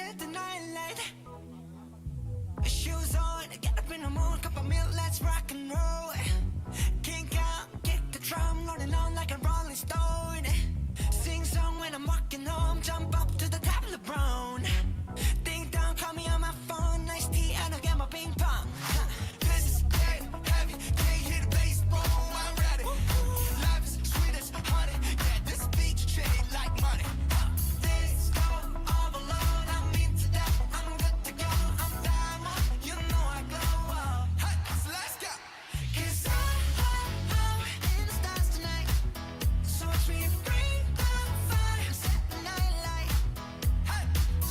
set the night light. Shoes on, get up in the moon, cup of milk, let's rock and roll. Kink out, kick the drum, rolling on like a rolling stone. Sing song when I'm walking home, jump up to the top of the brown. Ding dong, call me on my phone, nice tea and I'll get my ping pong. This is dead heavy, can't hear the bass, boom, I'm ready. Life is sweet as honey, yeah, this beach chain like money. This go overload, I'm into that, I'm good to go, I'm diamond, you know I glow. Hey, so let's go. 'Cause I'm in the stars tonight, so watch me bring the fire, set the night light. Hey,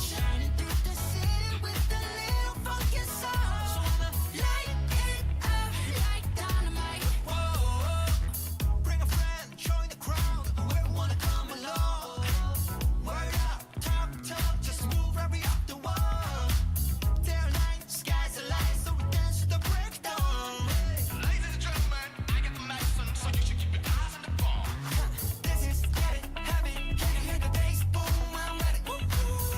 shining through the city with a little funky soul. So I'ma light it up like dynamite. Whoa, bring a friend, join the crowd, whoever wanna come along. Word up, talk, just move right up the wall. They're light, skies are light, so we dance to the breakdown. Ladies and gentlemen, I got the medicine, so you should keep your eyes on the ball. This is getting heavy, can you hear the bass? Boom, I'm ready.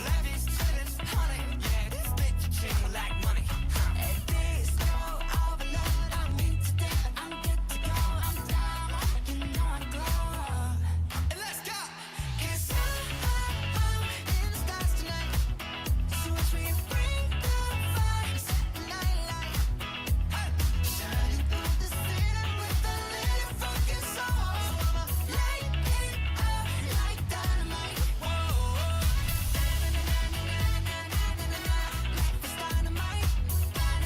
Life is sweet as honey, yeah, this bitch chain like money. This go overload, I'm into that, I'm good to go, I'm diamond, you know I glow. And let's go. 'Cause I'm in the stars tonight, so watch me bring the fire, set the night light. Hey, shining through the city with a little funky soul. So I'ma light it up like dynamite. Whoa, life is dynamite. Life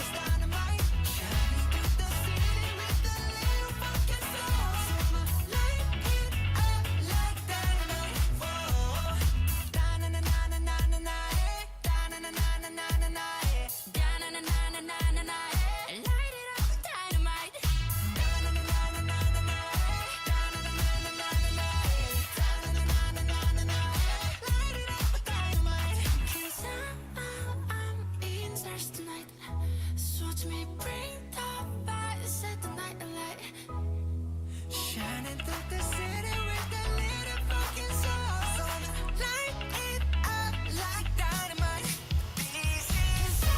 is dynamite. Shining through the city with a little funky soul. So I'ma light it up like dynamite. Whoa, da-na-na-na-na-na-na, da-na-na-na-na-na-na, da-na-na-na-na-na-na, light it up with dynamite. Da-na-na-na-na-na-na, da-na-na-na-na-na-na, da-na-na-na-na-na-na, light it up with dynamite. 'Cause I'm in stars tonight, so watch me bring the fire, set the night alight. Shining through the city with a little fucking soul. So I'ma light it up like dynamite. This is so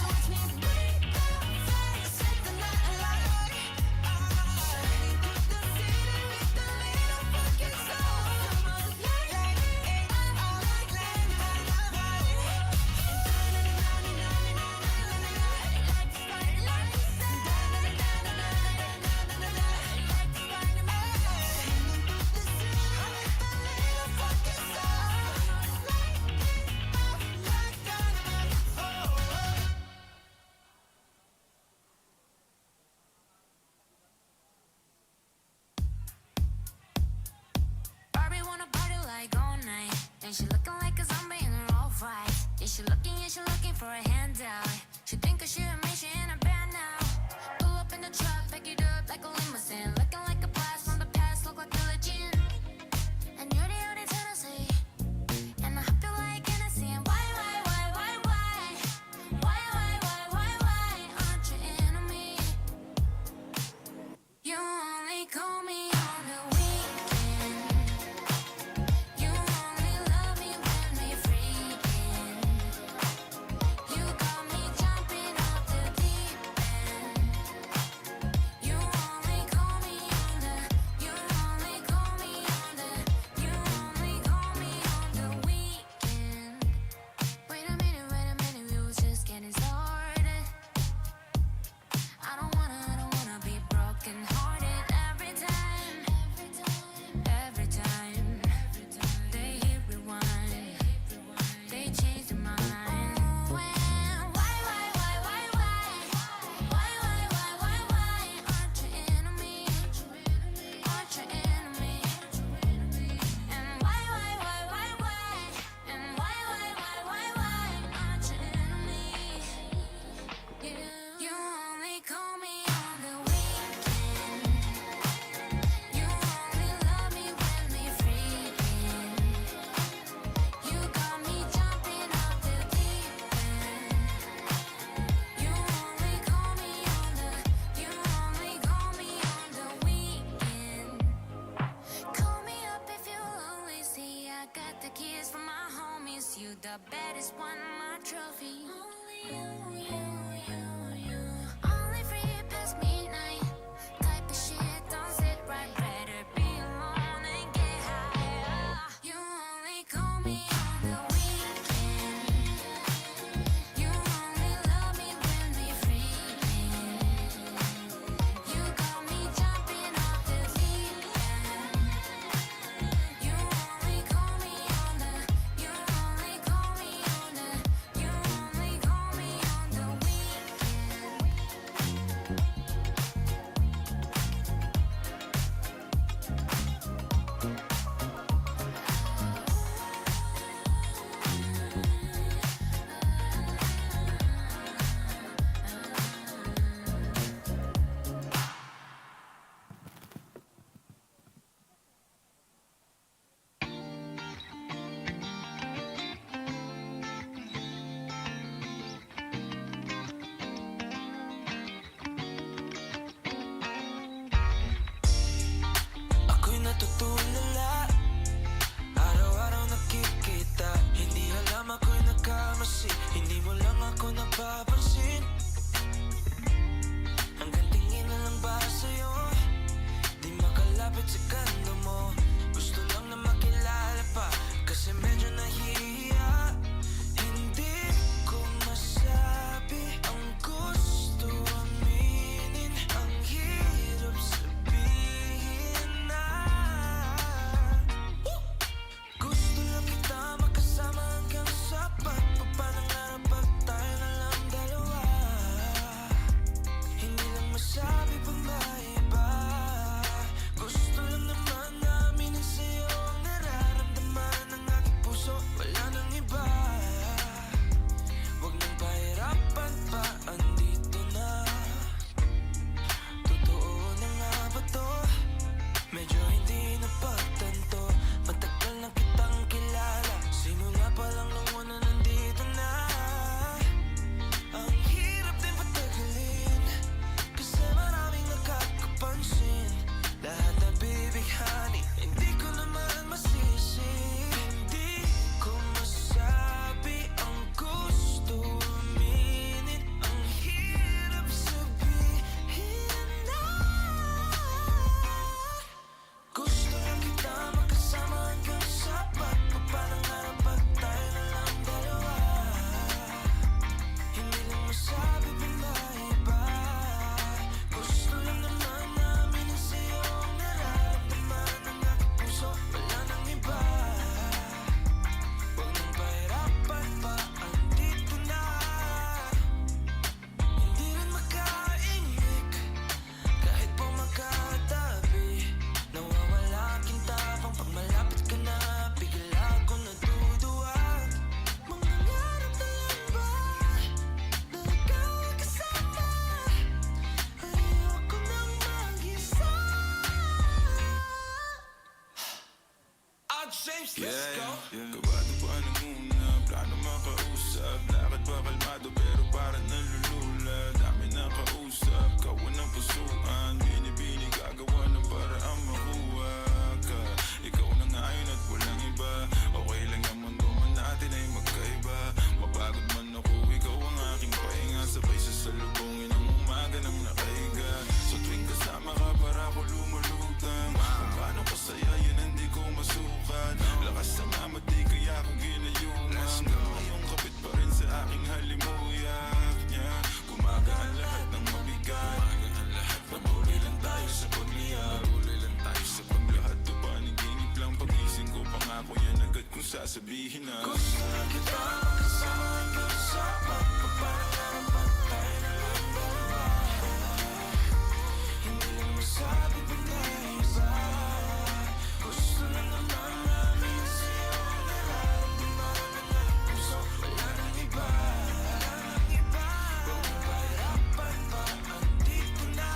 watch me bring the fire, set the night alight. Shining through the city with a little fucking soul. So I'ma light it up like dynamite. Barbie wanna party like all night, and she looking like a zombie in her all right. Yeah, she looking for a handout. She think I should make she in a band now. Pull up in the truck, back it up like a limousine, looking like a blast from the past, look like a legend. And you're the only Tennessee, and I hope you like Hennessy. And why aren't you into me? You only call me on the weekend. You only love me when we freaking. You got me jumping off the deep end. You only call me pagtanto. Matagal na kitang kilala, simula pa lang nung una nandito na. Ang hirap din patagalin, kasi maraming nakakapansin. Lahat na bibighani, hindi ko naman masisi. Hindi ko masabi ang gusto aminin. Ang hirap sabihin na gusto lang kita makasama hanggang sa pagpapangarap pag tayo na lang dalawa. Hindi lang masabi iba. Gusto lang naman namin ang sa'yo ang nararamdaman ng aking puso. Wala nang iba. Huwag nang pahirapan pa, andito na. Hindi rin makaingik kahit po magkatabi. Nawawala aking tapang pag malapit ka na. Bigla ako natuduwag. Mangangarap na lang ba na ikaw ay kasama? Ayoko nang mag-isa. Out James, let's go. Kabado pa nanguna, plano makausap. Lakad pa kalmado pero parang nalulula. Dami na kausap, kawan ng pusuan. Binibini gagawa ng paraan makuha ka. Ikaw na ngayon at walang iba. Okay lang ang mundo man natin ay magkaiba. Mapagod man ako, ikaw ang aking pahinga. Sabay sasalubungin ang umaga ng nakahiga. So tuwing kasama ka para ako lumulutang. Kung paano kasaya yan hindi ko masukat. Lakas ng amat di kaya ako ginayuman. Ngayong kapit pa rin sa aking halimuyak niya. Gumagaan lahat ng mabigat. Patuloy lang tayo sa pagliyak. Lahat to paniginip lang. Pagising ko pangako yan agad kung sasabihin na Gusto lang kita makasama hanggang sa pagpapangarap pag tayo na lang dalawa. Hindi lang masabi iba. Gusto lang naman namin ang sa'yo ang nararamdaman ng aking puso. Wala nang iba. Huwag nang pahirapan pa, andito na.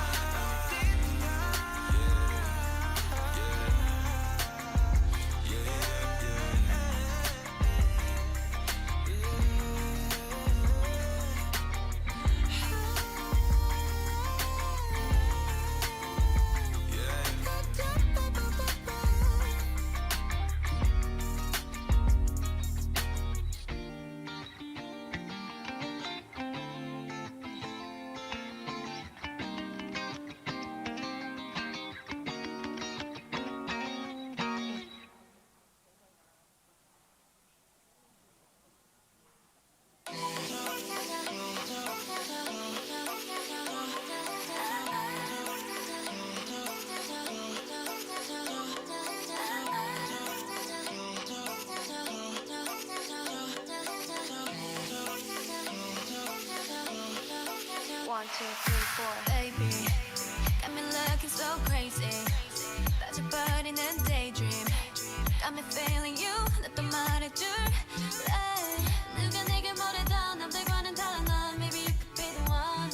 One, two, three, four. Baby, got me looking so crazy. That's your body in a daydream. Got me feeling you, 나또 말해줄래. 누가 내게 뭐래도 남들과는 달라 넌. Maybe you could be the one.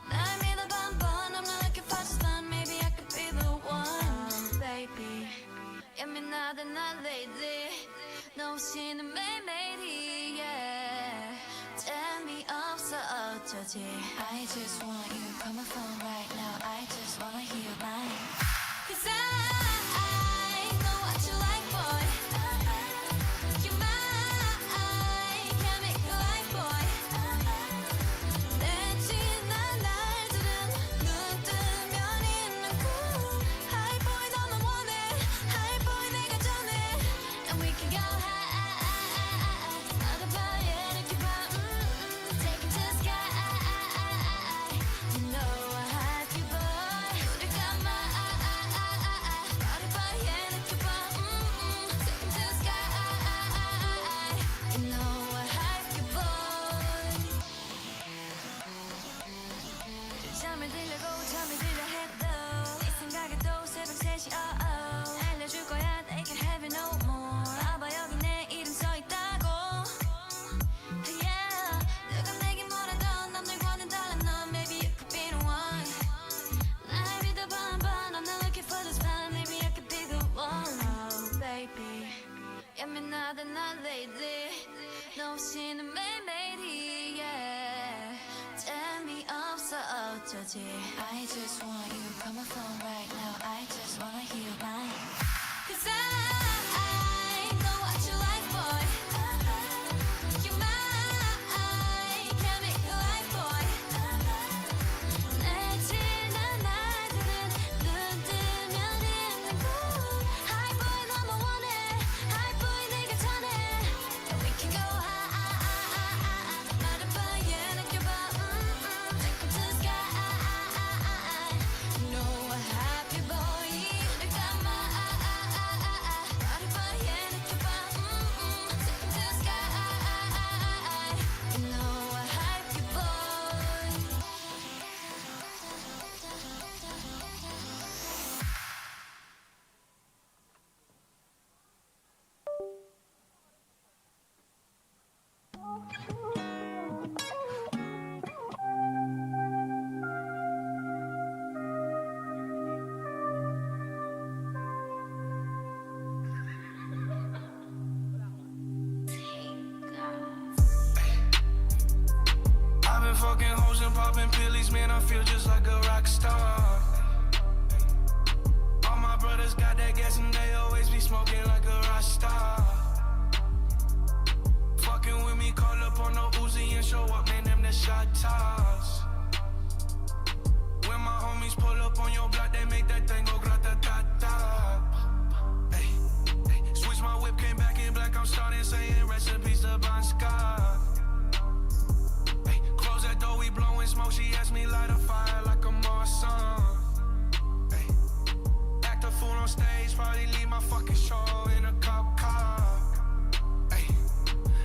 날 믿어봐 한번. I'm not looking for just fun. Maybe I could be the one. Baby, 예민하다 난 lately. 너 없이는 매일매일이 yeah. 재미없어 어쩌지. I just want you, call my phone right now. I just wanna hear your line. 'Cause I know what you like, boy. You're mine, can't make you like, boy. 내 지난 날들은 눈 뜨면 있는 cool. High boy 너만 원해, high boy 내가 전해. And we can go high. 어디 봐 이렇게 봐. Take it to the sky. You know I have you, boy. 우리가 말 어쩌지 I just want you Call my phone right now I just wanna hear your mind Cause I know what you like boy You're mine Can't make you like boy 내 지난 날들은 눈 뜨면 있는 곳 High boy 너무 원해 High boy 내게 전해 And we can go high 말해봐 yeah 느껴봐 Take me to the sky You know a happy boy 늘 감아 말해봐 yeah 느껴봐 Take me to the sky You know a happy boy I've been fucking hoes and popping pillies, man, I feel just like a rock star. All my brothers got that gas and they always be smoking like a rock star. Fucking with me, call up on no Uzi and show up, man, them the shot toss. When my homies pull up on your block, they make that thing go grata-ta-ta. Hey, hey, switch my whip, came back in black, I'm starting saying recipes to Bon Scott. Close that door, we blowing smoke. She asked me light a fire like a Marsan. Hey, act a fool on stage, probably leave my fucking show in a cop car. Hey,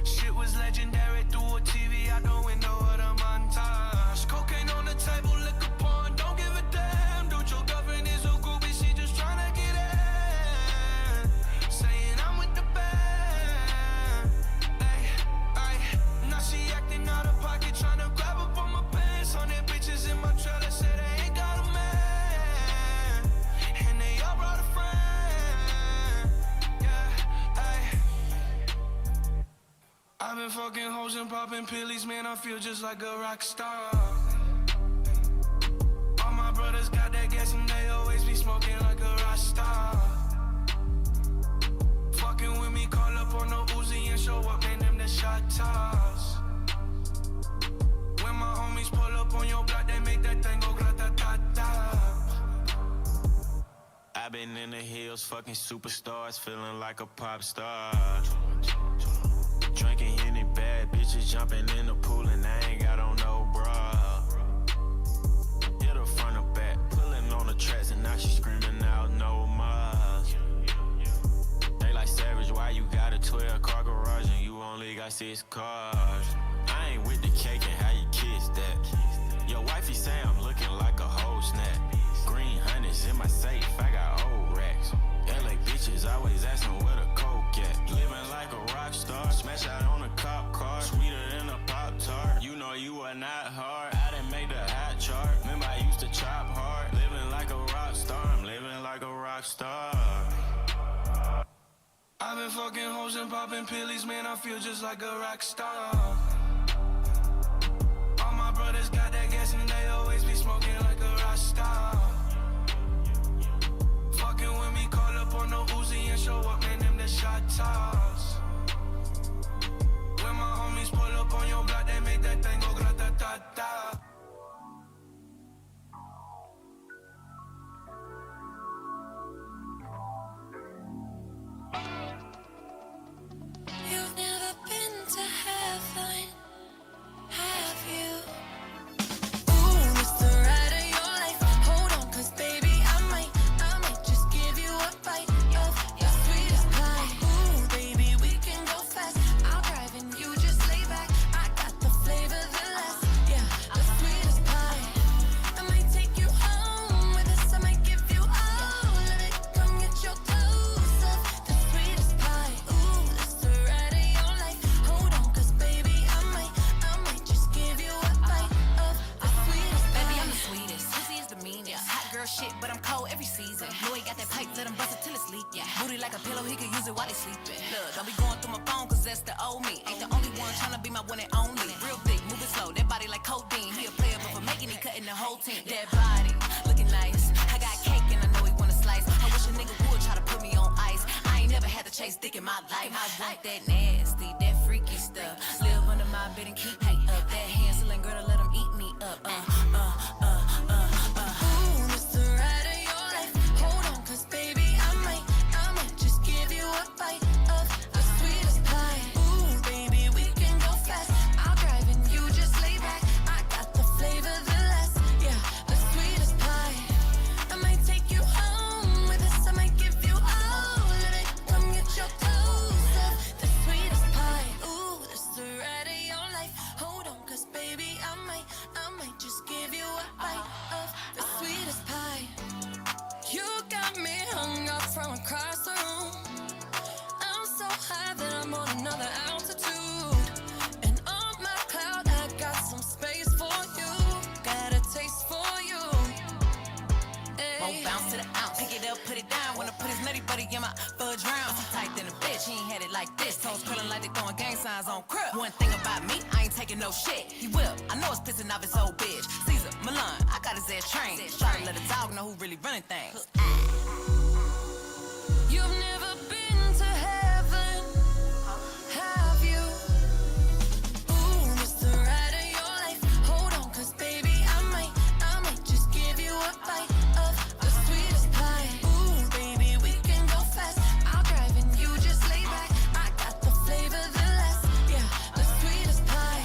shit was legendary through a TV out the window of the montage. Cocaine on the table, liquor porn, don't give a damn. Dude, your girlfriend is a groupie, she just tryna get in. Saying I'm with the band. Hey, hey, now she acting out of pocket, tryna grab up on my pants. 100 bitches in my trailer, say they ain't got a man. And they all brought a friend. Yeah, hey. I've been fucking hoes and popping pillies, man, I feel just like a rock star. All my brothers got that gas and they always be smoking like a rock star. Fucking with me, call up on no Uzi and show up, man, them the shot toss. When my homies pull up on your block, they make that thing go grata-ta-ta. I've been in the hills, fucking superstars, feeling like a pop star. Drinking any bad bitches, jumping in the pool, and I ain't got on no bra. Hit her front or back, pulling on the tracks, and now she screaming out no more. They like Savage, why you got a 12-car garage and you only got 6 cars? I ain't with the cake and how you kiss that. Your wifey say I'm looking like a whole snap. Green hundreds in my safe, I got old racks. LA bitches always asking where the coke at. Living like a rock star, smash out on a cop car. Sweeter than a Pop-Tart, you know you are not hard. I didn't make the hot chart, remember I used to chop hard. Living like a rock star, I'm living like a rock star. I've been fucking hoes and popping pillies, man, I feel just like a rock star. All my brothers got that gas and they always be smoking like a rock star. Fucking with me, call up on no Uzi and show up, man, them the shot toss. When my homies pull up on your block, they make that thing go grata-ta-ta. You've never been to heaven, have you? Ooh, it's the ride of your life. Hold on, 'cause baby, I might just give you a bite of your sweetest pie. Ooh, baby, we can go fast. I'll drive and you just lay back. I got the flavor, the last, yeah, the sweetest pie. I might take you home with us. I might give you all of it. Come get your dose of the sweetest pie. Ooh, it's the ride of your life. Hold on, 'cause baby, I might just give you a bite of the sweetest pie. Baby, I'm the sweetest. Pussy is the meanest. Hot girl shit, but I'm cold every season. Louis got that pipe, let him bust it till it's leaking. Booty like a pillow, he could use it while he sleeping. Look, don't be going through my phone, 'cause that's the old me. Ain't the only one tryna be my one and only. Real big, moving slow, that body like codeine. He a player, but for making he cutting the whole whole team. That body, looking nice. I got cake and I know he wanna slice. I wish a nigga would try to put me on ice. I ain't never had to chase dick in my life. I want that nasty, that freaky stuff. Live under my bed and keep me up. That Hansel girl to let him eat me up. Ooh, it's the ride of your life. Hold on, 'cause baby, I might just give you a bite of the sweetest pie. Ooh, baby, we can go fast. I'll drive and you just lay back. I got the flavor, the last, yeah, the sweetest pie. I might take you home with us. I might give you all of it. Come get your toes up, the sweetest pie. Ooh, it's the ride of your life. Hold on, 'cause baby, I might just give you a bite of the sweetest pie. You got me hung up from across the room. I'm so high that I'm on another altitude. And on my cloud, I got some space for you. Got a taste for you. Won't bounce to the ounce. Pick it up, put it down. Wanna put his nutty buddy in my fudge round. He tight than a bitch, he ain't had it like this. Toes curling like they throwing gang signs on crib. One thing about me, I ain't taking no shit. He will, I know it's pissing off his old bitch. Caesar, Milan, I got his ass trained. Try to let a dog know who really running things. You've never been to heaven, have you? Ooh, it's the ride of your life. Hold on, 'cause baby, I might just give you a bite of the sweetest pie. Ooh, baby, we can go fast. I'll drive and you just lay back. I got the flavor, the last, yeah, the sweetest pie.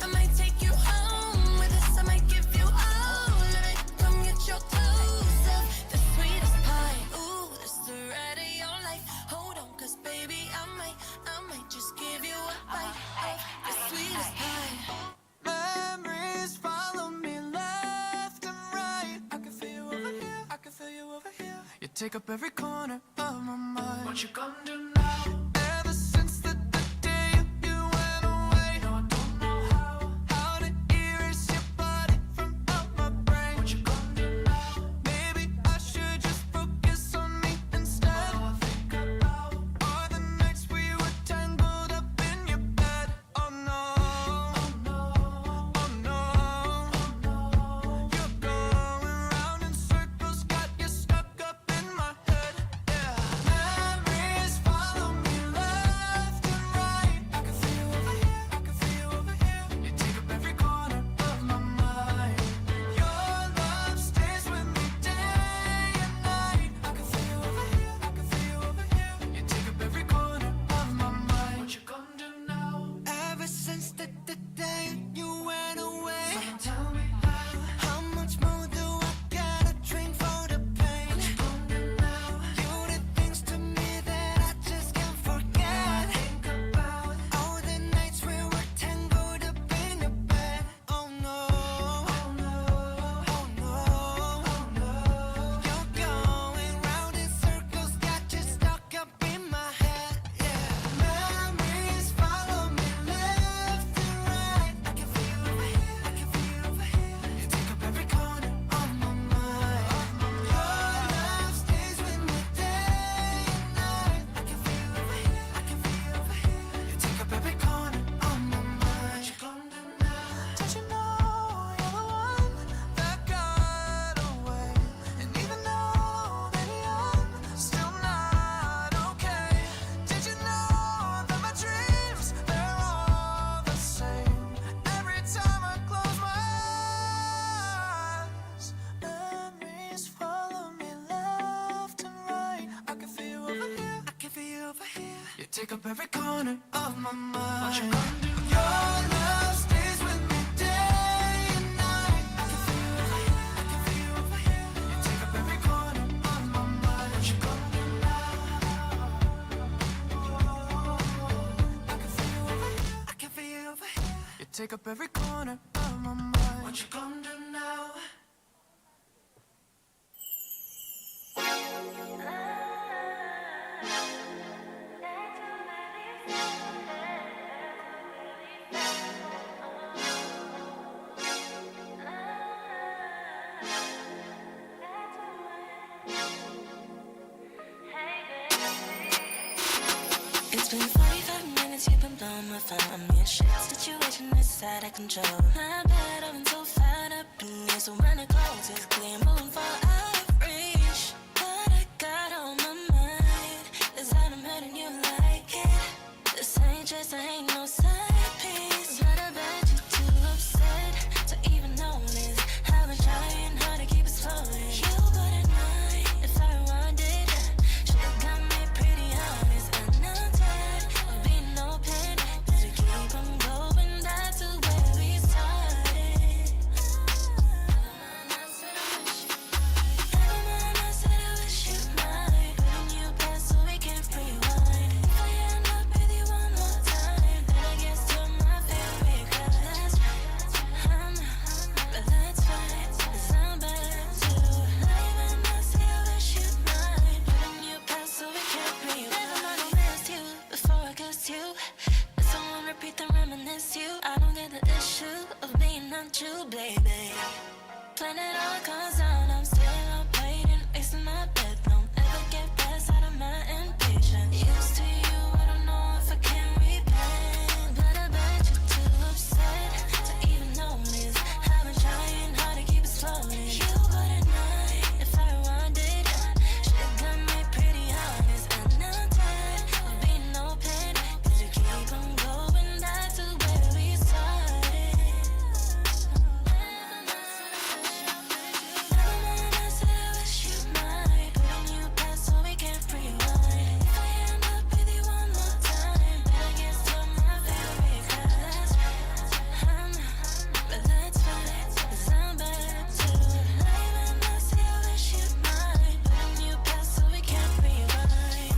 I might take you home with us. I might give you all of it. Come get your toes up, the sweetest pie. Ooh, it's the ride of your life. Hold on, 'cause baby, I might just give you a bite of the sweetest pie. Memories follow me left and right. I can feel you over here, I can feel you over here. You take up every corner of my mind. What you gonna do now? Ever since the day you went away, no, I don't know how to erase your body from out my brain. What you gonna do now? Maybe I should just focus on me instead. All I think about are the nights we were tangled up in your bed. Oh no, oh no, oh no, oh no. You're going round in circles, got you stuck up in my head. Yeah, memories follow me left and right. I can feel you over here, I can feel you over here. You take up every corner of my mind. Your love stays with me day and night. I can feel you over here, I can feel you over here. You take up every corner of my mind. What you gonna do now? Ever since the day you went away, tell me how much more do I gotta drink for the pain? What you gonna do now? You did things to me that I just can't forget. Think about all the nights we were tangled up in your bed. Oh no, oh no, oh no, oh no. You're going round in circles, got you stuck up in my head. Yeah, memories follow me left and right. I can feel you over here, I can feel you over here. You take up every corner of my mind. Your love stays with me day and night. I can feel you over here, I can feel you over here. You take up every corner of my mind. What you gonna do now? Don't you know you're the one that got away? And even though that I'm still not okay, did you know that my dreams, they're all the same? Every time I close my eyes, memories follow me left and right. I can feel you over here, I can feel you over here. You take up every corner of my mind. What you gonna do? Your love stays with me day and night. I can feel you over here, I can feel you over here. You take up every corner of my mind. What you gonna do now? I can feel you over here, I can feel you over here. You take up every corner of my mind. What you gonna do now? It's been 45 minutes, you've been blowing my phone. I'm in shit situation that's out of control. My bad, I've been so fat, happiness when the clothes is clean, moving for outreach. What I got on my mind is that I'm hurting you like it. This ain't just, I ain't no side piece. But I bet you too upset to even notice how I'm trying hard to keep it flowing. You wouldn't mind if I wanted. Shit got me pretty honest, and I'm tired of being open. Cause we keep on going back to where we started. Never mind, I said I wish you might. Putting you past so we can rewind. If I end up with you one more time, then I guess you're my favorite. Cause that's right, but that's fine, 'cause I'm bad too. Never mind, I say I wish you might. Putting you past so we can rewind. Never mind, I missed you before I kissed you. If someone repeat and reminisce you, I don't get the issue of being untrue, baby. When it all comes down, I'm still up waiting, wasting my breath. Don't ever get past out of my impatience. Used to you, I don't know if I can repent. But I bet you're too upset to even notice how I'm trying hard to keep it flowing. You wouldn't mind if I wanted. Shit got me pretty honest, and I'm tired of being open. Cause we keep on going back to where we started. Never mind, I said I wish you might. Putting you past so we can rewind. If I end up with you one more time, then I guess you're my favorite. Cause that's right, but that's fine, 'cause I'm bad too. Never mind, I say I wish you might. Putting you past so we can rewind.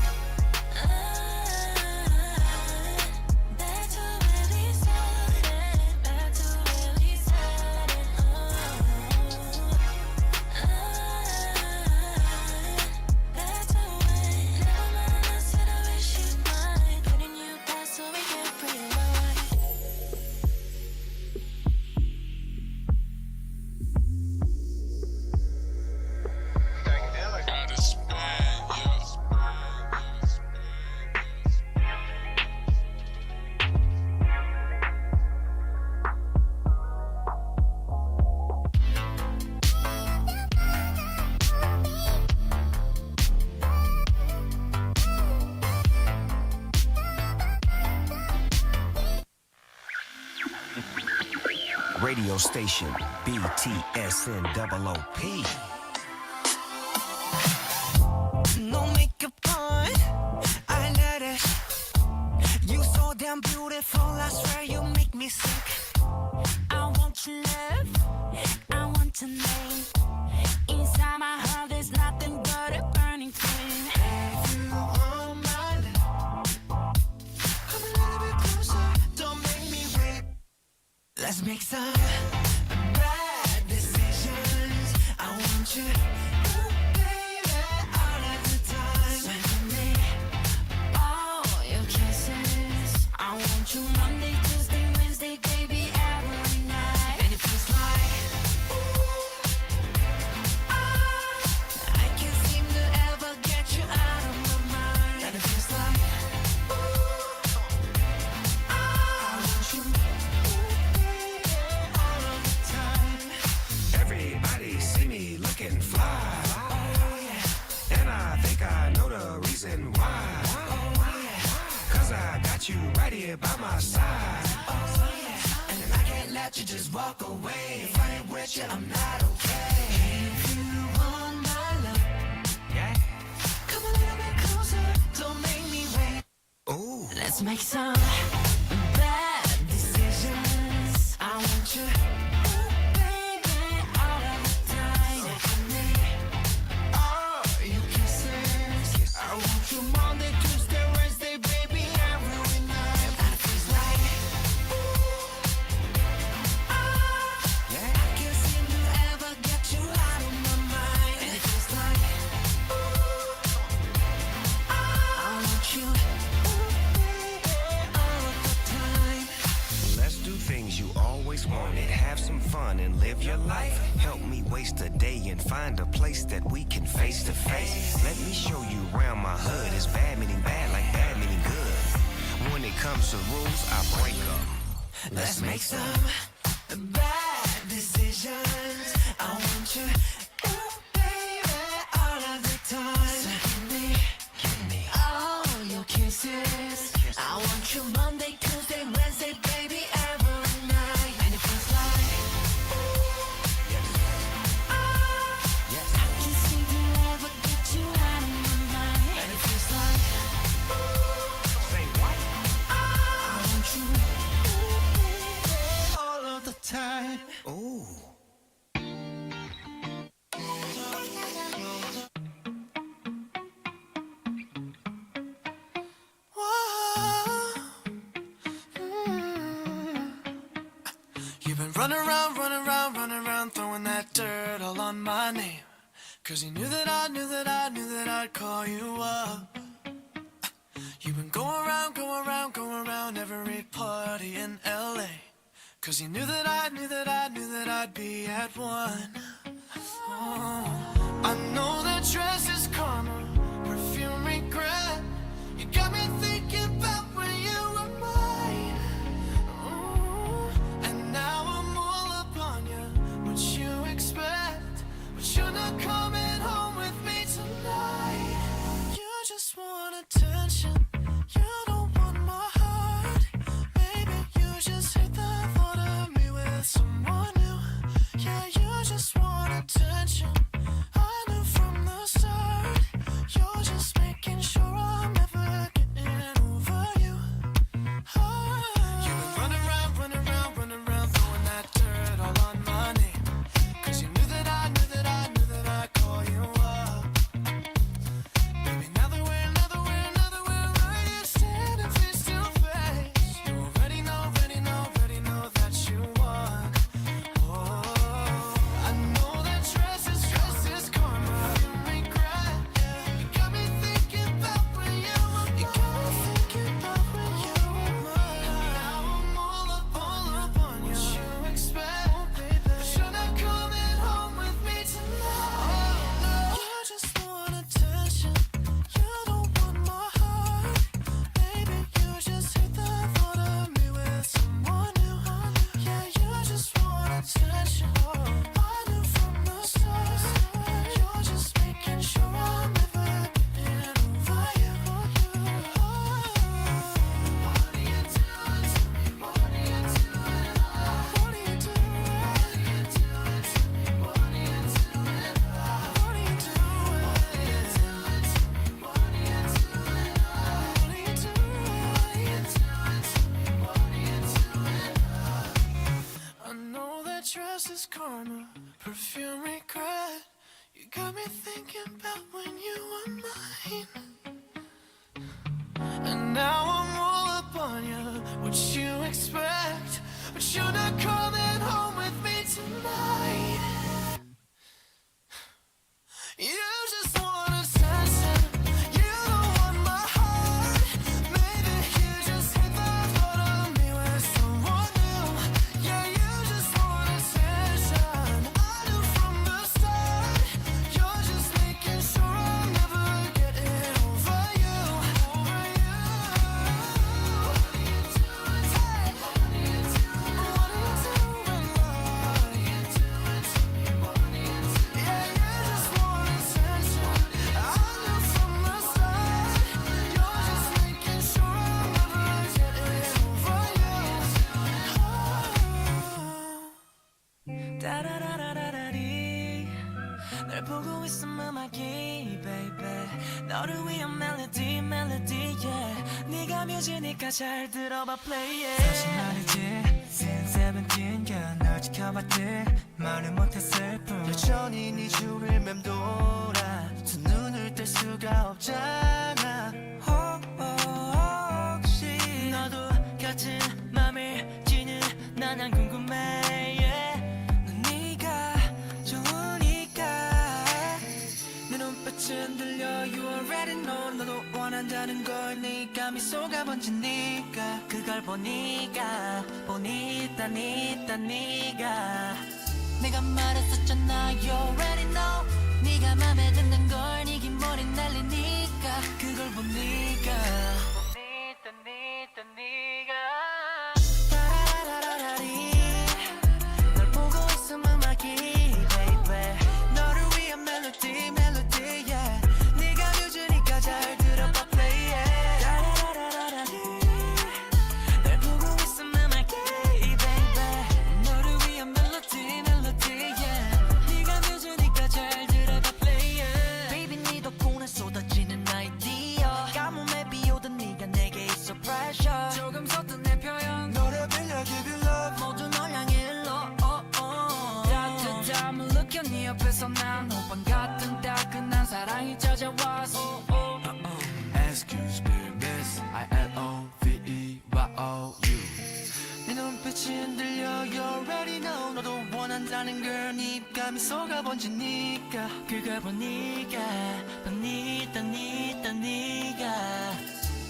Back to where we started. Back to where we started. Back to when. Never mind, I said I wish you might. Putting you past so we can rewind. Radio station BTSNOOP. No makeup on, I let it. You so damn beautiful, I swear you make me sick. I want your love, I want your name. Inside my heart there's nothing but a burning flame. Have you on my love? Come a little bit closer, don't make me wait. Let's make some bad decisions. I want you, ooh, baby, all of the time. Send me all your kisses. I want you Monday, Tuesday, Wednesday, baby, every night. And it feels like, ooh, I can't seem to ever get you out of my mind. And it feels like, ooh, I want you, ooh, baby, all of the time. Everybody see me looking fly. And I think I know the reason why. Cause I got you right here by my side. And I can't let you just walk away. If I ain't with you, I'm not okay. If you want my love, Yeah. come a little bit closer, don't make me wait. Ooh. Let's make some bad decisions. I want you, ooh, baby, all of the time. So give me all your kisses. I want you Monday, Tuesday, Wednesday, baby, every night. And it feels like, ooh, Yeah. I can't seem to ever get you out of my mind. And it feels like, ooh, I want you, ooh, baby, all of the time. Let's do things you always wanted. Have some fun and live your life. Help me waste a day and find a place that we can face to face. Let me show you around my hood. It's bad meaning bad, like bad meaning good. When it comes to rules, I break them. Let's make some bad decisions. want you, ooh baby, all of the time. So give me all your kisses. I want you Monday, Tuesday, Wednesday, baby, every night. And it feels like, I can't seem to ever get you out of my mind. And it feels like, I want you, ooh baby, all of the time. Ooh. You've been running around, throwing that dirt all on my name. Cause you knew that I'd call you up. You've been going around every party in LA. Cause you knew that I'd be at one. Oh, I know that dress is karma, perfume regret. You got me thinking about when you were mine. Ooh, and now I'm all up on you. What you expect? But you're not coming home with me tonight. You just want attention. You don't want my heart. Maybe you just hate the thought of me with someone new. Yeah, you just want attention. I knew from the start. You're just making sure I'm never getting over you. You've been running around, throwing that dirt all on my name. Cause you knew that I'd call you up. Baby, now that we're right here standing face to face, you already know that you won. Oh, I know that dress is karma, you regret. You got me thinking about when you were mine. Now I'm all up on you. What you expect? But you're not coming home with me tonight. You just want attention. You don't want my heart. Maybe you just hate the thought of me with someone new. Yeah, you just want attention. I knew from the start. You're just making sure I'm never getting over you. What are you doing to me? What are you doing? What are you doing? What are you doing to me? What are you doing? What are you doing? What are you doing to me? What are you doing? What are you doing? What are you doing to me? What are you doing? I know that dress is karma, perfume regret. You got me thinking about when you were mine. And now I'm all up on you. What you expect? But you're not coming home with me tonight. You just want attention. You don't want my heart. Maybe you just hate the thought of me with someone new. Yeah, you just want attention. I knew from the start. You're just making sure I'm never getting over you. Over you. What are you doing? What are you doing? What are you doing? What are you doing to me? What are you doing? Yeah, you just want attention. I knew from the start. You're just making sure I'm never getting over you. 따라라라라라리 널 보고 있음 음악이 baby 너를 위한 멜로디 yeah 네가 뮤지니까 잘 들어봐 play it 사실 말이지 since 17 yeah 널 지켜봤지 말을 못했을 뿐 여전히 네 주위를 맴돌아 두 눈을 뗄 수가 없잖아 혹시 너도 같은 맘일지는 난 궁금해 yeah. 넌 네가 좋으니까 내 눈빛은 들려 you already know 너도 원한다는 걸 네가 미소가 번지니까 그걸 보니까 네가 내가 말했었잖아 you already know 네가 맘에 드는 걸 네 긴 머리 날리니까 그걸 보니까 네가 따라라라라리 널 보고 있음 음악이 baby 네가 미소가 번지니까 그걸 보니까 넌 네가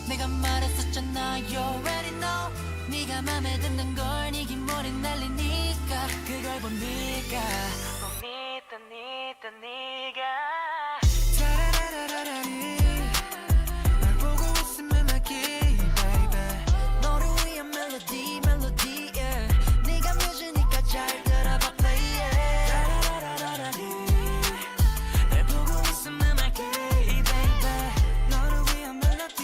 내가 말했었잖아 You already know 네가 맘에 드는 걸 네 귓모래 날리니까 그걸 보니까 넌 네가 타라라라라리 날 보고 있으면 막히 baby 너를 위한 멜로디 yeah 네가 뮤즈니까 잘 들어봐 play it 타라라라라리 날 보고 있으면 막히 baby 너를 위한 멜로디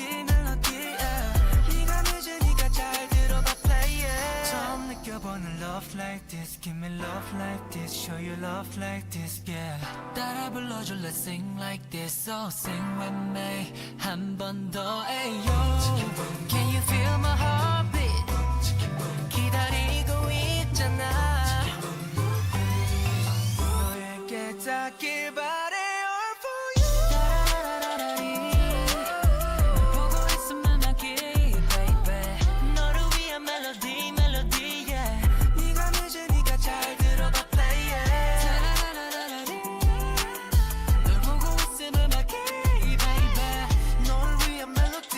yeah 네가 뮤즈니까 잘 들어봐 play it 처음 느껴보는 love like this give me love like this show you love like this yeah 따라 불러줘 let's sing like this so sing with me 한 번 더 ayo can you feel my heartbeat 기다리고 있잖아 너에게 닿길 바래 all for you 따라라라라리 널 보고 있으면 막히 baby 너를 위한 멜로디 yeah 네가 뮤즈니까 잘 들어봐 play it 따라라라라리 널 보고 있으면 막히 baby 너를 위한 멜로디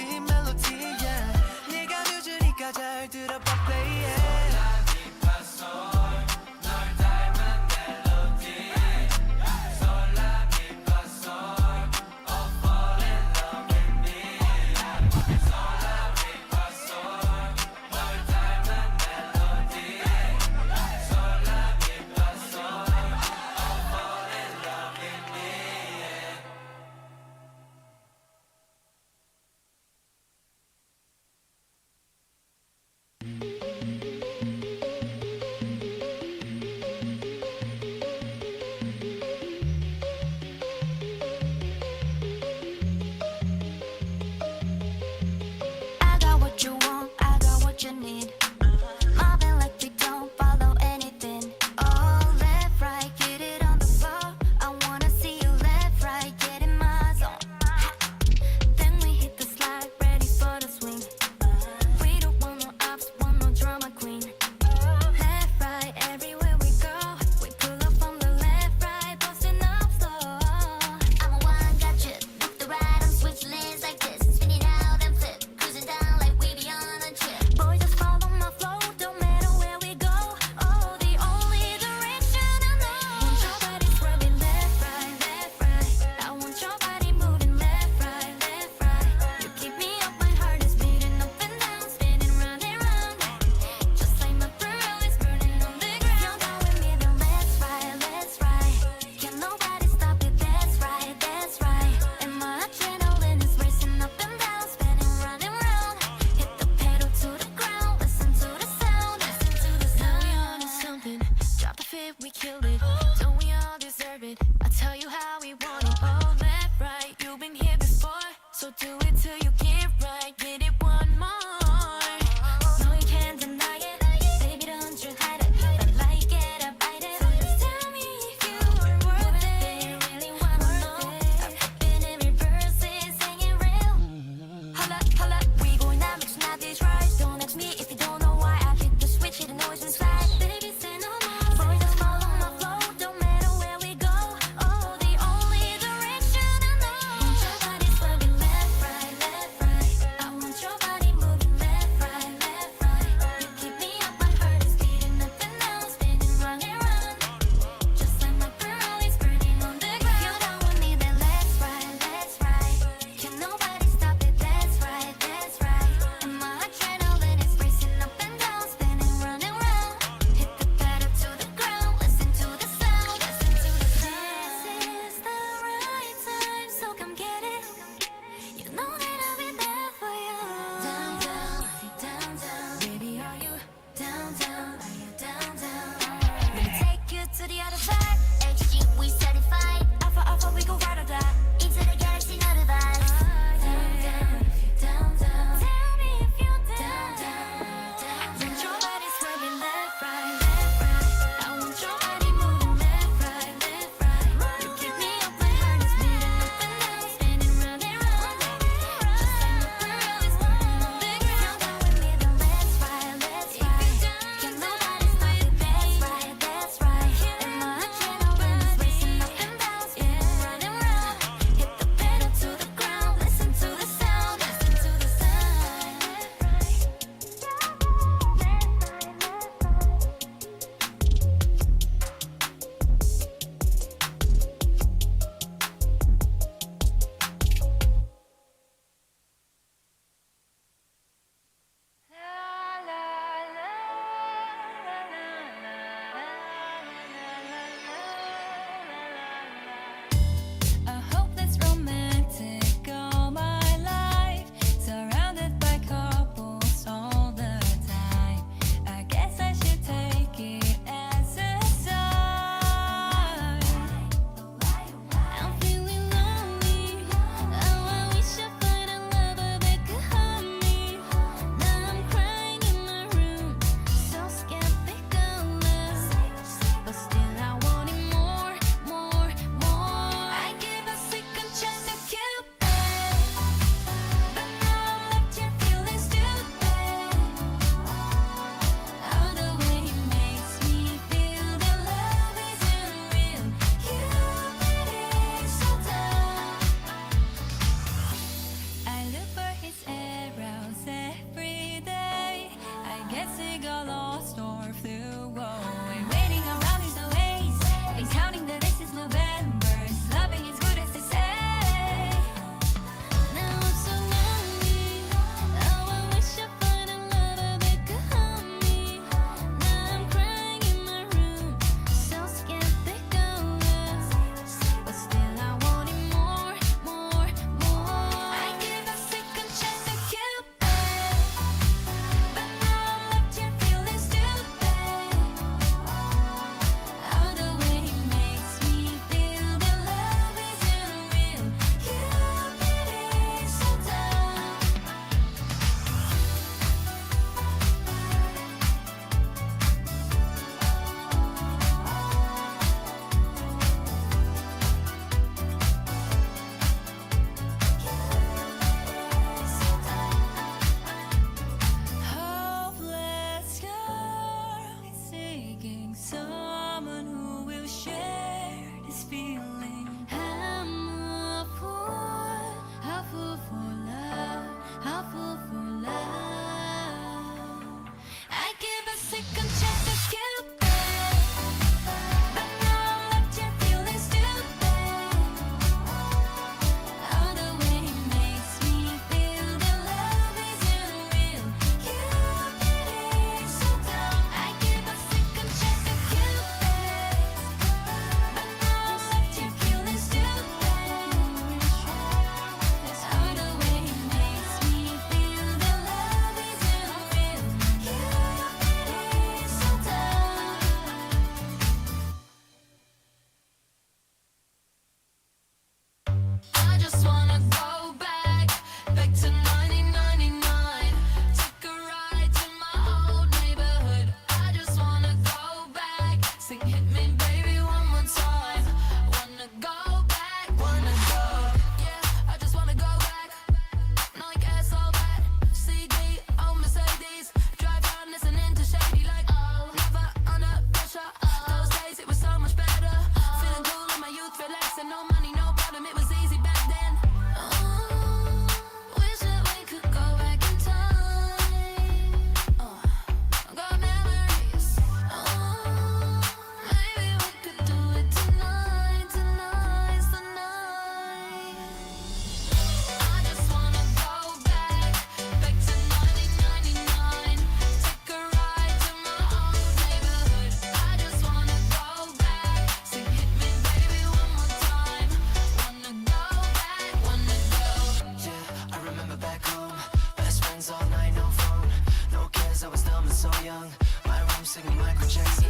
singing Michael Jackson.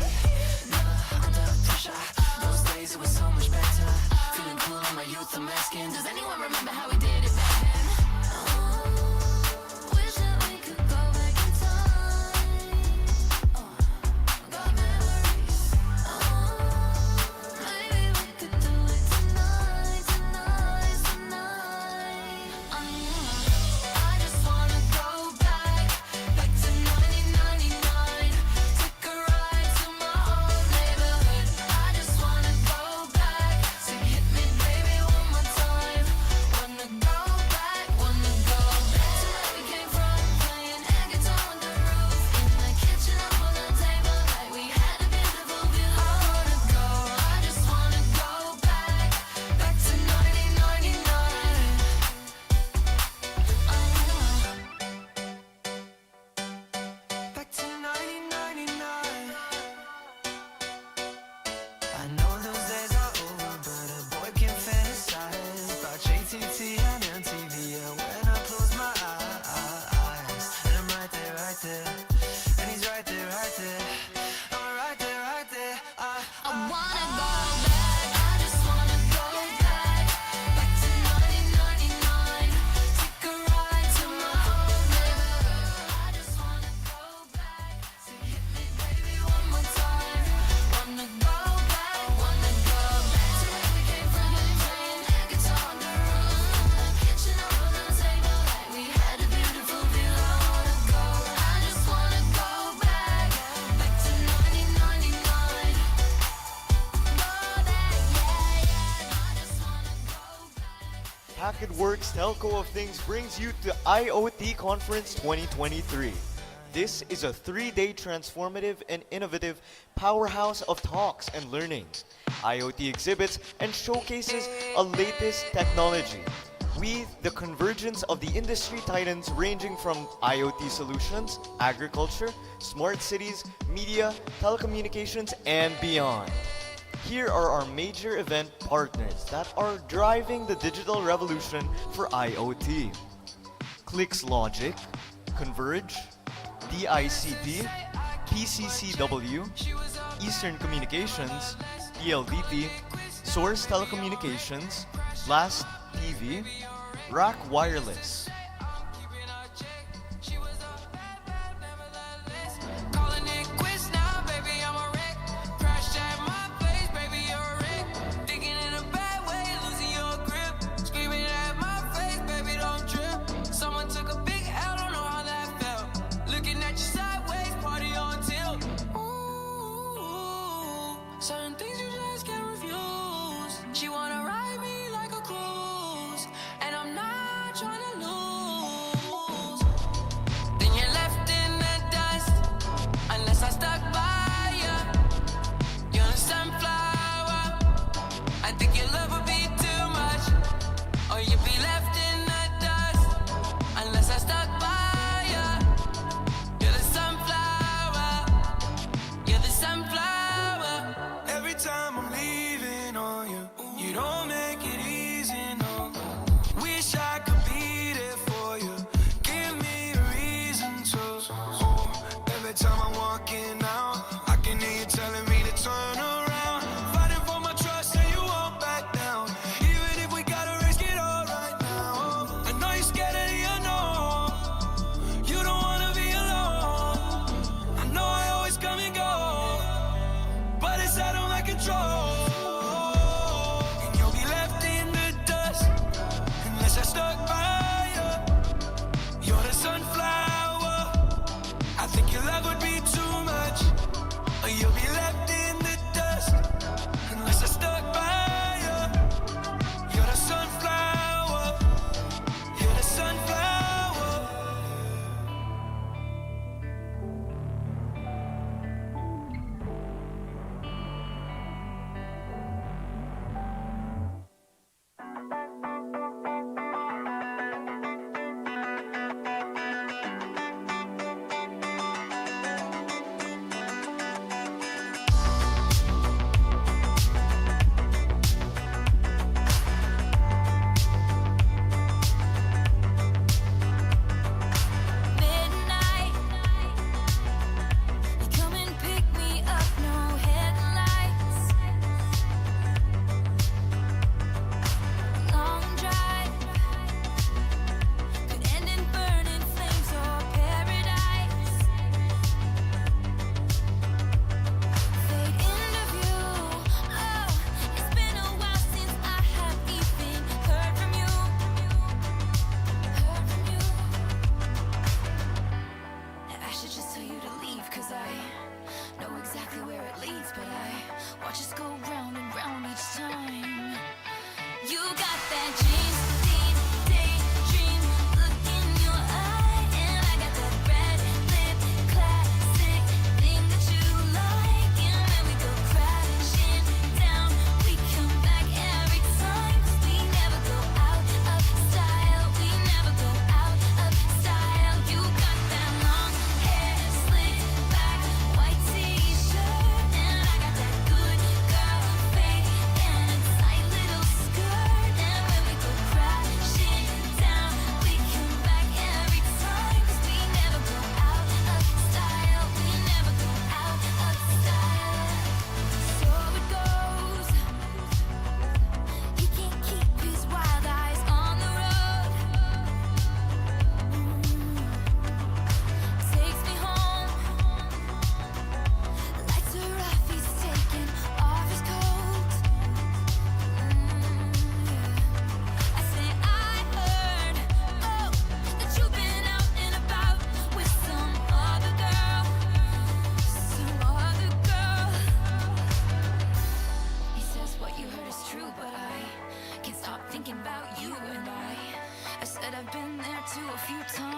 Never under pressure. Those days it was so much better. Feeling cool in my youth, I'm asking, does anyone remember how we did it back then? Wish that we could go back in time. Got memories. Maybe we could do it tonight, tonight, tonight. I just wanna go back to 1999. Take a ride to my old neighborhood. I just wanna go back. So hit me, baby, one more time. Wanna go back, wanna go back to where we came from, playing air guitar on the roof, in the kitchen up on the table, like we had a beautiful view. I wanna go, I just wanna go back to 1999. Back to 1999. I know those days are over, but a boy can fantasize about JTT and MTV. And when I close my eyes, and I'm right there, and he's right there, I'm right there. I wanna go back. I just wanna go back to 1999. Take a ride to my old neighborhood. I just wanna go back. So hit me, baby, one more time. Wanna go back to where we came from, playing air guitar on the roof, in the kitchen up on the table, like we had a beautiful view. I wanna go. I just wanna go back to 1999. Packet Works Telco of Things brings you to IoT Conference 2023. This is a 3-day transformative and innovative powerhouse of talks and learning. IoT exhibits and showcases a latest technology with the convergence of the industry titans ranging from IoT solutions, agriculture, smart cities, media, telecommunications, and beyond. Here are our major event partners that are driving the digital revolution for IoT. Clicks Logic, Converge, DICT, PCCW, Eastern Communications, PLDT, Source Telecommunications, Blast TV, Rack Wireless. Calling it quits now, baby, I'm a wreck. Crash at my place, baby, you're a wreck. Thinking in a bad way, losing your grip. Screaming at my face, baby, don't trip. Someone took a big L, don't know how that felt. Looking at you sideways, party on tilt. Ooh, certain things you just can't refuse. She wanna ride me like a cruise, and I'm not trying to lose.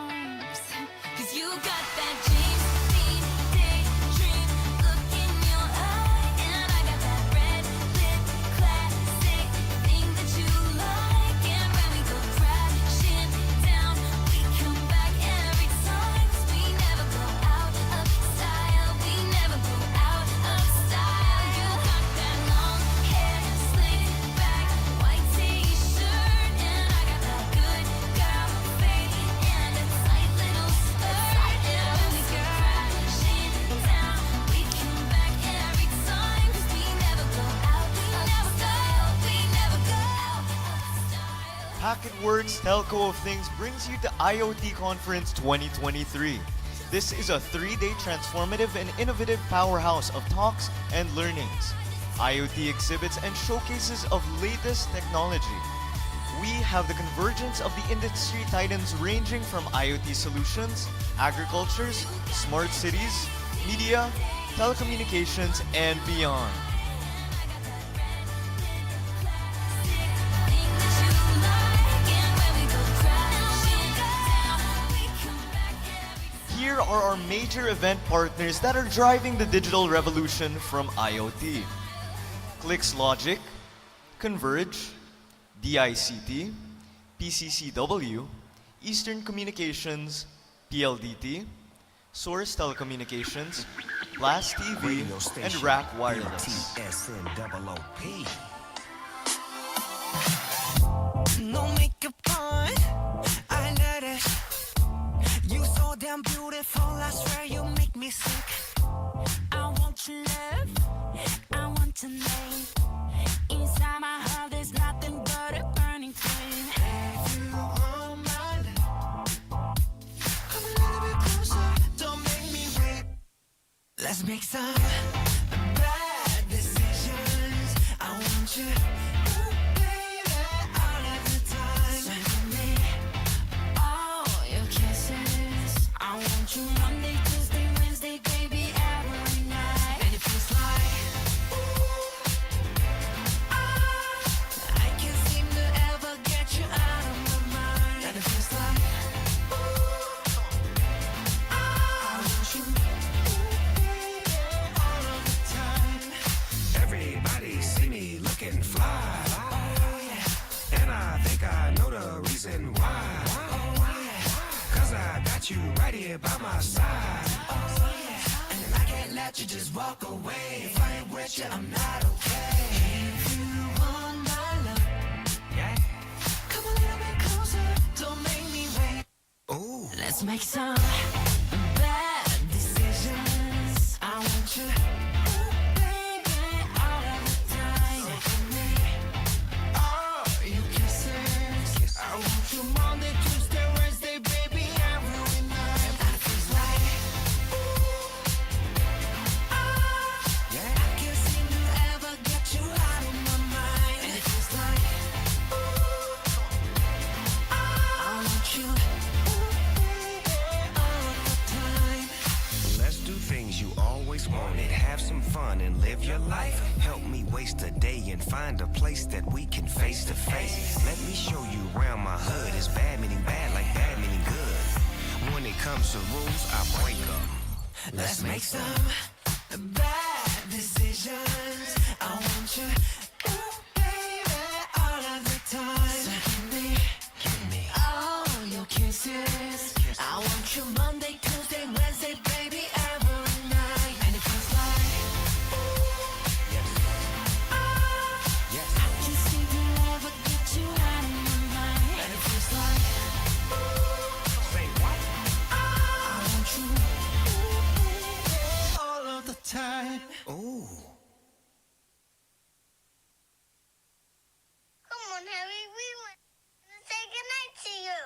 arms. 'Cause you got that James Dean daydream look in your eye. And I got that red lip classic thing that you like. And when we go crashing down, we come back every time. 'Cause we never go out of style. We never go out of style. You got that long hair slicked back, white t-shirt. And I got that good girl fade and a tight little skirt. And when we go crashing down, we come back every time. 'Cause we never go out of style. We never go out of style. Packetworks Telco of Things brings you the IoT Conference 2023. This is a 3-day transformative and innovative powerhouse of talks and learnings, IoT exhibits and showcases of latest technology. We have the convergence of the industry titans ranging from IoT solutions, agricultures, smart cities, media, telecommunications, and beyond. Here are our major event partners that are driving the digital revolution from IoT. Clicks Logic, Converge, DICT, PCCW, Eastern Communications, PLDT, Source Telecommunications, Blast TV, and Rack Wireless. TSNOOP. No makeup on, I let it. You so damn beautiful, I swear you make me sick. I want your love, I want your name. Inside my heart there's nothing but a burning flame. If you want my love, come a little bit closer, don't make me wait. Let's make some bad decisions. I want you, ooh, baby, all of the time. So give me all your kisses. I want you Monday, Tuesday, Wednesday, baby, every night. And it feels like, ooh, I can't seem to ever get you out of my mind. And it feels like, ooh, I want you, ooh, baby, all of the time. Everybody see me looking fly. And I think I know the reason why. Cause I got you right here by my side. And I can't let you just walk away. If I ain't with you, I'm not okay. If you want my love, come a little bit closer, don't make me wait. Ooh. Let's make some bad decisions. I want you, ooh, baby, all of the time. So give me all your kisses. I want you Monday, Tuesday, Wednesday, baby, every night. And it feels like, ooh, I can't seem to ever get you out of my mind. And it feels like, ooh, I want you, ooh, baby, all of the time. Let's do things you always wanted. Have some fun and live your life. Help me waste a day and find a place that we can face to face. Let me show you around my hood. Is bad meaning bad like bad meaning good? When it comes to rules, I break them. Let's make some bad decisions. I want you, ooh, baby, all of the time. So give me all your kisses. I want you Monday, Tuesday, Wednesday, baby, every night. And it feels like, I can't seem to ever get you out of my mind. And it feels like, Say what? I want you, ooh, baby, all of the time. Ooh. Come on, Harry, we want to say goodnight to you.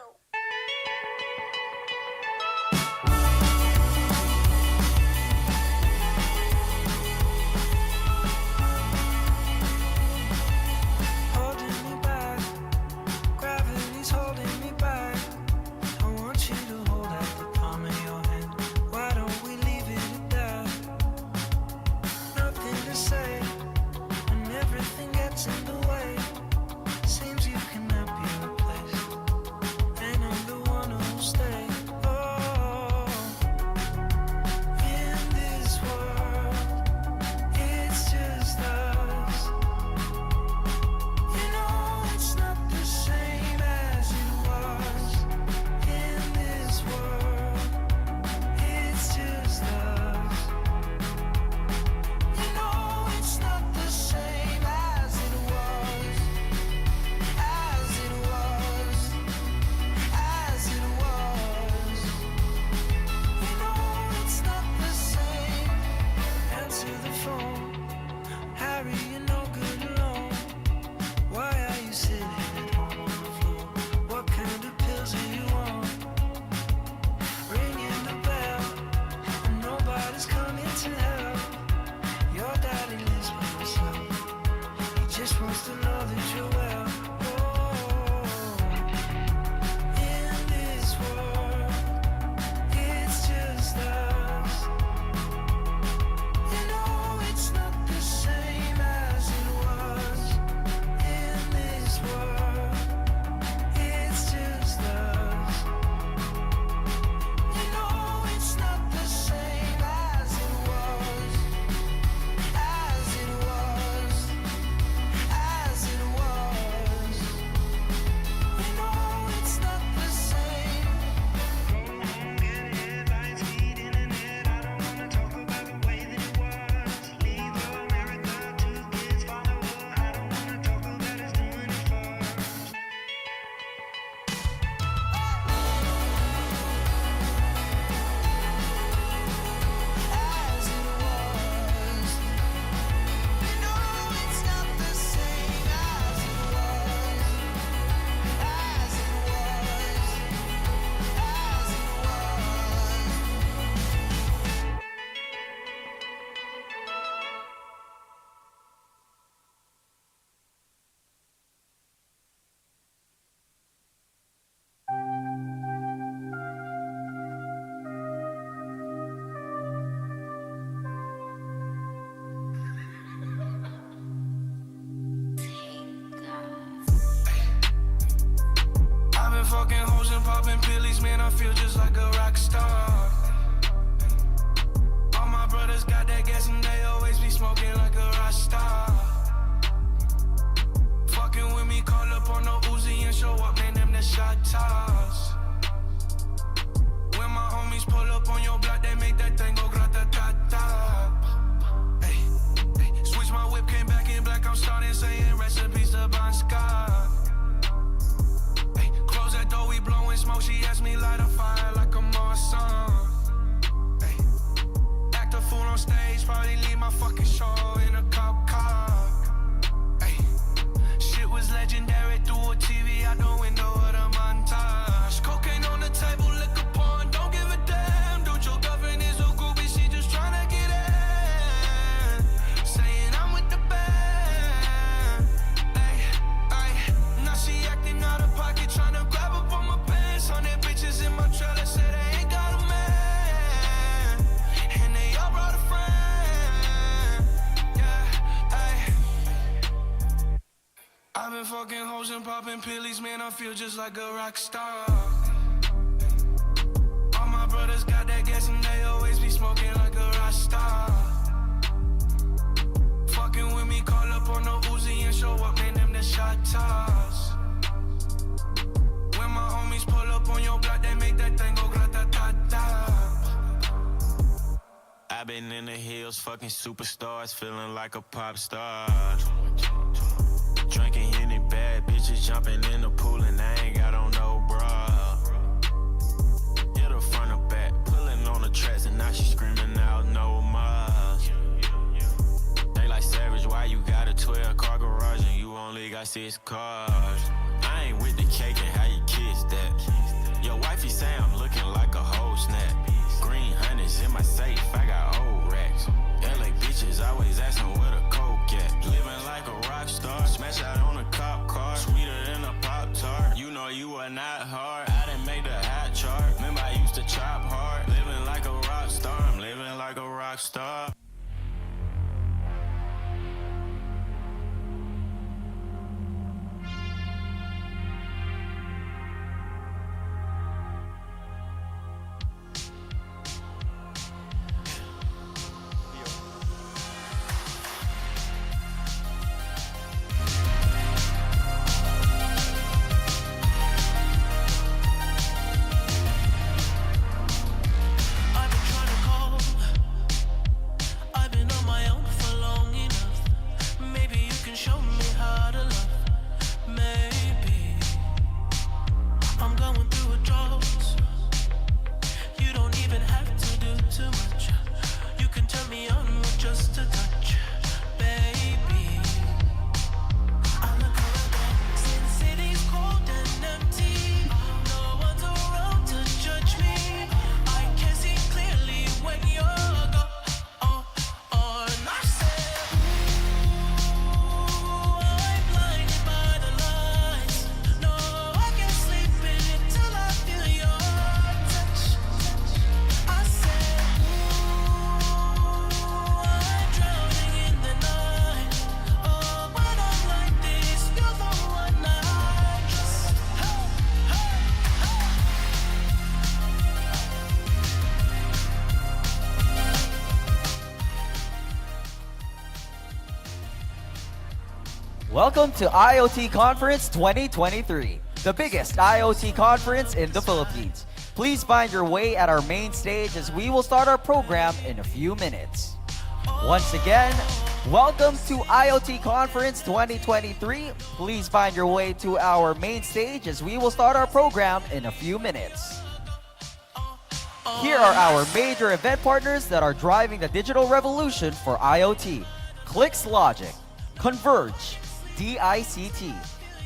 feel just like a rock star. All my brothers got that gas and they always be smoking like a rock star. Fucking with me, call up on the Uzi and show up, man, them the shot toss. When my homies pull up on your block, they make that thing go grata-ta-ta. I've been in the hills, fucking superstars, feeling like a pop star. Drinking any bad bitches, jumping in the pool and I ain't got on no bra. Hit her front or back, pulling on the tracks and now she screaming out no mas. They like Savage, why you got a 12-car garage and you only got 6 cars? I ain't with the cake and how you kiss that. Your wifey say I'm looking like a whole snap. Green hundreds in my safe, I got old racks. LA bitches always asking where the coke at. Living like a rock star, smash out on a cop car. Sweeter than a Pop-Tart, you know you are not hard. I done made the hot chart, remember I used to chop hard. Living like a rock star, I'm living like a rock star. Welcome to IoT Conference 2023, the biggest IoT conference in the Philippines. Please find your way at our main stage as we will start our program in a few minutes. Once again, welcome to IoT Conference 2023. Please find your way to our main stage as we will start our program in a few minutes. Here are our major event partners that are driving the digital revolution for IoT. Clicks Logic, Converge, DICT,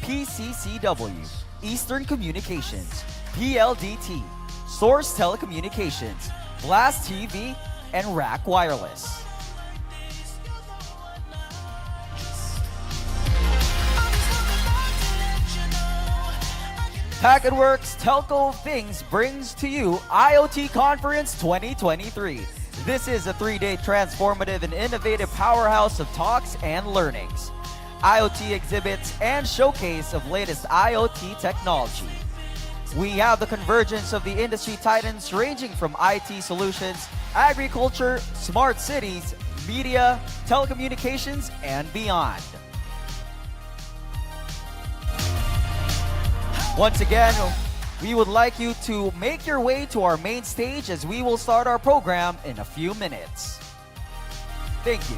PCCW, Eastern Communications, PLDT, Source Telecommunications, Blast TV, and Rack Wireless. Packetworks Telco Things brings to you IoT Conference 2023. This is a 3-day transformative and innovative powerhouse of talks and learnings, IoT exhibits, and showcase of latest IoT technology. We have the convergence of the industry titans ranging from IT solutions, agriculture, smart cities, media, telecommunications, and beyond. Once again, we would like you to make your way to our main stage as we will start our program in a few minutes. Thank you.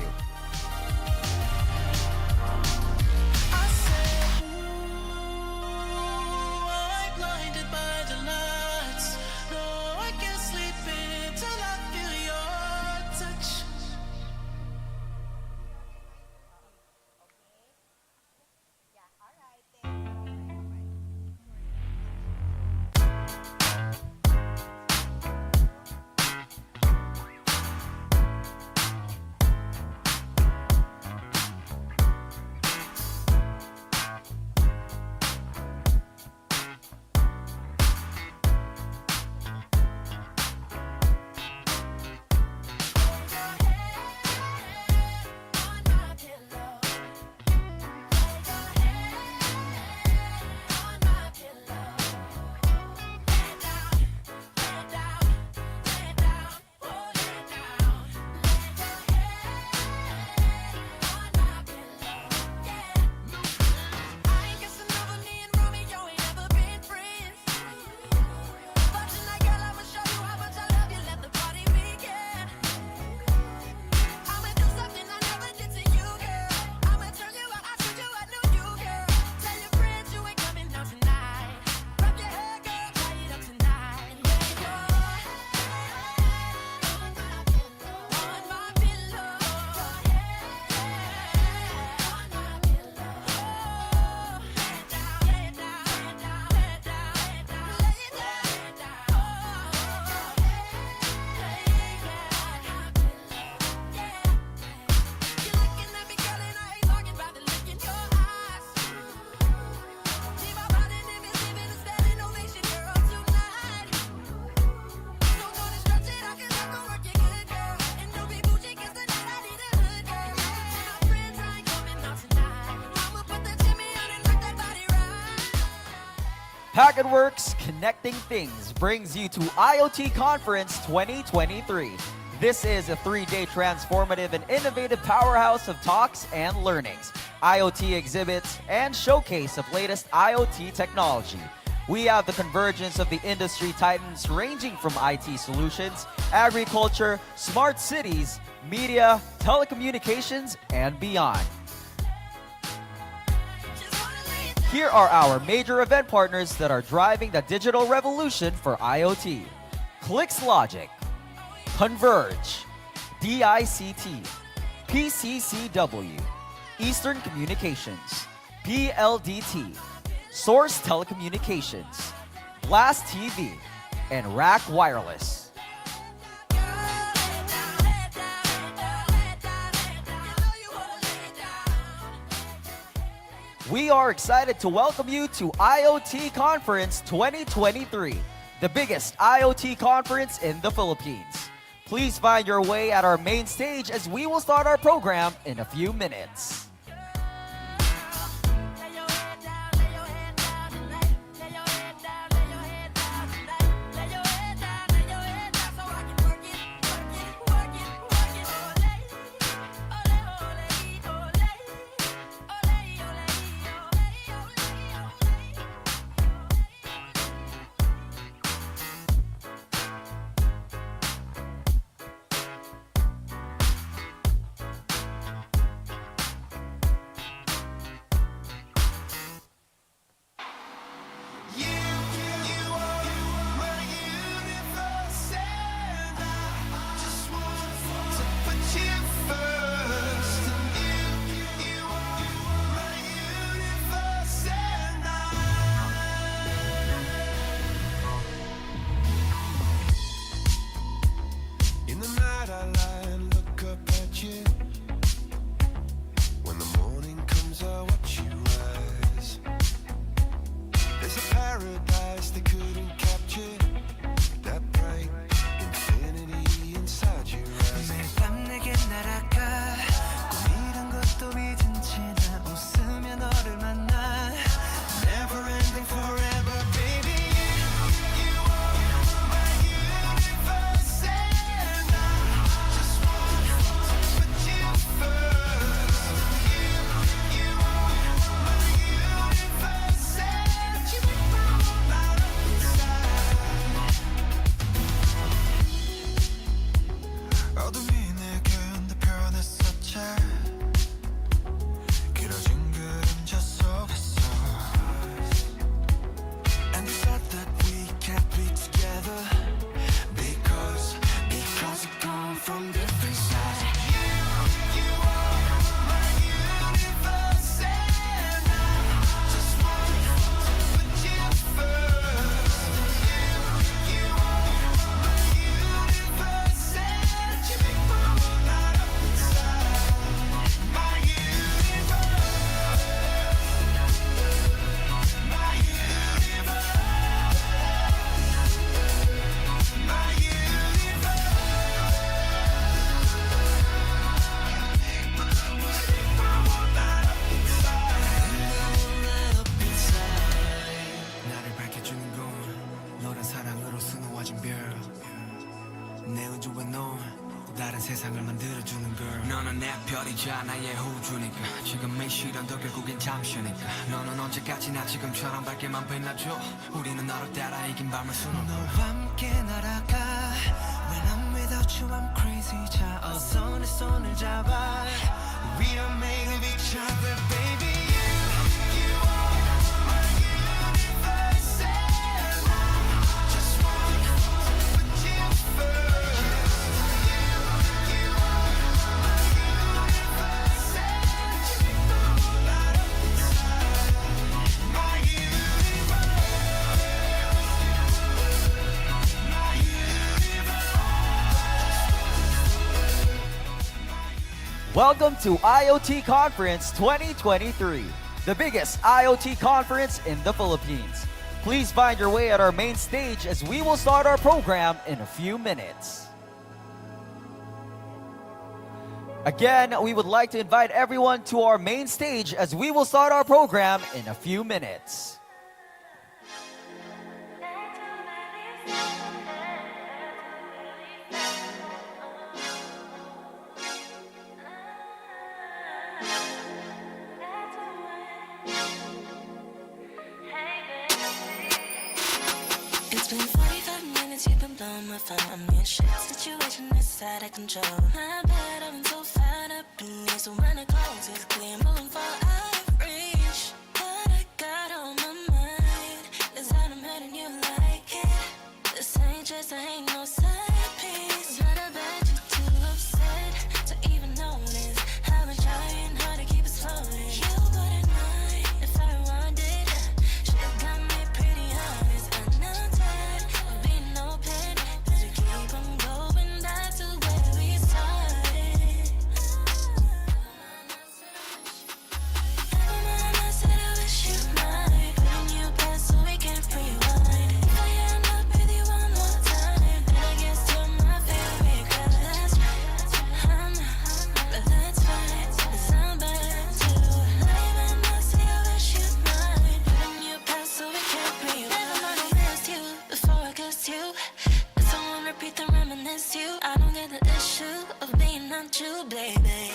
Packetworks Connecting Things brings you to IoT Conference 2023. This is a 3-day transformative and innovative powerhouse of talks and learnings, IoT exhibits, and showcase of latest IoT technology. We have the convergence of the industry titans ranging from IT solutions, agriculture, smart cities, media, telecommunications, and beyond. Here are our major event partners that are driving the digital revolution for IoT. ClicksLogic, Converge, DICT, PCCW, Eastern Communications, PLDT, Source Telecommunications, Blast TV, and Rack Wireless. We are excited to welcome you to IoT Conference 2023, the biggest IoT conference in the Philippines. Please find your way at our main stage as we will start our program in a few minutes. 너는 내 별이자 나의 호주니까 지금의 시련도 결국엔 잠시니까 너는 언제까지나 지금처럼 밝게만 빛나줘 우리는 너를 따라 이긴 밤을 수놓고 너와 함께 날아가 When I'm without you I'm crazy 자 어서 내 손을 잡아 We are made of each other baby You are my universe and I just want to put you first Welcome to IoT Conference 2023, the biggest IoT conference in the Philippines. Please find your way at our main stage as we will start our program in a few minutes. Again, we would like to invite everyone to our main stage as we will start our program in a few minutes. my phone, me and shit. Situation is out of control. My bad, I've been so fed up in this. So when it close, it's clear, moving for out of reach. But I got on my mind. Is that I'm letting you like it. This ain't just, I ain't no side piece. But I bet you too upset to even notice. I've been trying hard to keep it flowing. You wouldn't mind if I wanted. Shit got me pretty honest. I'm not tired of being open. Cause we keep on going back to where we started. Every time I said I wish you might. Putting you back so we can rewind. If I end up with you one more time, then I guess you're my favorite girl. That's right, I'm not, but that's fine. 'Cause I'm bad too. Even I say I wish you might. Putting you back so we can rewind. Never mind, I missed you before I kissed you. If someone repeat and reminisce you, I don't get the issue of being not you, baby.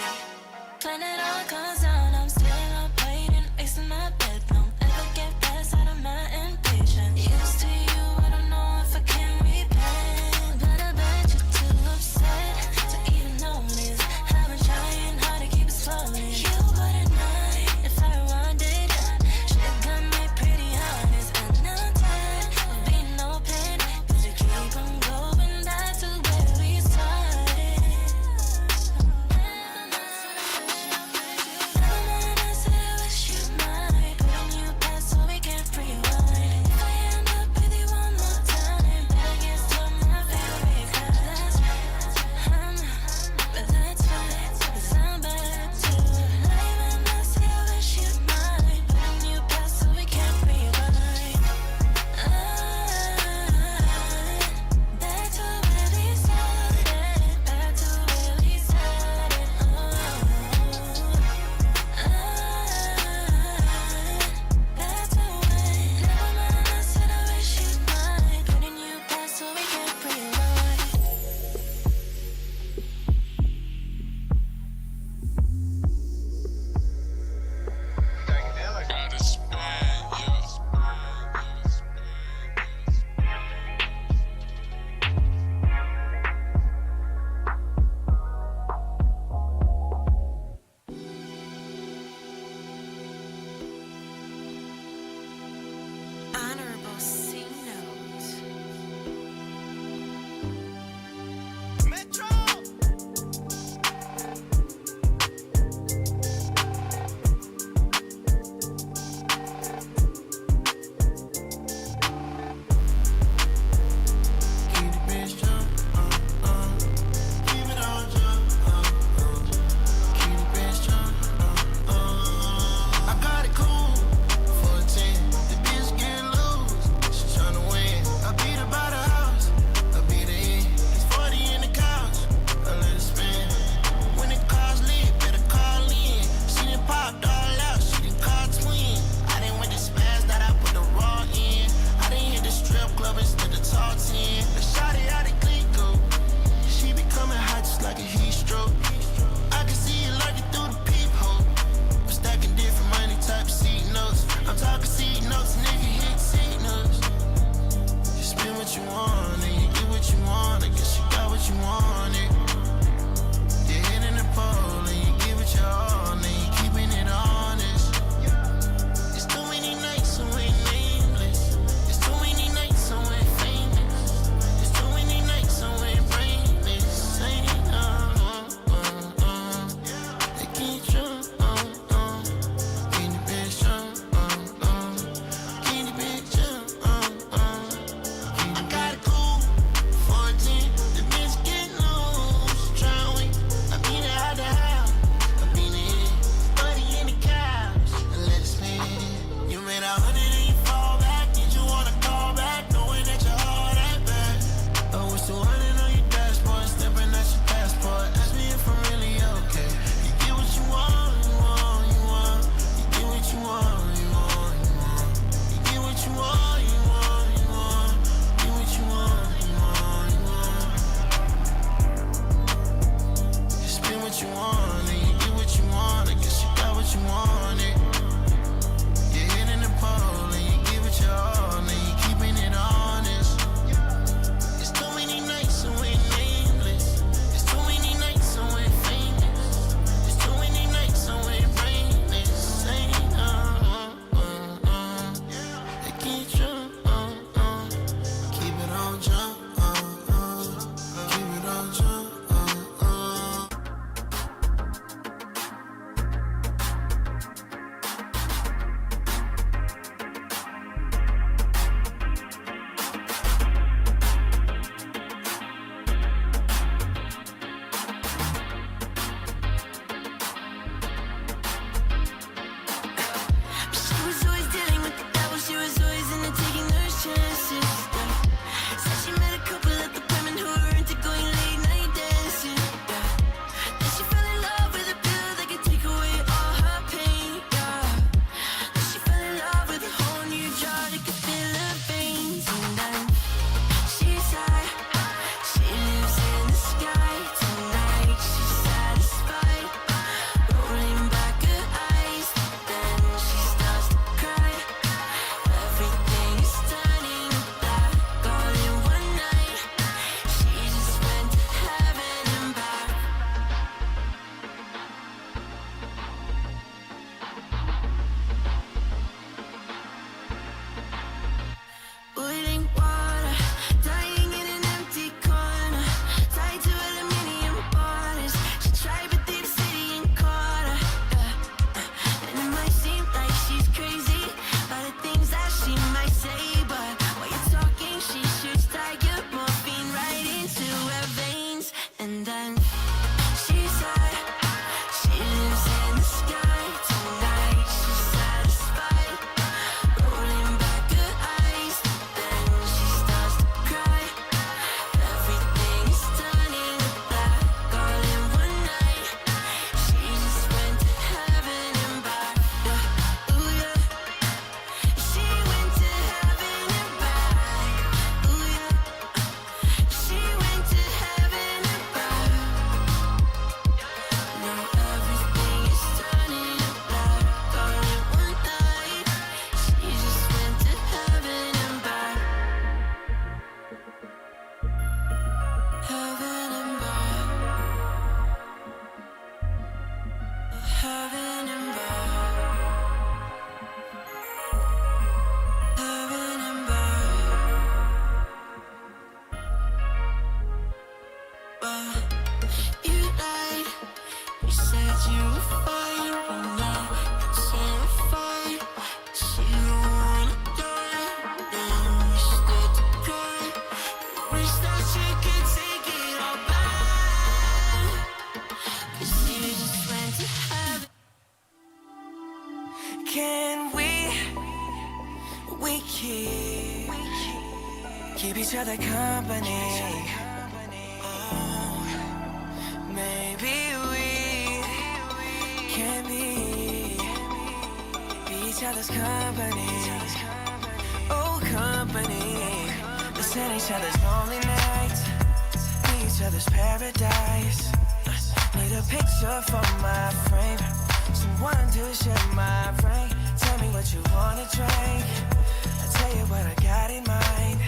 When it all comes out, I'm still up waiting, wasting my breath. Don't ever get past out of my impatience. Used to you, I don't know if I can repent. But I bet you're too upset to even notice. I've been trying hard to keep it flowing. You wouldn't mind if I wanted. Shit got me pretty honest. I'm not tired of being open. Cause we keep on going back to where we started. Every time I wish you could take it all back, 'cause you just went to heaven. Can we keep each other company? Oh, maybe we can be each other's company. Oh, company. Listen each other's lonely nights, be each other's paradise. Need a picture for my frame, someone to share my brain. Tell me what you wanna drink, I'll tell you what I got in mind.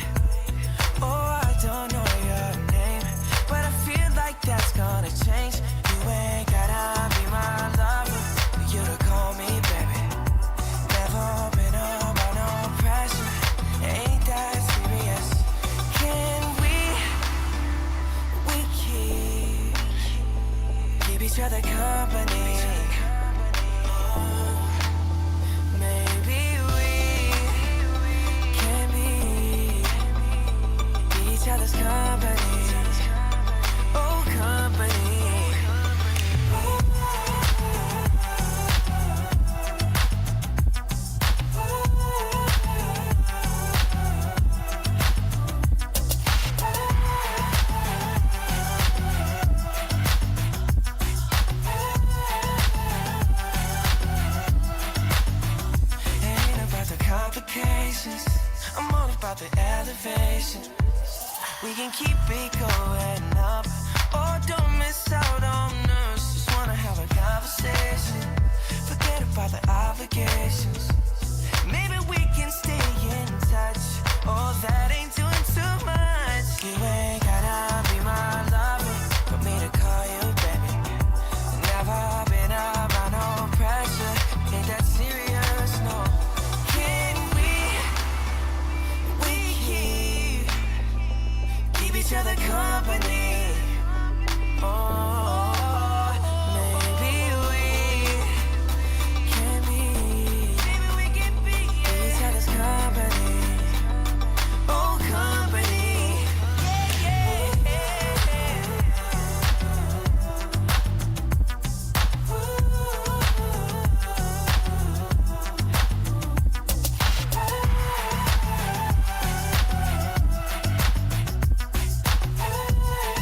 Oh, I don't know your name, but I feel like that's gonna change. You ain't gotta be my lover for you to call me baby. Never been under no pressure, ain't that serious. Can we keep each other company? Maybe we can be each other's company. Oh, company. Ain't about the complications, I'm all about the elevation. We can keep it going up, or don't miss out on us. Just wanna have a conversation, forget about the obligations. Maybe we can stay in touch, oh that ain't doing too much. You ain't gotta be my lover for me to call you baby. Never been under no pressure, ain't that serious, no. Can we keep each other company? Oh, maybe we can be each other's company. Oh, company.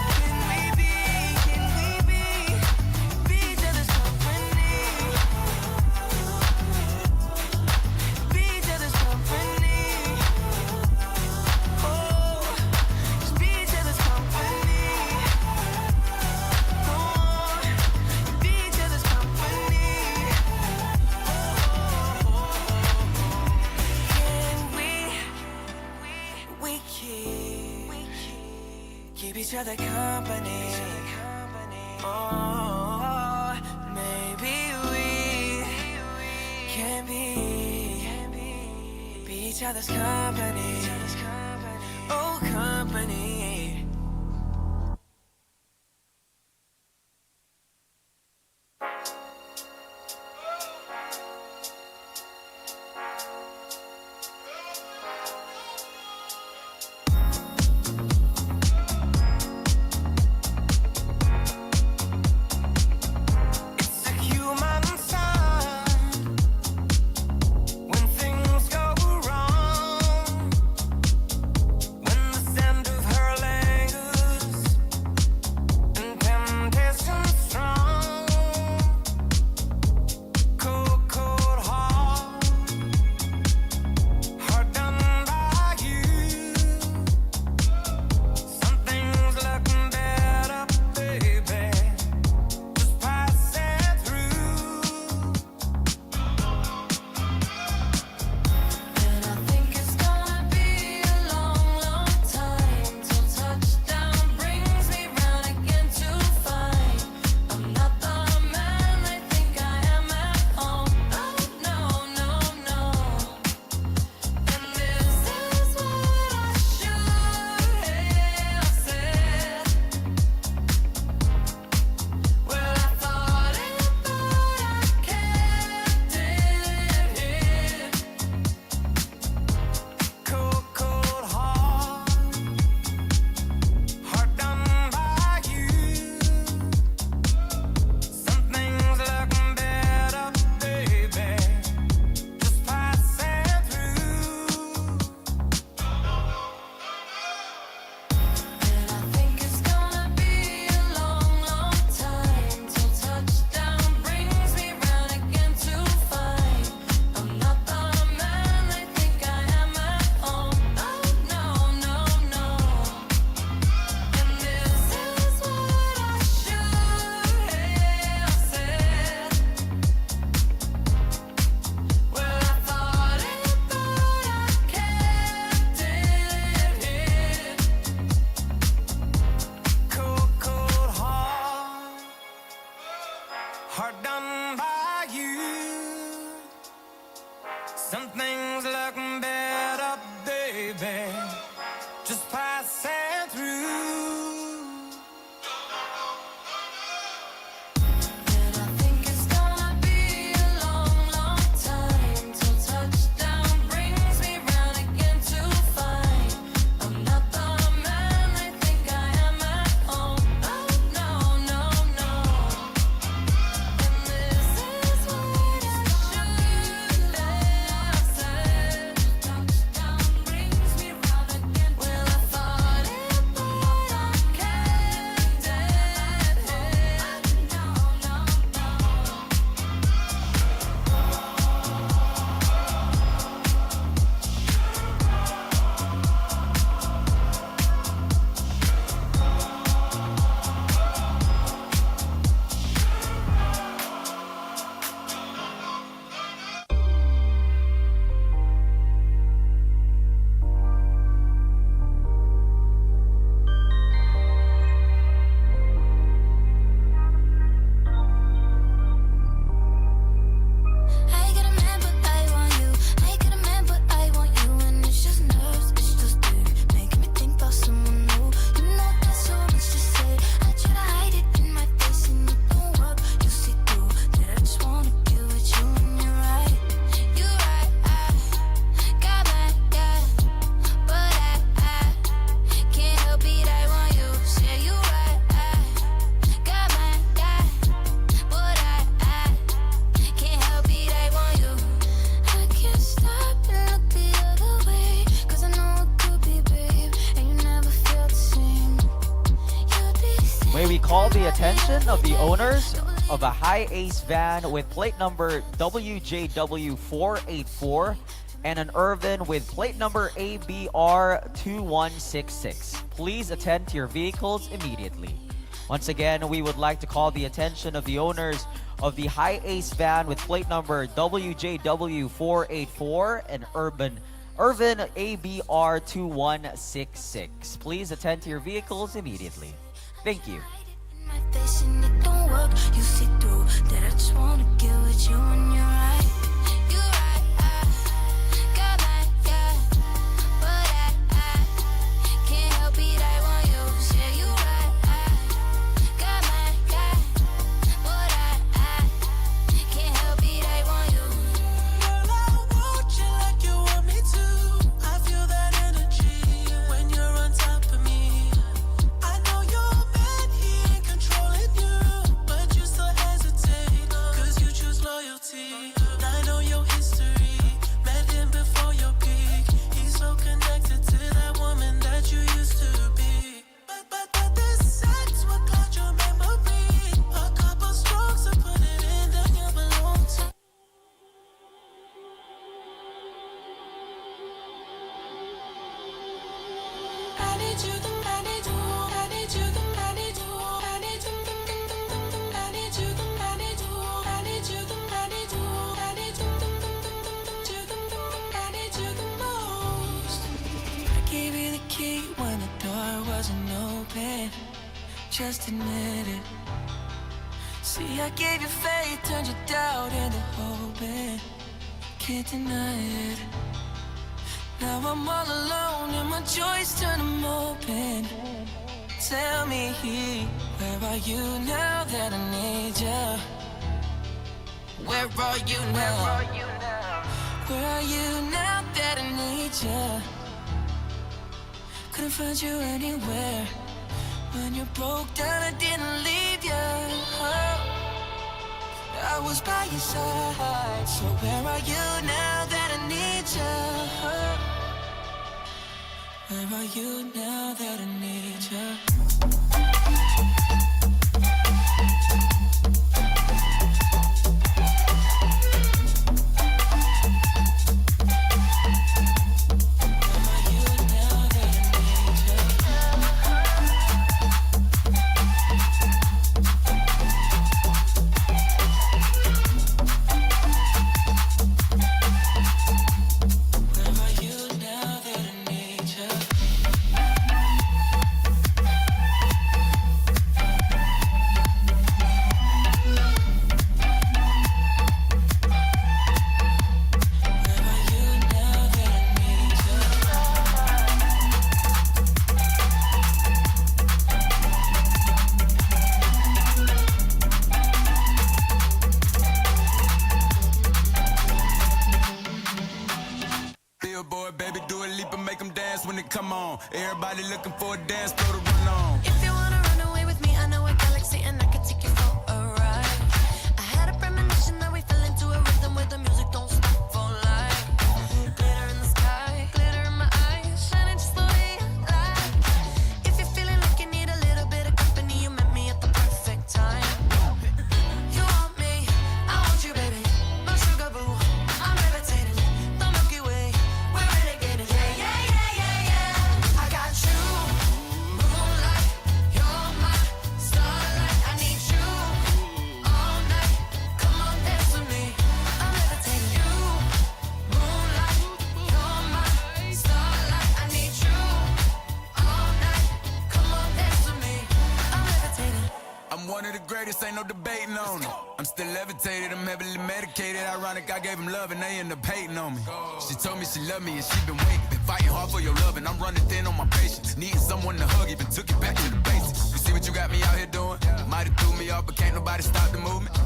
Can we be each other's company? Be each other's company. Oh, just be each other's company. Oh, be each other's company. Can we keep each other company? Oh, maybe we can be each other's company. Oh, company. It's a human sign when things go wrong. May we call the attention of the owners of a high ace van with plate number WJW484 and an Irvin with plate number ABR2166. Please attend to your vehicles immediately. Once again, we would like to call the attention of the owners of the high ace van with plate number WJW484 and Irvin ABR2166. Please attend to your vehicles immediately. Thank you. My face and it don't work. You see through that. I just wanna get with you when you're right. You're right. Got my gut, but I can't help it. I want you. Yeah, you right. Got my gut, but I can't help it. I want you. Girl, I want you like you want me to. I feel that energy when you're on top of me. I know your man, he ain't controlling you, but you still hesitate, cause you choose loyalty. I know your history, met him before your peak. He's so connected to that woman that you used to be. But this sex will cloud your memory. A couple strokes to put it in, then you belong to. I need you, I need you, I need you, I need you, I need you, I need you, I need you, I need you, I need you, I need you, I need you the most. I gave you the key when the door wasn't open. Just admit it. See, I gave you faith, turned your doubt into hope. Can't deny it. Now I'm all alone and my joys turn them open. Tell me, where are you now that I need you? Where are you now? Where are you now that I need you? Couldn't find you anywhere. When you broke down, I didn't leave you. I was by your side. So where are you now that I need you? Where are you now that I need you? Billboard, baby, do a leap and make them dance when it come on. Everybody looking for a dance floor to run on. If you wanna run away with me, I know a galaxy and I can take you for a ride. I had a premonition that we fell into a rhythm where the music don't stop for life. Glitter in the sky, glitter in my eyes, shining just the way I like. If you're feeling like you need a little bit of company, you met me at the perfect time. You want me, I want you, baby. My sugar boo, I'm levitating. The Milky Way, we're renegading. Yeah, yeah, yeah, yeah, yeah. I got you, moonlight. You're my starlight. I need you all night. Come on, dance with me. I'm levitating. You, moonlight. You're my starlight. I need you all night. Come on, dance with me. I'm levitating. I'm one of the greatest, ain't no debating on it. I'm still levitated, I'm heavily medicated. Ironic, I gave them love and they end up hating on me. She told me she loved me and she been waiting. Been fighting hard for your love and I'm running thin on my patience. Needing someone to hug, even took it back to the basics. You see what you got me out here doing? Might have threw me off, but can't nobody stop the movement.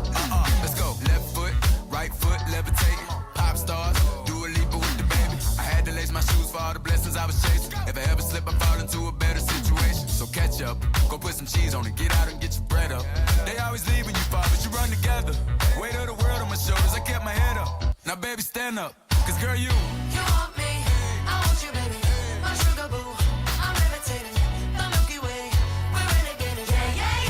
Let's go. Left foot, right foot, levitating. Pop stars, do a leap with the baby. I had to lace my shoes for all the blessings I was chasing. If I ever slip, I fall into a better situation. So catch up, go put some cheese on it, get out and get your bread up. They always leave when you fall, but you run together. Weight of the world on my shoulders, I kept my head up. Now baby, stand up, cause girl, you want me, I want you, baby. My sugar boo, I'm levitating. The Milky Way, we're renegading. Yeah, yeah,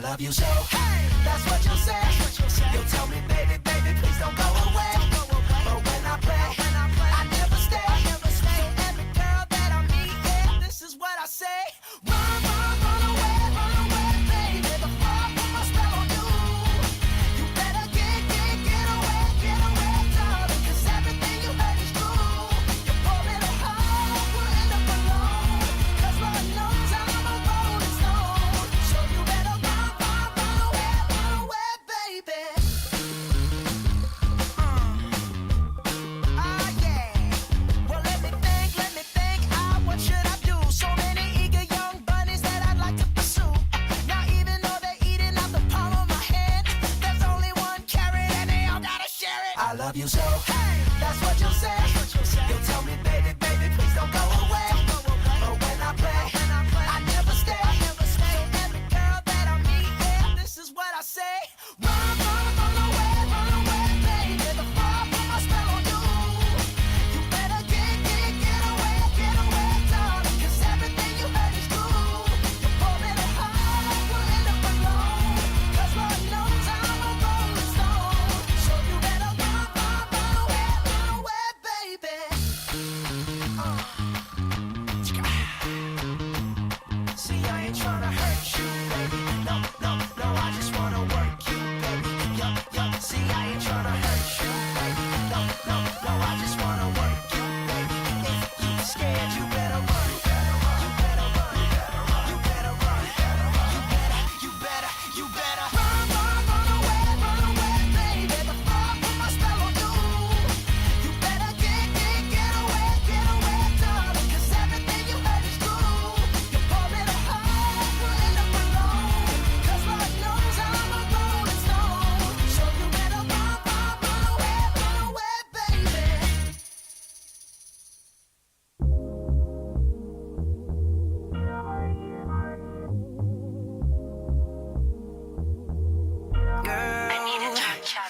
love you so. Hey, that's what you'll say. You'll tell me, baby, baby, please don't go away. But when I play, I never stay. So every girl that I meet, yeah, this is what I say. Run, run away, baby. Before I put my spell on you. You better get away, darling. 'Cause everything you heard is true. You're pouring a heart, we'll end up alone. 'Cause Lord knows I'm a rolling stone. So you better run away, baby. Yeah. Well, let me think. What should I do? So many eager young bunnies that I'd like to pursue. Now even though they're eating out the palm of my hand, there's only one carrot and they all gotta share it. I love you so. Hey, that's what you'll say. You'll tell me, baby, baby, please don't go away. But when I play, I never stay. So every girl that I meet, yeah, this is what I say. Run away, baby. Before I put my spell on you. You better get away, darling. 'Cause everything you heard is true. You're pouring a heart, we'll end up alone. 'Cause Lord knows I'm a rolling stone. So you better run away, baby. See, I ain't tryna hurt you, baby. No, I just wanna work you, baby. Yup. See, I ain't tryna hurt you, baby. No, I just wanna work you, baby. If you scared, you better run. You better run. You better run. You better run away, baby. Before I put my spell on you. You better get away, darling. 'Cause everything you heard is true. You're pouring a heart, we'll end up alone. 'Cause Lord knows I'm a rolling stone. So you better run away, baby.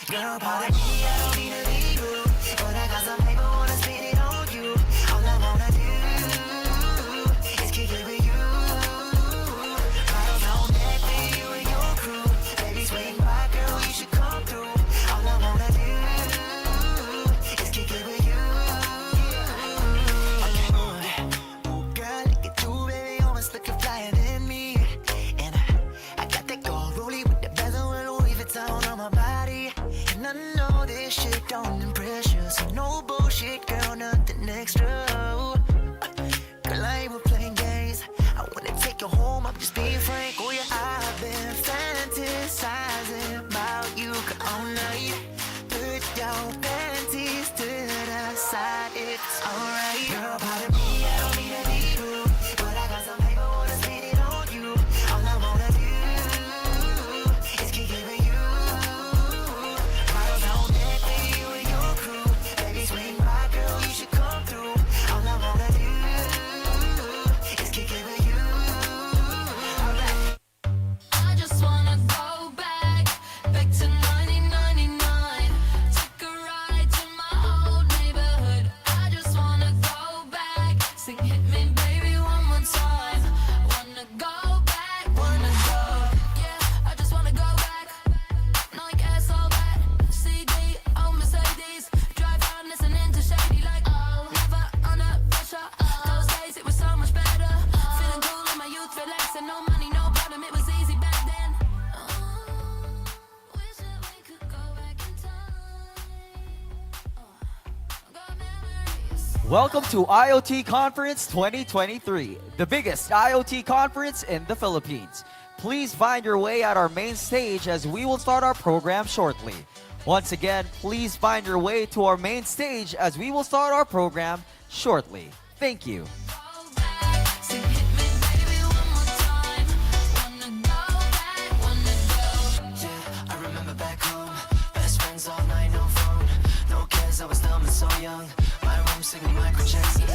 Girl, pardon me, I don't mean to be rude, but I got some paper, wanna spend it on you. All I wanna do is kick it with you. Bottles on deck for you and your crew. Baby, swing by, girl, you should come through. All I wanna do is kick it with you. Ooh, girl, look at you, baby, almost looking flyer than me. And I got that gold rollie with the bezel and Louis Vuitton on my body. And I know this shit don't impress you, so no bullshit, girl, nothing extra. Girl, I ain't playing games. I wanna take you home, I'm just being frank. Oh yeah, I've been fantasizing about you all night. Put your panties to the side, it's alright. Girl, pardon me, I don't mean to be rude, but I got some paper, wanna spend it on you. All I wanna do is kick it with you. Bottles on deck for you and your crew. Baby, swing by, girl, you should come through. All I wanna do is kick it with you. Alright. I just wanna go back to 1999. Take a ride to my old neighborhood. I just wanna go back. Sing hit me, baby, one more time. Wanna go back, wanna go. Yeah, I just wanna go back. No, I guess all that. CD, oh Mercedes. Drive around listening to Shady like, oh, never under pressure. Those days it was so much better. Feeling cool in my youth, relaxing, no money, no problem. It was easy back then. Wish that we could go back in time. Got memories. Welcome to IoT Conference 2023, the biggest IoT conference in the Philippines. Please find your way at our main stage as we will start our program shortly. Once again, please find your way to our main stage as we will start our program shortly. Thank you. Go back, sing hit me, baby, one more time. Wanna go back, wanna go. Yeah, I remember back home, best friends all night, no phone, no cares, I was dumb and so young. My room singing Michael Jackson,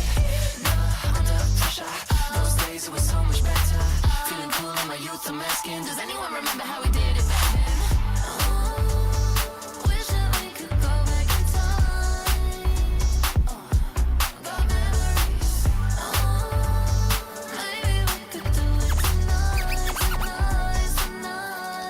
never under pressure. Those days it was so much better. Feeling cool in my youth, I'm asking, does anyone remember how we did it back then? Wish that we could go back in time. Got memories. Maybe we could do it tonight, tonight, tonight.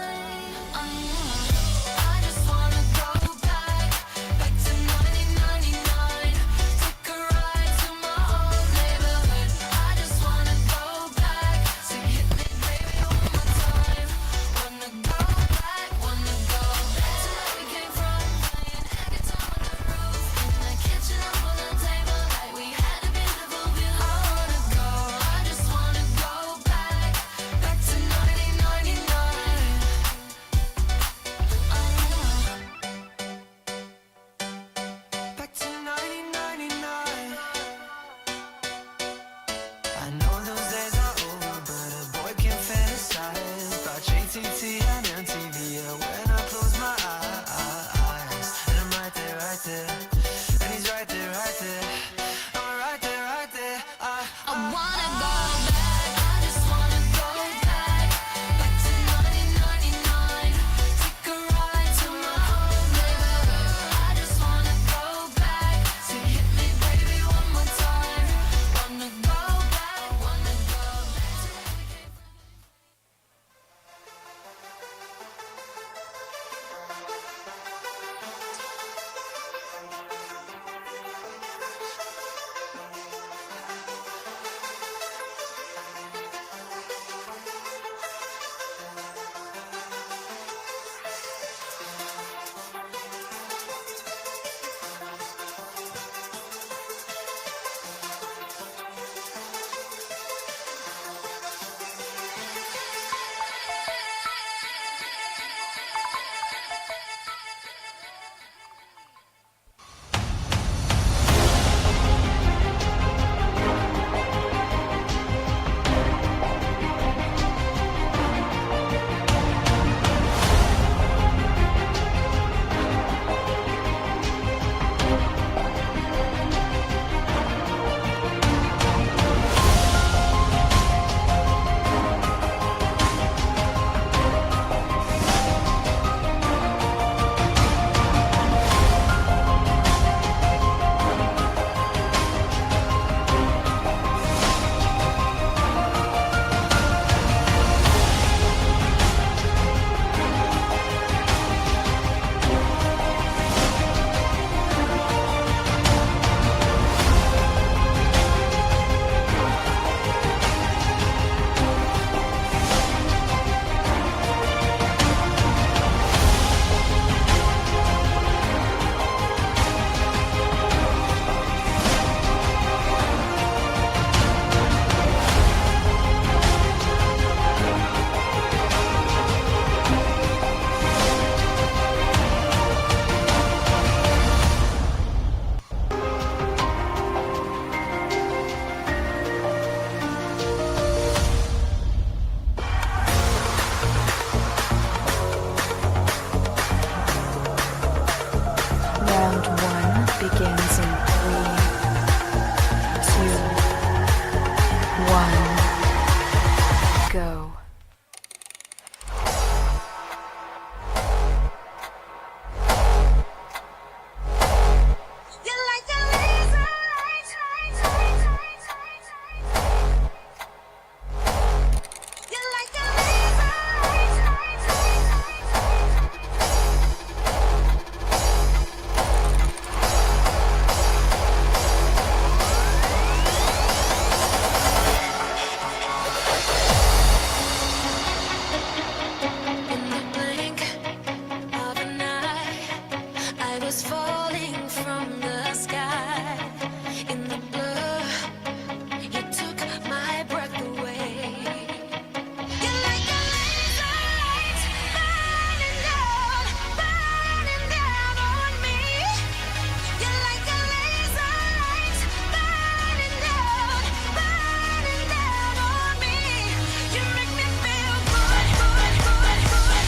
I was falling from the sky in the blur. You took my breath away. You're like a laser light burning down on me. You're like a laser light burning down on me. You make me feel good, good, good, good,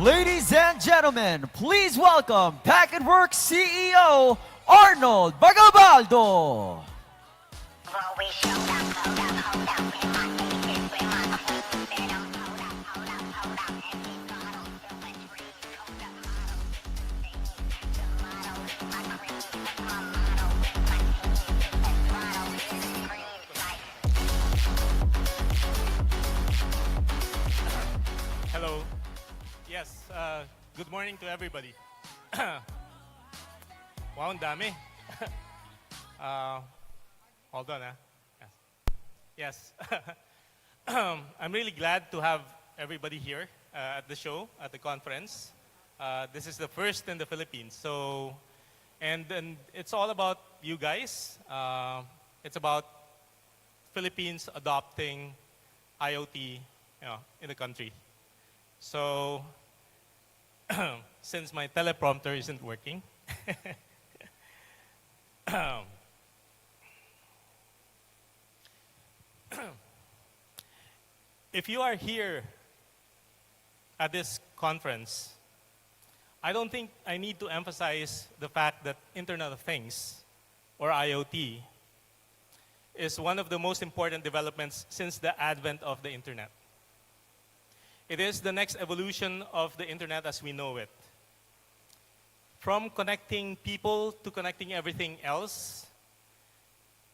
Ladies and gentlemen, please welcome Pack and Work CEO Arnold Bagabaldo. Hello. Yes, good morning to everybody. Wow, ang dami. Hold on, Yes. I'm really glad to have everybody here at the show, at the conference. This is the first in the Philippines. So, and it's all about you guys. It's about Philippines adopting IoT, in the country. So, since my teleprompter isn't working, if you are here at this conference, I don't think I need to emphasize the fact that Internet of Things, or IoT, is one of the most important developments since the advent of the Internet. It is the next evolution of the Internet as we know it. From connecting people to connecting everything else,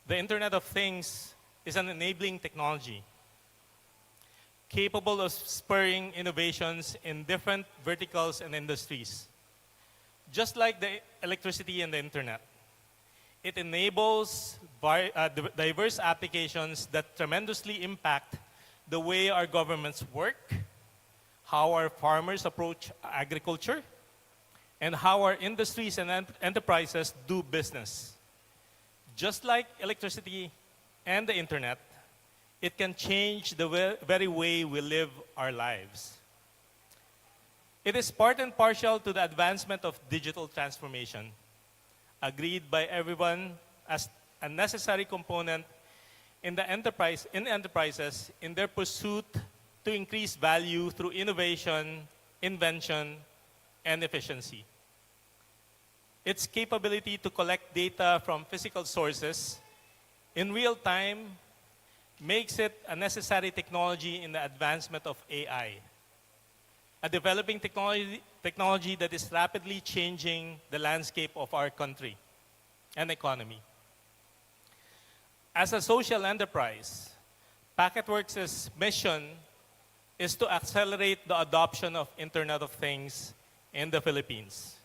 the Internet of Things is an enabling technology capable of spurring innovations in different verticals and industries. Just like the electricity and the Internet, it enables diverse applications that tremendously impact the way our governments work, how our farmers approach agriculture, and how our industries and enterprises do business. Just like electricity and the internet, it can change the very way we live our lives. It is part and parcel to the advancement of digital transformation, agreed by everyone as a necessary component in enterprises in their pursuit to increase value through innovation, invention, and efficiency. Its capability to collect data from physical sources in real time makes it a necessary technology in the advancement of AI, a developing technology that is rapidly changing the landscape of our country and economy. As a social enterprise, Packetworks' mission is to accelerate the adoption of Internet of Things in the Philippines.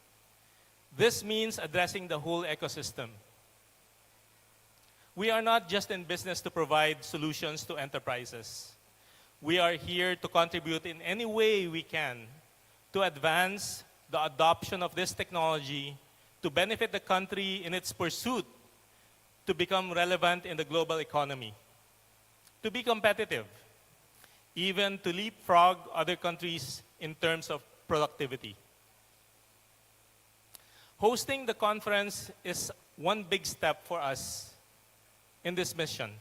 This means addressing the whole ecosystem. We are not just in business to provide solutions to enterprises. We are here to contribute in any way we can to advance the adoption of this technology to benefit the country in its pursuit to become relevant in the global economy, to be competitive, even to leapfrog other countries in terms of productivity. Hosting the conference is one big step for us in this mission.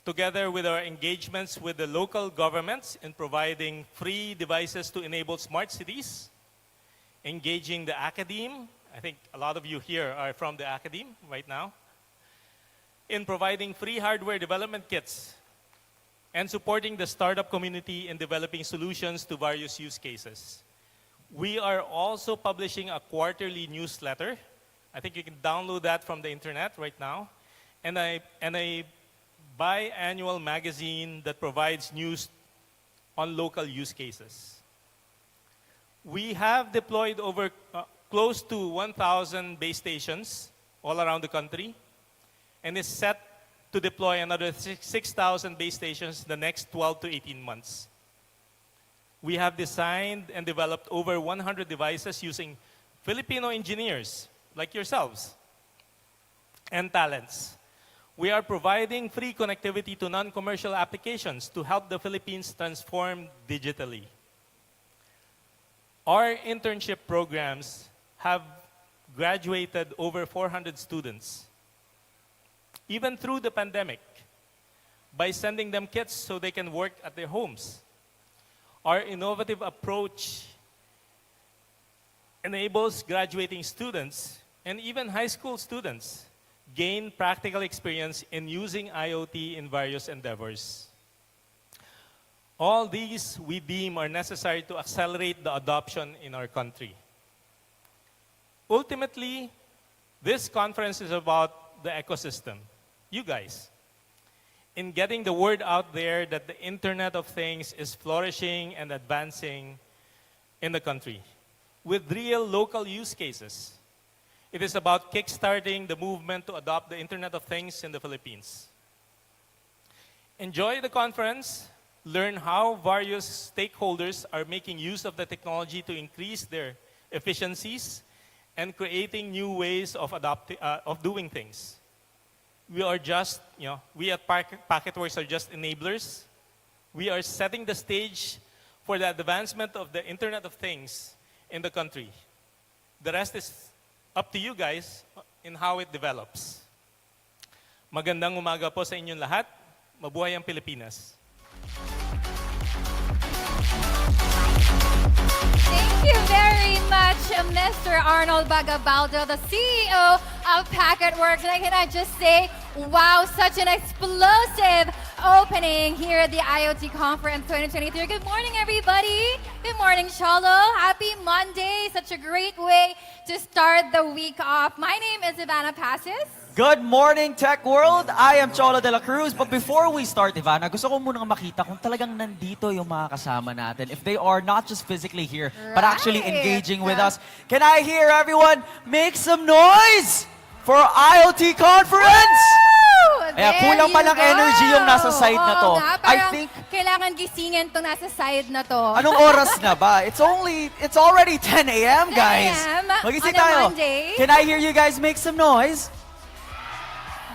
Together with our engagements with the local governments in providing free devices to enable smart cities, engaging the academe, I think a lot of you here are from the academe right now, in providing free hardware development kits, and supporting the startup community in developing solutions to various use cases. We are also publishing a quarterly newsletter. I think you can download that from the internet right now. And a biannual magazine that provides news on local use cases. We have deployed over close to 1,000 base stations all around the country, and is set to deploy another 6,000 base stations in the next 12 to 18 months. We have designed and developed over 100 devices using Filipino engineers like yourselves and talents. We are providing free connectivity to non-commercial applications to help the Philippines transform digitally. Our internship programs have graduated over 400 students, even through the pandemic, by sending them kits so they can work at their homes. Our innovative approach enables graduating students and even high school students gain practical experience in using IoT in various endeavors. All these we deem are necessary to accelerate the adoption in our country. Ultimately, this conference is about the ecosystem, you guys, in getting the word out there that the Internet of Things is flourishing and advancing in the country with real local use cases. It is about kickstarting the movement to adopt the Internet of Things in the Philippines. Enjoy the conference, learn how various stakeholders are making use of the technology to increase their efficiencies and creating new ways of doing things. We are just, we at Packetworks are just enablers. We are setting the stage for the advancement of the Internet of Things in the country. The rest is up to you guys in how it develops. Magandang umaga po sa inyong lahat. Mabuhay ang Pilipinas. Thank you very much, Mr. Arnold Bagabaldo, the CEO of Packetworks. And can I just say, wow, such an explosive opening here at the IoT Conference 2023. Good morning, everybody. Good morning, Cholo. Happy Monday. Such a great way to start the week off. My name is Ivana Pasis. Good morning, Tech World! I am Cholo de la Cruz. But before we start, Ivana, gusto ko munang makita kung talagang nandito yung mga kasama natin. If they are not just physically here, but actually engaging with us. Can I hear everyone make some noise for IoT Conference? Woo! Ayan, There kulang you palang go. energy yung nasa side na to. Oo nga, I parang think, kailangan gisingin tong nasa side na to. anong oras na ba? It's already 10 a.m. 10 guys. a.m. Magising on a tayo. Monday. Can I hear you guys make some noise?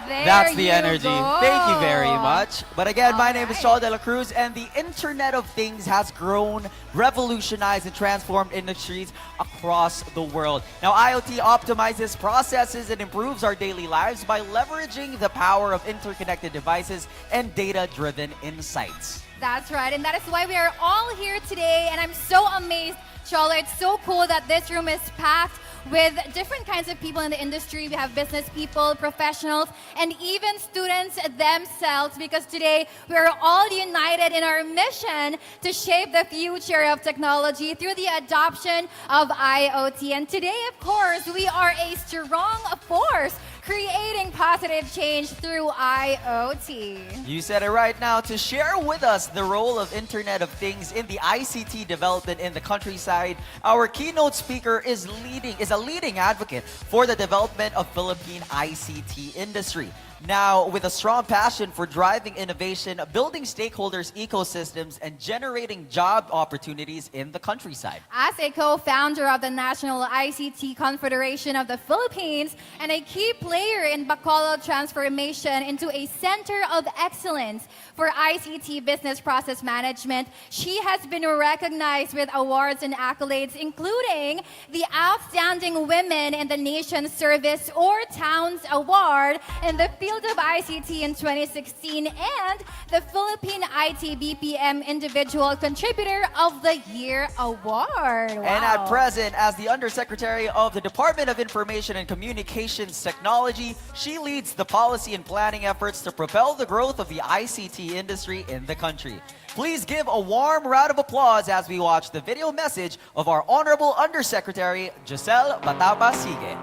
There That's the you energy. go. Thank you very much. But again, my name is Alright. Shaw De La Cruz, and the Internet of Things has grown, revolutionized, and transformed industries across the world. Now, IoT optimizes processes and improves our daily lives by leveraging the power of interconnected devices and data-driven insights. That's right, and that is why we are all here today, and I'm so amazed, Chola. It's so cool that this room is packed with different kinds of people in the industry. We have business people, professionals, and even students themselves, because today we are all united in our mission to shape the future of technology through the adoption of IoT. And today, of course, we are a strong force creating positive change through IoT. You said it right. Now, to share with us the role of Internet of Things in the ICT development in the countryside, our keynote speaker is a leading advocate for the development of Philippine ICT industry. Now, with a strong passion for driving innovation, building stakeholders' ecosystems, and generating job opportunities in the countryside. As a co-founder of the National ICT Confederation of the Philippines and a key player in Bacolod transformation into a center of excellence for ICT business process management, she has been recognized with awards and accolades, including the Outstanding Women in the Nation Service or Towns Award in the field of ICT in 2016 and the Philippine IT BPM Individual Contributor of the Year Award. Wow. And at present, as the Undersecretary of the Department of Information and Communications Technology, she leads the policy and planning efforts to propel the growth of the ICT industry in the country. Please give a warm round of applause as we watch the video message of our Honorable Undersecretary, Giselle Bataba-Sige.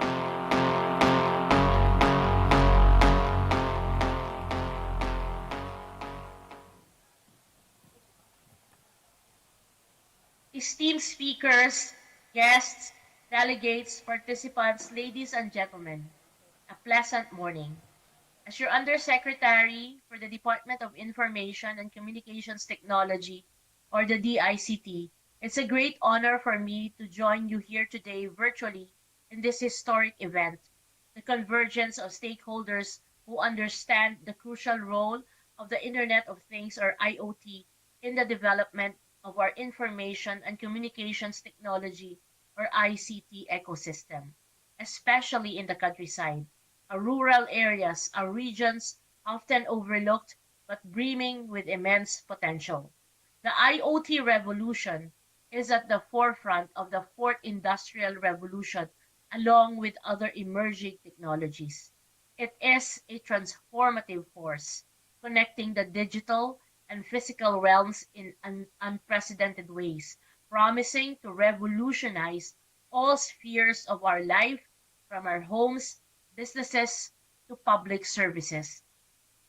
Esteemed speakers, guests, delegates, participants, ladies and gentlemen, a pleasant morning. As your Undersecretary for the Department of Information and Communications Technology, or the DICT, it's a great honor for me to join you here today virtually in this historic event, the convergence of stakeholders who understand the crucial role of the Internet of Things, or IoT, in the development of our information and communications technology, or ICT ecosystem, especially in the countryside, our rural areas, our regions often overlooked but brimming with immense potential. The IoT revolution is at the forefront of the fourth industrial revolution along with other emerging technologies. It is a transformative force, connecting the digital and physical realms in unprecedented ways, promising to revolutionize all spheres of our life, from our homes, businesses, to public services.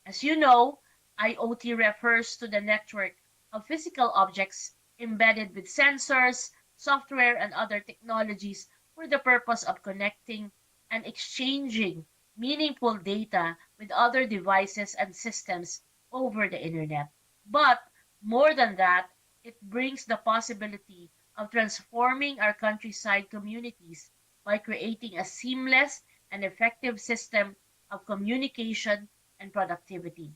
As you know, IoT refers to the network of physical objects embedded with sensors, software, and other technologies for the purpose of connecting and exchanging meaningful data with other devices and systems over the internet. But more than that, it brings the possibility of transforming our countryside communities by creating a seamless and effective system of communication and productivity.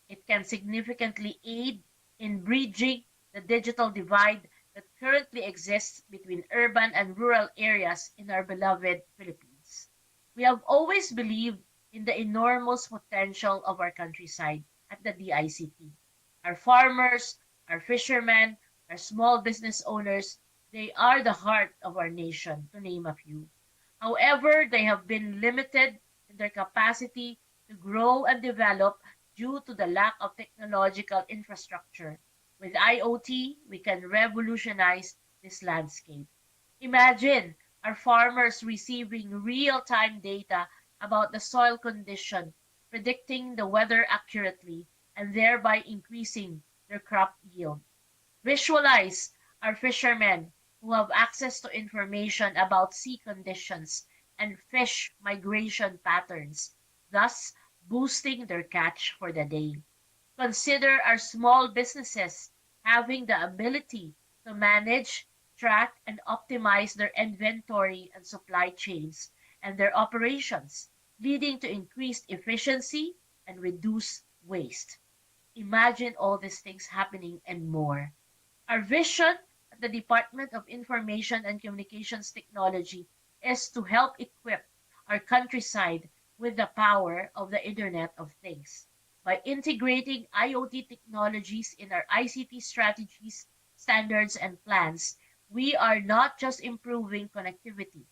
It can significantly aid in bridging the digital divide that currently exists between urban and rural areas in our beloved Philippines. We have always believed in the enormous potential of our countryside at the DICT. Our farmers, our fishermen, our small business owners, they are the heart of our nation, to name a few. However, they have been limited in their capacity to grow and develop due to the lack of technological infrastructure. With IoT, we can revolutionize this landscape. Imagine our farmers receiving real-time data about the soil condition, predicting the weather accurately, and thereby increasing their crop yield. Visualize our fishermen who have access to information about sea conditions and fish migration patterns, thus boosting their catch for the day. Consider our small businesses having the ability to manage, track, and optimize their inventory and supply chains and their operations, leading to increased efficiency and reduced waste. Imagine all these things happening and more. Our vision at the Department of Information and Communications Technology is to help equip our countryside with the power of the Internet of Things. By integrating IoT technologies in our ICT strategies, standards, and plans, we are not just improving connectivity,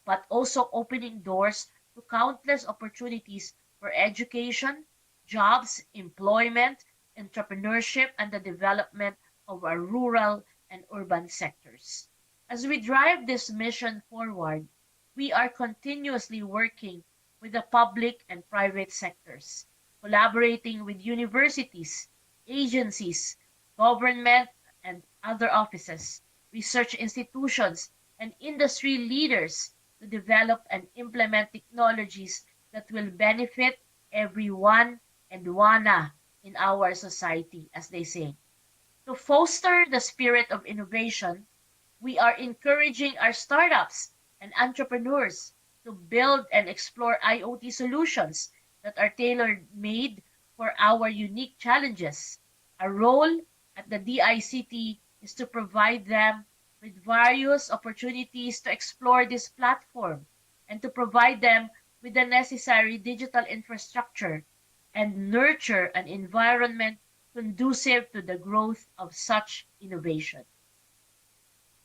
but also opening doors to countless opportunities for education, jobs, employment, entrepreneurship, and the development of our rural and urban sectors. As we drive this mission forward, we are continuously working with the public and private sectors, collaborating with universities, agencies, government and other offices, research institutions, and industry leaders to develop and implement technologies that will benefit everyone and wanna in our society, as they say. To foster the spirit of innovation, we are encouraging our startups and entrepreneurs to build and explore IoT solutions that are tailor-made for our unique challenges. Our role at the DICT is to provide them with various opportunities to explore this platform and to provide them with the necessary digital infrastructure and nurture an environment conducive to the growth of such innovation.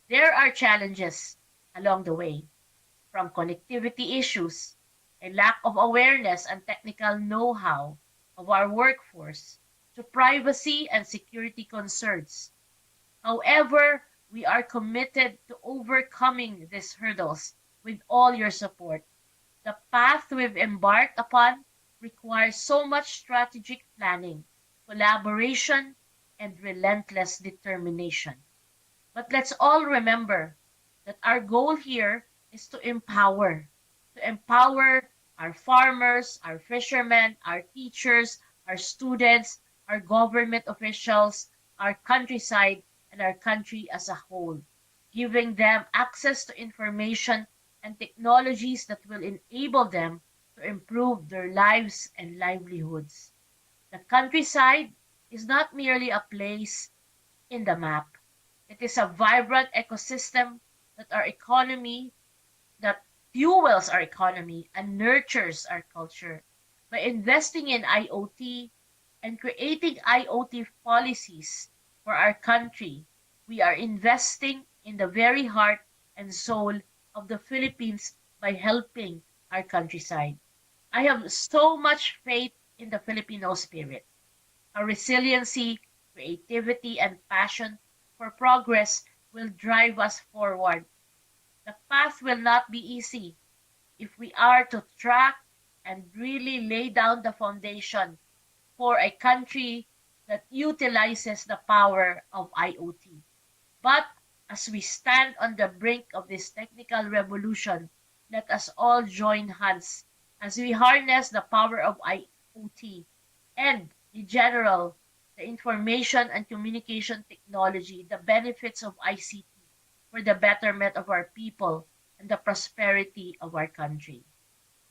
There are challenges along the way, from connectivity issues, a lack of awareness and technical know-how of our workforce, to privacy and security concerns. However, we are committed to overcoming these hurdles with all your support. The path we've embarked upon requires so much strategic planning, collaboration, and relentless determination. But let's all remember that our goal here is to empower our farmers, our fishermen, our teachers, our students, our government officials, our countryside, and our country as a whole, giving them access to information and technologies that will enable them to improve their lives and livelihoods. The countryside is not merely a place in the map. It is a vibrant ecosystem that our economy, that fuels our economy and nurtures our culture. By investing in IoT and creating IoT policies for our country, we are investing in the very heart and soul of the Philippines by helping our countryside. I have so much faith in the Filipino spirit. Our resiliency, creativity, and passion for progress will drive us forward. The path will not be easy if we are to track and really lay down the foundation for a country that utilizes the power of IoT. But as we stand on the brink of this technical revolution, let us all join hands as we harness the power of IoT and, in general, the information and communication technology, the benefits of ICT for the betterment of our people and the prosperity of our country.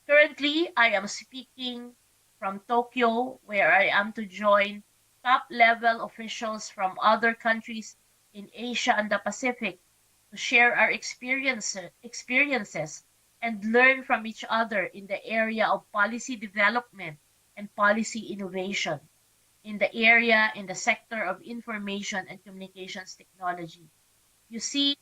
Currently, I am speaking from Tokyo, where I am to join top-level officials from other countries in Asia and the Pacific to share our experiences and learn from each other in the area of policy development and policy innovation, in the sector of information and communications technology. You see,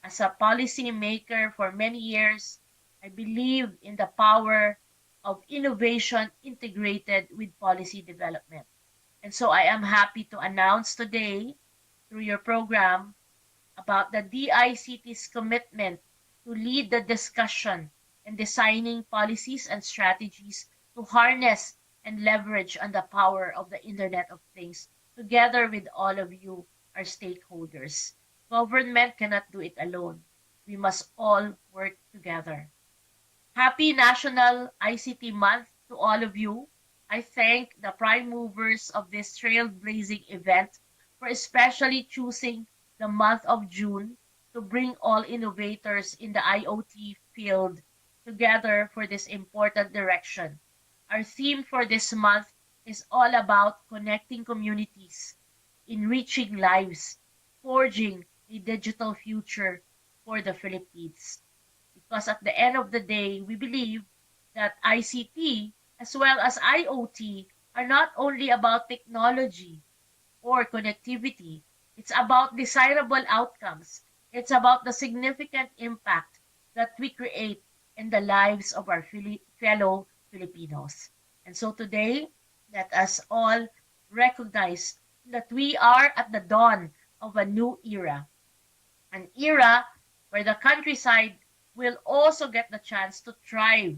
as a policy maker for many years, I believe in the power of innovation integrated with policy development. And so I am happy to announce today, through your program, about the DICT's commitment to lead the discussion in designing policies and strategies to harness and leverage on the power of the Internet of Things together with all of you, our stakeholders. Government cannot do it alone. We must all work together. Happy National ICT Month to all of you. I thank the prime movers of this trailblazing event for especially choosing the month of June to bring all innovators in the IoT field together for this important direction. Our theme for this month is all about connecting communities, enriching lives, forging a digital future for the Philippines. Because at the end of the day, we believe that ICT as well as IoT are not only about technology or connectivity, it's about desirable outcomes. It's about the significant impact that we create in the lives of our fellow Filipinos. And so today, let us all recognize that we are at the dawn of a new era, an era where the countryside will also get the chance to thrive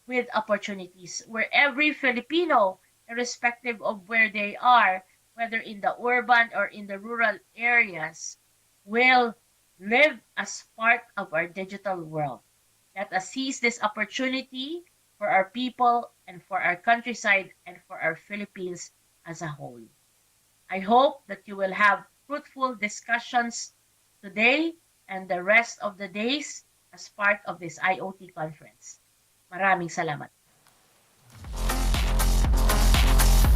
with opportunities, where every Filipino, irrespective of where they are, whether in the urban or in the rural areas, will live as part of our digital world. Let us seize this opportunity for our people and for our countryside and for our Philippines as a whole. I hope that you will have fruitful discussions today and the rest of the days as part of this IoT conference. Maraming salamat.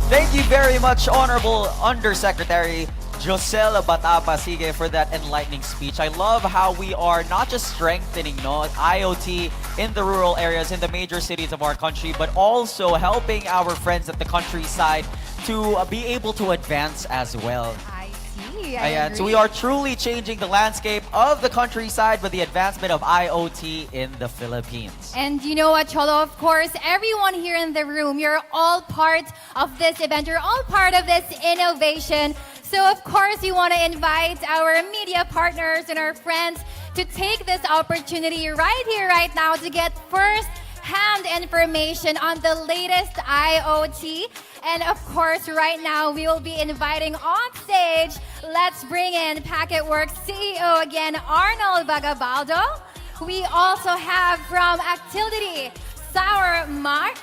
Thank you very much, Honorable Undersecretary Josel Batapa-Sige, for that enlightening speech. I love how we are not just strengthening IoT in the rural areas, in the major cities of our country, but also helping our friends at the countryside to be able to advance as well. I see. Ayan, so we are truly changing the landscape of the countryside with the advancement of IoT in the Philippines. And you know what, Cholo? Of course, everyone here in the room, you're all part of this event. You're all part of this innovation. So, of course, we want to invite our media partners and our friends to take this opportunity right here, right now, to get first-hand information on the latest IoT. And of course, right now, we will be inviting on stage, let's bring in Packetworks CEO again, Arnold Bagabaldo. We also have from Actility, Sourmac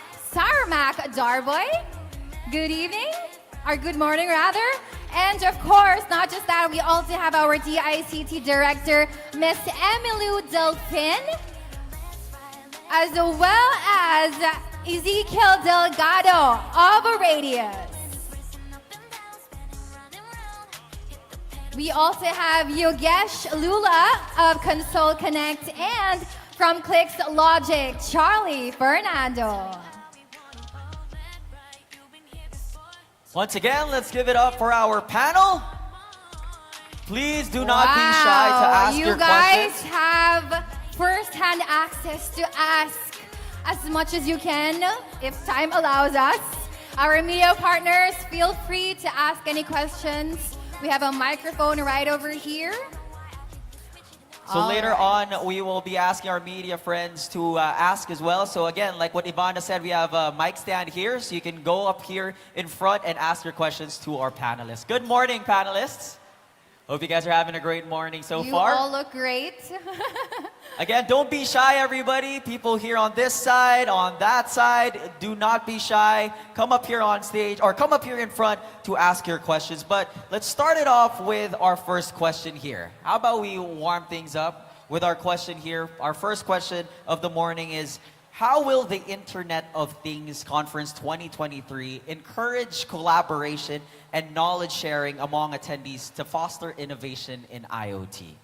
Darboy. Good evening, or good morning rather. And of course, not just that, we also have our DICT Director, Miss Emilu Delfin, as well as Ezekiel Delgado of Radius. We also have Yogesh Lula of Console Connect, and from Clicks Logic, Charlie Fernando. Once again, let's give it up for our panel. Please do not be shy to ask your you guys questions. have first-hand access to ask as much as you can if time allows us. Our media partners, feel free to ask any questions. We have a microphone right over here. So later on, we will be asking our media friends to ask as well. So again, like what Ivana said, we have a mic stand here, so you can go up here in front and ask your questions to our panelists. Good morning, panelists. Hope you guys are having a great morning so far. You all look great. Again, don't be shy, everybody. People here on this side, on that side, do not be shy. Come up here on stage, or come up here in front to ask your questions. But let's start it off with our first question here. How about we warm things up with our question here? Our first question of the morning is, how will the Internet of Things Conference 2023 encourage collaboration and knowledge sharing among attendees to foster innovation in IoT?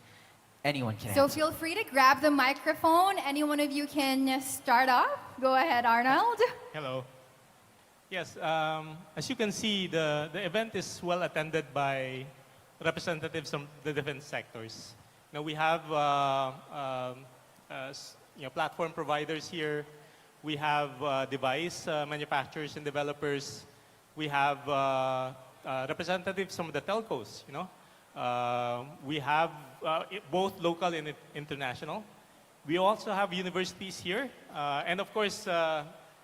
Anyone can So answer. feel free to grab the microphone. Any one of you can start off. Go ahead, Arnold. Hello. Yes, as you can see, the event is well attended by representatives from the different sectors. Now we have platform providers here. We have device manufacturers and developers. We have representatives from the telcos. We have both local and international. We also have universities here, and of course,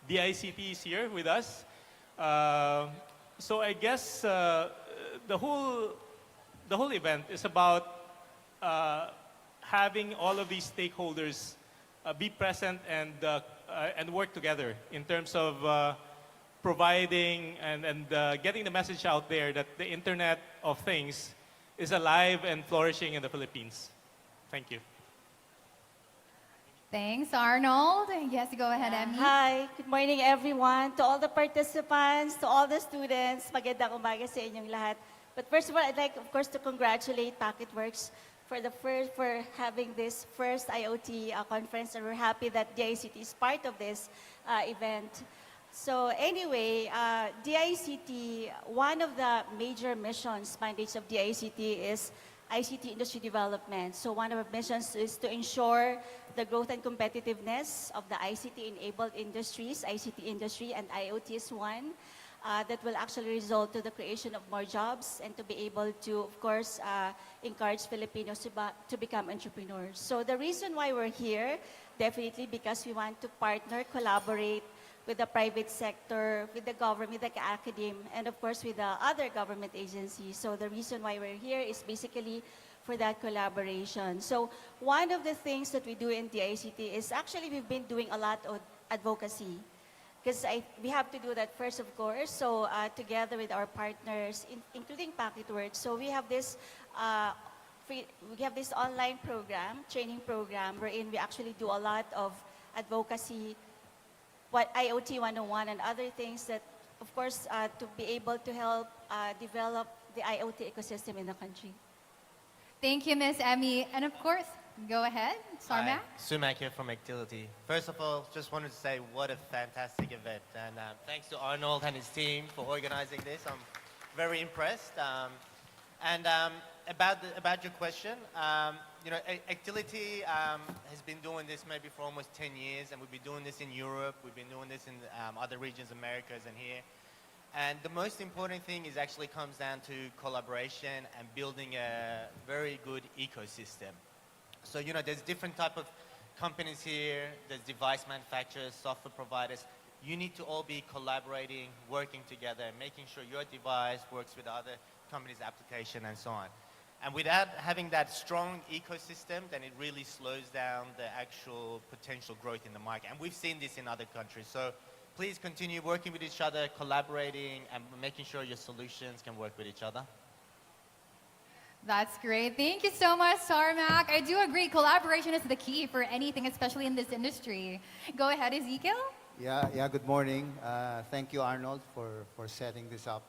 DICT is here with us. So I guess the whole event is about having all of these stakeholders be present and work together in terms of providing and getting the message out there that the Internet of Things is alive and flourishing in the Philippines. Thank you. Thanks, Arnold. Yes, go ahead, Emmy. Hi, good morning everyone. To all the participants, to all the students, magandang umaga sa inyong lahat. But first of all, I'd like, of course, to congratulate Packetworks for having this first IoT conference, and we're happy that DICT is part of this event. So anyway, DICT, one of the major missions, mandates of DICT is ICT industry development. So one of our missions is to ensure the growth and competitiveness of the ICT-enabled industries, ICT industry, and IoT is one that will actually result to the creation of more jobs and to be able to, of course, encourage Filipinos to become entrepreneurs. So the reason why we're here, definitely because we want to partner, collaborate with the private sector, with the government, with the academe, and of course with the other government agencies. So the reason why we're here is basically for that collaboration. So one of the things that we do in the ICT is actually we've been doing a lot of advocacy, because we have to do that first, of course. So together with our partners, including Packetworks. So we have this online program, training program, wherein we actually do a lot of advocacy, what IoT 101 and other things that, of course, to be able to help develop the IoT ecosystem in the country. Thank you, Miss Emmy. And of course, go ahead, Sarmak. Sumac here from Actility. First of all, just wanted to say what a fantastic event. And thanks to Arnold and his team for organizing this. I'm very impressed. About your question, you know, Actility has been doing this maybe for almost 10 years, and we've been doing this in Europe, we've been doing this in other regions, Americas and here. And the most important thing is actually comes down to collaboration and building a very good ecosystem. So, you know, there's different type of companies here, there's device manufacturers, software providers. You need to all be collaborating, working together, making sure your device works with other companies' application and so on. And without having that strong ecosystem, then it really slows down the actual potential growth in the market. And we've seen this in other countries. So please continue working with each other, collaborating, and making sure your solutions can work with each other. That's great. Thank you so much, Sarmak. I do agree, collaboration is the key for anything, especially in this industry. Go ahead, Ezekiel. Yeah, good morning. Thank you, Arnold, for setting this up.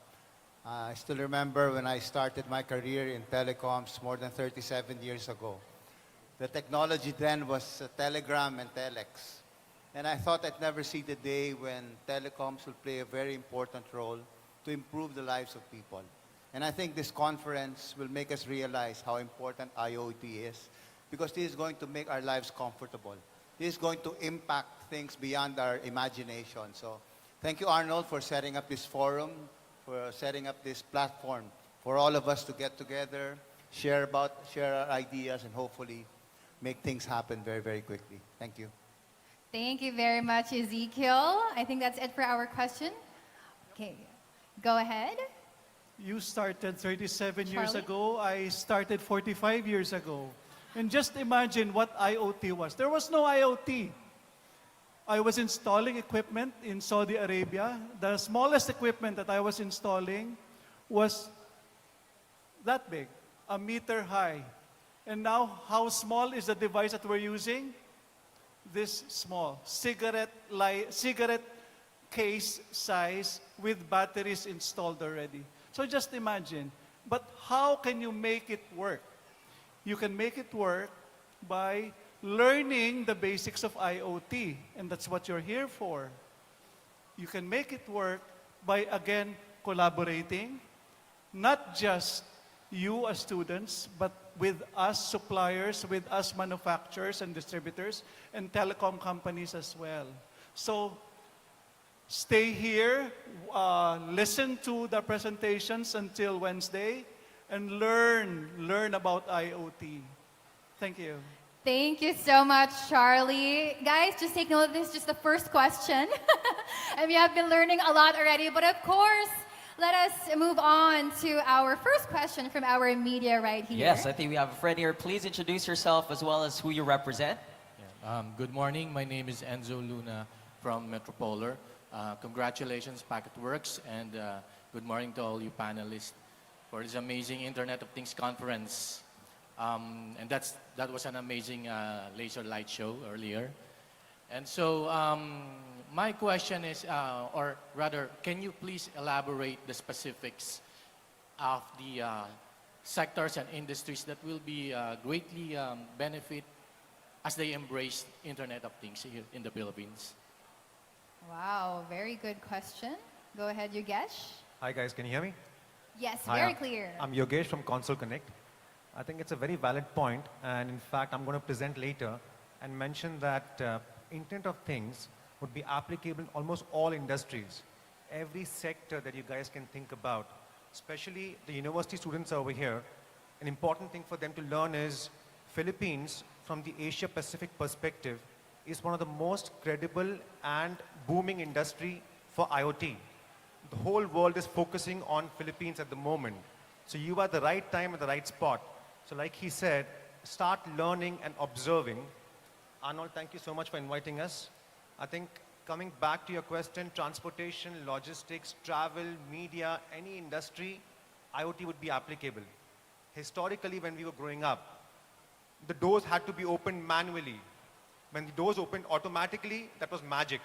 I still remember when I started my career in telecoms more than 37 years ago. The technology then was telegram and telex. And I thought I'd never see the day when telecoms will play a very important role to improve the lives of people. And I think this conference will make us realize how important IoT is, because this is going to make our lives comfortable. This is going to impact things beyond our imagination. So thank you, Arnold, for setting up this forum, for setting up this platform for all of us to get together, share our ideas, and hopefully make things happen very, very quickly. Thank you. Thank you very much, Ezekiel. I think that's it for our question. Okay, go ahead. You started 37 years Charlie? ago. I started 45 years ago. And just imagine what IoT was. There was no IoT. I was installing equipment in Saudi Arabia. The smallest equipment that I was installing was that big, a meter high. And now, how small is the device that we're using? This small, cigarette case size with batteries installed already. So just imagine. But how can you make it work? You can make it work by learning the basics of IoT, and that's what you're here for. You can make it work by, again, collaborating, not just you as students, but with us suppliers, with us manufacturers and distributors, and telecom companies as well. So stay here, listen to the presentations until Wednesday, and learn about IoT. Thank you. Thank you so much, Charlie. Guys, just take note, this is just the first question. And we have been learning a lot already, but of course, let us move on to our first question from our media right here. Yes, I think we have a friend here. Please introduce yourself as well as who you represent. Good morning. My name is Enzo Luna from Metropolar. Congratulations, Packetworks, and good morning to all you panelists for this amazing Internet of Things conference. And that was an amazing laser light show earlier. And so my question is, or rather, can you please elaborate the specifics of the sectors and industries that will be greatly benefit as they embrace Internet of Things here in the Philippines? Wow, very good question. Go ahead, Yogesh. Hi guys, can you hear me? Yes, Hi, very clear. I'm Yogesh from Console Connect. I think it's a very valid point, and in fact, I'm going to present later and mention that Internet of Things would be applicable in almost all industries. Every sector that you guys can think about, especially the university students over here, an important thing for them to learn is Philippines, from the Asia Pacific perspective, is one of the most credible and booming industry for IoT. The whole world is focusing on Philippines at the moment. So you are at the right time at the right spot. So like he said, start learning and observing. Arnold, thank you so much for inviting us. I think coming back to your question, transportation, logistics, travel, media, any industry, IoT would be applicable. Historically, when we were growing up, the doors had to be opened manually. When the doors opened automatically, that was magic.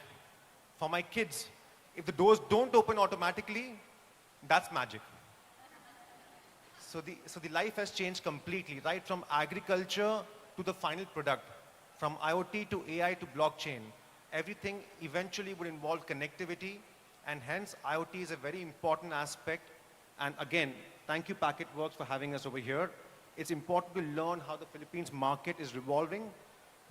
For my kids, if the doors don't open automatically, that's magic. So the life has changed completely, right from agriculture to the final product, from IoT to AI to blockchain. Everything eventually would involve connectivity, and hence IoT is a very important aspect. And again, thank you Packetworks for having us over here. It's important to learn how the Philippines market is revolving.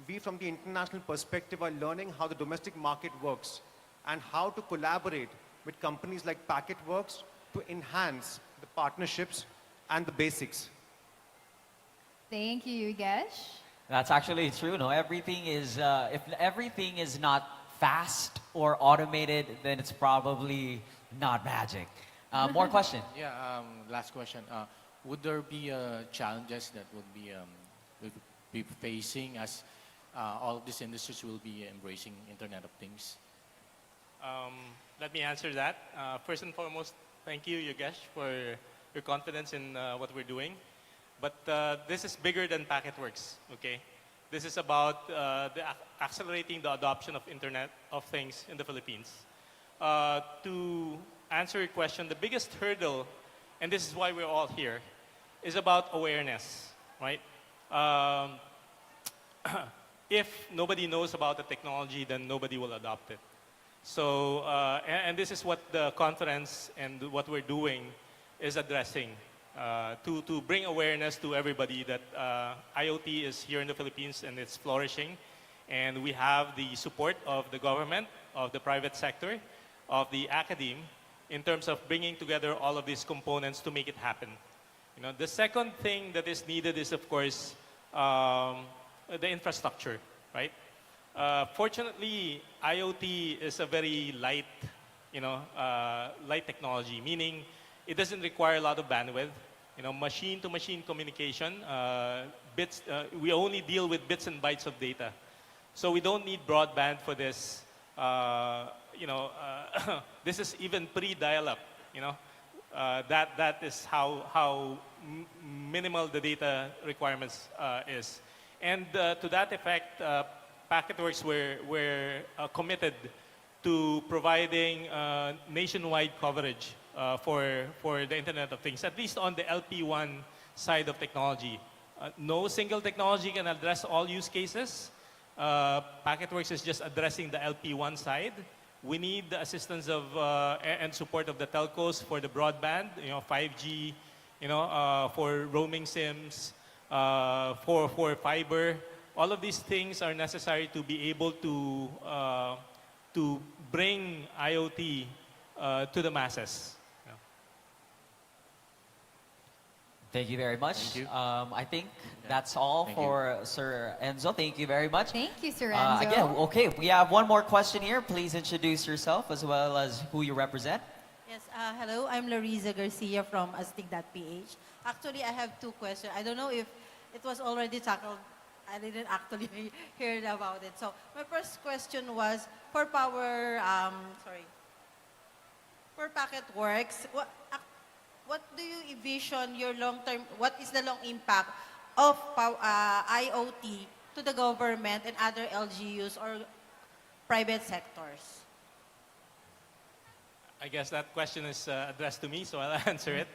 We from the international perspective are learning how the domestic market works and how to collaborate with companies like Packetworks to enhance the partnerships and the basics. Thank you, Yogesh. That's actually true. No, everything is if everything is not fast or automated, then it's probably not magic. More question. Yeah, last question. Would there be challenges that would be facing as all of these industries will be embracing Internet of Things? Let me answer that. First and foremost, thank you, Yogesh, for your confidence in what we're doing. But this is bigger than Packetworks, okay? This is about accelerating the adoption of Internet of Things in the Philippines. To answer your question, the biggest hurdle, and this is why we're all here, is about awareness, right? If nobody knows about the technology, then nobody will adopt it. So, and this is what the conference and what we're doing is addressing, to bring awareness to everybody that IoT is here in the Philippines and it's flourishing. And we have the support of the government, of the private sector, of the academe, in terms of bringing together all of these components to make it happen. You know, the second thing that is needed is, of course, the infrastructure, right? Fortunately, IoT is a very light, light technology, meaning it doesn't require a lot of bandwidth. You know, machine-to-machine communication, we only deal with bits and bytes of data. So we don't need broadband for this. This is even pre-dial-up, that is how minimal the data requirements is. And to that effect, Packetworks were committed to providing nationwide coverage for the Internet of Things, at least on the LP1 side of technology. No single technology can address all use cases. Packetworks is just addressing the LP1 side. We need the assistance of and support of the telcos for the broadband, 5G, for roaming SIMs, for fiber. All of these things are necessary to be able to bring IoT to the masses. Yeah. Thank you very much. Thank you. I think that's all for Sir Enzo. Thank you very much. Thank you, Sir Enzo. Again, okay, we have one more question here. Please introduce yourself as well as who you represent. Yes, hello, I'm Larissa Garcia from astig.ph. Actually, I have two questions. I don't know if it was already tackled I didn't actually hear about it. So my first question was for power, for Packet Works, what do you envision your long-term, what is the long impact of IoT to the government and other LGUs or private sectors? I guess that question is addressed to me, so I'll answer it.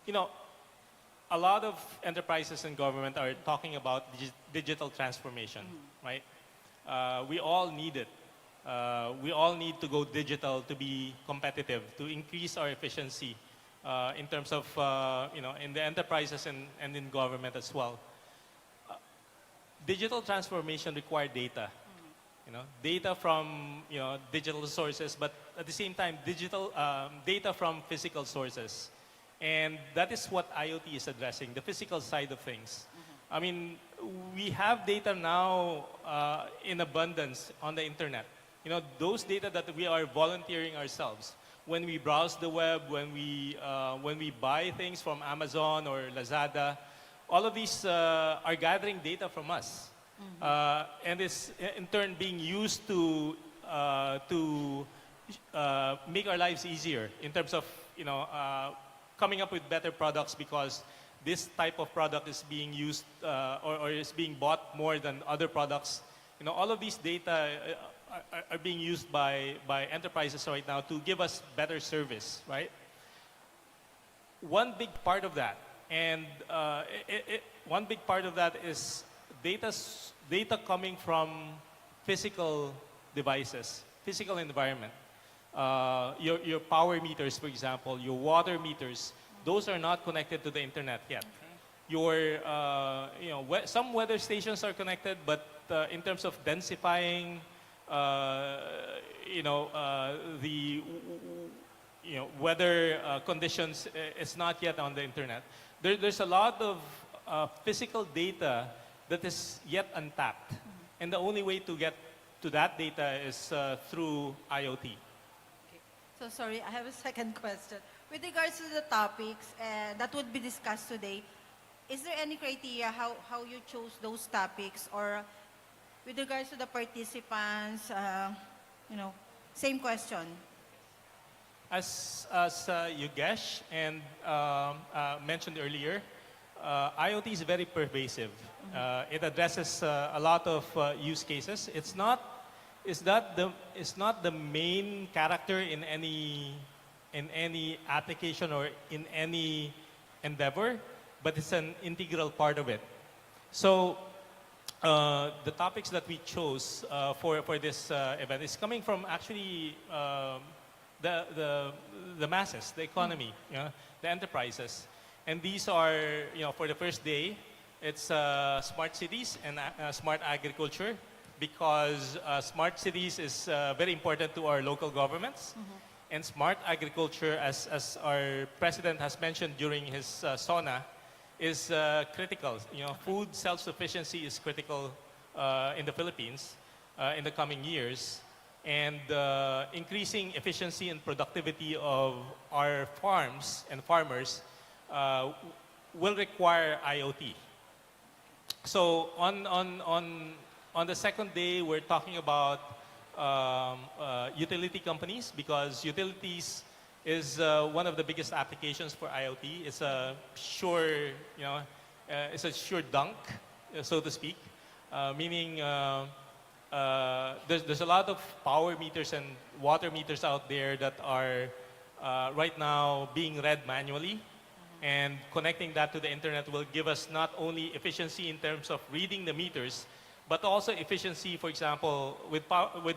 You know, a lot of enterprises and government are talking about digital transformation, right? We all need it. We all need to go digital to be competitive, to increase our efficiency in terms of, in the enterprises and in government as well. Digital transformation requires data. Data from digital sources, but at the same time, data from physical sources. And that is what IoT is addressing, the physical side of things. I mean, we have data now in abundance on the internet. Those data that we are volunteering ourselves. When we browse the web, when we buy things from Amazon or Lazada, all of these are gathering data from us. And is in turn being used to make our lives easier in terms of coming up with better products, because this type of product is being used or is being bought more than other products. All of these data are being used by enterprises right now to give us better service, right? One big part of that, and one big part of that is data coming from physical devices, physical environment. Your power meters, for example, your water meters, those are not connected to the internet yet. Your, some weather stations are connected, but in terms of densifying, the weather conditions, it's not yet on the internet. There's a lot of physical data that is yet untapped, and the only way to get to that data is through IoT. So sorry, I have a second question. With regards to the topics that would be discussed today, is there any criteria how you chose those topics, or with regards to the participants, same question? As Yogesh and mentioned earlier, IoT is very pervasive. It addresses a lot of use cases. It's not the main character in any application or in any endeavor, but it's an integral part of it. So the topics that we chose for this event is coming from actually the masses, the economy, the enterprises. And these are, for the first day, it's smart cities and smart agriculture, because smart cities is very important to our local governments. And smart agriculture, as our president has mentioned during his SONA, is critical. Food self-sufficiency is critical in the Philippines in the coming years. And increasing efficiency and productivity of our farms and farmers will require IoT. So on the second day, we're talking about utility companies, because utilities is one of the biggest applications for IoT. It's a sure, it's a sure dunk, so to speak, meaning there's a lot of power meters and water meters out there that are right now being read manually. And connecting that to the internet will give us not only efficiency in terms of reading the meters, but also efficiency. For example, with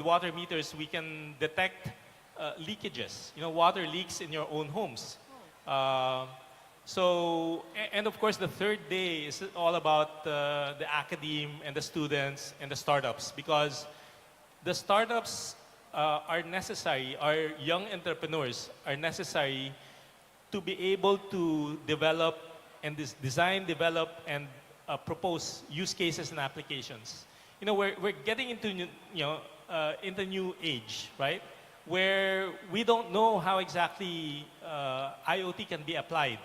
water meters, we can detect leakages, water leaks in your own homes. And of course, the third day is all about the academe and the students and the startups, because the startups are necessary, our young entrepreneurs are necessary to be able to develop and design, develop, and propose use cases and applications. We're getting into new age, right? Where we don't know how exactly IoT can be applied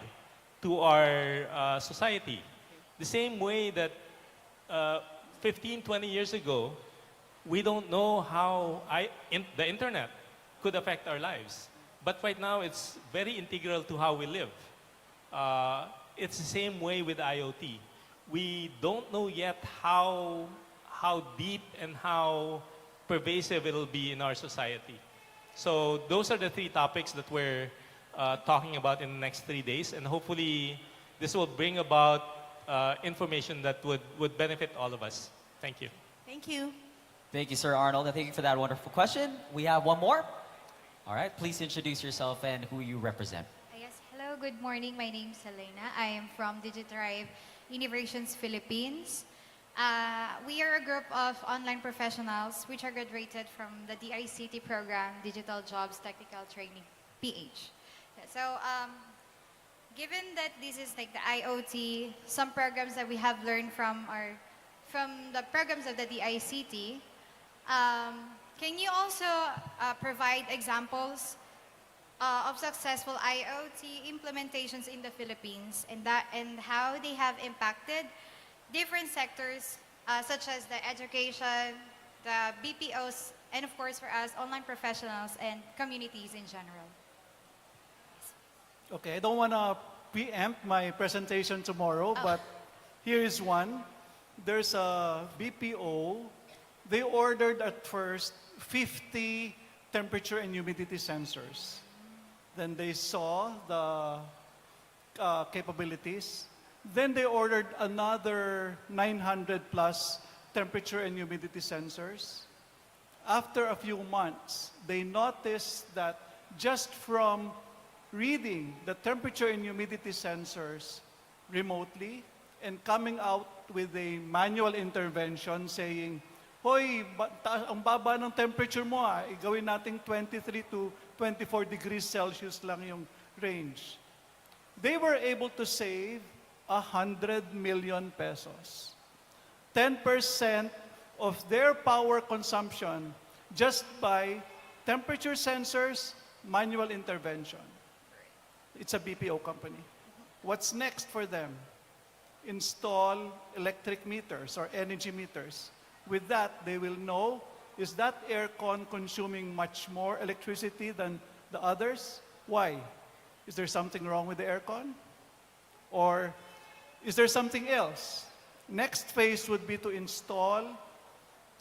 to our society. The same way that 15, 20 years ago, we don't know how the internet could affect our lives. But right now, it's very integral to how we live. It's the same way with IoT. We don't know yet how deep and how pervasive it'll be in our society. So those are the three topics that we're talking about in the next 3 days, and hopefully this will bring about information that would benefit all of us. Thank you. Thank you. Thank you, Sir Arnold, and thank you for that wonderful question. We have one more. All right, please introduce yourself and who you represent. Yes, hello, good morning. My name is Helena. I am from Digitrive Innovations Philippines. We are a group of online professionals which are graduated from the DICT program, Digital Jobs Technical Training, PH. So, given that this is like the IoT, some programs that we have learned from the programs of the DICT, can you also provide examples of successful IoT implementations in the Philippines and how they have impacted different sectors such as the education, the BPOs, and of course for us, online professionals and communities in general? Okay, I don't want to preempt my presentation tomorrow, but here is one. There's a BPO. They ordered at first 50 temperature and humidity sensors. Then they saw the capabilities. Then they ordered another 900 plus temperature and humidity sensors. After a few months, they noticed that just from reading the temperature and humidity sensors remotely and coming out with a manual intervention saying, hoy, ang baba ng temperature mo igawin nating 23 to 24 degrees Celsius lang yung range. They were able to save 100 million pesos. 10% of their power consumption just by temperature sensors, manual intervention. It's a BPO company. What's next for them? Install electric meters or energy meters. With that, they will know, is that aircon consuming much more electricity than the others? Why? Is there something wrong with the aircon? Or is there something else? Next phase would be to install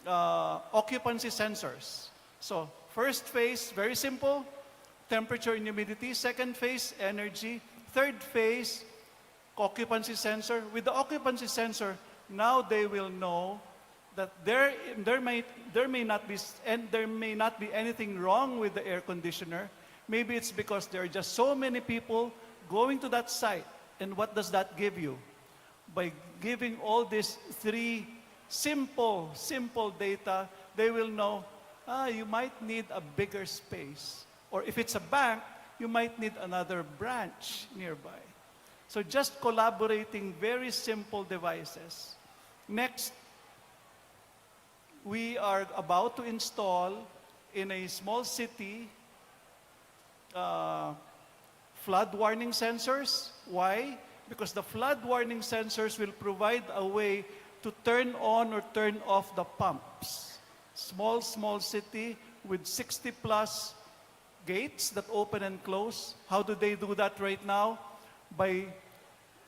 occupancy sensors. So first phase, very simple, temperature and humidity. Second phase, energy. Third phase, occupancy sensor. With the occupancy sensor, now they will know that there may not be anything wrong with the air conditioner. Maybe it's because there are just so many people going to that site. And what does that give you? By giving all these three simple data, they will know, you might need a bigger space. Or if it's a bank, you might need another branch nearby. So just collaborating very simple devices. Next, we are about to install in a small city flood warning sensors. Why? Because the flood warning sensors will provide a way to turn on or turn off the pumps. Small city with 60 plus gates that open and close. How do they do that right now? By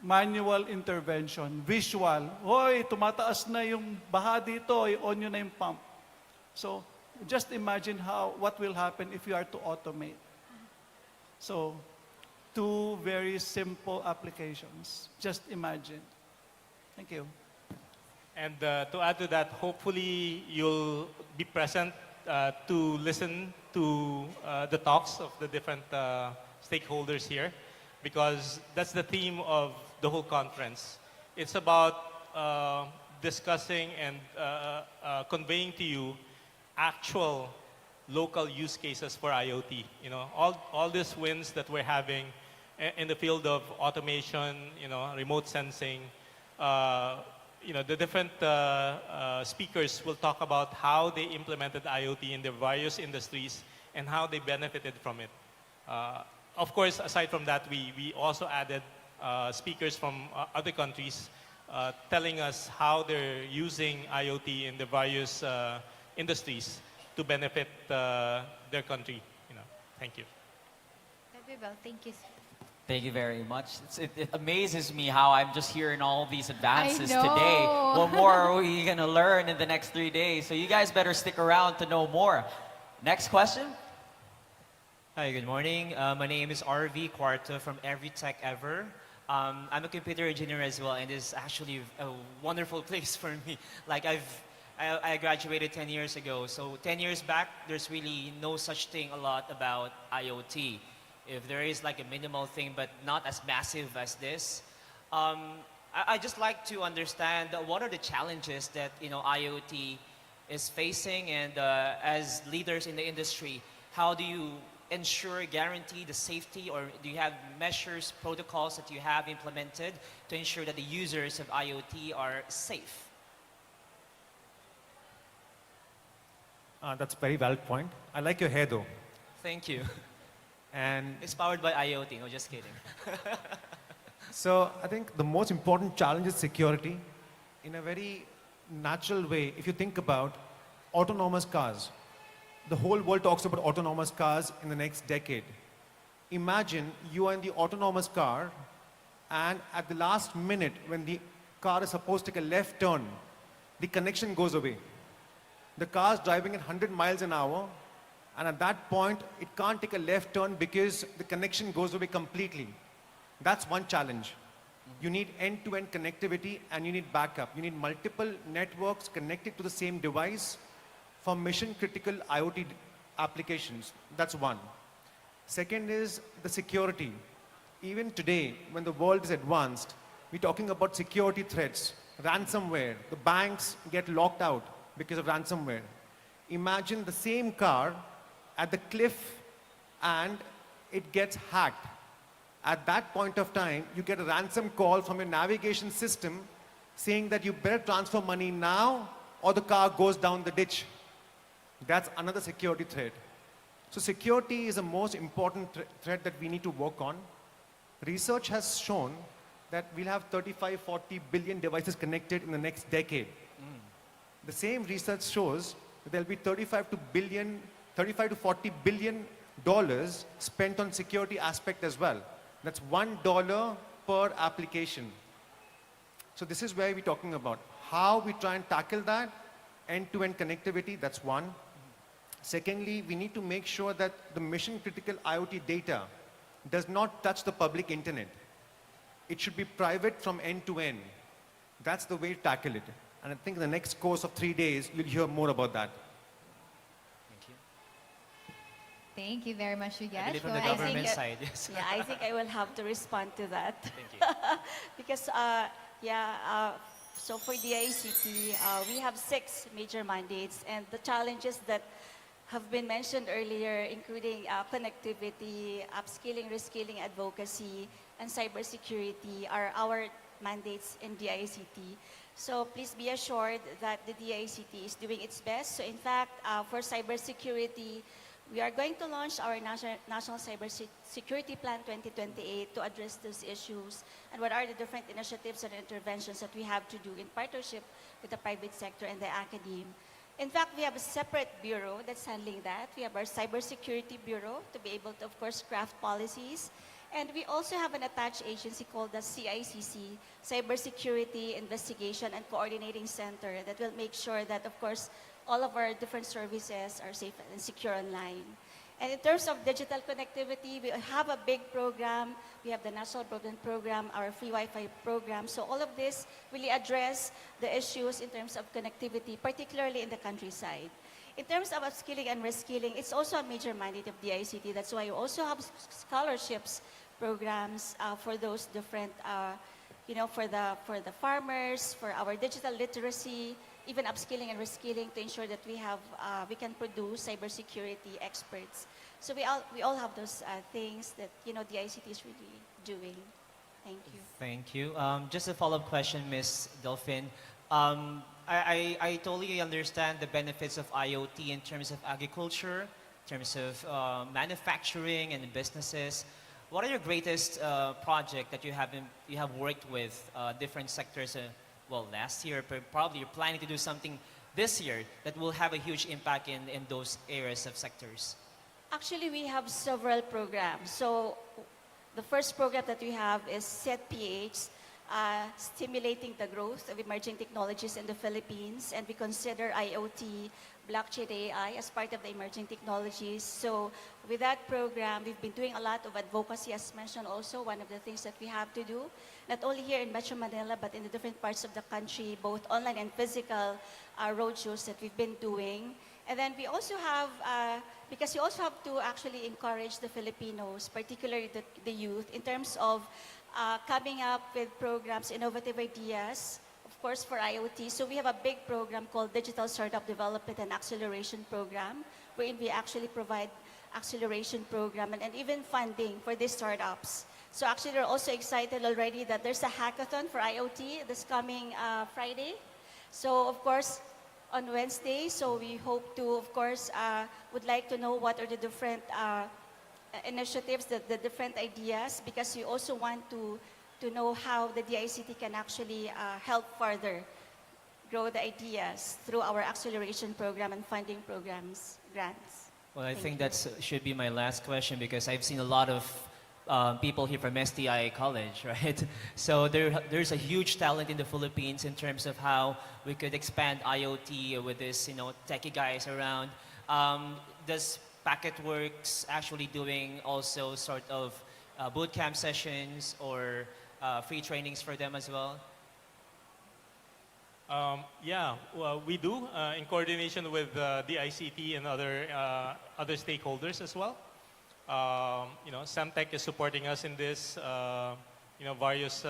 manual intervention, visual. Hoy, tumataas na yung baha dito, on nyo na yung pump. So, just imagine what will happen if you are to automate. So, two very simple applications. Just imagine. Thank you. And to add to that, hopefully you'll be present to listen to the talks of the different stakeholders here, because that's the theme of the whole conference. It's about discussing and conveying to you actual local use cases for IoT. You know, all these wins that we're having in the field of automation, remote sensing. The different speakers will talk about how they implemented IoT in their various industries and how they benefited from it. Of course, aside from that, we also added speakers from other countries telling us how they're using IoT in the various industries to benefit their country. Thank you. Thank you. Thank you very much. It amazes me how I'm just hearing all these advances I know. today. What more are we going to learn in the next 3 days? So you guys better stick around to know more. Next question. Hi, good morning. My name is RV Cuarto from Every Tech Ever. I'm a computer engineer as well, and it's actually a wonderful place for me. Like I graduated 10 years ago, so 10 years back, there's really no such thing a lot about IoT. If there is like a minimal thing, but not as massive as this. I just like to understand what are the challenges that IoT is facing, and as leaders in the industry, how do you ensure, guarantee the safety, or do you have measures, protocols that you have implemented to ensure that the users of IoT are safe? That's a very valid point. I like your hair though. Thank you. And it's powered by IoT, no, just kidding. so I think the most important challenge is security. In a very natural way, if you think about autonomous cars, the whole world talks about autonomous cars in the next decade. Imagine you are in the autonomous car, and at the last minute, when the car is supposed to take a left turn, the connection goes away. The car is driving at 100 miles an hour, and at that point, it can't take a left turn because the connection goes away completely. That's one challenge. You need end-to-end connectivity, and you need backup. You need multiple networks connected to the same device for mission-critical IoT applications. That's one. Second is the security. Even today, when the world is advanced, we're talking about security threats, ransomware. The banks get locked out because of ransomware. Imagine the same car at the cliff and it gets hacked. At that point of time, you get a ransom call from your navigation system saying that you better transfer money now or the car goes down the ditch. That's another security threat. So security is the most important threat that we need to work on. Research has shown that we'll have 35, 40 billion devices connected in the next decade. The same research shows that there'll be 35 to 40 billion dollars spent on security aspect as well. That's $1 per application. So this is where we're talking about how we try and tackle that. End-to-end connectivity, that's one. Secondly, we need to make sure that the mission-critical IoT data does not touch the public internet. It should be private from end to end. That's the way to tackle it. And I think in the next course of 3 days, you'll hear more about that. Thank you very much, you guys. From the government side, yes. Yeah, I think I will have to respond to that. Thank you. Because, so for DICT, we have 6 major mandates, and the challenges that have been mentioned earlier, including connectivity, upskilling, reskilling, advocacy, and cybersecurity are our mandates in DICT. So please be assured that the DICT is doing its best. So in fact, for cybersecurity, we are going to launch our National Cybersecurity Plan 2028 to address those issues and what are the different initiatives and interventions that we have to do in partnership with the private sector and the academe. In fact, we have a separate bureau that's handling that. We have our Cybersecurity Bureau to be able to, of course, craft policies. And we also have an attached agency called the CICC, Cybersecurity Investigation and Coordinating Center, that will make sure that, of course, all of our different services are safe and secure online. And in terms of digital connectivity, we have a big program. We have the National Broadband Program, our free Wi-Fi program. So all of this really address the issues in terms of connectivity, particularly in the countryside. In terms of upskilling and reskilling, it's also a major mandate of DICT. That's why we also have scholarships programs for those different, for the farmers, for our digital literacy, even upskilling and reskilling to ensure that we can produce cybersecurity experts. So we all have those things that DICT is really doing. Thank you. Thank you. Just a follow-up question, Ms. Delphine. I totally understand the benefits of IoT in terms of agriculture, in terms of manufacturing and businesses. what are your greatest project that you have worked with different sectors? Well, last year, probably you're planning to do something this year that will have a huge impact in those areas of sectors. Actually, we have several programs. So the first program that we have is SET-PH, stimulating the growth of emerging technologies in the Philippines, and we consider IoT, blockchain, AI as part of the emerging technologies. So with that program, we've been doing a lot of advocacy, as mentioned also, one of the things that we have to do, not only here in Metro Manila, but in the different parts of the country, both online and physical roadshows that we've been doing. And then we also have, because you also have to actually encourage the Filipinos, particularly the youth, in terms of coming up with programs, innovative ideas, of course, for IoT. So we have a big program called Digital Startup Development and Acceleration Program, wherein we actually provide acceleration program and even funding for these startups. So actually, we're also excited already that there's a hackathon for IoT this coming Friday. So of course, on Wednesday, so we hope to, of course, would like to know what are the different initiatives, the different ideas, because we also want to know how the DICT can actually help further grow the ideas through our acceleration program and funding programs, grants. Well, I think that should be my last question, because I've seen a lot of people here from STI College, right? So there's a huge talent in the Philippines in terms of how we could expand IoT with this, techie guys around. Does Packetworks actually doing also sort of boot camp sessions or free trainings for them as well? Yeah, well, we do in coordination with DICT and other stakeholders as well. Semtech is supporting us in this. Various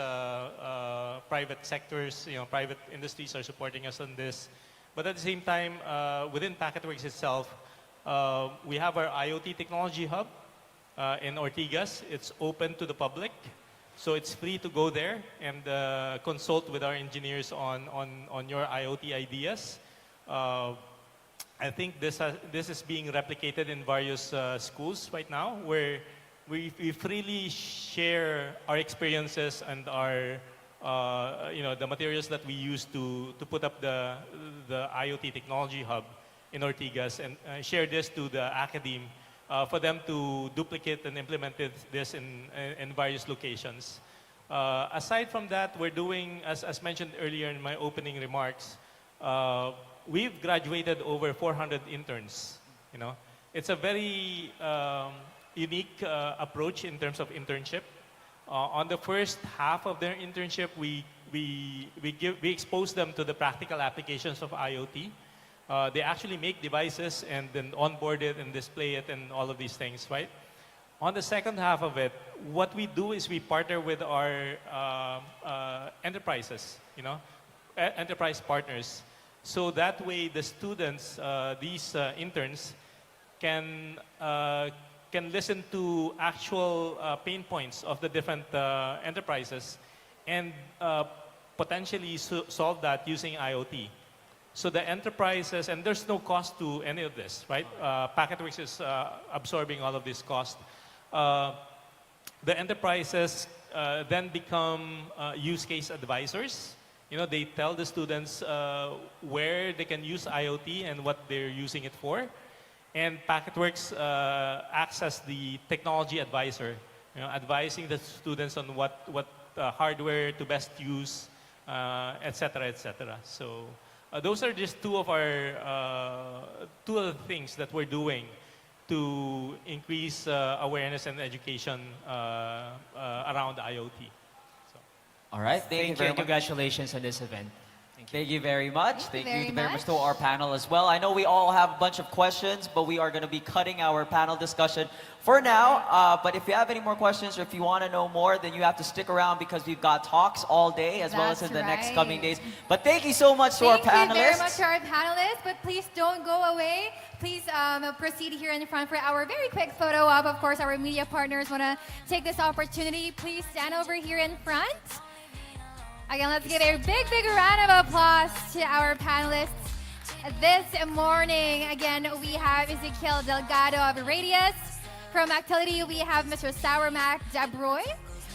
private sectors, private industries are supporting us on this. But at the same time, within Packetworks itself, we have our IoT technology hub in Ortigas. It's open to the public, so it's free to go there and consult with our engineers on your IoT ideas. I think this is being replicated in various schools right now, where we freely share our experiences and our the materials that we use to put up the IoT technology hub in Ortigas, and share this to the academe for them to duplicate and implement this in various locations. Aside from that, we're doing, as mentioned earlier in my opening remarks, we've graduated over 400 interns. It's a very unique approach in terms of internship. On the first half of their internship, we expose them to the practical applications of IoT. They actually make devices and then onboard it and display it and all of these things, right? On the second half of it, what we do is we partner with our enterprises, enterprise partners. So that way, the students, these interns, can listen to actual pain points of the different enterprises and potentially solve that using IoT. So the enterprises, and there's no cost to any of this, right? Packetworks is absorbing all of this cost. The enterprises then become use case advisors. They tell the students where they can use IoT and what they're using it for. And Packetworks acts as the technology advisor, advising the students on what hardware to best use, et cetera, et cetera. So those are just two of the things that we're doing to increase awareness and education around IoT. All right, thank you very much. Congratulations on this event. Thank you very much. Thank Thank you you very very much much. to our panel as well. I know we all have a bunch of questions, but we are going to be cutting our panel discussion for now. But if you have any more questions or if you want to know more, then you have to stick around because we've got talks all day as well as in That's the next right. coming days. But thank you so much to our panelists. Thank you very much to our panelists, but please don't go away. Please proceed here in the front for our very quick photo op. Of course, our media partners want to take this opportunity. Please stand over here in front. Again, let's give a big, big round of applause to our panelists. This morning, again, we have Ezekiel Delgado of Radius. from Actility, we have Mr. Sourmac Dabroy.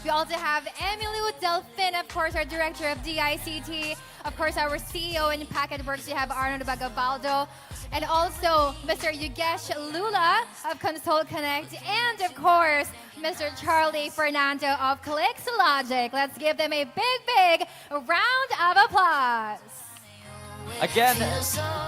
We also have Emilu Delfin, of course, our director of DICT. Of course, our CEO in Packet Works, we have Arnold Bagabaldo. And also Mr. Yugesh Lula of Console Connect. And of course, Mr. Charlie Fernando of Clicks Logic. Let's give them a big round of applause. Again,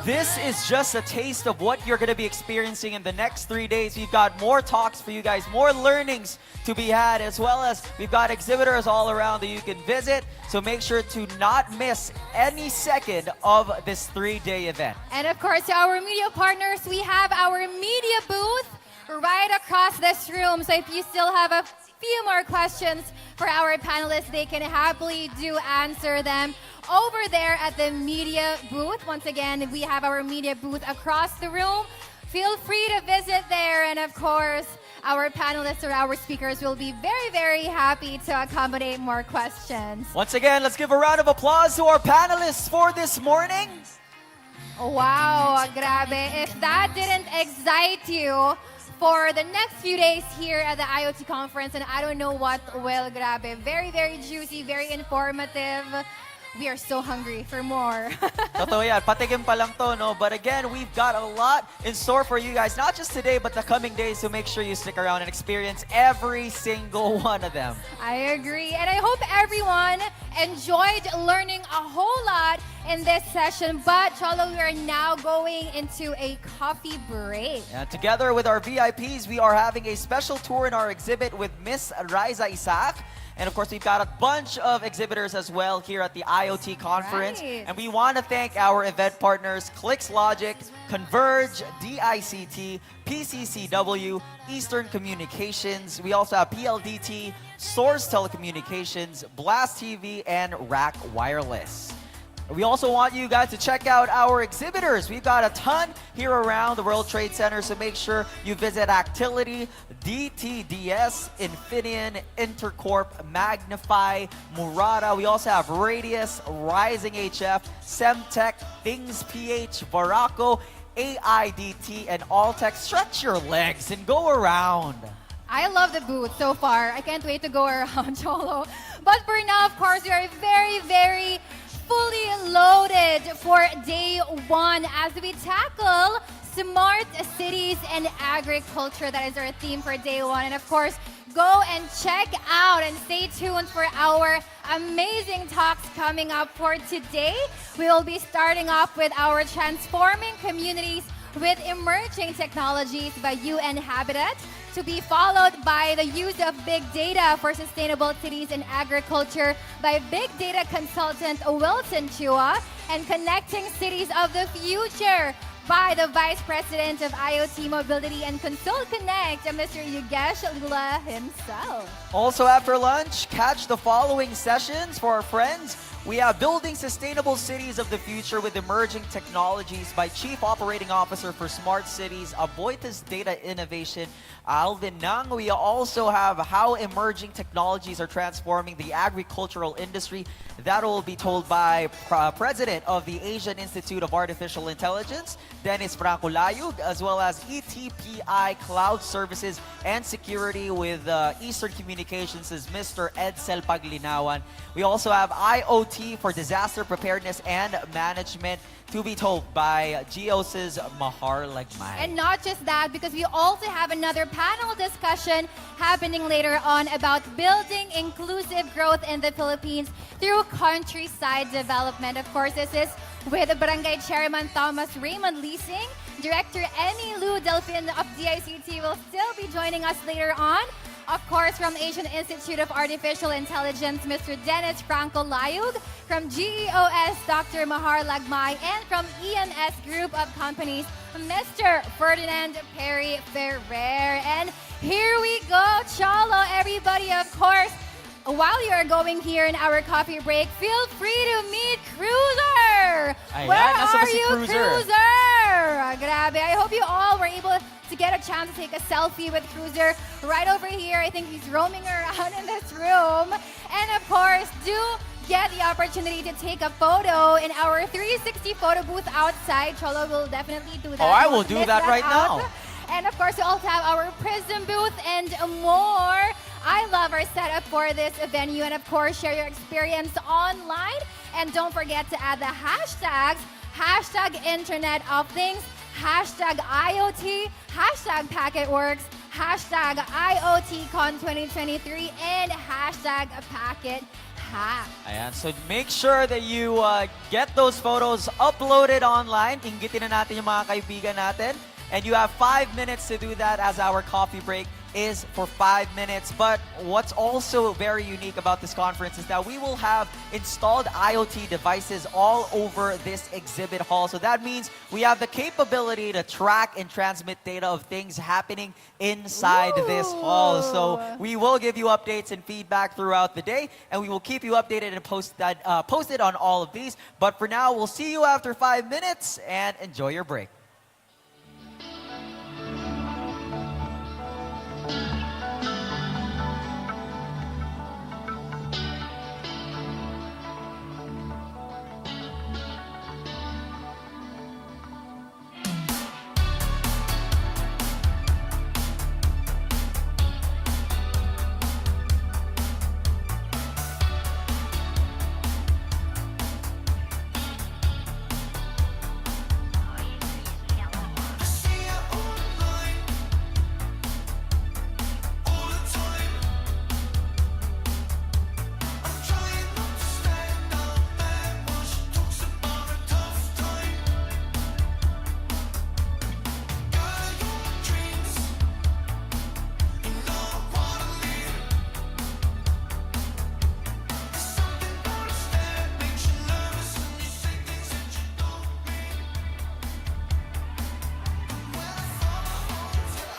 this is just a taste of what you're going to be experiencing in the next 3 days. We've got more talks for you guys, more learnings to be had, as well as we've got exhibitors all around that you can visit. So make sure to not miss any second of this 3-day event. And of course, to our media partners, we have our media booth right across this room. So if you still have a few more questions for our panelists, they can happily do answer them over there at the media booth. Once again, we have our media booth across the room. Feel free to visit there. And of course, our panelists or our speakers will be very happy to accommodate more questions. Once again, let's give a round of applause to our panelists for this morning. Wow, grabe. If that didn't excite you for the next few days here at the IoT conference, and I don't know what will, grabe. Very juicy, very informative. We are so hungry for more. Totoo yan. Patikim pa lang to, no? But again, we've got a lot in store for you guys, not just today, but the coming days. So make sure you stick around and experience every single one of them. I agree. And I hope everyone enjoyed learning a whole lot in this session. But, Cholo, we are now going into a coffee break. And together with our VIPs, we are having a special tour in our exhibit with Miss Riza Isaac. And of course, we've got a bunch of exhibitors as well here at the IoT conference. Right. And we want to thank our event partners, Clicks Logic, Converge, DICT, PCCW, Eastern Communications. We also have PLDT, Source Telecommunications, Blast TV, and Rack Wireless. We also want you guys to check out our exhibitors. We've got a ton here around the World Trade Center, so make sure you visit Actility, DTDS, Infineon, Intercorp, Magnify, Murata. We also have Radius, Rising HF, Semtech, Things PH, Varaco, AIDT, and Alltech. Stretch your legs and go around. I love the booth so far. I can't wait to go around, Cholo. But for now, of course, we are very fully loaded for day one as we tackle smart cities and agriculture. That is our theme for day one. And of course, go and check out and stay tuned for our amazing talks coming up for today. We will be starting off with our Transforming Communities with Emerging Technologies by UN Habitat, to be followed by the use of big data for sustainable cities and agriculture by big data consultant Wilson Chua, and Connecting Cities of the Future by the Vice President of IoT Mobility and Console Connect, Mr. Yugesh Lula himself. Also after lunch, catch the following sessions for our friends. We have Building Sustainable Cities of the Future with Emerging Technologies by Chief Operating Officer for Smart Cities, Aboitiz Data Innovation, Alvin Nang. We also have How Emerging Technologies Are Transforming the Agricultural Industry. That will be told by President of the Asian Institute of Artificial Intelligence, Dennis Franco Layug, as well as ETPI Cloud Services and Security with Eastern Communications is Mr. Edsel Paglinawan. We also have IoT for Disaster Preparedness and Management, to be told by Geos's Mahar Lagmay. And not just that, because we also have another panel discussion happening later on about building inclusive growth in the Philippines through countryside development. Of course, this is with Barangay Chairman Thomas Raymond Leasing. Director Emmy Lou Delfin of DICT will still be joining us later on. Of course, from Asian Institute of Artificial Intelligence, Mr. Dennis Franco Layug, from GEOS, Dr. Mahar Lagmay, and from EMS Group of Companies, Mr. Ferdinand Perry Ferrer. And here we go, Cholo, everybody, of course. While you are going here in our coffee break, feel free to meet Cruiser! Ayan, Where nasa ba are si you, Cruiser? Grabe. I hope you all were able to get a chance to take a selfie with Cruiser right over here. I think he's roaming around in this room. And of course, do get the opportunity to take a photo in our 360 photo booth outside. Cholo will definitely do that. Oh, I will Don't do miss that right out. now. And of course, we also have our Prism booth and more. I love our setup for this venue. And of course, share your experience online. And don't forget to add the hashtags, hashtag Internet of Things, hashtag IoT, hashtag PacketWorks, hashtag IoTCon 2023, and hashtag Packet Hack. Ayan, so make sure that you get those photos uploaded online. Inggitin na natin yung mga kaibigan natin. And you have 5 minutes to do that, as our coffee break is for 5 minutes. But what's also very unique about this conference is that we will have installed IoT devices all over this exhibit hall. So that means we have the capability to track and transmit data of things happening inside this hall. So we will give you updates and feedback throughout the day, and we will keep you updated and posted on all of these. But for now, we'll see you after 5 minutes, and enjoy your break.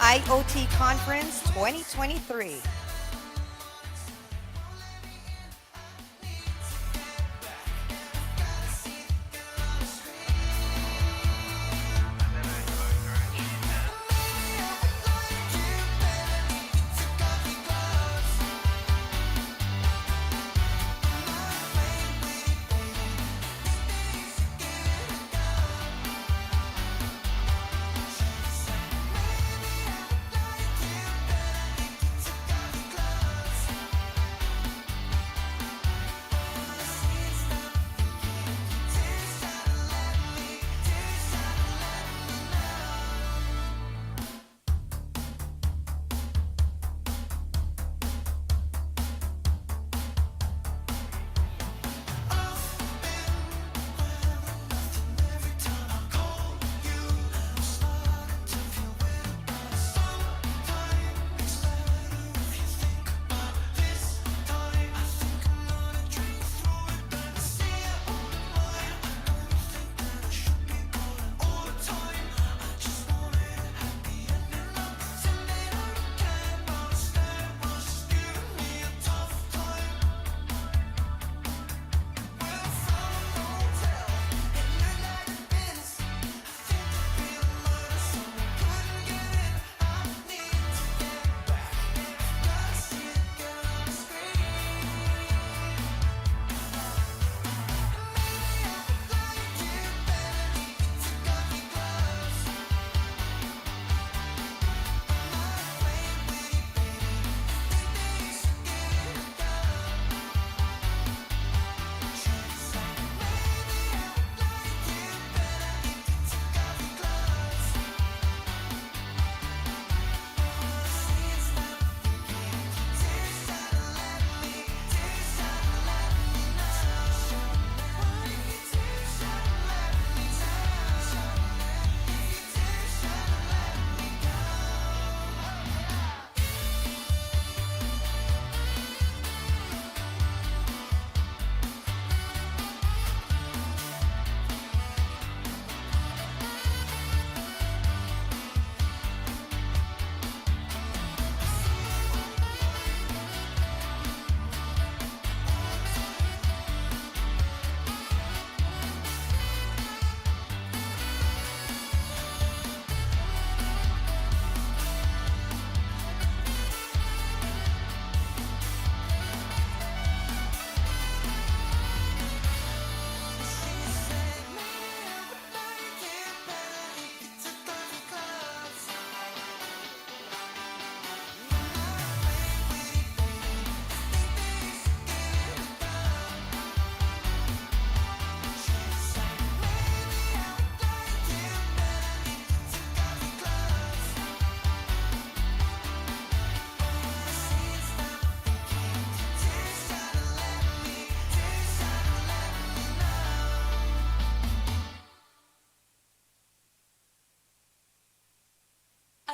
IoT Conference 2023.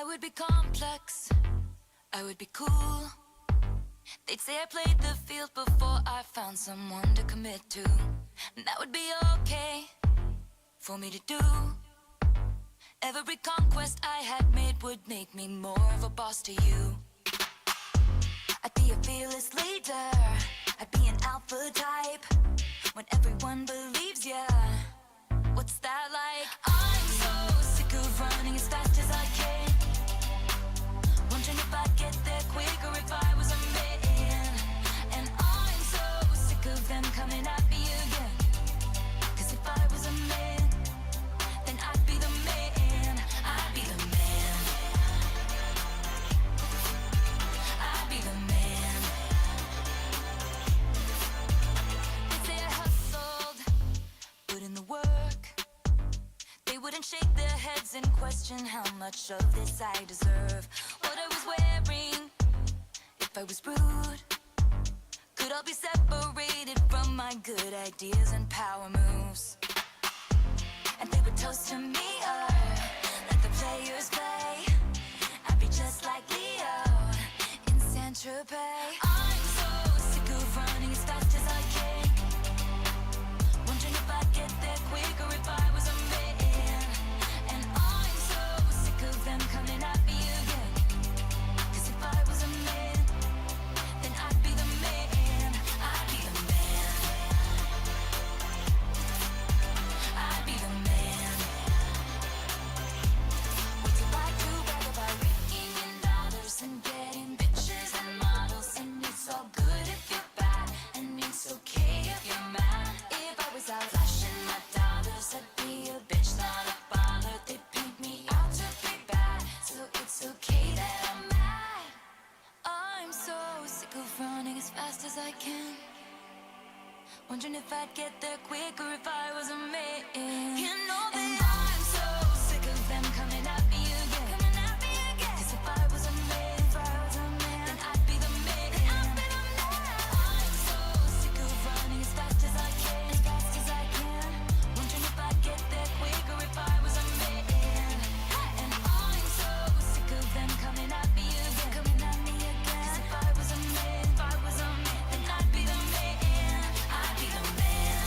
I would be complex, I would be cool. They'd say I played the field before I found someone to commit to. And that would be okay for me to do. Every conquest I had made would make me more of a boss to you. I'd be a fearless leader, I'd be an alpha type. When everyone believes ya, what's that like? I'm so sick of running as fast as I can. Wondering if I'd get there quicker if I was a man. And I'm so sick of them coming at me again. Cause if I was a man, then I'd be the man. I'd be the man. I'd be the man. They say I hustled, put in the work. They wouldn't shake their heads and question how much of this I deserve. What I was wearing, if I was rude, could all be separated from my good ideas and power moves. And they would toast to me, let the players play. I'd be just like Leo in Saint-Tropez. I'm so sick of running as fast as I can. Wondering if I'd get there quicker if I was a man. And I'm so sick of them coming at me again. Cause if I was a man, then I'd be the man. I'd be the man. I'd be the man. What's it like to brag about making in dollars and getting bitches and models? And it's all good if you're bad, and it's okay if you're mad. If I was out flashing my dollars, I'd be a bitch, not a baller. They paint me out to be bad, so it's okay that I'm mad. I'm so sick of running as fast as I can. Wondering if I'd get there quicker if I was a man. You know that I'm so sick of them coming at me again. Cause if I was a man, then I'd be the man. I'm so sick of running as fast as I can. Wondering if I'd get there quicker if I was a man. And I'm so sick of them coming at me again. Cause if I was a man, then I'd be the man. I'd be the man.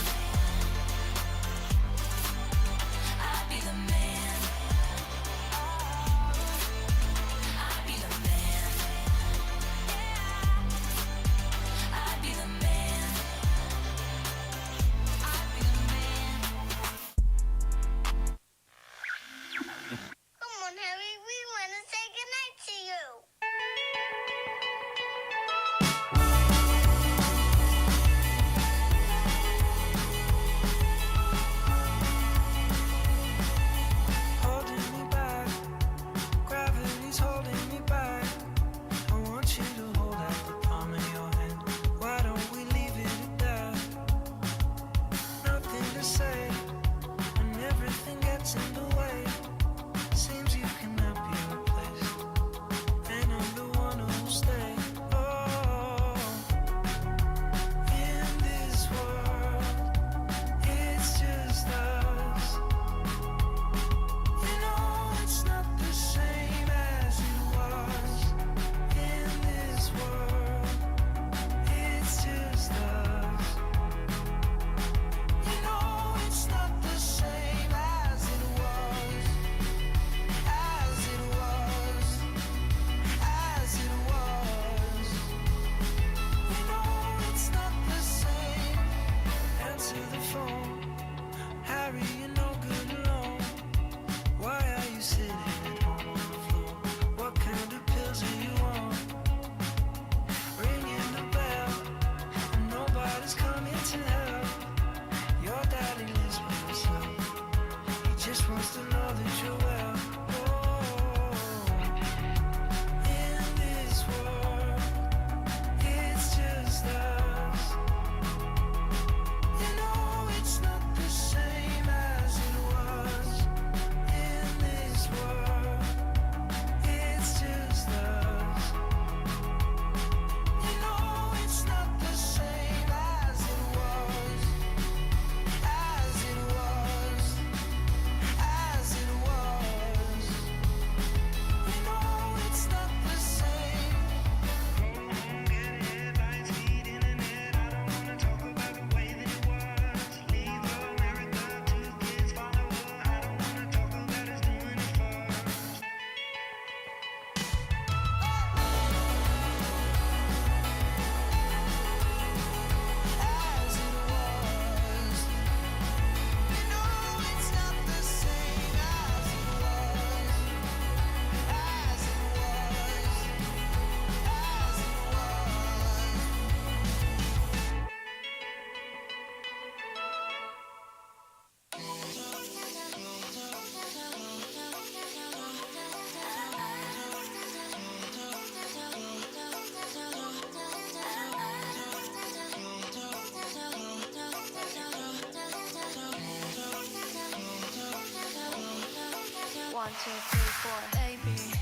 1, 2, 3, 4. Baby,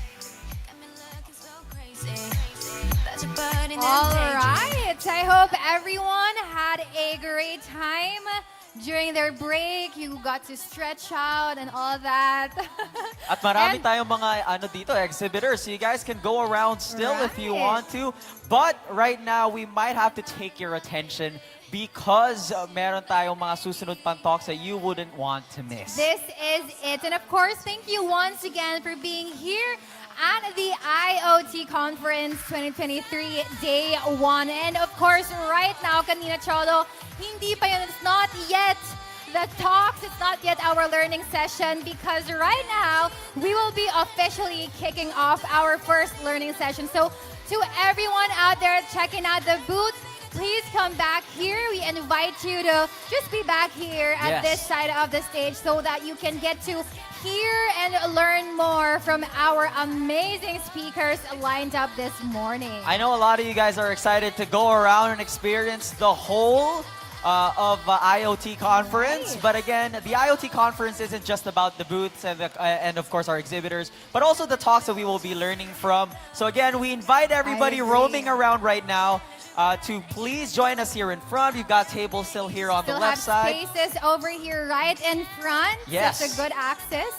got me looking so crazy. That's a bird in All the daydream. right. I hope everyone had a great time during their break. You got to stretch out and all that. At marami tayong mga ano dito, exhibitors. So you guys can go around still if you Right. want to. But right now, we might have to take your attention because meron tayong mga susunod pang talks that you wouldn't want to miss. This is it. And of course, thank you once again for being here at the IoT Conference 2023 Day 1. And of course, right now, kanina Cholo, hindi pa yun, it's not yet the talks, it's not yet our learning session because right now, we will be officially kicking off our first learning session. So to everyone out there checking out the booth, please come back here. We invite you to just be back here at Yes. this side of the stage so that you can get to hear and learn more from our amazing speakers lined up this morning. I know a lot of you guys are excited to go around and experience the whole of IoT conference. But again, the IoT conference isn't just about the booths and of course our exhibitors, but also the talks that we will be learning from. So again, we invite everybody roaming around right now to please join us here in front. We've got tables still here on Still the left have side. spaces over here right in front. Yes. Such a good access.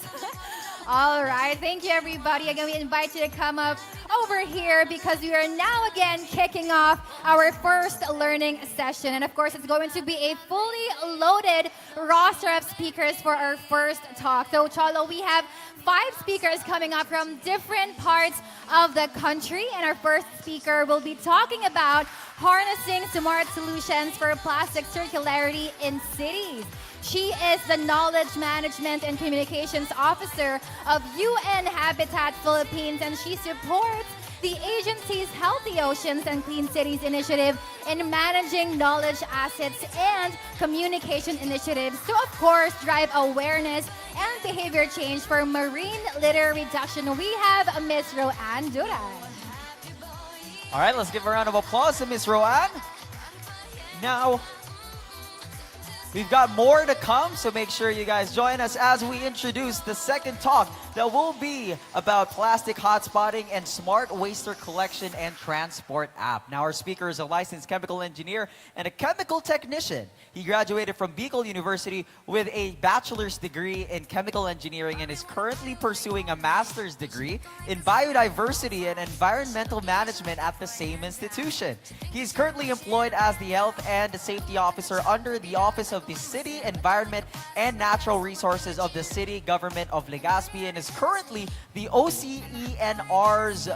All right. Thank you, everybody. Again, we invite you to come up over here because we are now again kicking off our first learning session. And of course, it's going to be a fully loaded roster of speakers for our first talk. So, Cholo, we have 5 speakers coming up from different parts of the country. And our first speaker will be talking about harnessing smart solutions for plastic circularity in cities. She is the Knowledge Management and Communications Officer of UN Habitat Philippines, and she supports the agency's Healthy Oceans and Clean Cities initiative in managing knowledge assets and communication initiatives to, of course, drive awareness and behavior change for marine litter reduction. We have Miss Roanne Duran. All right, let's give a round of applause to Miss Roanne. Now, we've got more to come, so make sure you guys join us as we introduce the second talk that will be about plastic hotspotting and smart waster collection and transport app. Now, our speaker is a licensed chemical engineer and a chemical technician. He graduated from Bicol University with a bachelor's degree in chemical engineering and is currently pursuing a master's degree in biodiversity and environmental management at the same institution. He is currently employed as the health and safety officer under the Office of the City, Environment, and Natural Resources of the City Government of Legazpi and is currently the OCENR's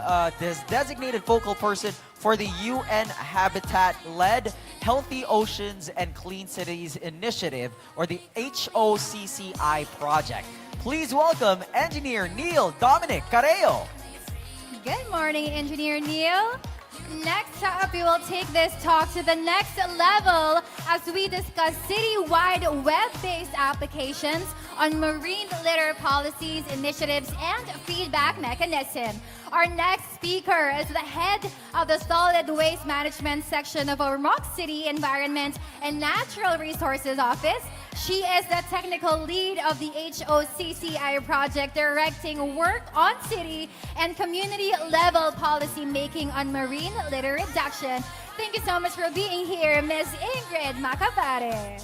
designated focal person for the UN Habitat-led Healthy Oceans and Clean Cities Initiative, or the HOCCI project. Please welcome Engineer Neil Dominic Carreo. Good morning, Engineer Neil. Next up, we will take this talk to the next level as we discuss citywide web-based applications on marine litter policies, initiatives, and feedback mechanism. Our next speaker is the head of the Solid Waste Management section of Ormoc City Environment and Natural Resources Office. She is the technical lead of the HOCCI project, directing work on city and community level policy making on marine litter reduction. Thank you so much for being here, Ms. Ingrid Macapare.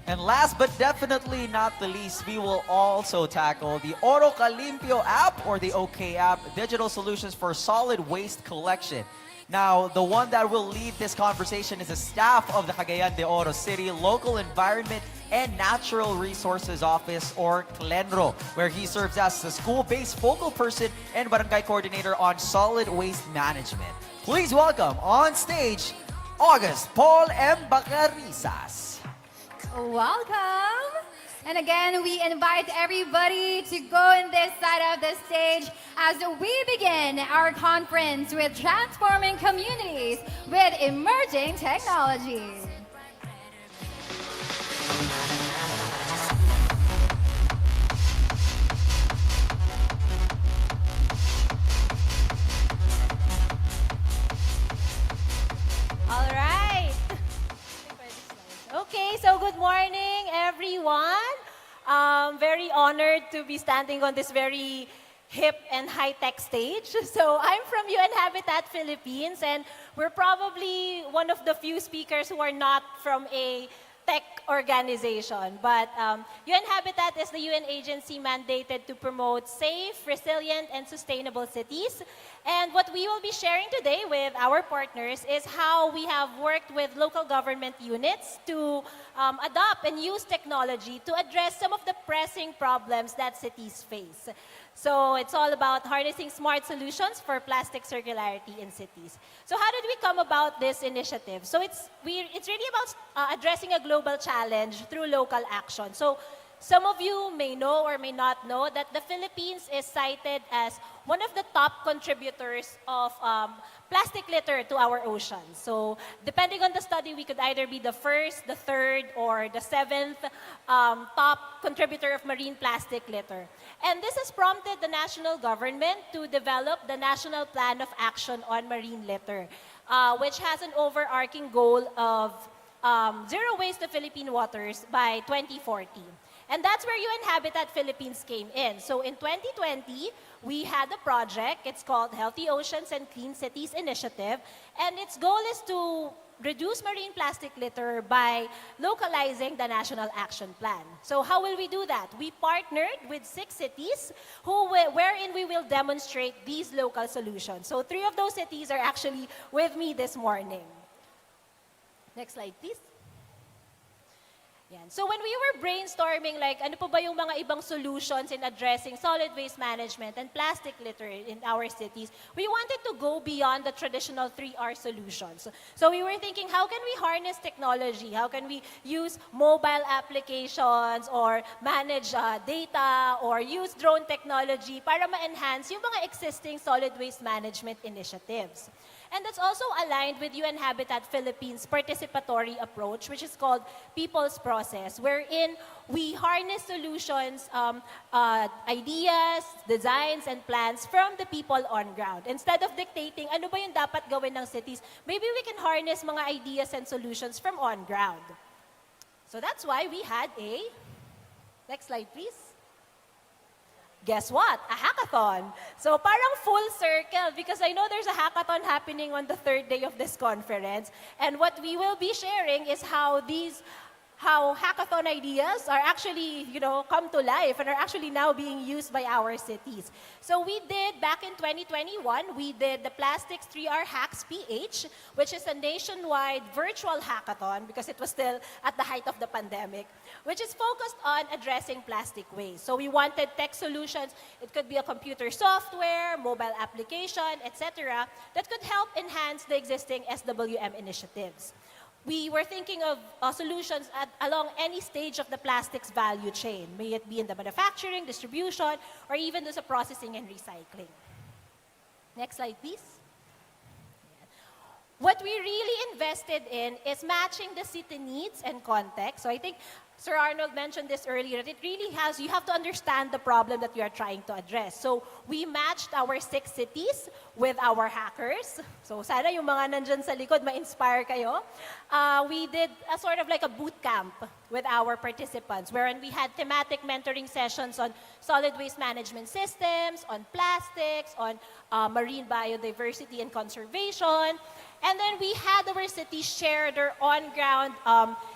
And last but definitely not the least, we will also tackle the Oro Calimpio app, or the OK app, digital solutions for solid waste collection. Now, the one that will lead this conversation is the staff of the Cagayan de Oro City Local Environment and Natural Resources Office, or CLENRO, where he serves as the school-based focal person and barangay coordinator on solid waste management. Please welcome on stage, August Paul M. Bacarizas. Welcome. And again, we invite everybody to go in this side of the stage as we begin our conference with transforming communities with emerging technologies. Okay, so good morning, everyone. Very honored to be standing on this very hip and high-tech stage. So I'm from UN Habitat Philippines, and we're probably one of the few speakers who are not from a tech organization. But UN Habitat is the UN agency mandated to promote safe, resilient, and sustainable cities. And what we will be sharing today with our partners is how we have worked with local government units to adopt and use technology to address some of the pressing problems that cities face. So it's all about harnessing smart solutions for plastic circularity in cities. So how did we come about this initiative? So it's really about addressing a global challenge through local action. So some of you may know or may not know that the Philippines is cited as one of the top contributors of plastic litter to our oceans. So depending on the study, we could either be the first, the third, or the seventh top contributor of marine plastic litter. And this has prompted the national government to develop the National Plan of Action on Marine Litter, which has an overarching goal of zero waste to Philippine waters by 2040. And that's where UN Habitat Philippines came in. So in 2020, we had a project. It's called Healthy Oceans and Clean Cities Initiative. And its goal is to reduce marine plastic litter by localizing the National Action Plan. So how will we do that? We partnered with 6 cities wherein we will demonstrate these local solutions. So 3 of those cities are actually with me this morning. Next slide, please. Yan. So when we were brainstorming, like, ano po ba yung mga ibang solutions in addressing solid waste management and plastic litter in our cities, we wanted to go beyond the traditional 3R solutions. So we were thinking, how can we harness technology? How can we use mobile applications or manage data or use drone technology para ma-enhance yung mga existing solid waste management initiatives? And that's also aligned with UN Habitat Philippines' participatory approach, which is called People's Process, wherein we harness solutions, ideas, designs, and plans from the people on ground. Instead of dictating ano ba yung dapat gawin ng cities, maybe we can harness mga ideas and solutions from on ground. So that's why we had a, next slide please. Guess what? A hackathon. So parang full circle because I know there's a hackathon happening on the 3rd day of this conference. And what we will be sharing is how hackathon ideas are actually, come to life and are actually now being used by our cities. So we did, back in 2021, we did the Plastics 3R Hacks PH, which is a nationwide virtual hackathon because it was still at the height of the pandemic, which is focused on addressing plastic waste. So we wanted tech solutions. It could be a computer software, mobile application, etc., that could help enhance the existing SWM initiatives. We were thinking of solutions along any stage of the plastics value chain, may it be in the manufacturing, distribution, or even the processing and recycling. Next slide, please. What we really invested in is matching the city needs and context. So I think Sir Arnold mentioned this earlier, that it really has, you have to understand the problem that you are trying to address. So we matched our 6 cities with our hackers. So sana yung mga nandyan sa likod, ma-inspire kayo. We did a sort of like a boot camp with our participants, wherein we had thematic mentoring sessions on solid waste management systems, on plastics, on marine biodiversity and conservation. And then we had our cities share their on-ground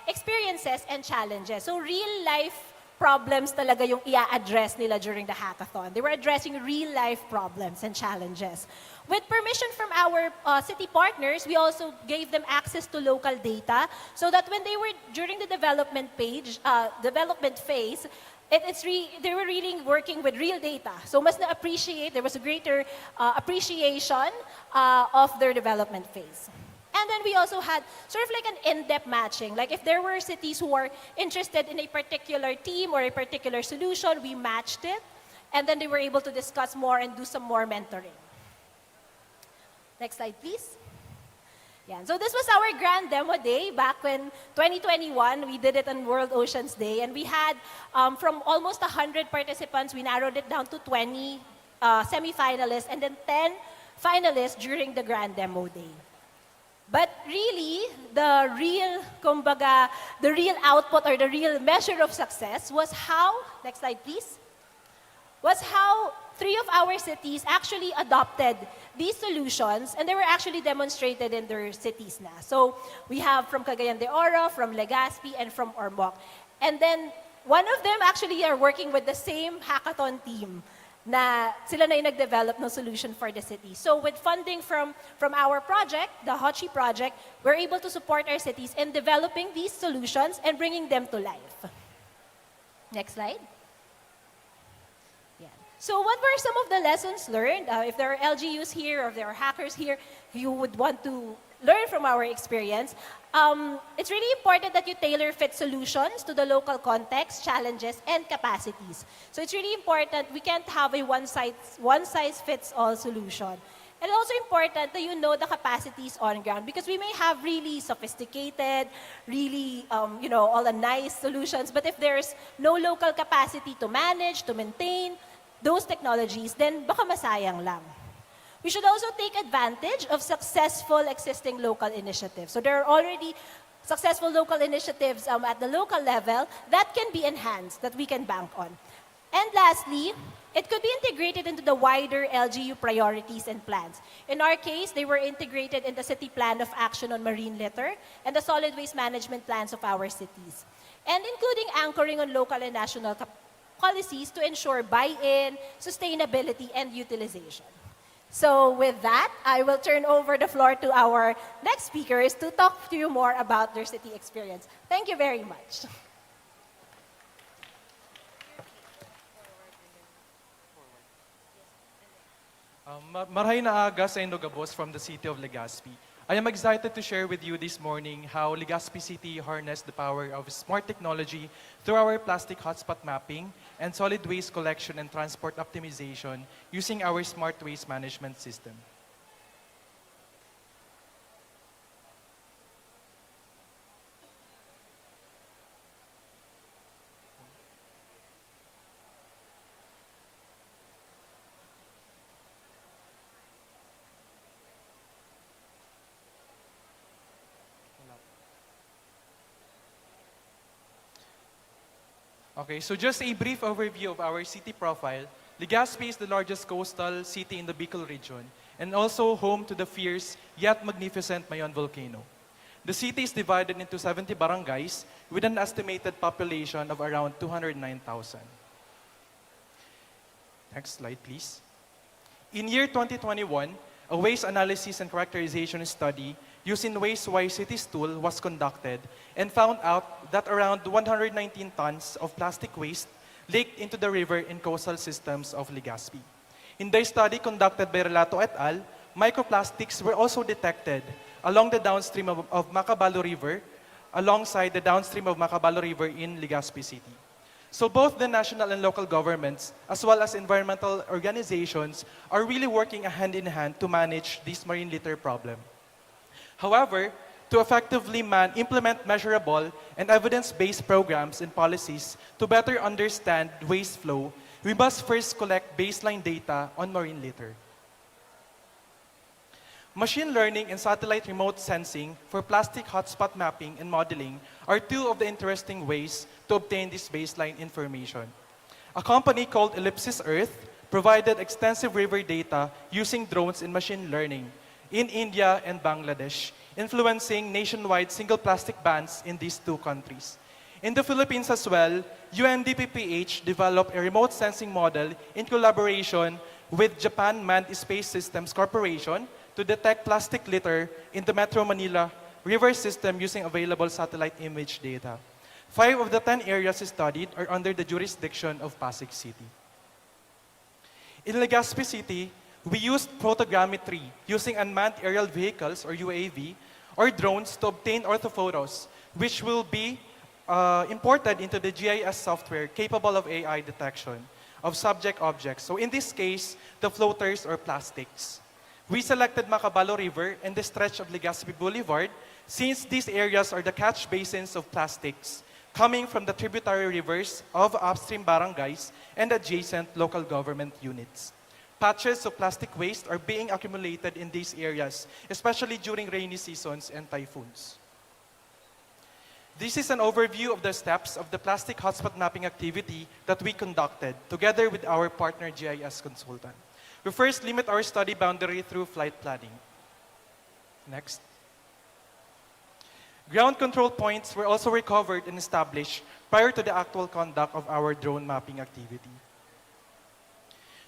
experiences and challenges. So real-life problems talaga yung i-address nila during the hackathon. They were addressing real-life problems and challenges. With permission from our city partners, we also gave them access to local data so that when they were during the development phase, they were really working with real data. So mas na-appreciate, there was a greater appreciation of their development phase. And then we also had sort of like an in-depth matching. Like if there were cities who are interested in a particular team or a particular solution, we matched it. And then they were able to discuss more and do some more mentoring. Next slide, please. Yeah. So this was our grand demo day back in 2021. We did it on World Oceans Day. And we had, from almost 100 participants, we narrowed it down to 20 semi-finalists and then 10 finalists during the grand demo day. But really, the real, kumbaga, the real output or the real measure of success was how, next slide please, was how 3 of our cities actually adopted these solutions, and they were actually demonstrated in their cities na. So we have from Cagayan de Oro, from Legazpi, and from Ormoc. And then one of them actually are working with the same hackathon team na sila na yung nag-develop ng solution for the city. So with funding from our project, the Hochi project, we're able to support our cities in developing these solutions and bringing them to life. Next slide. So what were some of the lessons learned? If there are LGUs here or if there are hackers here, you would want to learn from our experience. It's really important that you tailor-fit solutions to the local context, challenges, and capacities. So it's really important, we can't have a one-size-fits-all solution. And also important that you know the capacities on ground because we may have really sophisticated, really, all the nice solutions, but if there's no local capacity to manage, to maintain, those technologies, then baka masayang lang. We should also take advantage of successful existing local initiatives. So there are already successful local initiatives at the local level that can be enhanced, that we can bank on. And lastly, it could be integrated into the wider LGU priorities and plans. In our case, they were integrated in the City Plan of Action on Marine Litter and the solid waste management plans of our cities. And including anchoring on local and national policies to ensure buy-in, sustainability, and utilization. So with that, I will turn over the floor to our next speakers to talk to you more about their city experience. Thank you very much. Marahay na aga sa Indogabos from the city of Legazpi. I am excited to share with you this morning how Legazpi City harnessed the power of smart technology through our plastic hotspot mapping and solid waste collection and transport optimization using our smart waste management system. Okay, so just a brief overview of our city profile. Legazpi is the largest coastal city in the Bicol region and also home to the fierce yet magnificent Mayon volcano. The city is divided into 70 barangays with an estimated population of around 209,000. Next slide, please. In year 2021, a waste analysis and characterization study using Waste-Wise Cities tool was conducted and found out that around 119 tons of plastic waste leaked into the river and coastal systems of Legazpi. In the study conducted by Relato et al., microplastics were also detected along the downstream of Macabalo River, alongside the downstream of Macabalo River in Legazpi City. So both the national and local governments, as well as environmental organizations, are really working hand in hand to manage this marine litter problem. However, to effectively implement measurable and evidence-based programs and policies to better understand waste flow, we must first collect baseline data on marine litter. Machine learning and satellite remote sensing for plastic hotspot mapping and modeling are two of the interesting ways to obtain this baseline information. A company called Ellipsis Earth provided extensive river data using drones and machine learning in India and Bangladesh, influencing nationwide single plastic bans in these two countries. In the Philippines as well, UNDPPH developed a remote sensing model in collaboration with Japan Manned Space Systems Corporation to detect plastic litter in the Metro Manila river system using available satellite image data. 5 of the 10 areas studied are under the jurisdiction of Pasig City. In Legazpi City, we used photogrammetry using unmanned aerial vehicles or UAV or drones to obtain orthophotos, which will be imported into the GIS software capable of AI detection of subject objects. So in this case, the floaters or plastics. We selected Macabalo River and the stretch of Legazpi Boulevard since these areas are the catch basins of plastics coming from the tributary rivers of upstream barangays and adjacent local government units. Patches of plastic waste are being accumulated in these areas, especially during rainy seasons and typhoons. This is an overview of the steps of the plastic hotspot mapping activity that we conducted together with our partner GIS consultant. We first limit our study boundary through flight planning. Next. Ground control points were also recovered and established prior to the actual conduct of our drone mapping activity.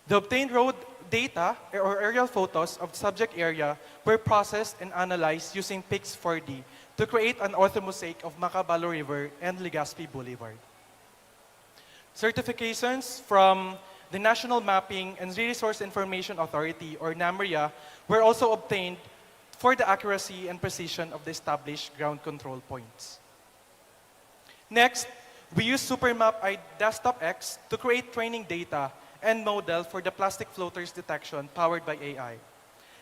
The obtained road data or aerial photos of the subject area were processed and analyzed using PIX 4D to create an orthomosaic of Macabalo River and Legazpi Boulevard. Certifications from the National Mapping and Resource Information Authority, or NAMRIA, were also obtained for the accuracy and precision of the established ground control points. Next, we use Supermap Desktop X to create training data and model for the plastic floaters detection powered by AI.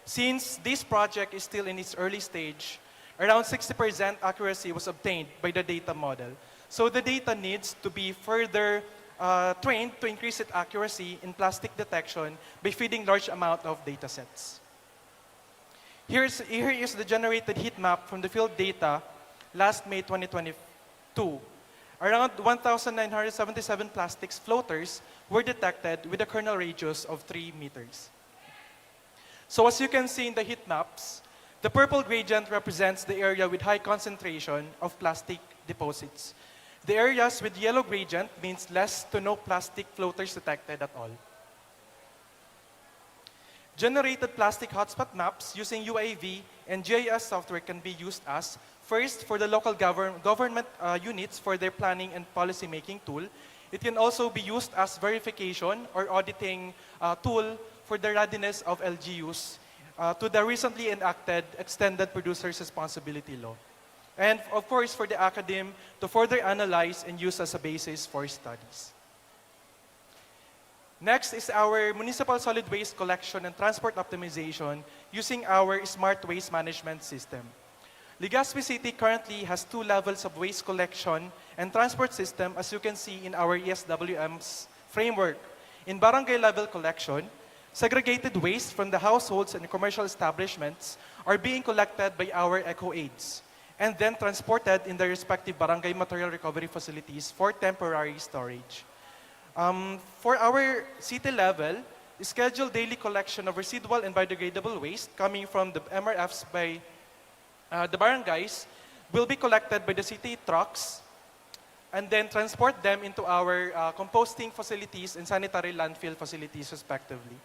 Since this project is still in its early stage, around 60% accuracy was obtained by the data model. So the data needs to be further trained to increase its accuracy in plastic detection by feeding large amount of data sets. Here is the generated heat map from the field data last May 2022. Around 1,977 plastics floaters were detected with a kernel radius of 3 meters. So as you can see in the heat maps, the purple gradient represents the area with high concentration of plastic deposits. The areas with yellow gradient means less to no plastic floaters detected at all. Generated plastic hotspot maps using UAV and GIS software can be used as, first, for the local government units for their planning and policy making tool. It can also be used as verification or auditing tool for the readiness of LGUs to the recently enacted Extended Producer's Responsibility Law. And of course, for the academe to further analyze and use as a basis for studies. Next is our municipal solid waste collection and transport optimization using our smart waste management system. Legazpi City currently has 2 levels of waste collection and transport system, as you can see in our ESWM's framework. In barangay level collection, segregated waste from the households and commercial establishments are being collected by our eco-aids and then transported in their respective barangay material recovery facilities for temporary storage. For our city level, scheduled daily collection of residual and biodegradable waste coming from the MRFs by the barangays will be collected by the city trucks and then transport them into our composting facilities and sanitary landfill facilities respectively.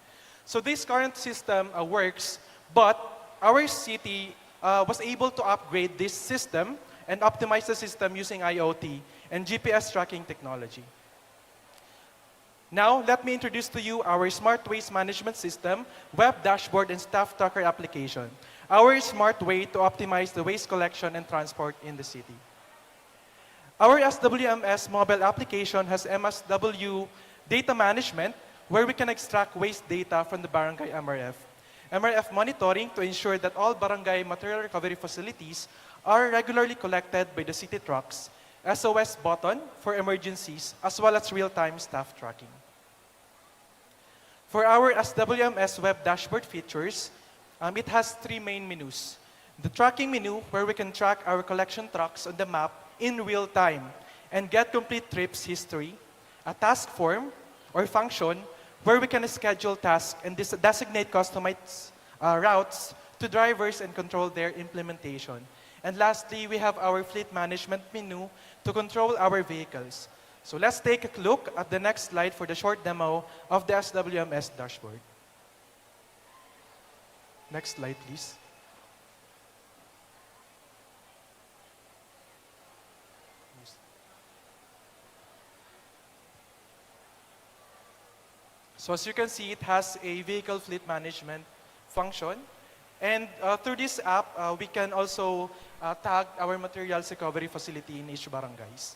So this current system works, but our city was able to upgrade this system and optimize the system using IoT and GPS tracking technology. Now, let me introduce to you our Smart Waste Management System, web dashboard, and staff tracker application, our smart way to optimize the waste collection and transport in the city. Our SWMS mobile application has MSW data management, where we can extract waste data from the barangay MRF. MRF monitoring to ensure that all barangay material recovery facilities are regularly collected by the city trucks, SOS button for emergencies, as well as real-time staff tracking. For our SWMS web dashboard features, it has 3 main menus. The tracking menu, where we can track our collection trucks on the map in real time and get complete trips history. A task form or function, where we can schedule tasks and designate customized routes to drivers and control their implementation. And lastly, we have our fleet management menu to control our vehicles. So let's take a look at the next slide for the short demo of the SWMS dashboard. Next slide, please. So as you can see, it has a vehicle fleet management function. And through this app, we can also tag our materials recovery facility in each barangays.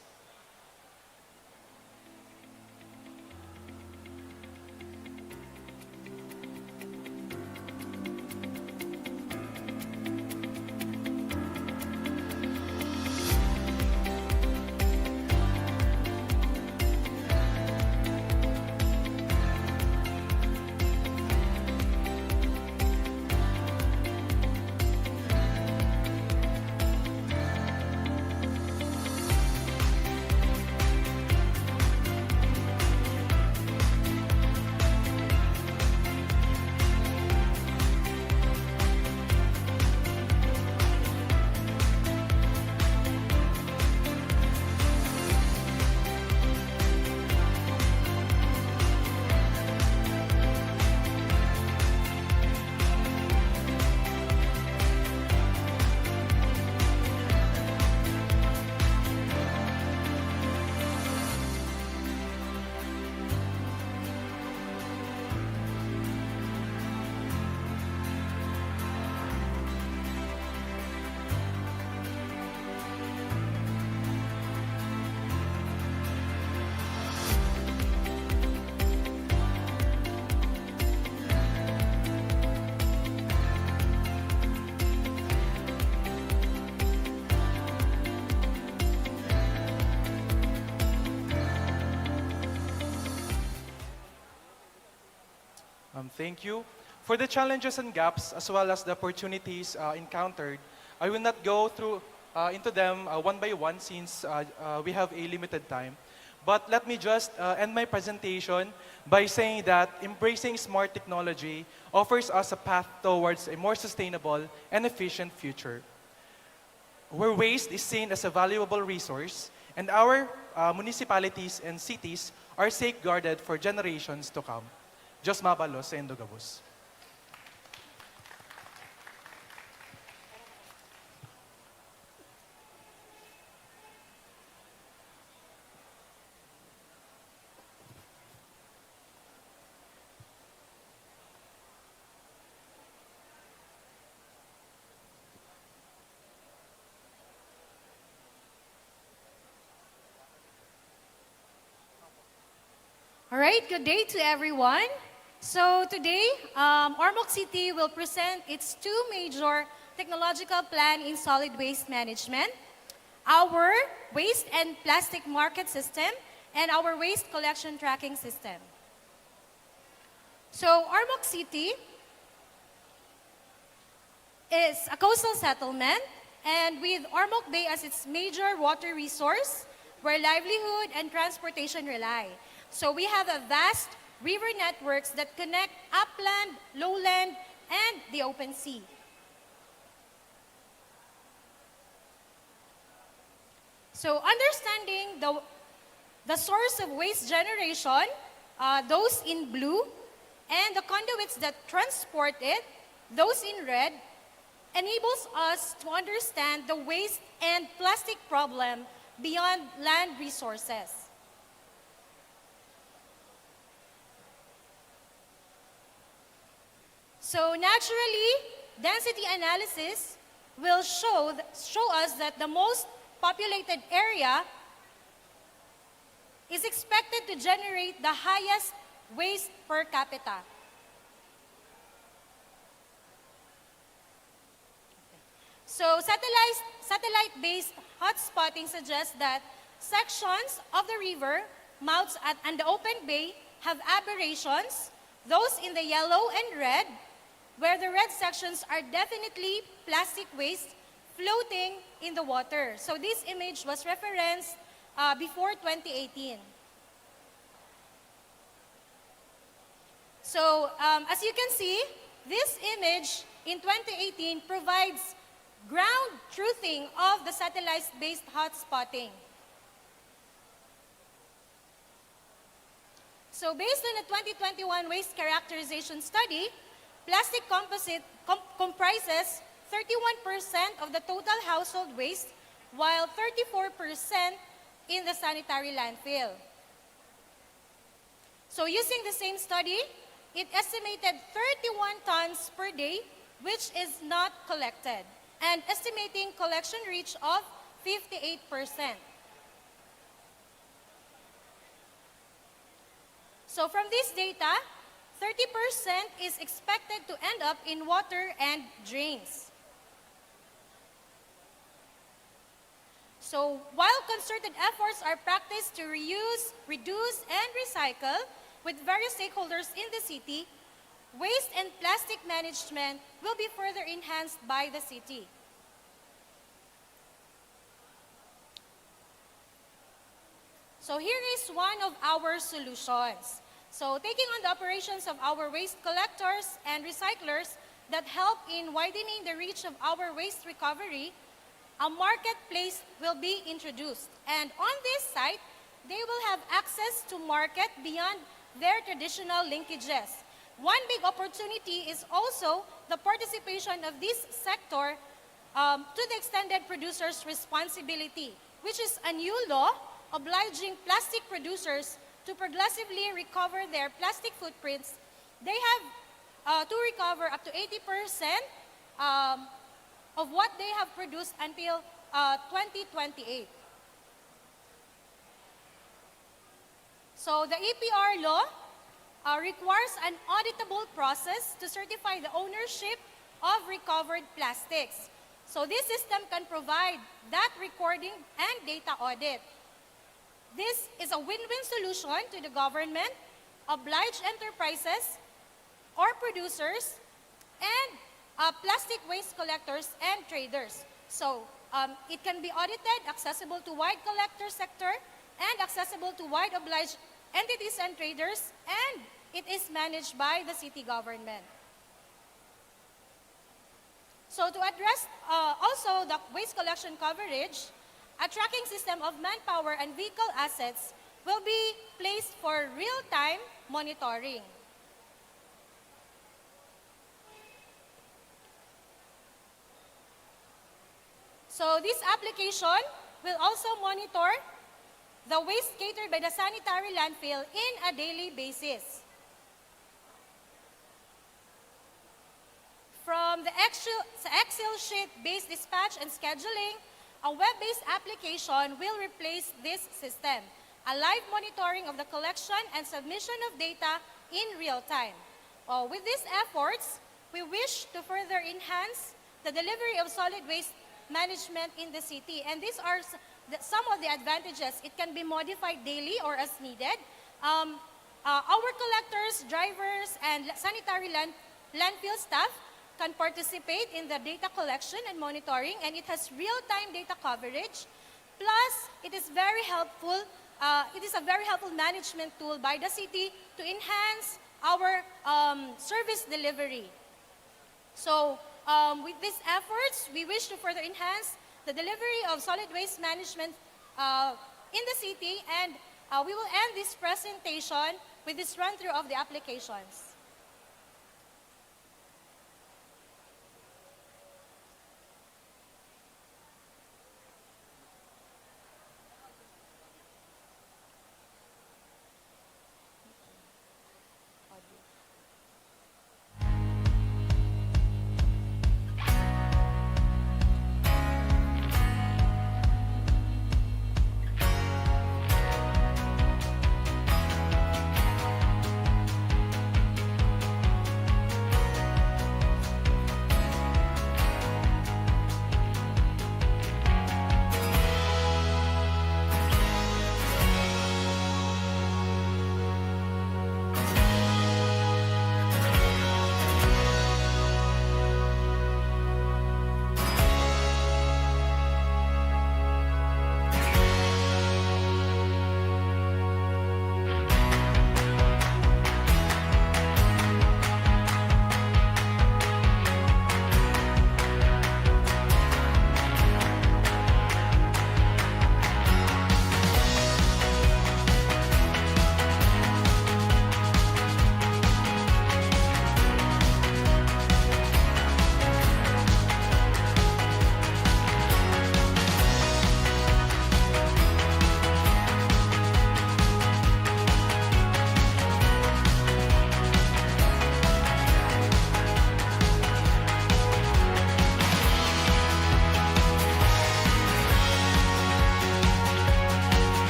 Thank you. For the challenges and gaps, as well as the opportunities encountered, I will not go through into them one by one since we have a limited time. But let me just end my presentation by saying that embracing smart technology offers us a path towards a more sustainable and efficient future, where waste is seen as a valuable resource and our municipalities and cities are safeguarded for generations to come. Diyos mabalos sa Indogabus. All right, good day to everyone. So today, Ormoc City will present its two major technological plan in solid waste management, our waste and plastic market system, and our waste collection tracking system. So Ormoc City is a coastal settlement, and with Ormoc Bay as its major water resource, where livelihood and transportation rely. So we have a vast river networks that connect upland, lowland, and the open sea. So understanding the source of waste generation, those in blue, and the conduits that transport it, those in red, enables us to understand the waste and plastic problem beyond land resources. So naturally, density analysis will show us that the most populated area is expected to generate the highest waste per capita. So satellite-based hotspotting suggests that sections of the river, mouths and the open bay have aberrations, those in the yellow and red, where the red sections are definitely plastic waste floating in the water. So this image was referenced before 2018. So as you can see, this image in 2018 provides ground truthing of the satellite-based hotspotting. So based on the 2021 waste characterization study, plastic composite comprises 31% of the total household waste, while 34% in the sanitary landfill. So using the same study, it estimated 31 tons per day, which is not collected, and estimating collection reach of 58%. So from this data, 30% is expected to end up in water and drains. So while concerted efforts are practiced to reuse, reduce, and recycle with various stakeholders in the city, waste and plastic management will be further enhanced by the city. So here is one of our solutions. So taking on the operations of our waste collectors and recyclers that help in widening the reach of our waste recovery, a marketplace will be introduced. And on this site, they will have access to market beyond their traditional linkages. One big opportunity is also the participation of this sector to the extended producer's responsibility, which is a new law obliging plastic producers to progressively recover their plastic footprints. They have to recover up to 80% of what they have produced until 2028. So the EPR law requires an auditable process to certify the ownership of recovered plastics. So this system can provide that recording and data audit. This is a win-win solution to the government, obliged enterprises, or producers, and plastic waste collectors and traders. So it can be audited, accessible to wide collector sector, and accessible to wide obliged entities and traders, and it is managed by the city government. So to address also the waste collection coverage, a tracking system of manpower and vehicle assets will be placed for real-time monitoring. So this application will also monitor the waste catered by the sanitary landfill in a daily basis. From the Excel sheet-based dispatch and scheduling, a web-based application will replace this system, a live monitoring of the collection and submission of data in real time. With these efforts, we wish to further enhance the delivery of solid waste management in the city. And these are some of the advantages. It can be modified daily or as needed. Our collectors, drivers, and sanitary landfill staff can participate in the data collection and monitoring, and it has real-time data coverage. Plus, it is very helpful. It is a very helpful management tool by the city to enhance our service delivery. So, with these efforts, we wish to further enhance the delivery of solid waste management in the city, and we will end this presentation with this run-through of the applications.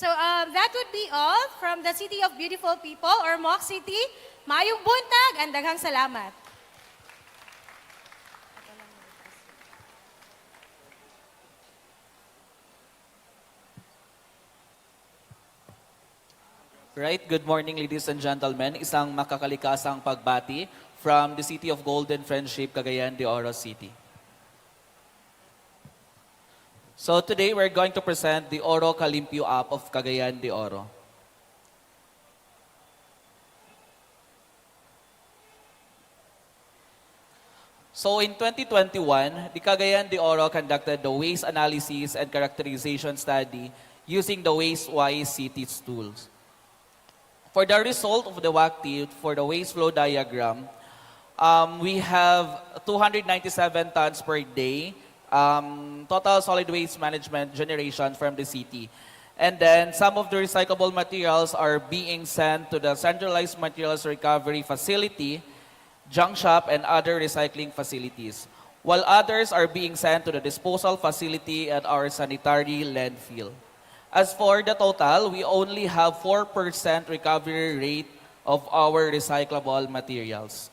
So that would be all from the City of Beautiful People, Ormoc City. Mayong buntag, and daghang salamat. Right, good morning ladies and gentlemen. Isang makakalikasang pagbati from the City of Golden Friendship, Cagayan de Oro City. So today we're going to present the Oro Kalimpyo app of Cagayan de Oro. So in 2021, the Cagayan de Oro conducted the waste analysis and characterization study using the WasteWise Cities tools. For the result of the WACT for the waste flow diagram, we have 297 tons per day, total solid waste management generation from the city. And then some of the recyclable materials are being sent to the centralized materials recovery facility, junk shop, and other recycling facilities. while others are being sent to the disposal facility at our sanitary landfill. As for the total, we only have 4% recovery rate of our recyclable materials.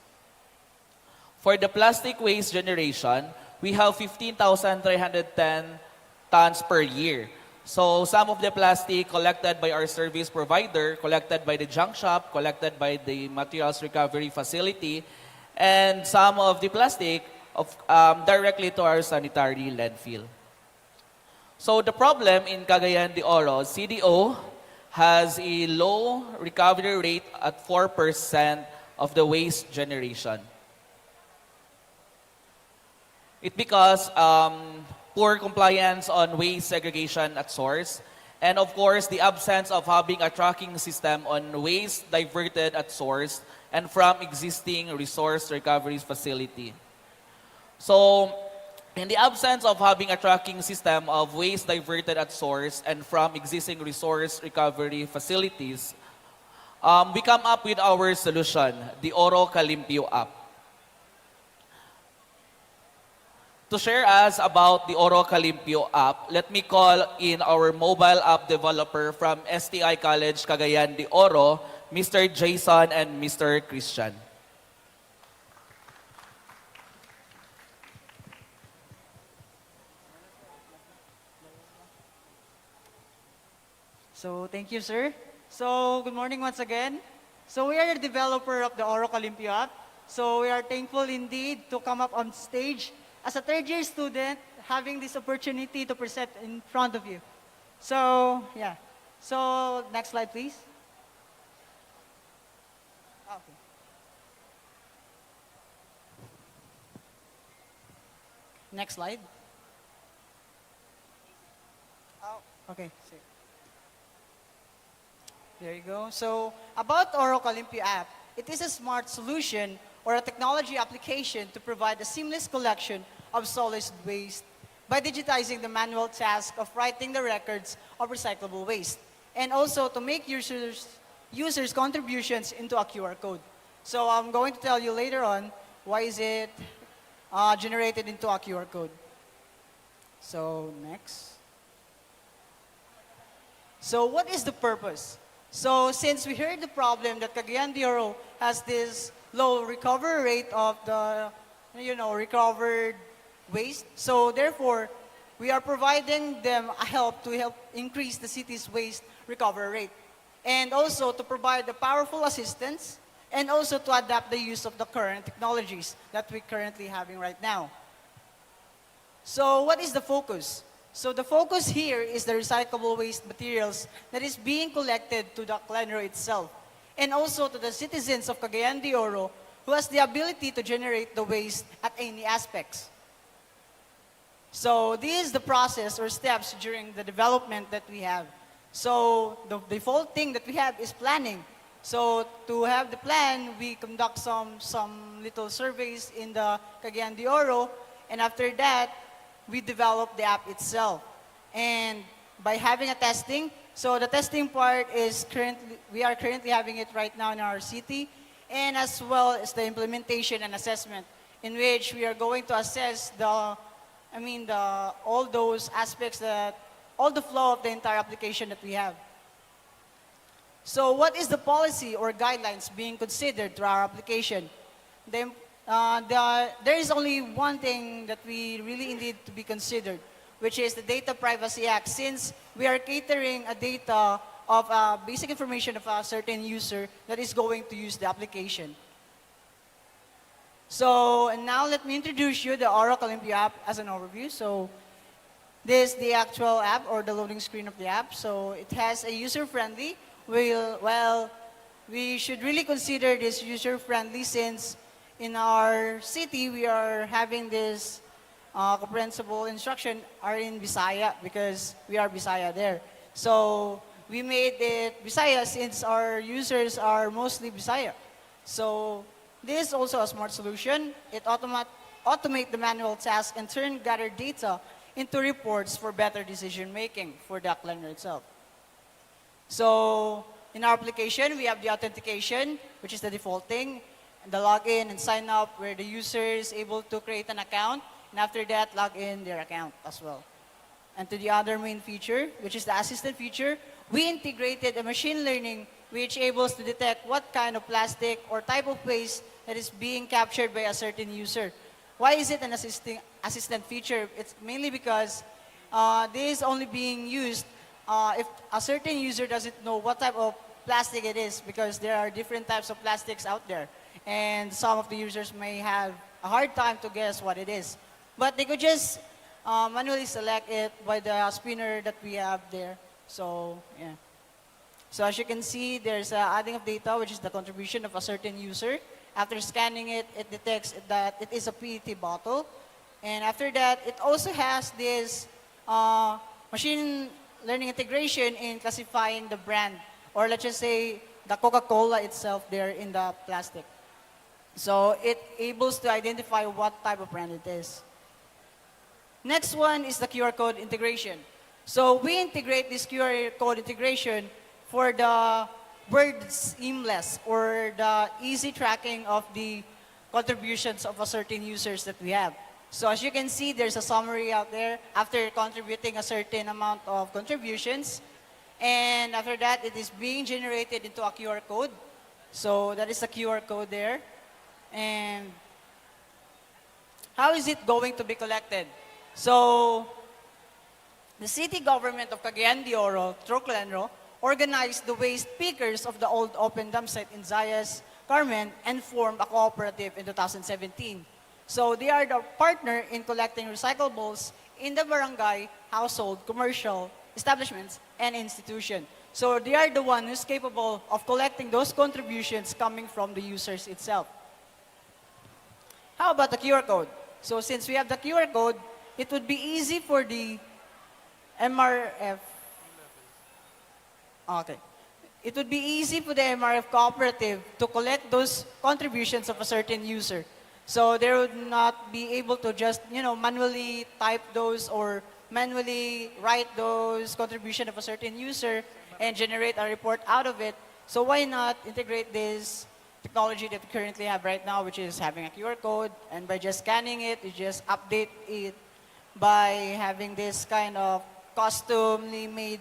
For the plastic waste generation, we have 15,310 tons per year. So some of the plastic collected by our service provider, collected by the junk shop, collected by the materials recovery facility, and some of the plastic directly to our sanitary landfill. So the problem in Cagayan de Oro, CDO has a low recovery rate at 4% of the waste generation. It because poor compliance on waste segregation at source, and of course the absence of having a tracking system on waste diverted at source and from existing resource recovery facility. So, in the absence of having a tracking system of waste diverted at source and from existing resource recovery facilities, we come up with our solution, the Oro Kalimpio app. To share us about the Oro Kalimpio app, let me call in our mobile app developer from STI College Cagayan de Oro, Mr. Jason and Mr. Christian. So thank you, sir. So good morning once again. So we are the developer of the Oro Kalimpio app. So we are thankful indeed to come up on stage as a third-year student having this opportunity to present in front of you. So yeah. So next slide, please. Okay. Next slide. Oh, okay. There you go. So about Oro Kalimpio app, it is a smart solution or a technology application to provide a seamless collection of solid waste by digitizing the manual task of writing the records of recyclable waste, and also to make users contributions into a QR code. So I'm going to tell you later on why is it generated into a QR code. So next. So what is the purpose? So since we heard the problem that Cagayan de Oro has this low recovery rate of the, recovered waste, so therefore we are providing them a help to help increase the city's waste recovery rate, and also to provide the powerful assistance, and also to adapt the use of the current technologies that we're currently having right now. So what is the focus? So the focus here is the recyclable waste materials that is being collected to the Clenro itself, and also to the citizens of Cagayan de Oro who has the ability to generate the waste at any aspects. So this is the process or steps during the development that we have. So the default thing that we have is planning. So to have the plan, we conduct some little surveys in the Cagayan de Oro, and after that, we develop the app itself. And by having a testing, so the testing part is we are currently having it right now in our city, and as well as the implementation and assessment, in which we are going to assess all those aspects all the flow of the entire application that we have. So what is the policy or guidelines being considered through our application? There is only one thing that we really need to be considered, which is the Data Privacy Act, since we are catering a data of basic information of a certain user that is going to use the application. So, and now let me introduce you the Oro Kalimpio app as an overview. So, this is the actual app or the loading screen of the app. So, it has a user-friendly. We should really consider this user-friendly since in our city, we are having this comprehensible instruction are in Bisaya because we are Bisaya there. So we made it Bisaya since our users are mostly Bisaya. So this is also a smart solution. It automate the manual task and turn gathered data into reports for better decision making for the Clenro itself. So in our application, we have the authentication, which is the default thing, the login and sign up where the user is able to create an account and after that, log in their account as well. And to the other main feature, which is the assistant feature, we integrated a machine learning which able to detect what kind of plastic or type of waste that is being captured by a certain user. Why is it an assistant feature? It's mainly because this is only being used if a certain user doesn't know what type of plastic it is, because there are different types of plastics out there. And some of the users may have a hard time to guess what it is. But they could just manually select it by the spinner that we have there. So, yeah. So as you can see, there's adding of data, which is the contribution of a certain user. After scanning it, it detects that it is a PET bottle. And after that, it also has this machine learning integration in classifying the brand, or let's just say the Coca-Cola itself there in the plastic. So it able to identify what type of brand it is. Next one is the QR code integration. So we integrate this QR code integration for the word seamless, or the easy tracking of the contributions of a certain users that we have. So as you can see, there's a summary out there after contributing a certain amount of contributions. And after that, it is being generated into a QR code. So that is a QR code there. And how is it going to be collected? So the city government of Cagayan de Oro, through Clenro, organized the waste pickers of the old open dump site in Zayas, Carmen, and formed a cooperative in 2017. So they are the partner in collecting recyclables in the barangay, household, commercial establishments, and institution. So they are the one who's capable of collecting those contributions coming from the users itself. How about the QR code? So since we have the QR code, it would be easy for the MRF. Okay. It would be easy for the MRF cooperative to collect those contributions of a certain user. So they would not be able to just, manually type those or manually write those contribution of a certain user and generate a report out of it. So why not integrate this technology that we currently have right now, which is having a QR code, and by just scanning it, you just update it by having this kind of customly made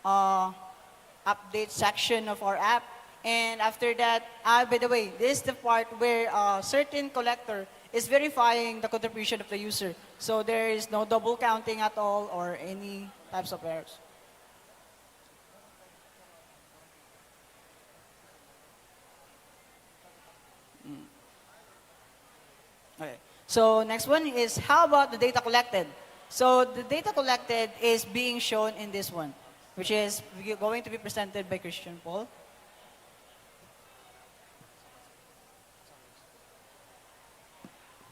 update section of our app. And after that, by the way, this is the part where a certain collector is verifying the contribution of the user. So there is no double counting at all or any types of errors. Okay. So next one is, how about the data collected? So the data collected is being shown in this one, which is going to be presented by Christian Paul.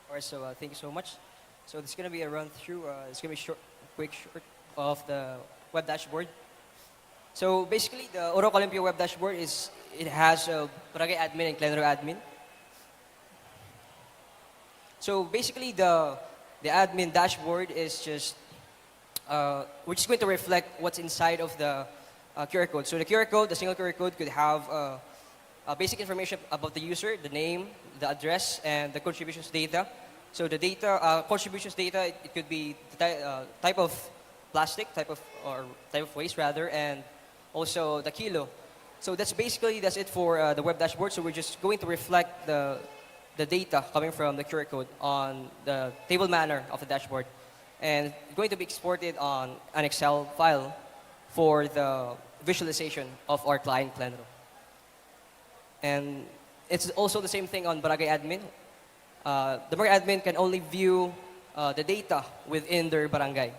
All right, so thank you so much. So this is going to be a run through. It's going to be quick short of the web dashboard. So basically, the Ormoc Olympia web dashboard it has a Barangay admin and Clenro admin. So basically, the admin dashboard is just we're just going to reflect what's inside of the QR code. So the QR code, the single QR code, could have basic information about the user, the name, the address, and the contributions data. So the data, contributions data, it could be the type of plastic, type of waste rather, and also the kilo. So that's it for the web dashboard. So we're just going to reflect the data coming from the QR code on the table manner of the dashboard, and it's going to be exported on an Excel file for the visualization of our client Clenro. And it's also the same thing on Barangay admin. The barangay admin can only view the data within their barangay.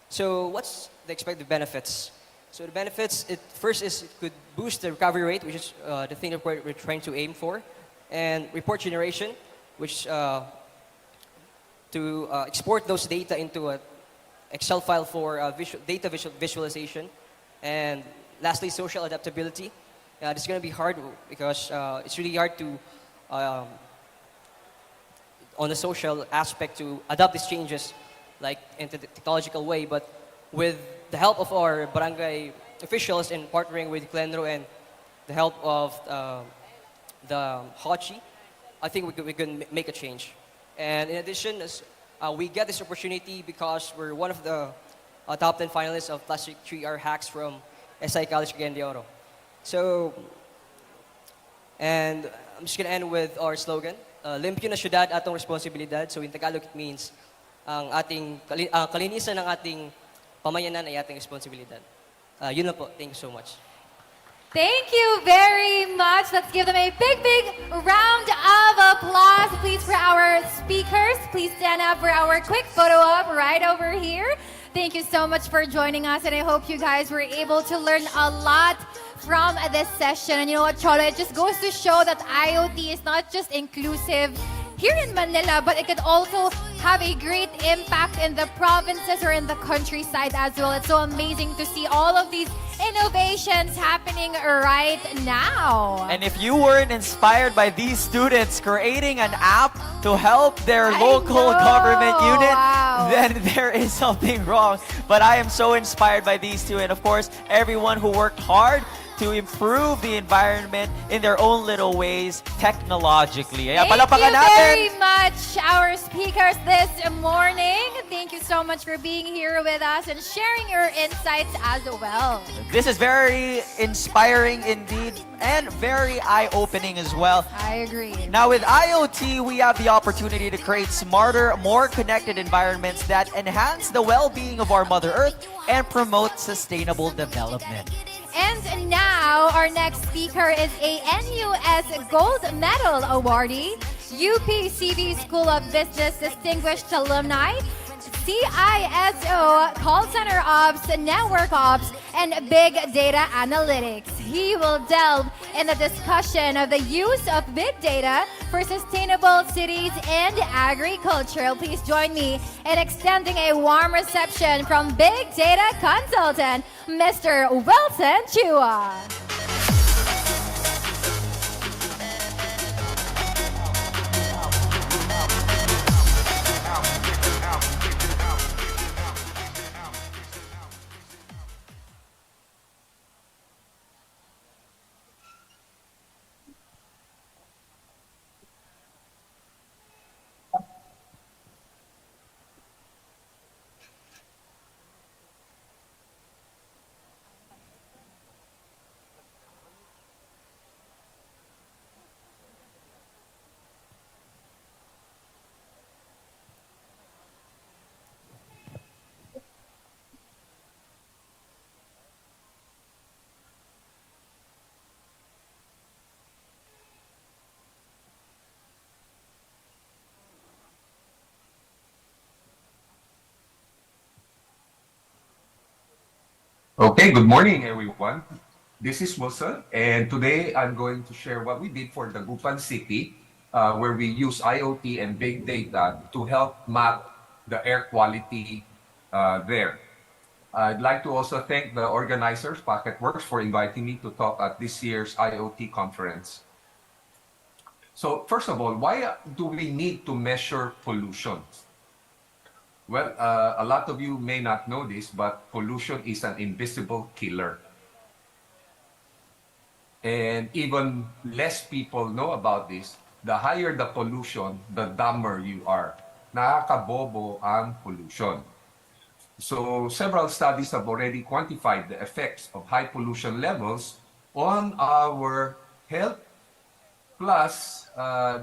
So what's the expected benefits? So the benefits, first is it could boost the recovery rate, which is the thing that we're trying to aim for, and report generation, which to export those data into an Excel file for data visualization, and lastly, social adaptability. This is going to be hard because it's really hard to, on the social aspect, to adapt these changes like in the technological way, but with the help of our barangay officials in partnering with Clenro and the help of the Hochi, I think we can make a change. And in addition, we get this opportunity because we're one of the top 10 finalists of Plastic 3R Hacks from SI College Cagayan de Oro. So, and I'm just gonna end with our slogan, limpyo na syudad atong responsibilidad. So in Tagalog, it means ang ating kalinisan ng ating pamayanan ay ating responsibilidad. Yun lang po. Thank you so much. Thank you very much. Let's give them a big, big round of applause, please, for our speakers. Please stand up for our quick photo op right over here. Thank you so much for joining us, and I hope you guys were able to learn a lot from this session. And you know what, Cholo, it just goes to show that IoT is not just inclusive here in Manila, but it could also have a great impact in the provinces or in the countryside as well. It's so amazing to see all of these innovations happening right now. And if you weren't inspired by these students creating an app to help their local government unit, then there is something wrong. But I am so inspired by these two, and of course, everyone who worked hard to improve the environment in their own little ways technologically. Thank you very much, our speakers this morning. Thank you so much for being here with us and sharing your insights as well. This is very inspiring indeed and very eye-opening as well. I agree. Now with IoT, we have the opportunity to create smarter, more connected environments that enhance the well-being of our Mother Earth and promote sustainable development. And now, our next speaker is a NUS Gold Medal awardee, UPCB School of Business Distinguished Alumni, CISO, Call Center Ops, Network Ops, and Big Data Analytics. He will delve in the discussion of the use of big data for sustainable cities and agriculture. Please join me in extending a warm reception from Big Data Consultant, Mr. Wilson Chua. Okay, good morning, everyone. This is Wilson, and today I'm going to share what we did for the Gupan City, where we use IoT and big data to help map the air quality there. I'd like to also thank the organizers, Packetworks, for inviting me to talk at this year's IoT conference. So first of all, why do we need to measure pollution? Well, a lot of you may not know this, but pollution is an invisible killer. And even less people know about this. The higher the pollution, the dumber you are. Nakakabobo ang pollution. So several studies have already quantified the effects of high pollution levels on our health. Plus,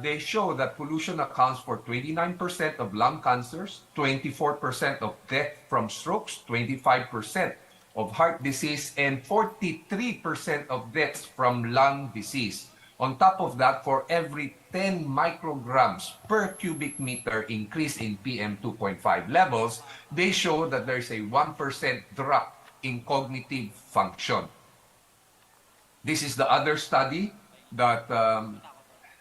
they show that pollution accounts for 29% of lung cancers, 24% of death from strokes, 25% of heart disease, and 43% of deaths from lung disease. On top of that, for every 10 micrograms per cubic meter increase in PM2.5 levels, they show that there's a 1% drop in cognitive function. This is the other study that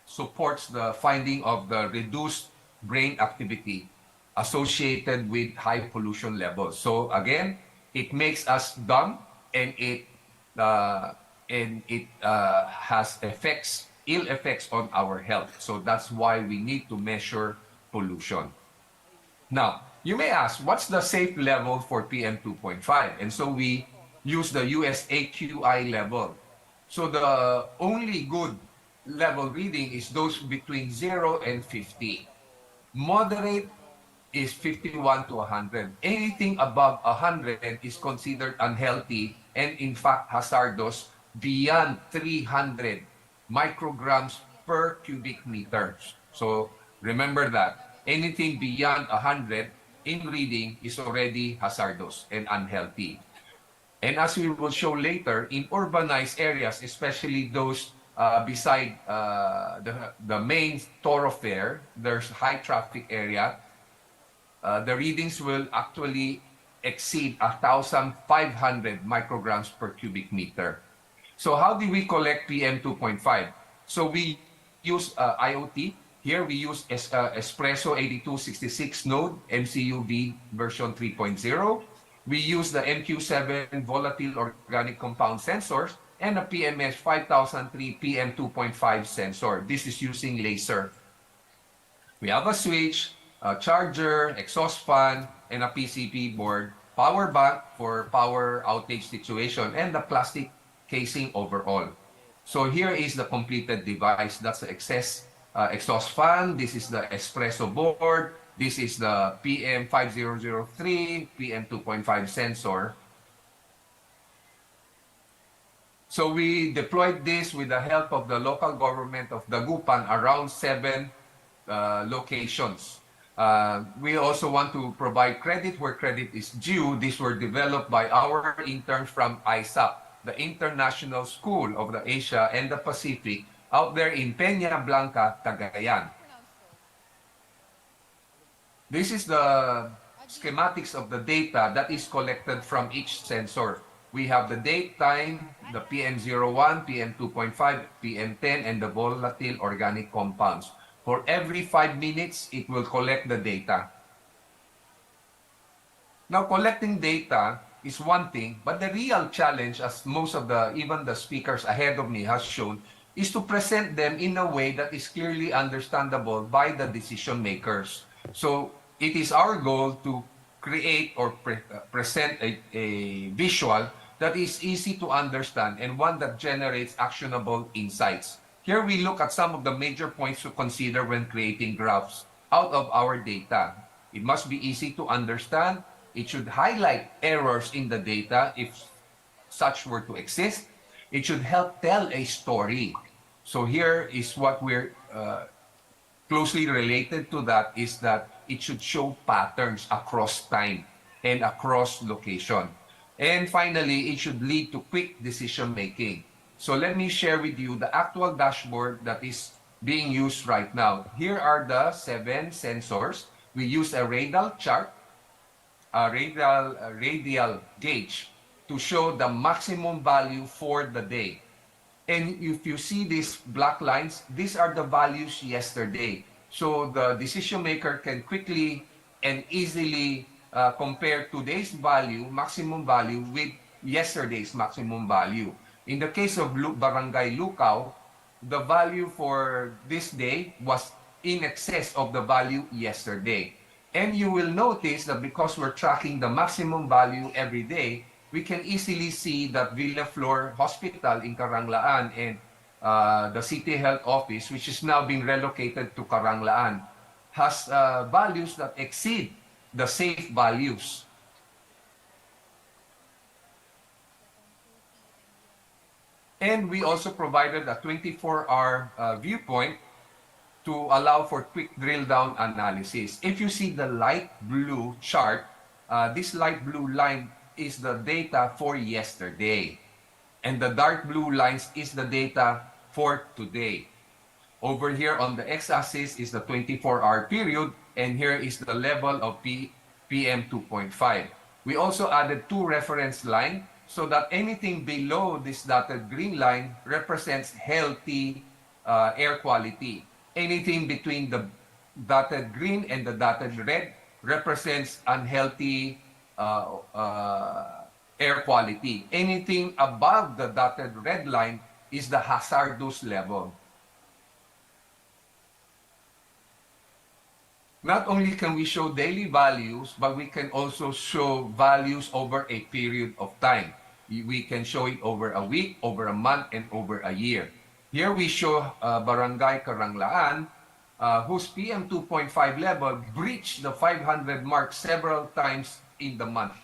supports the finding of the reduced brain activity associated with high pollution levels. So again, it makes us dumb, and it has ill effects on our health. So that's why we need to measure pollution. Now, you may ask, what's the safe level for PM2.5? And so we use the US AQI level. So the only good level reading is those between 0 and 50. Moderate is 51 to 100. Anything above 100 is considered unhealthy and in fact hazardous beyond 300 micrograms per cubic meter. So remember that. Anything beyond 100 in reading is already hazardous and unhealthy. And as we will show later, in urbanized areas, especially those beside the main thoroughfare, there's high traffic area, the readings will actually exceed 1,500 micrograms per cubic meter. So how do we collect PM 2.5? So we use IoT. Here we use Espresso 8266 node, MCUV version 3.0. We use the MQ7 volatile organic compound sensors and a PMS 5003 PM 2.5 sensor. This is using laser. We have a switch, a charger, exhaust fan, and a PCB board, power bank for power outage situation, and the plastic casing overall. So here is the completed device. That's the exhaust fan. This is the espresso board. This is the PM5003, PM2.5 sensor. So we deployed this with the help of the local government of Dagupan around 7 locations. We also want to provide credit where credit is due. These were developed by our interns from ISAP, the International School of the Asia and the Pacific, out there in Peña Blanca, Cagayan. This is the schematics of the data that is collected from each sensor. We have the date, time, the PM01, PM2.5, PM10, and the volatile organic compounds. For every 5 minutes, it will collect the data. Now, collecting data is one thing, but the real challenge, as most of even the speakers ahead of me has shown, is to present them in a way that is clearly understandable by the decision makers. So it is our goal to create or present a visual that is easy to understand and one that generates actionable insights. Here we look at some of the major points to consider when creating graphs out of our data. It must be easy to understand. It should highlight errors in the data if such were to exist. It should help tell a story. So here is what we're closely related to that is that it should show patterns across time and across location. And finally, it should lead to quick decision making. So let me share with you the actual dashboard that is being used right now. Here are the 7 sensors. We use a radial chart, a radial gauge to show the maximum value for the day. And if you see these black lines, these are the values yesterday. So the decision maker can quickly and easily compare today's value, maximum value, with yesterday's maximum value. In the case of Barangay Lucao, the value for this day was in excess of the value yesterday. And you will notice that because we're tracking the maximum value every day, we can easily see that Villaflor Hospital in Caranglaan and the City Health Office, which is now being relocated to Caranglaan, has values that exceed the safe values. And we also provided a 24-hour viewpoint to allow for quick drill down analysis. If you see the light blue chart, this light blue line is the data for yesterday. And the dark blue lines is the data for today. Over here on the x-axis is the 24-hour period, and here is the level of PM 2.5. We also added 2 reference lines so that anything below this dotted green line represents healthy air quality. Anything between the dotted green and the dotted red represents unhealthy air quality. Anything above the dotted red line is the hazardous level. Not only can we show daily values, but we can also show values over a period of time. We can show it over a week, over a month, and over a year. Here we show Barangay Caranglaan. whose PM 2.5 level breached the 500 mark several times in the month.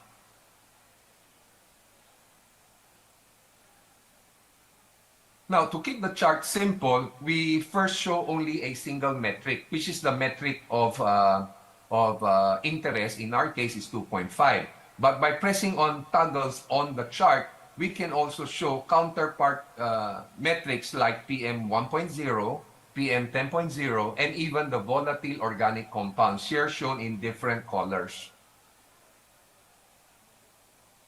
Now, to keep the chart simple, we first show only a single metric, which is the metric of interest. In our case, is 2.5. But by pressing on toggles on the chart, we can also show counterpart metrics like PM 1.0, PM 10.0, and even the volatile organic compounds, here shown in different colors.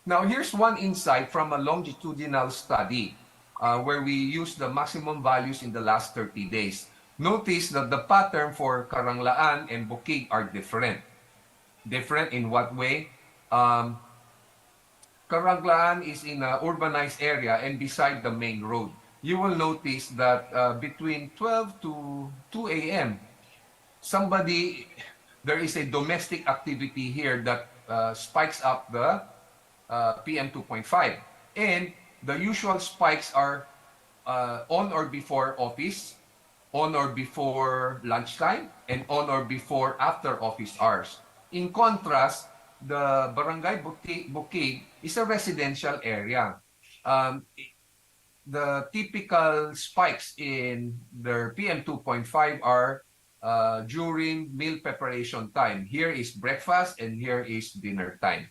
Now, here's one insight from a longitudinal study where we use the maximum values in the last 30 days. Notice that the pattern for Karanglaan and Bukig are different. Different in what way? Karanglaan is in an urbanized area and beside the main road. You will notice that between 12 to 2 a.m., there is a domestic activity here that spikes up the PM 2.5. And the usual spikes are on or before office, on or before lunchtime, and on or before after office hours. In contrast, the Barangay Bukig is a residential area. The typical spikes in their PM 2.5 are during meal preparation time. Here is breakfast and here is dinner time.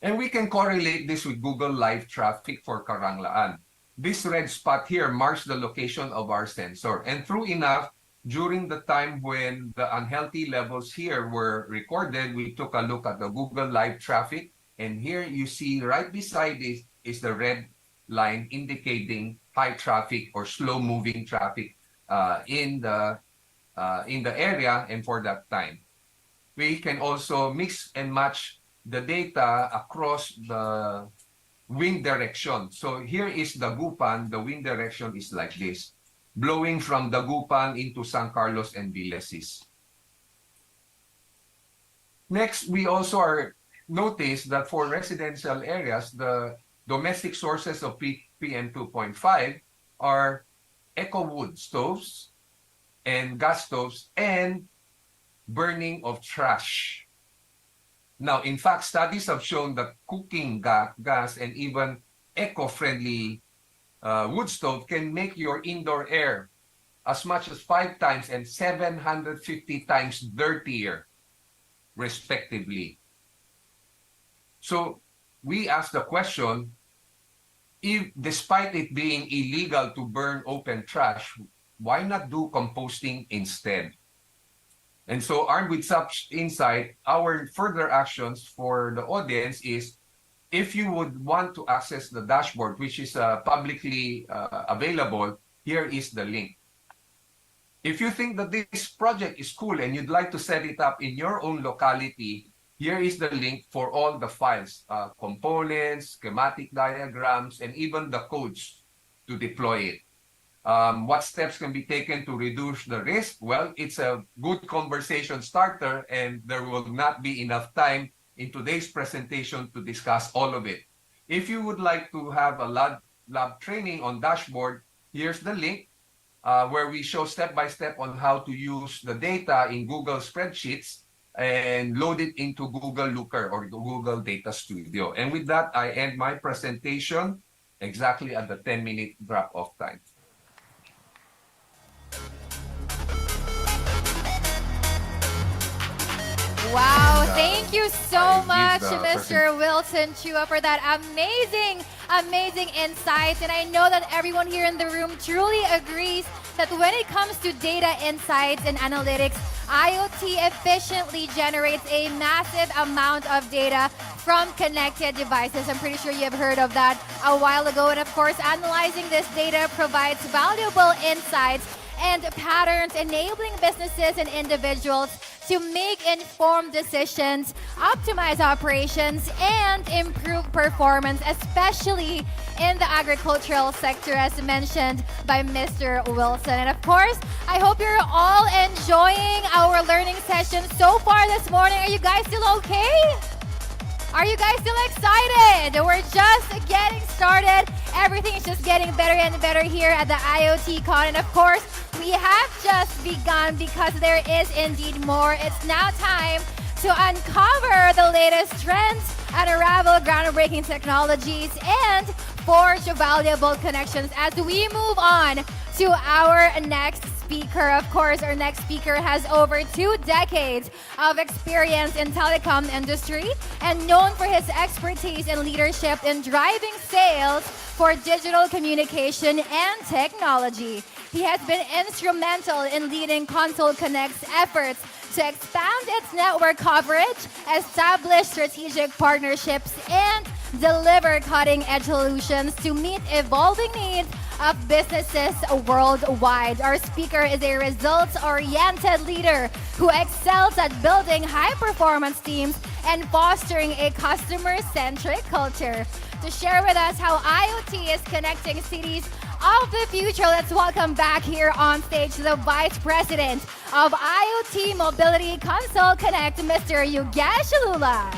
And we can correlate this with Google Live traffic for Karanglaan. This red spot here marks the location of our sensor. And true enough, during the time when the unhealthy levels here were recorded, we took a look at the Google Live traffic. And here you see right beside this is the red line indicating high traffic or slow-moving traffic in the area and for that time. We can also mix and match the data across the wind direction. So here is Dagupan. The wind direction is like this, blowing from Dagupan into San Carlos and Vilesis. Next, we also notice that for residential areas, the domestic sources of PM 2.5 are eco-wood stoves and gas stoves and burning of trash. Now, in fact, studies have shown that cooking gas and even eco-friendly wood stove can make your indoor air as much as 5 times and 750 times dirtier, respectively. So we ask the question, if despite it being illegal to burn open trash, why not do composting instead? And so armed with such insight, our further actions for the audience is, if you would want to access the dashboard, which is publicly available, here is the link. If you think that this project is cool and you'd like to set it up in your own locality, here is the link for all the files, components, schematic diagrams, and even the codes to deploy it. What steps can be taken to reduce the risk? Well, it's a good conversation starter, and there will not be enough time in today's presentation to discuss all of it. If you would like to have a lab training on dashboard, here's the link where we show step-by-step on how to use the data in Google spreadsheets and load it into Google Looker or Google Data Studio. And with that, I end my presentation exactly at the 10-minute drop-off time. Wow, thank you so much, the Mr. Wilson Chua, for that amazing insights. And I know that everyone here in the room truly agrees that when it comes to data insights and analytics, IoT efficiently generates a massive amount of data from connected devices. I'm pretty sure you have heard of that a while ago. And of course, analyzing this data provides valuable insights and patterns, enabling businesses and individuals to make informed decisions, optimize operations, and improve performance, especially in the agricultural sector, as mentioned by Mr. Wilson. And of course, I hope you're all enjoying our learning session so far this morning. Are you guys still okay? Are you guys still excited? We're just getting started. Everything is just getting better and better here at the IoT Con. And of course, we have just begun because there is indeed more. It's now time to uncover the latest trends, unravel groundbreaking technologies, and forge valuable connections as we move on to our next speaker. Of course, our next speaker has over 2 decades of experience in telecom industry and known for his expertise and leadership in driving sales for digital communication and technology. He has been instrumental in leading Console Connect's efforts to expand its network coverage, establish strategic partnerships, and deliver cutting-edge solutions to meet evolving needs of businesses worldwide. Our speaker is a results-oriented leader who excels at building high-performance teams and fostering a customer-centric culture. To share with us how IoT is connecting cities of the future, let's welcome back here on stage the Vice President of IoT Mobility Console Connect, Mr. Yogesh Lula.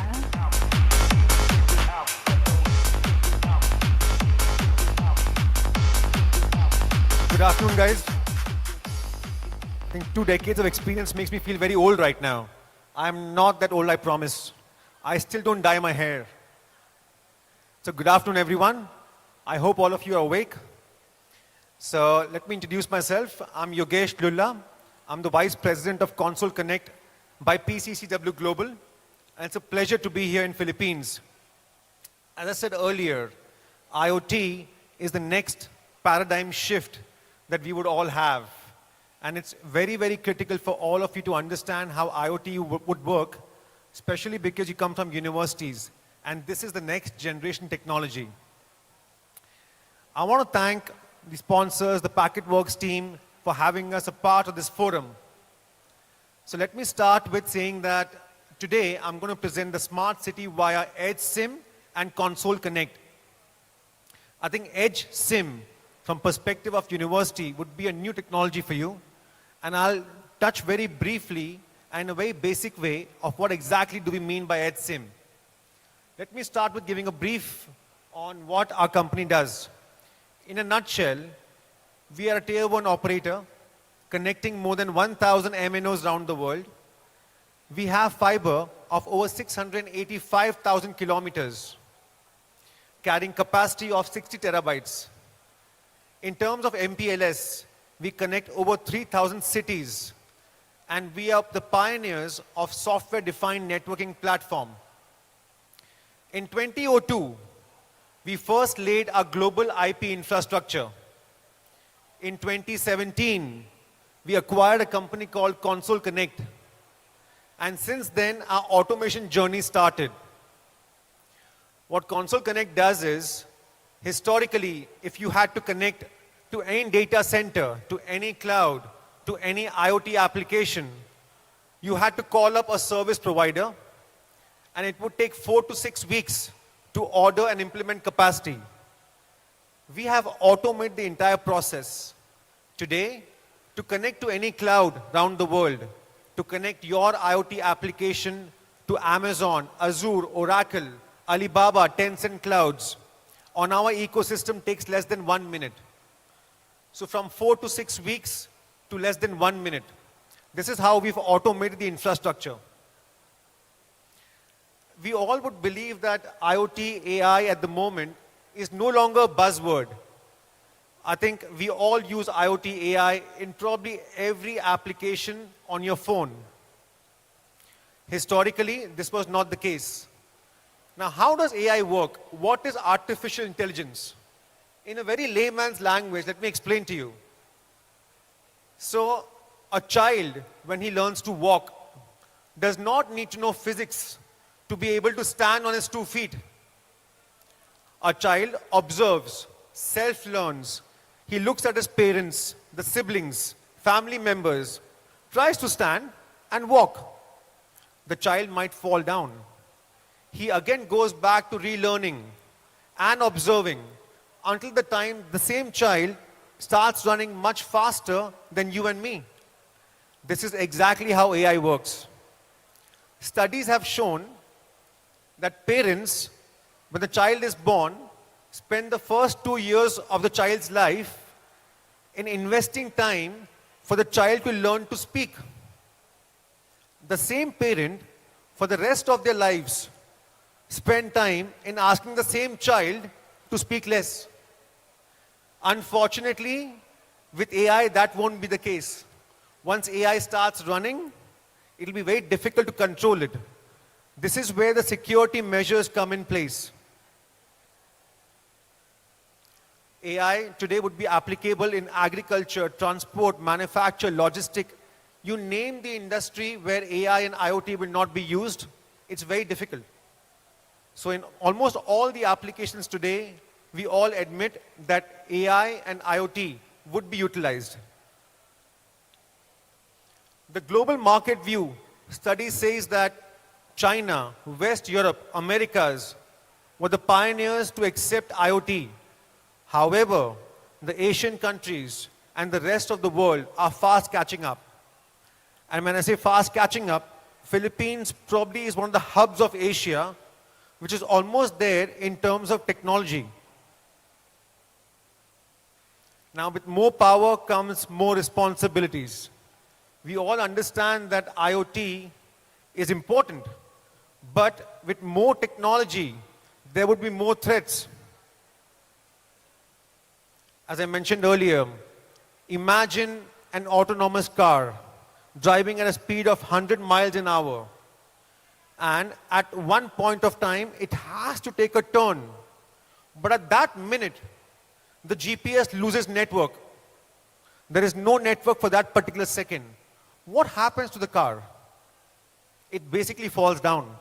Good afternoon, guys. I think 2 decades of experience makes me feel very old right now. I'm not that old, I promise. I still don't dye my hair. So good afternoon, everyone. I hope all of you are awake. So let me introduce myself. I'm Yogesh Lula. I'm the Vice President of Console Connect by PCCW Global. And it's a pleasure to be here in Philippines. As I said earlier, IoT is the next paradigm shift that we would all have. And it's very, very critical for all of you to understand how IoT would work, especially because you come from universities. And this is the next generation technology. I want to thank the sponsors, the PacketWorks team, for having us a part of this forum. So let me start with saying that today I'm going to present the smart city via Edge SIM and Console Connect. I think Edge SIM, from perspective of university, would be a new technology for you. And I'll touch very briefly and in a very basic way of what exactly do we mean by Edge SIM. Let me start with giving a brief on what our company does. In a nutshell, we are a tier 1 operator connecting more than 1,000 MNOs around the world. We have fiber of over 685,000 kilometers, carrying capacity of 60 terabytes. In terms of MPLS, we connect over 3,000 cities, and we are the pioneers of software-defined networking platform. In 2002, we first laid our global IP infrastructure. In 2017, we acquired a company called Console Connect. And since then, our automation journey started. What Console Connect does is, historically, if you had to connect to any data center, to any cloud, to any IoT application, you had to call up a service provider, and it would take 4 to 6 weeks to order and implement capacity. We have automated the entire process. Today, to connect to any cloud around the world, to connect your IoT application to Amazon, Azure, Oracle, Alibaba, Tencent clouds, on our ecosystem takes less than 1 minute. So from 4 to 6 weeks to less than 1 minute. This is how we've automated the infrastructure. We all would believe that IoT, AI at the moment is no longer a buzzword. I think we all use IoT, AI in probably every application on your phone. Historically, this was not the case. Now, how does AI work? What is artificial intelligence? In a very layman's language, let me explain to you. So, a child, when he learns to walk, does not need to know physics to be able to stand on his 2 feet. A child observes, self-learns. He looks at his parents, the siblings, family members, tries to stand and walk. The child might fall down. He again goes back to relearning and observing until the time the same child starts running much faster than you and me. This is exactly how AI works. Studies have shown that parents, when the child is born, spend the first 2 years of the child's life in investing time for the child to learn to speak. The same parent, for the rest of their lives, spend time in asking the same child to speak less. Unfortunately, with AI, that won't be the case. Once AI starts running, it'll be very difficult to control it. This is where the security measures come in place. AI today would be applicable in agriculture, transport, manufacture, logistic. You name the industry where AI and IoT will not be used, it's very difficult. So in almost all the applications today, we all admit that AI and IoT would be utilized. The global market view study says that China, West Europe, Americas were the pioneers to accept IoT. However, the Asian countries and the rest of the world are fast catching up. And when I say fast catching up, Philippines probably is one of the hubs of Asia, which is almost there in terms of technology. Now, with more power comes more responsibilities. We all understand that IoT is important, but with more technology, there would be more threats. As I mentioned earlier, imagine an autonomous car driving at a speed of 100 miles an hour. And at one point of time, it has to take a turn. But at that minute, the GPS loses network. There is no network for that particular second. What happens to the car? It basically falls down,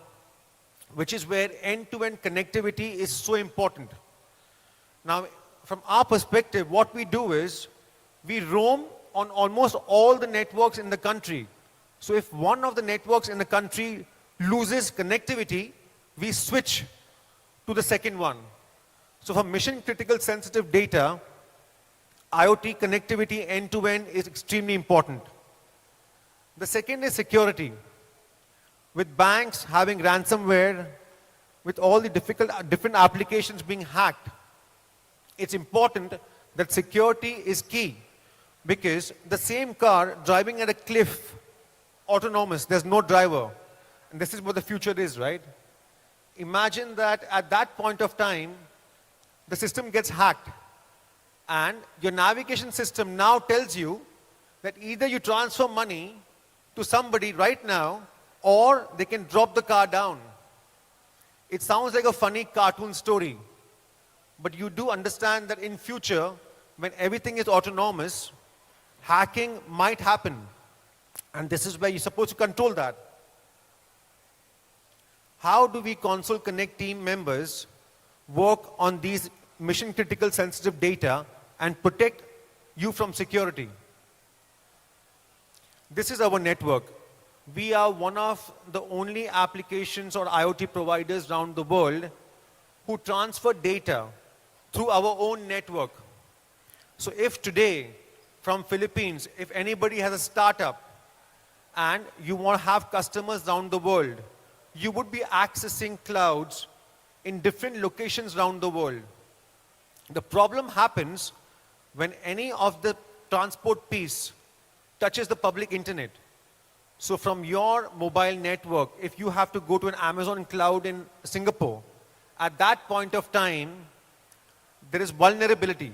which is where end-to-end connectivity is so important. Now, from our perspective, what we do is we roam on almost all the networks in the country. So if one of the networks in the country loses connectivity, we switch to the second one. So for mission critical sensitive data, IoT connectivity end-to-end is extremely important. The second is security. With banks having ransomware, with all the different applications being hacked, it's important that security is key, because the same car driving at a cliff, autonomous, there's no driver. And this is what the future is, right? Imagine that at that point of time, the system gets hacked. And your navigation system now tells you that either you transfer money to somebody right now, or they can drop the car down. It sounds like a funny cartoon story. But you do understand that in future, when everything is autonomous, hacking might happen. And this is where you're supposed to control that. How do we console connect team members work on these mission critical sensitive data and protect you from security? This is our network. We are one of the only applications or IoT providers around the world who transfer data through our own network. So if today, from Philippines, if anybody has a startup and you want to have customers around the world, you would be accessing clouds in different locations around the world. The problem happens when any of the transport piece touches the public internet. So from your mobile network, if you have to go to an Amazon cloud in Singapore, at that point of time, there is vulnerability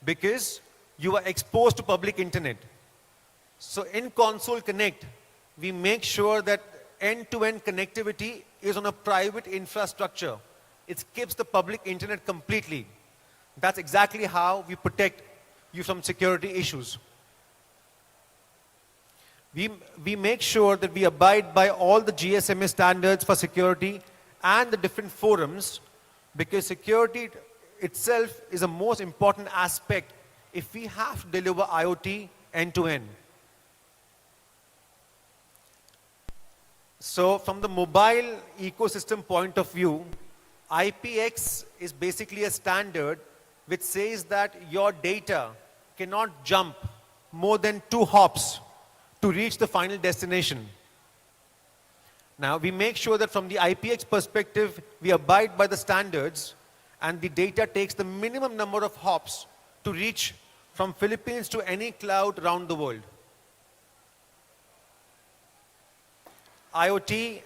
because you are exposed to public internet. So in Console Connect, we make sure that end-to-end connectivity is on a private infrastructure. It skips the public internet completely. That's exactly how we protect you from security issues. We make sure that we abide by all the GSMA standards for security and the different forums, because security itself is the most important aspect if we have to deliver IoT end-to-end. So from the mobile ecosystem point of view, IPX is basically a standard which says that your data cannot jump more than 2 hops to reach the final destination. Now, we make sure that from the IPX perspective, we abide by the standards, and the data takes the minimum number of hops to reach from Philippines to any cloud around the world. IoT,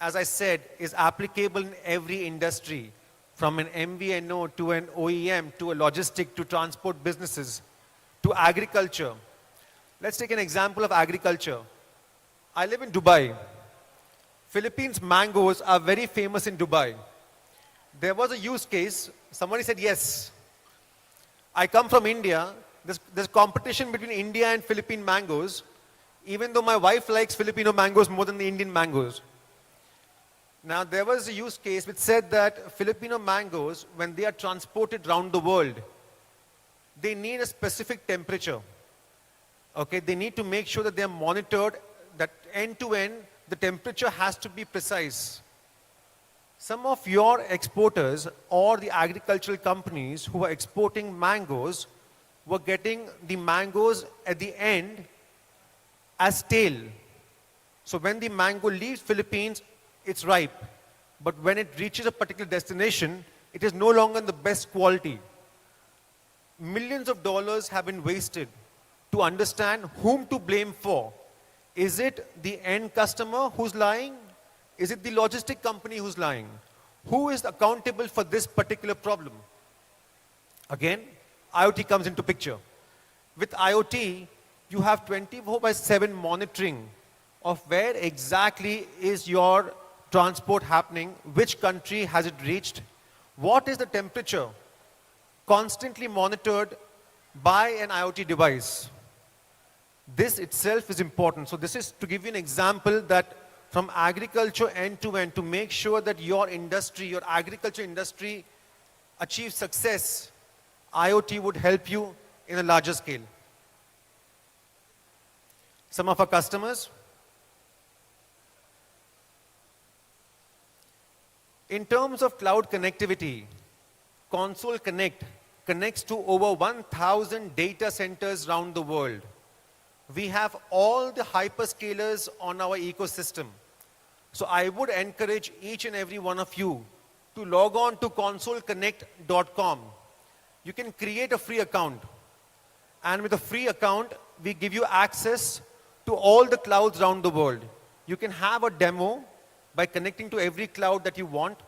as I said, is applicable in every industry, from an MVNO to an OEM to a logistic to transport businesses to agriculture. Let's take an example of agriculture. I live in Dubai. Philippines mangoes are very famous in Dubai. There was a use case. Somebody said, yes. I come from India. There's competition between India and Philippine mangoes, even though my wife likes Filipino mangoes more than the Indian mangoes. Now, there was a use case which said that Filipino mangoes, when they are transported around the world, they need a specific temperature. Okay, they need to make sure that they are monitored, that end to end, the temperature has to be precise. Some of your exporters or the agricultural companies who are exporting mangoes were getting the mangoes at the end as stale. So when the mango leaves Philippines, it's ripe. But when it reaches a particular destination, it is no longer in the best quality. Millions of dollars have been wasted to understand whom to blame for. Is it the end customer who's lying? Is it the logistic company who's lying? Who is accountable for this particular problem? Again, IoT comes into picture. With IoT, you have 24/7 monitoring of where exactly is your transport happening, which country has it reached, what is the temperature, constantly monitored by an IoT device. This itself is important. So this is to give you an example that from agriculture end to end, to make sure that your industry, your agriculture industry achieves success, IoT would help you in a larger scale. Some of our customers, in terms of cloud connectivity, Console Connect connects to over 1,000 data centers around the world. We have all the hyperscalers on our ecosystem. So I would encourage each and every one of you to log on to consoleconnect.com. You can create a free account. And with a free account, we give you access to all the clouds around the world. You can have a demo by connecting to every cloud that you want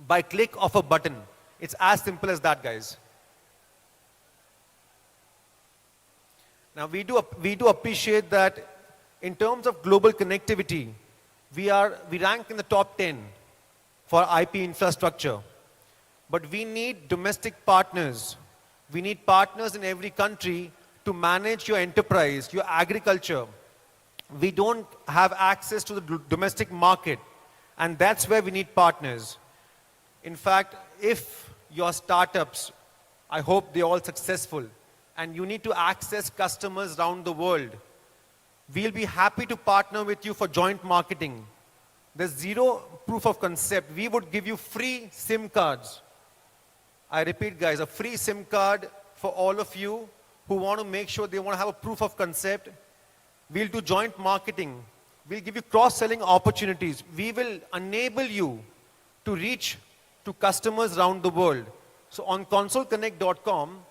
by click of a button. It's as simple as that, guys. Now, we do appreciate that in terms of global connectivity, we rank in the top 10 for IP infrastructure. But we need domestic partners. We need partners in every country to manage your enterprise, your agriculture. We don't have access to the domestic market, and that's where we need partners. In fact, if your startups, I hope they're all successful, and you need to access customers around the world, we'll be happy to partner with you for joint marketing. There's zero proof of concept. We would give you free SIM cards. I repeat, guys, a free SIM card for all of you who want to make sure they want to have a proof of concept. We'll do joint marketing. We'll give you cross-selling opportunities. We will enable you to reach to customers around the world. So on consoleconnect.com,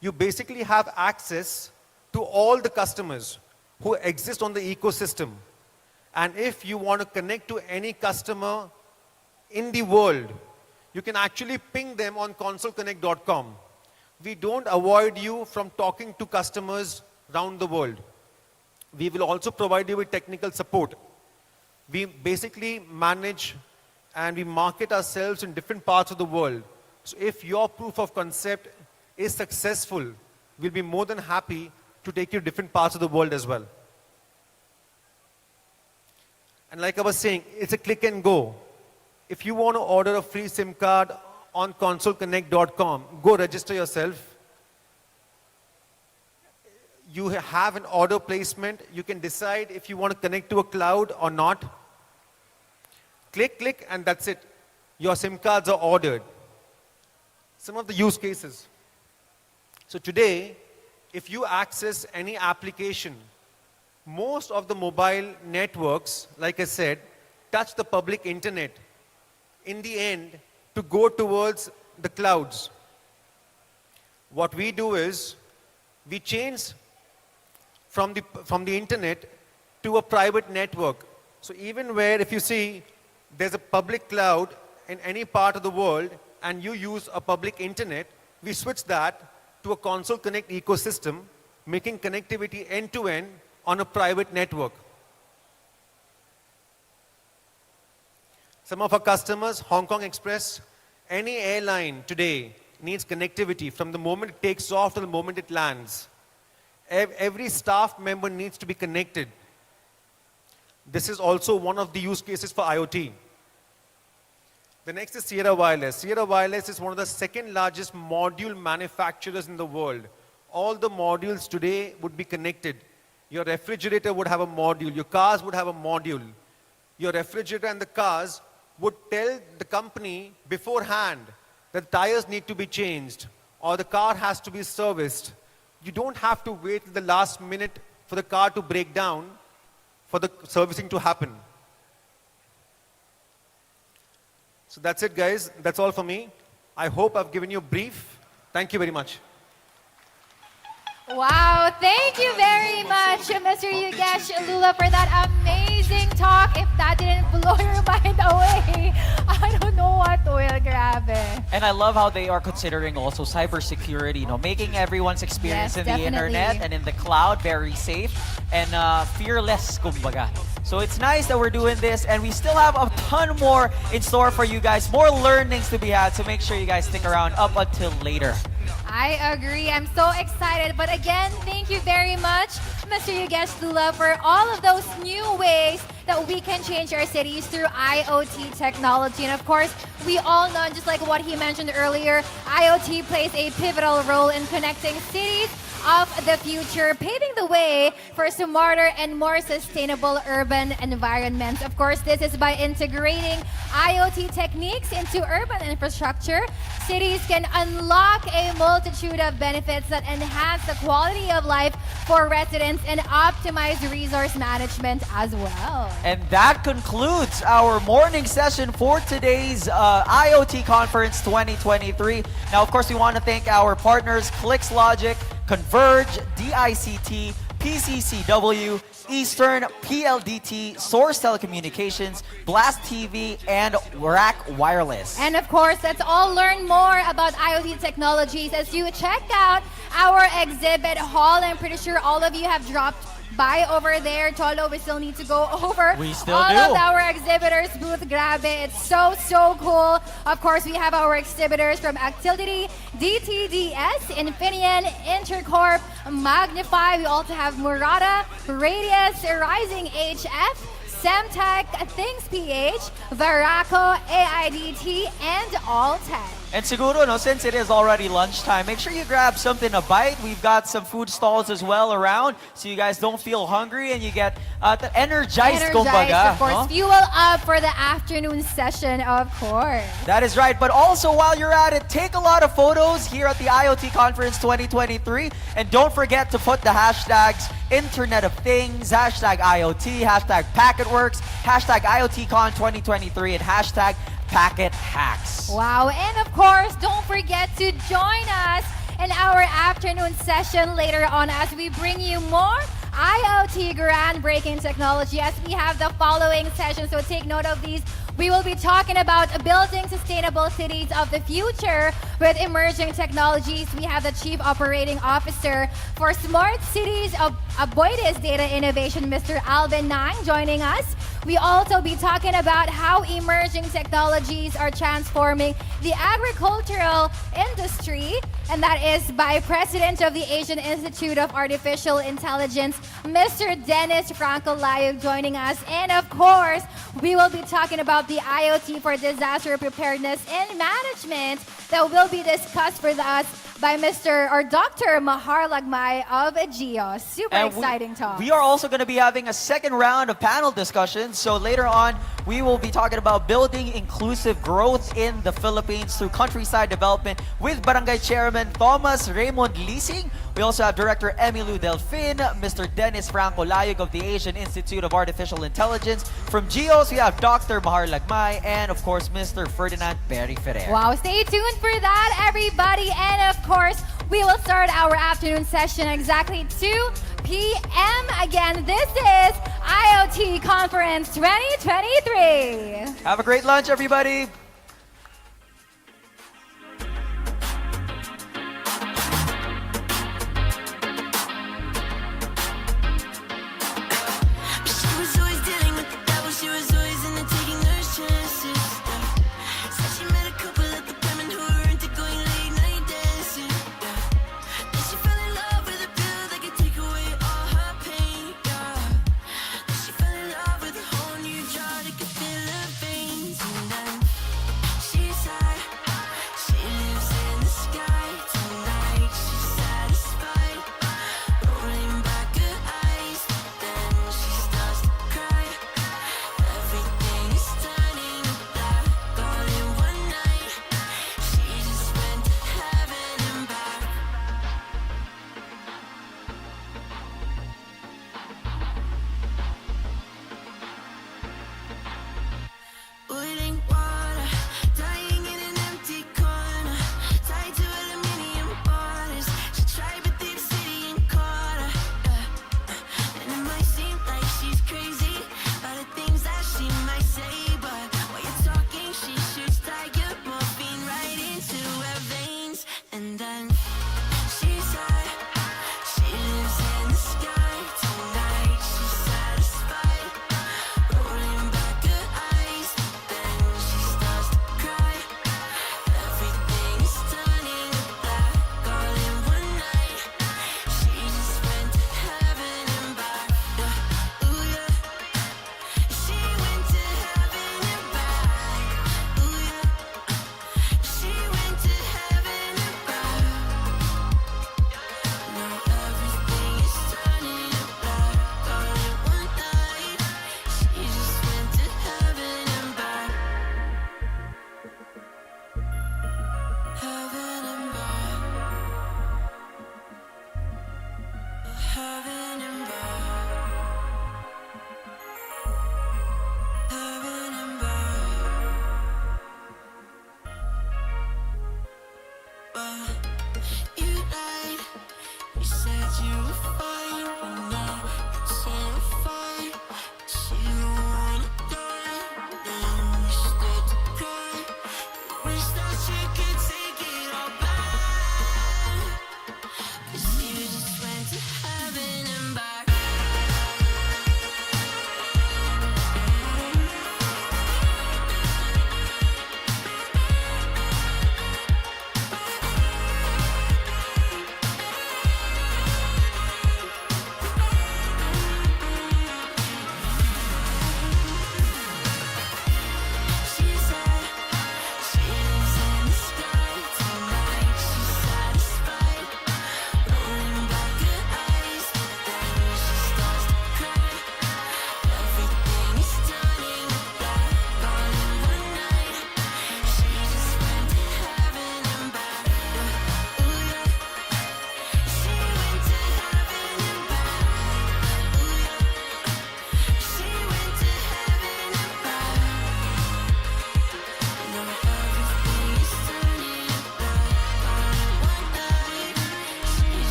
you basically have access to all the customers who exist on the ecosystem. And if you want to connect to any customer in the world, you can actually ping them on consoleconnect.com. We don't avoid you from talking to customers around the world. We will also provide you with technical support. We basically manage and we market ourselves in different parts of the world. So if your proof of concept is successful, we'll be more than happy to take you to different parts of the world as well. And like I was saying, it's a click and go. If you want to order a free SIM card on consoleconnect.com, go register yourself. You have an order placement. You can decide if you want to connect to a cloud or not. Click, and that's it. Your SIM cards are ordered. Some of the use cases. So today, if you access any application, most of the mobile networks, like I said, touch the public internet. In the end, to go towards the clouds. What we do is we change from the internet to a private network. So even where, if you see, there's a public cloud in any part of the world and you use a public internet, we switch that to a console connect ecosystem, making connectivity end-to-end on a private network. Some of our customers, Hong Kong Express, any airline today needs connectivity from the moment it takes off to the moment it lands. Every staff member needs to be connected. This is also one of the use cases for IoT. The next is Sierra Wireless. Sierra Wireless is one of the second largest module manufacturers in the world. All the modules today would be connected. Your refrigerator would have a module. Your cars would have a module. Your refrigerator and the cars would tell the company beforehand that tires need to be changed or the car has to be serviced. You don't have to wait till the last minute for the car to break down for the servicing to happen. So that's it, guys. That's all for me. I hope I've given you a brief. Thank you very much. Wow, thank you very much, Mr. Yogesh Lula, for that amazing talk. If that didn't blow your mind away, I don't know what will. Grabe. And I love how they are considering also cybersecurity, making everyone's experience Yes, in the internet definitely. and in the cloud very safe and fearless, kumbaga. So it's nice that we're doing this, and we still have a ton more in store for you guys, more learnings to be had, so make sure you guys stick around up until later. I agree. I'm so excited. But again, thank you very much, Mr. Yogesh Lula, for all of those new ways that we can change our cities through IoT technology. And of course, we all know, just like what he mentioned earlier, IoT plays a pivotal role in connecting cities of the future, paving the way for smarter and more sustainable urban environments. Of course, this is by integrating IoT techniques into urban infrastructure. Cities can unlock a multitude of benefits that enhance the quality of life for residents and optimize resource management as well. And that concludes our morning session for today's IoT Conference 2023. Now, of course, we want to thank our partners, ClicksLogic, Converge, DICT, PCCW, Eastern, PLDT, Source Telecommunications, Blast TV, and Rack Wireless. And of course, let's all learn more about IoT technologies as you check out our exhibit hall. I'm pretty sure all of you have dropped by over there. Tolo, we still need to go over We still all do. of our exhibitors booth. Grabe, it's so cool. Of course, we have our exhibitors from Actility, DTDS, Infineon, Intercorp, Magnify. We also have Murata, Radius, Rising HF, Semtech, Things PH, Veraco, AIDT, and Alltech. And siguro, since it is already lunchtime, make sure you grab something to bite. We've got some food stalls as well around, so you guys don't feel hungry and you get energized, kumbaga, of course. no? Fuel up for the afternoon session, of course. That is right. But also, while you're at it, take a lot of photos here at the IoT Conference 2023. And don't forget to put the hashtags Internet of Things, hashtag IoT, hashtag PacketWorks, hashtag IoTCon 2023, and hashtag Packet Hacks. Wow, and of course, don't forget to join us in our afternoon session later on as we bring you more IoT groundbreaking technology as we have the following sessions. So take note of these. We will be talking about building sustainable cities of the future with emerging technologies. We have the Chief Operating Officer for Smart Cities of Aboitiz Data Innovation, Mr. Alvin Nang, joining us. We also be talking about how emerging technologies are transforming the agricultural industry, and that is by President of the Asian Institute of Artificial Intelligence, Mr. Dennis Franco Layug, joining us. And of course, we will be talking about the IoT for disaster preparedness and management that will be discussed with us by Mr. or Dr. Mahar Lagmay of Geo. Super And exciting talk. We are also going to be having a second round of panel discussions. So later on, we will be talking about building inclusive growth in the Philippines through countryside development with Barangay Chairman Thomas Raymond Leasing. We also have Director Emilu Delfin, Mr. Dennis Franco Layog of the Asian Institute of Artificial Intelligence. From GEOS, we have Dr. Mahar Lagmay, and of course, Mr. Ferdinand Perry Ferrer. Wow, stay tuned for that, everybody. And of course, we will start our afternoon session at exactly 2 p.m. Again, this is IoT Conference 2023. Have a great lunch, everybody. She was always dealing with the devil. She was always into taking those chances. Said she met a couple at the Diamond who were into going late night dancing. Then she fell in love with a pill that could take away all her pain. Then she fell in love with a whole new drug that could fill her veins. And then she's high. She lives in the sky. Tonight she's satisfied. Rolling back her eyes. Then she starts to cry. Everything is turning to black all in one night. She just went to heaven and back. Boiling water, dying in an empty corner, tied to aluminium borders. She tried but the city and caught her. And it might seem like she's crazy by the things that she might say, but while you're talking, she shoots tiger morphine right into her veins. And then she's high. She lives in the sky. Tonight she's satisfied. Rolling back her eyes. Then she starts to cry. Everything is turning to black all in one night. She just went to heaven and back. Ooh yeah. She went to heaven and back. Ooh yeah. She went to heaven and back. Now everything is turning to black all in one night. She just went to heaven and back. Heaven and back. Heaven and back. Heaven and back. But you lied. You said you were fine, but now you're terrified. You don't wanna die. Then you start to cry. You wish that you could take it all back. 'Cause you just went to heaven and back.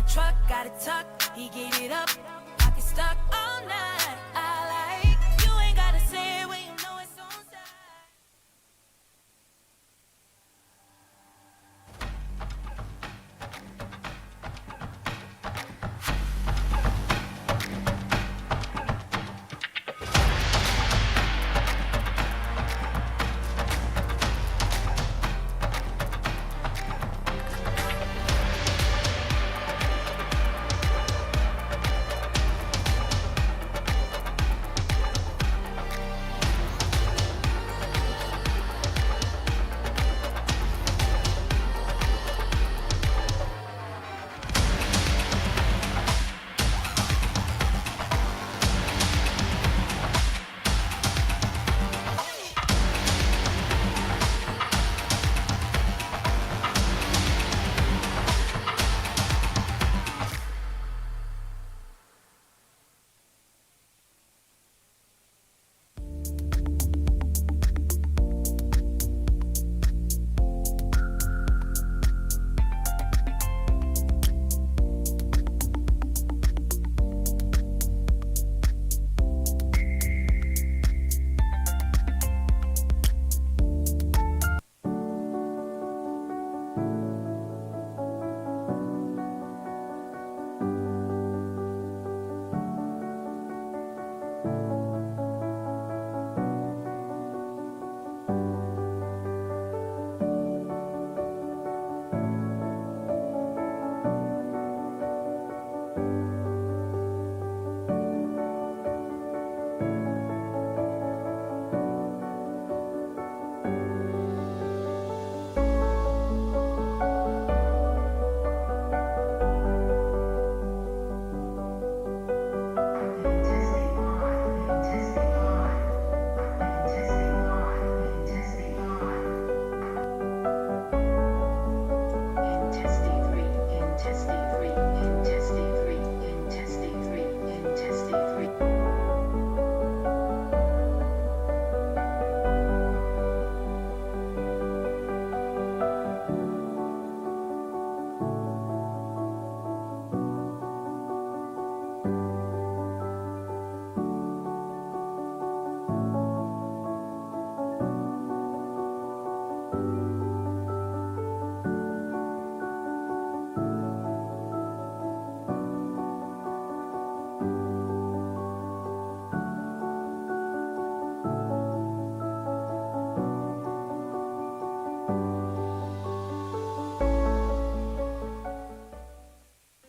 the truck, got it tucked, he get it up, pocket stuck all night. I like, you ain't gotta say it when you know it's on side.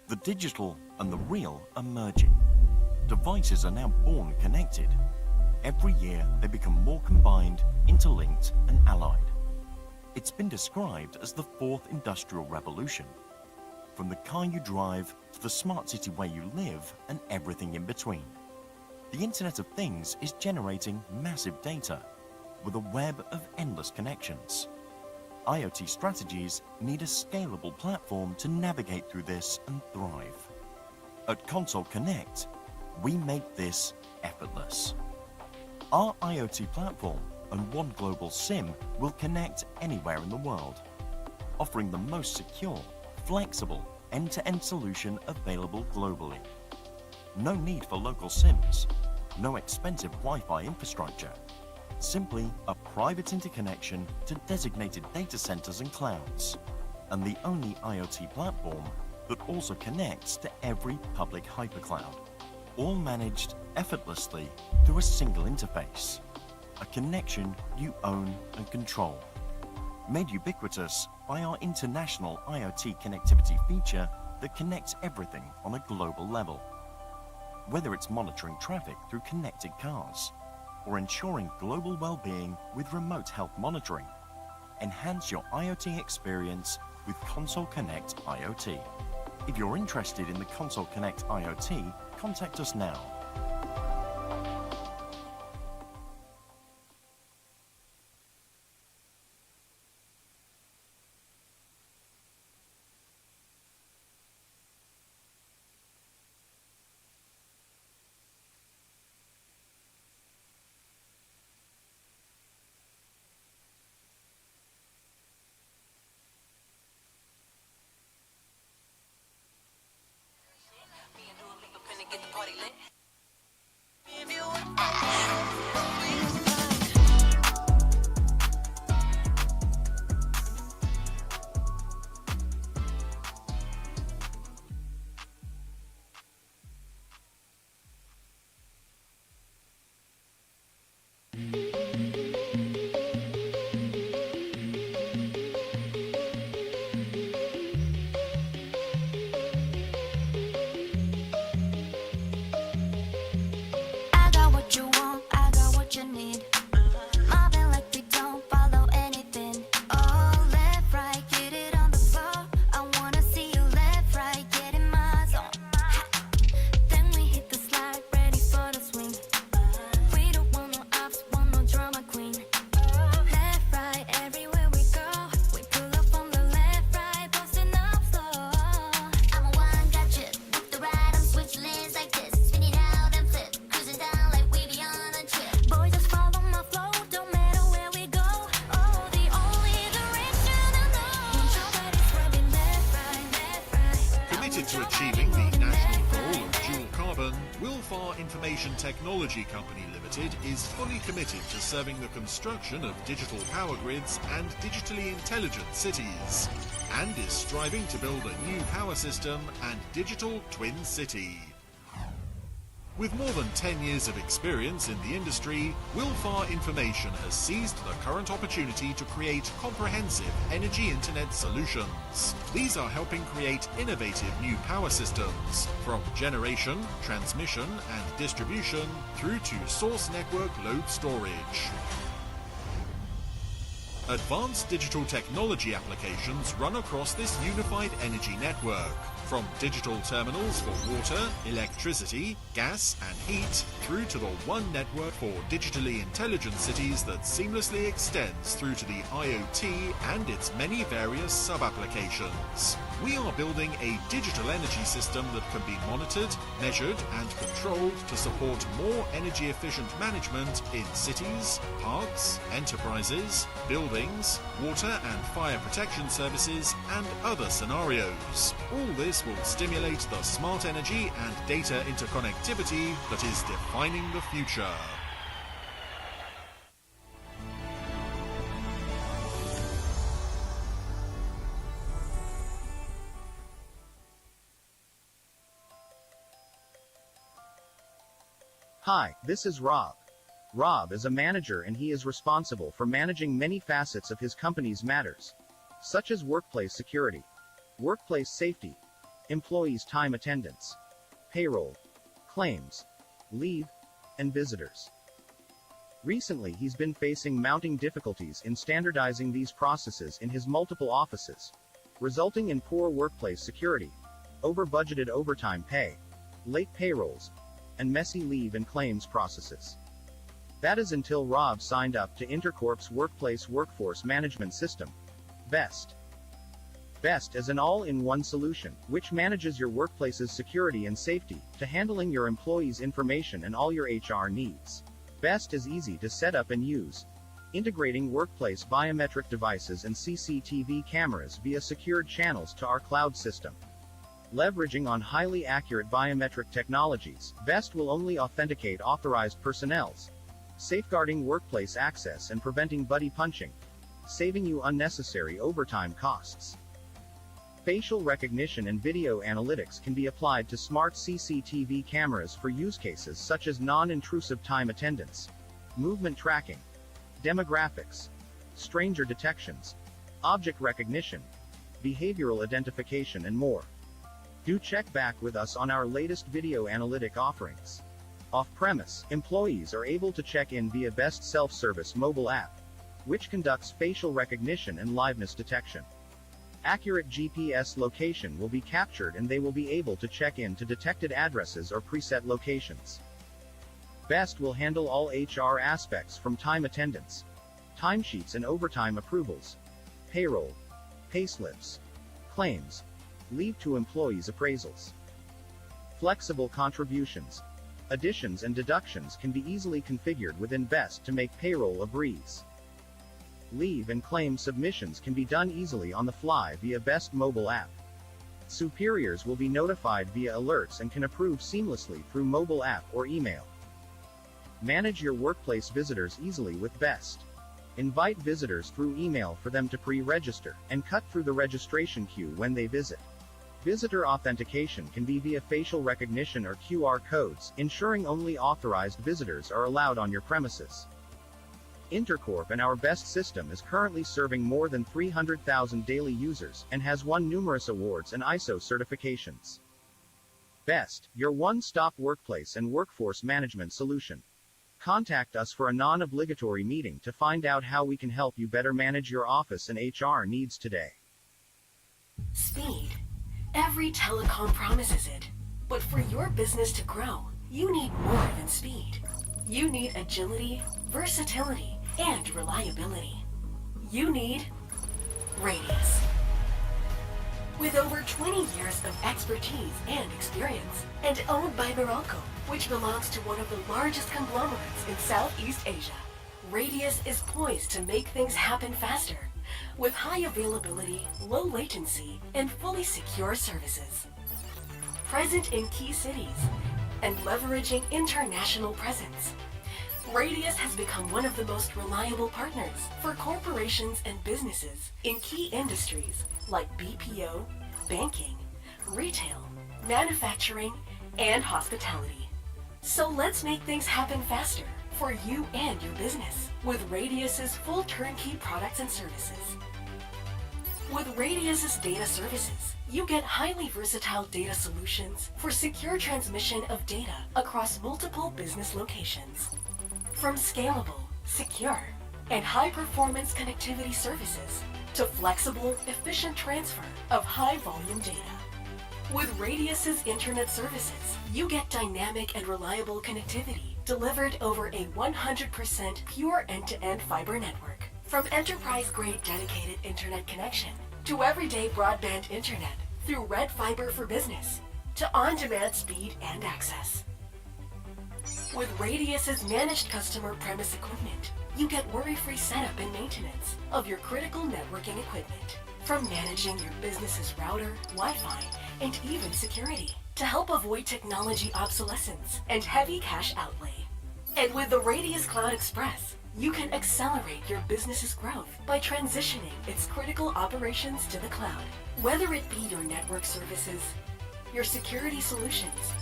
The digital and the real are merging. Devices are now born connected. Every year they become more combined, interlinked and allied. It's been described as the fourth industrial revolution. From the car you drive to the smart city where you live and everything in between. The Internet of Things is generating massive data with a web of endless connections. IoT strategies need a scalable platform to navigate through this and thrive. At Console Connect, we make this effortless. Our IoT platform and one global SIM will connect anywhere in the world, offering the most secure, flexible, end-to-end solution available globally. No need for local SIMs, no expensive Wi-Fi infrastructure, simply a private interconnection to designated data centers and clouds, and the only IoT platform that also connects to every public hypercloud, all managed effortlessly through a single interface, a connection you own and control, made ubiquitous by our international IoT connectivity feature that connects everything on a global level. Whether it's monitoring traffic through connected cars, or ensuring global well-being with remote health monitoring, enhance your IoT experience with Console Connect IoT. If you're interested in the Console Connect IoT, contact us now. Committed to achieving the national goal of dual carbon, Wilfar Information Technology Company Limited is fully committed to serving the construction of digital power grids and digitally intelligent cities, and is striving to build a new power system and digital twin city. With more than 10 years of experience in the industry, Wilfar Information has seized the current opportunity to create comprehensive energy internet solutions. These are helping create innovative new power systems, from generation, transmission and distribution through to source network load storage. Advanced digital technology applications run across this unified energy network, from digital terminals for water, electricity, gas and heat, through to the one network for digitally intelligent cities that seamlessly extends through to the IoT and its many various sub-applications. We are building a digital energy system that can be monitored, measured and controlled to support more energy efficient management in cities, parks, enterprises, buildings, water and fire protection services and other scenarios. All this will stimulate the smart energy and data interconnectivity that is defining the future. Hi, this is Rob. Rob is a manager and he is responsible for managing many facets of his company's matters, such as workplace security, workplace safety, employees' time attendance, payroll, claims, leave, and visitors. Recently he's been facing mounting difficulties in standardizing these processes in his multiple offices, resulting in poor workplace security, over-budgeted overtime pay, late payrolls, and messy leave and claims processes. That is until Rob signed up to Intercorp's Workplace Workforce Management System, BEST. BEST is an all-in-one solution, which manages your workplace's security and safety, to handling your employees' information and all your HR needs. BEST is easy to set up and use, integrating workplace biometric devices and CCTV cameras via secured channels to our cloud system. Leveraging on highly accurate biometric technologies, BEST will only authenticate authorized personnel, safeguarding workplace access and preventing buddy punching, saving you unnecessary overtime costs. Facial recognition and video analytics can be applied to smart CCTV cameras for use cases such as non-intrusive time attendance, movement tracking, demographics, stranger detections, object recognition, behavioral identification and more. Do check back with us on our latest video analytic offerings. Off-premise, employees are able to check in via BEST self-service mobile app, which conducts facial recognition and liveness detection. Accurate GPS location will be captured and they will be able to check in to detected addresses or preset locations. BEST will handle all HR aspects from time attendance, timesheets and overtime approvals, payroll, payslips, claims, leave to employees' appraisals. Flexible contributions, additions and deductions can be easily configured within BEST to make payroll a breeze. Leave and claim submissions can be done easily on the fly via BEST mobile app. Superiors will be notified via alerts and can approve seamlessly through mobile app or email. Manage your workplace visitors easily with BEST. Invite visitors through email for them to pre-register, and cut through the registration queue when they visit. Visitor authentication can be via facial recognition or QR codes, ensuring only authorized visitors are allowed on your premises. Intercorp and our BEST system is currently serving more than 300,000 daily users, and has won numerous awards and ISO certifications. BEST, your one-stop workplace and workforce management solution. Contact us for a non-obligatory meeting to find out how we can help you better manage your office and HR needs today. Speed. Every telecom promises it. But for your business to grow, you need more than speed. You need agility, versatility, and reliability. You need Radius. With over 20 years of expertise and experience, and owned by Morocco, which belongs to one of the largest conglomerates in Southeast Asia, Radius is poised to make things happen faster, with high availability, low latency, and fully secure services. present in key cities, and leveraging international presence. Radius has become one of the most reliable partners for corporations and businesses in key industries like BPO, banking, retail, manufacturing, and hospitality. So let's make things happen faster for you and your business with Radius's full turnkey products and services. With Radius's data services, you get highly versatile data solutions for secure transmission of data across multiple business locations. From scalable, secure, and high-performance connectivity services to flexible, efficient transfer of high-volume data. With Radius's internet services, you get dynamic and reliable connectivity delivered over a 100% pure end-to-end fiber network. From enterprise-grade dedicated internet connection to everyday broadband internet through Red Fiber for Business to on-demand speed and access. With Radius's managed customer premise equipment, you get worry-free setup and maintenance of your critical networking equipment. From managing your business's router, Wi-Fi, and even security to help avoid technology obsolescence and heavy cash outlay. And with the Radius Cloud Express, you can accelerate your business's growth by transitioning its critical operations to the cloud. Whether it be your network services, your security solutions,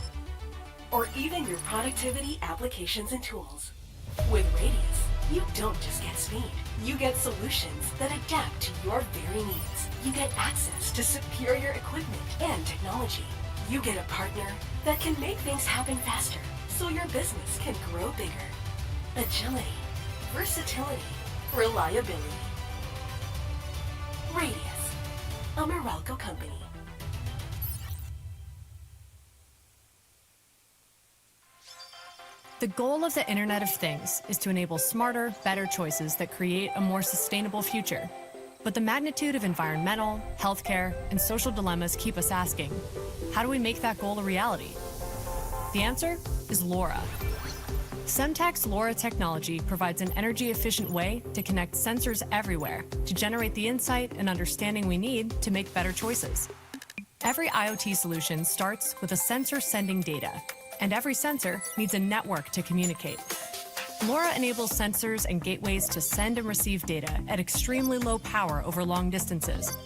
or even your productivity applications and tools. With Radius, you don't just get speed. You get solutions that adapt to your very needs. You get access to superior equipment and technology. You get a partner that can make things happen faster so your business can grow bigger. Agility, versatility, reliability. Radius, a Meralco company. The goal of the Internet of Things is to enable smarter, better choices that create a more sustainable future. But the magnitude of environmental, healthcare, and social dilemmas keep us asking, how do we make that goal a reality? The answer is Lora. Semtech's Lora technology provides an energy-efficient way to connect sensors everywhere to generate the insight and understanding we need to make better choices. Every IoT solution starts with a sensor sending data, and every sensor needs a network to communicate. Lora enables sensors and gateways to send and receive data at extremely low power over long distances.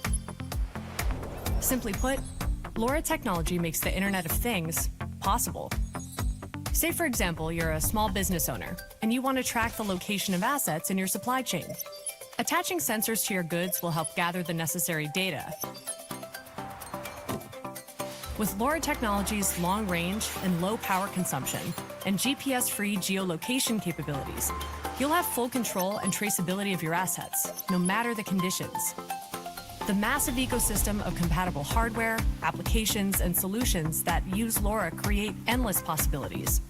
Simply put, Lora technology makes the Internet of Things possible. Say, for example, you're a small business owner and you want to track the location of assets in your supply chain. Attaching sensors to your goods will help gather the necessary data. With Lora Technology's long range and low power consumption and GPS-free geolocation capabilities, you'll have full control and traceability of your assets, no matter the conditions. The massive ecosystem of compatible hardware, applications, and solutions that use Lora create endless possibilities.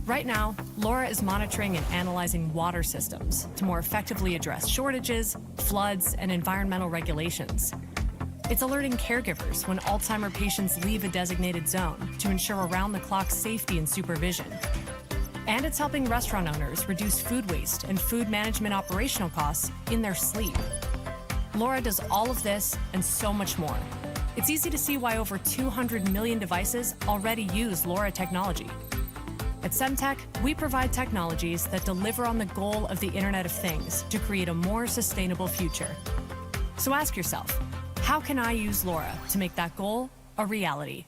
Right now, Lora is monitoring and analyzing water systems to more effectively address shortages, floods, and environmental regulations. It's alerting caregivers when Alzheimer patients leave a designated zone to ensure around-the-clock safety and supervision. And it's helping restaurant owners reduce food waste and food management operational costs in their sleep. Lora does all of this and so much more. It's easy to see why over 200 million devices already use Lora technology. At Semtech, we provide technologies that deliver on the goal of the Internet of Things to create a more sustainable future. So ask yourself, how can I use Lora to make that goal a reality?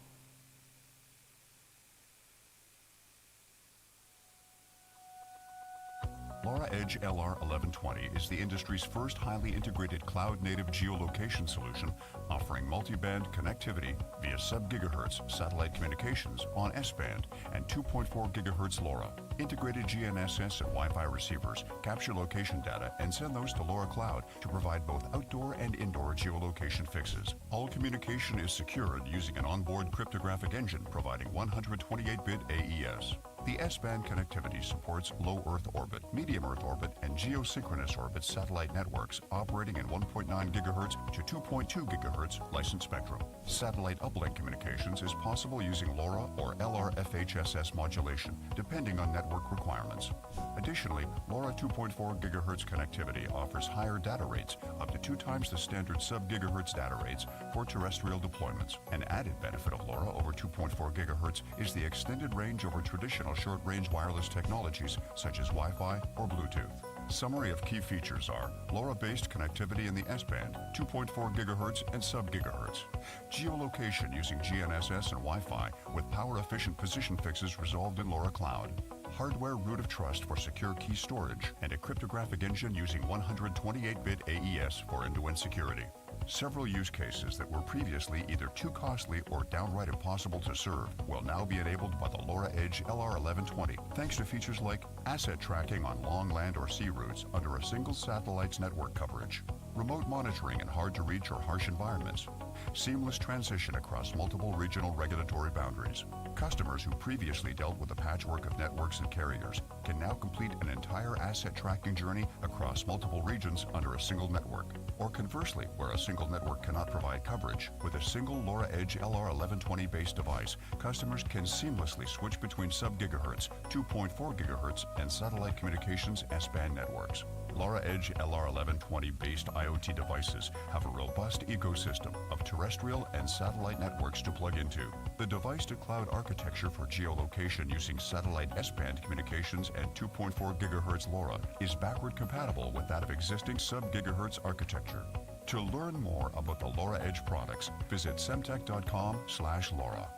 Lora Edge LR1120 is the industry's first highly integrated cloud-native geolocation solution offering multi-band connectivity via sub-gigahertz satellite communications on S-band and 2.4 gigahertz LoRa. Integrated GNSS and Wi-Fi receivers capture location data and send those to Lora Cloud to provide both outdoor and indoor geolocation fixes. All communication is secured using an onboard cryptographic engine providing 128-bit AES. The S-band connectivity supports low Earth orbit, medium Earth orbit, and geosynchronous orbit satellite networks operating in 1.9 GHz to 2.2 GHz licensed spectrum. Satellite uplink communications is possible using Lora or LR-FHSS modulation, depending on network requirements. Additionally, Lora 2.4 GHz connectivity offers higher data rates, up to 2 times the standard sub-gigahertz data rates for terrestrial deployments. An added benefit of Lora over 2.4 GHz is the extended range over traditional short-range wireless technologies such as Wi-Fi or Bluetooth. Summary of key features are LoRa-based connectivity in the S-band, 2.4 GHz and sub-gigahertz. Geolocation using GNSS and Wi-Fi with power-efficient position fixes resolved in Lora Cloud. Hardware root of trust for secure key storage, and a cryptographic engine using 128-bit AES for end-to-end security. Several use cases that were previously either too costly or downright impossible to serve will now be enabled by the Lora Edge LR1120, thanks to features like asset tracking on long land or sea routes under a single satellite's network coverage, remote monitoring in hard-to-reach or harsh environments, seamless transition across multiple regional regulatory boundaries. Customers who previously dealt with a patchwork of networks and carriers can now complete an entire asset tracking journey across multiple regions under a single network. Or conversely, where a single network cannot provide coverage, with a single Lora Edge LR1120 based device, customers can seamlessly switch between sub-gigahertz, 2.4 GHz, and satellite communications S-band networks. Lora Edge LR1120 based IoT devices have a robust ecosystem of terrestrial and satellite networks to plug into. The device-to-cloud architecture for geolocation using satellite S-band communications and 2.4 GHz Lora is backward compatible with that of existing sub-gigahertz architecture. To learn more about the Lora Edge products, visit semtech.com/Lora.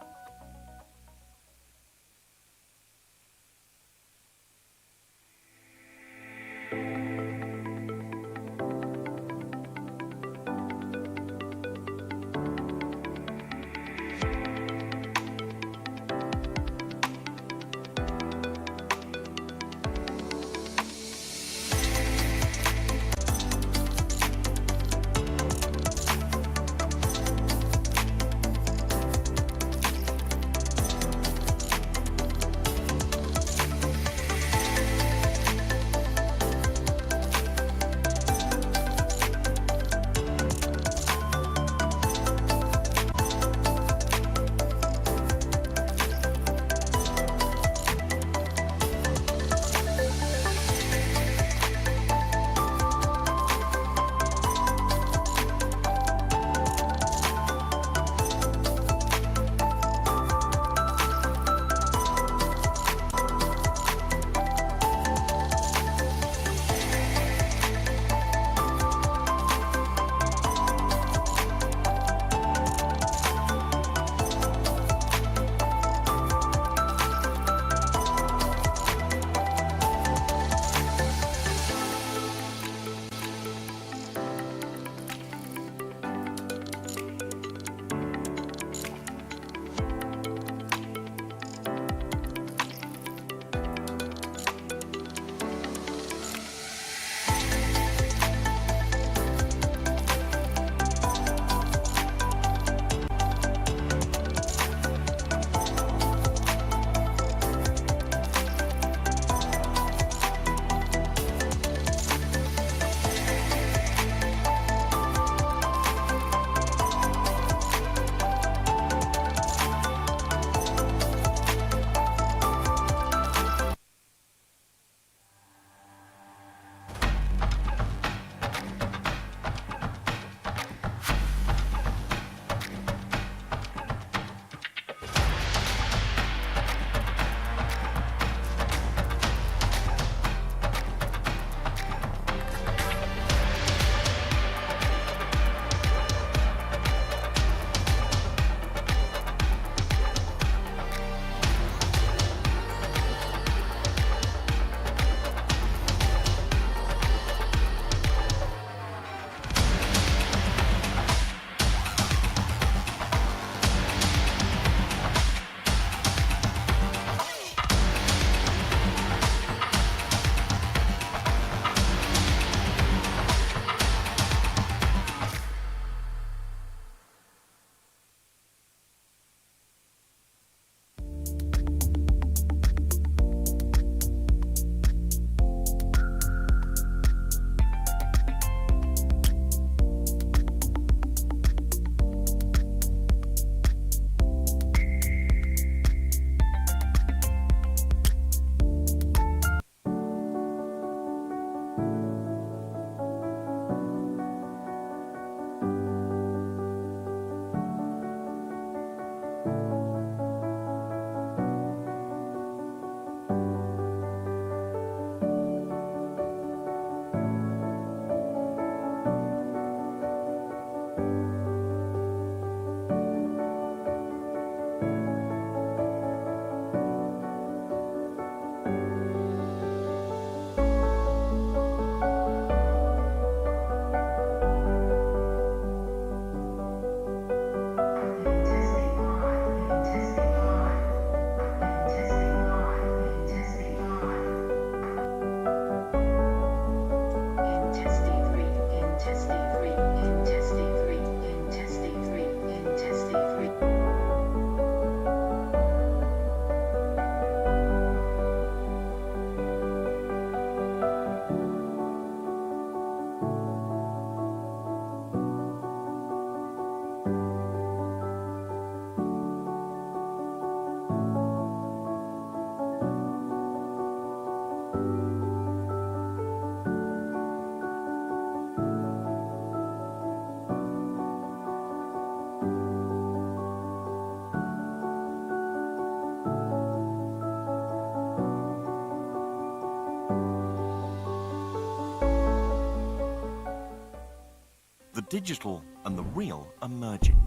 digital and the real are merging.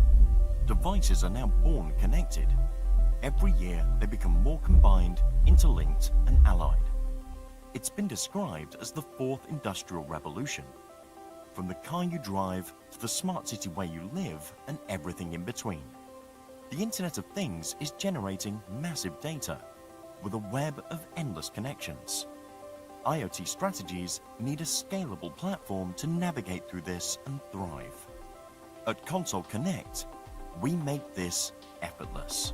Devices are now born connected. Every year, they become more combined, interlinked, and allied. It's been described as the fourth industrial revolution. From the car you drive to the smart city where you live and everything in between. The Internet of Things is generating massive data with a web of endless connections. IoT strategies need a scalable platform to navigate through this and thrive. At Console Connect, we make this effortless.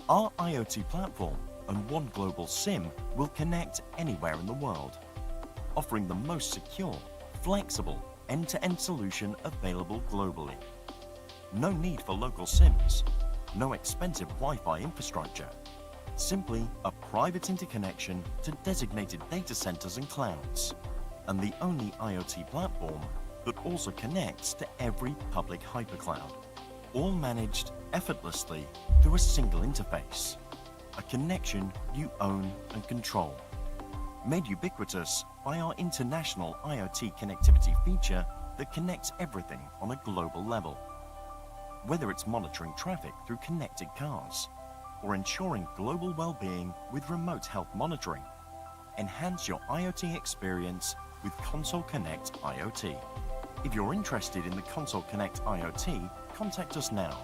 Our IoT platform and one global SIM will connect anywhere in the world, offering the most secure, flexible, end-to-end solution available globally. No need for local SIMs, no expensive Wi-Fi infrastructure, simply a private interconnection to designated data centers and clouds, and the only IoT platform that also connects to every public hypercloud, all managed effortlessly through a single interface, a connection you own and control, made ubiquitous by our international IoT connectivity feature that connects everything on a global level. Whether it's monitoring traffic through connected cars, or ensuring global well-being with remote health monitoring, enhance your IoT experience with Console Connect IoT. If you're interested in the Console Connect IoT, contact us now.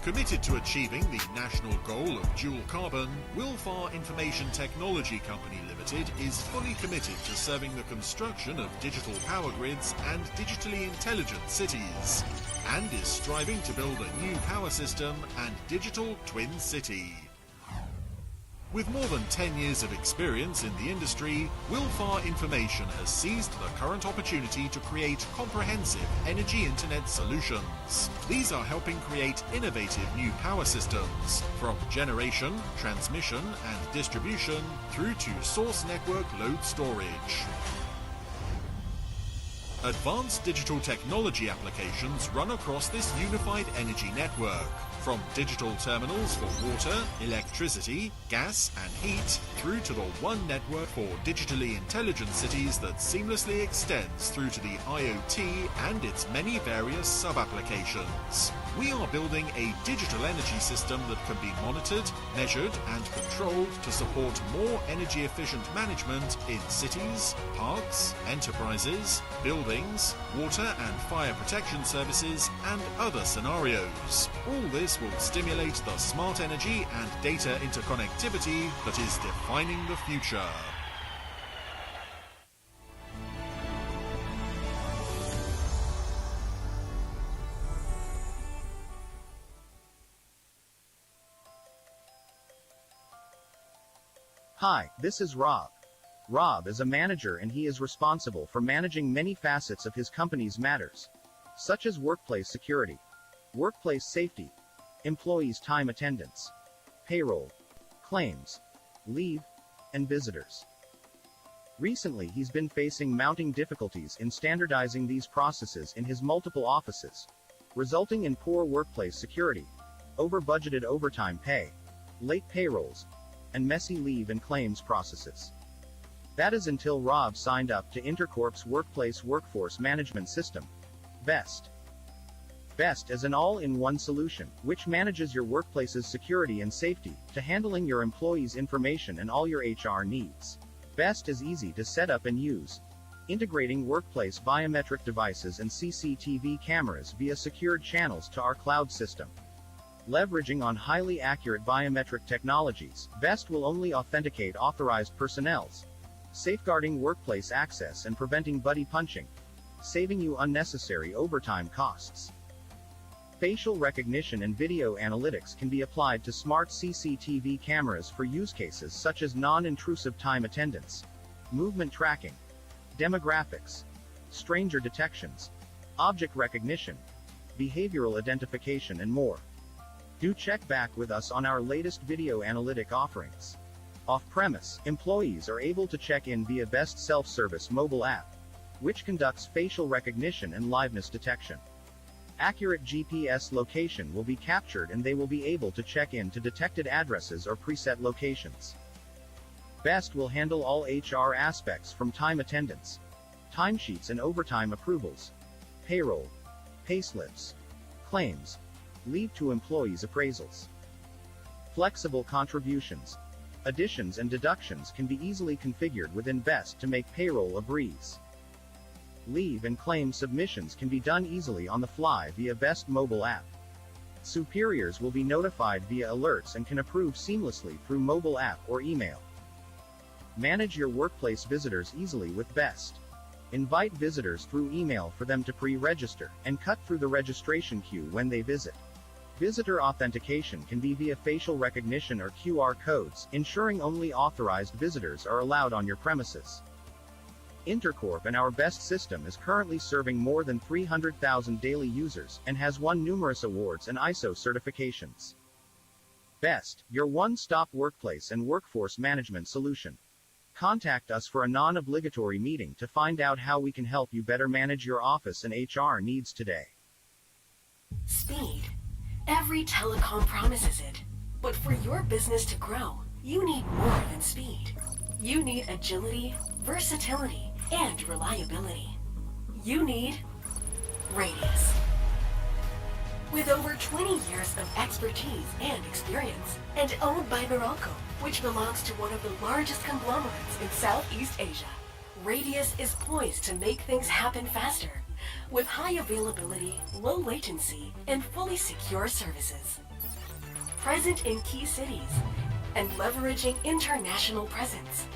Committed to achieving the national goal of dual carbon, Wilfar Information Technology Company Limited is fully committed to serving the construction of digital power grids and digitally intelligent cities, and is striving to build a new power system and digital twin city. With more than 10 years of experience in the industry, Wilfar Information has seized the current opportunity to create comprehensive energy internet solutions. These are helping create innovative new power systems, from generation, transmission and distribution through to source network load storage. Advanced digital technology applications run across this unified energy network, from digital terminals for water, electricity, gas and heat, through to the one network for digitally intelligent cities that seamlessly extends through to the IoT and its many various sub-applications. We are building a digital energy system that can be monitored, measured and controlled to support more energy efficient management in cities, parks, enterprises, buildings, water and fire protection services and other scenarios. All this will stimulate the smart energy and data interconnectivity that is defining the future. Hi, this is Rob. Rob is a manager and he is responsible for managing many facets of his company's matters, such as workplace security, workplace safety, employees' time attendance, payroll, claims, leave, and visitors. Recently, he's been facing mounting difficulties in standardizing these processes in his multiple offices, resulting in poor workplace security, over-budgeted overtime pay, late payrolls, and messy leave and claims processes. That is until Rob signed up to Intercorp's Workplace Workforce Management System, BEST. BEST is an all-in-one solution, which manages your workplace's security and safety, to handling your employees' information and all your HR needs. BEST is easy to set up and use, integrating workplace biometric devices and CCTV cameras via secured channels to our cloud system. Leveraging on highly accurate biometric technologies, BEST will only authenticate authorized personnel, safeguarding workplace access and preventing buddy punching, saving you unnecessary overtime costs. Facial recognition and video analytics can be applied to smart CCTV cameras for use cases such as non-intrusive time attendance, movement tracking, demographics, stranger detections, object recognition, behavioral identification, and more. Do check back with us on our latest video analytic offerings. Off-premise, employees are able to check in via BEST self-service mobile app, which conducts facial recognition and liveness detection. Accurate GPS location will be captured and they will be able to check in to detected addresses or preset locations. BEST will handle all HR aspects from time attendance, timesheets and overtime approvals, payroll, payslips, claims, leave to employees' appraisals. Flexible contributions, additions and deductions can be easily configured within BEST to make payroll a breeze. Leave and claim submissions can be done easily on the fly via BEST mobile app. Superiors will be notified via alerts and can approve seamlessly through mobile app or email. Manage your workplace visitors easily with BEST. Invite visitors through email for them to pre-register, and cut through the registration queue when they visit. Visitor authentication can be via facial recognition or QR codes, ensuring only authorized visitors are allowed on your premises. Intercorp and our BEST system is currently serving more than 300,000 daily users, and has won numerous awards and ISO certifications. BEST, your one-stop workplace and workforce management solution. Contact us for a non-obligatory meeting to find out how we can help you better manage your office and HR needs today. Speed. Every telecom promises it. But for your business to grow, you need more than speed. You need agility, versatility, and reliability. You need Radius. With over 20 years of expertise and experience, and owned by Meralco, which belongs to one of the largest conglomerates in Southeast Asia, Radius is poised to make things happen faster, with high availability, low latency, and fully secure services. Present in key cities and leveraging international presence,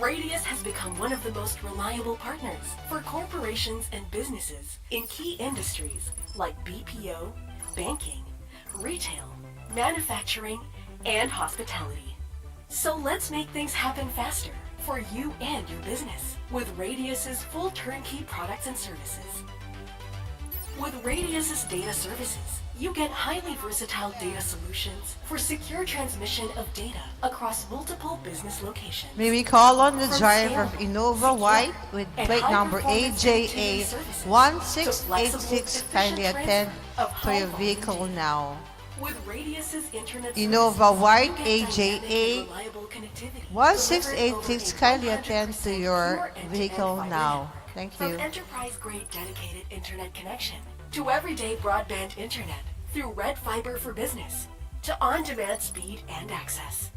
Radius has become one of the most reliable partners for corporations and businesses in key industries like BPO, banking, retail, manufacturing, and hospitality. So let's make things happen faster for you and your business with Radius's full turnkey products and services. With Radius's data services, you get highly versatile data solutions for secure transmission of data across multiple business locations. May we call on the From driver of scalable, Innova secure, White with and plate number high-performance AJA connectivity services to 1686. flexible, Kindly efficient attend transfer of to your high-volume vehicle data. now. With Radius's internet Innova services, White you get dynamic AJA and reliable connectivity 1686. delivered Kindly over attend to 100% your pure end-to-end vehicle fiber now. network. Thank From you. enterprise-grade dedicated internet connection to everyday broadband internet through Red Fiber for Business to on-demand speed and access.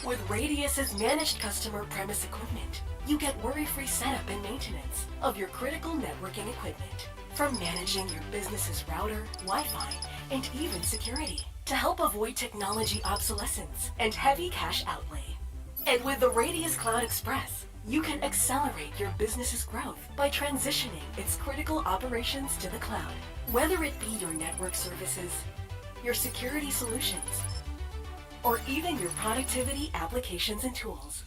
With Radius's managed customer premise equipment, you get worry-free setup and maintenance of your critical networking equipment. From managing your business's router, Wi-Fi, and even security to help avoid technology obsolescence and heavy cash outlay. And with the Radius Cloud Express, you can accelerate your business's growth by transitioning its critical operations to the cloud. Whether it be your network services, your security solutions, or even your productivity applications and tools.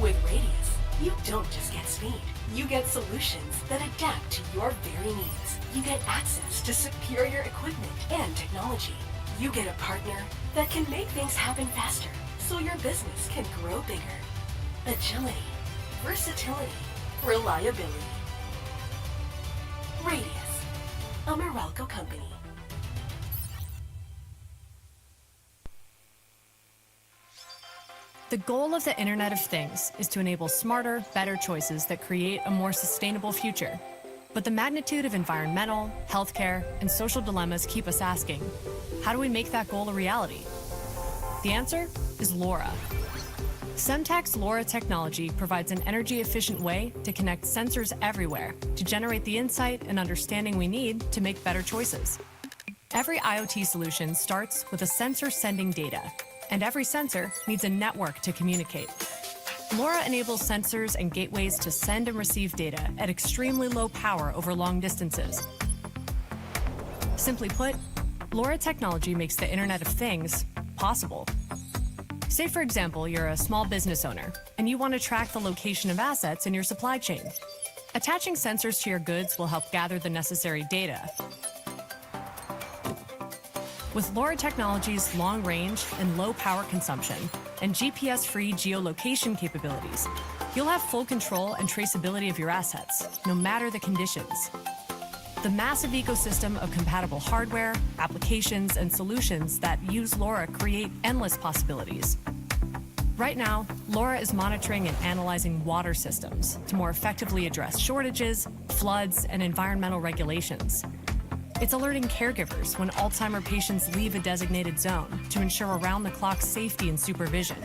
With Radius, you don't just get speed. You get solutions that adapt to your very needs. You get access to superior equipment and technology. You get a partner that can make things happen faster so your business can grow bigger. Agility, versatility, reliability. Radius, a Meralco company. The goal of the Internet of Things is to enable smarter, better choices that create a more sustainable future. But the magnitude of environmental, healthcare, and social dilemmas keep us asking, how do we make that goal a reality? The answer is Lora. Semtech's Lora technology provides an energy-efficient way to connect sensors everywhere to generate the insight and understanding we need to make better choices. Every IoT solution starts with a sensor sending data, and every sensor needs a network to communicate. Lora enables sensors and gateways to send and receive data at extremely low power over long distances. Simply put, Lora technology makes the Internet of Things possible. Say, for example, you're a small business owner and you want to track the location of assets in your supply chain. Attaching sensors to your goods will help gather the necessary data. With Lora Technology's long range and low power consumption and GPS-free geolocation capabilities, you'll have full control and traceability of your assets, no matter the conditions. The massive ecosystem of compatible hardware, applications, and solutions that use Lora create endless possibilities. Right now, Lora is monitoring and analyzing water systems to more effectively address shortages, floods, and environmental regulations. It's alerting caregivers when Alzheimer patients leave a designated zone to ensure around-the-clock safety and supervision.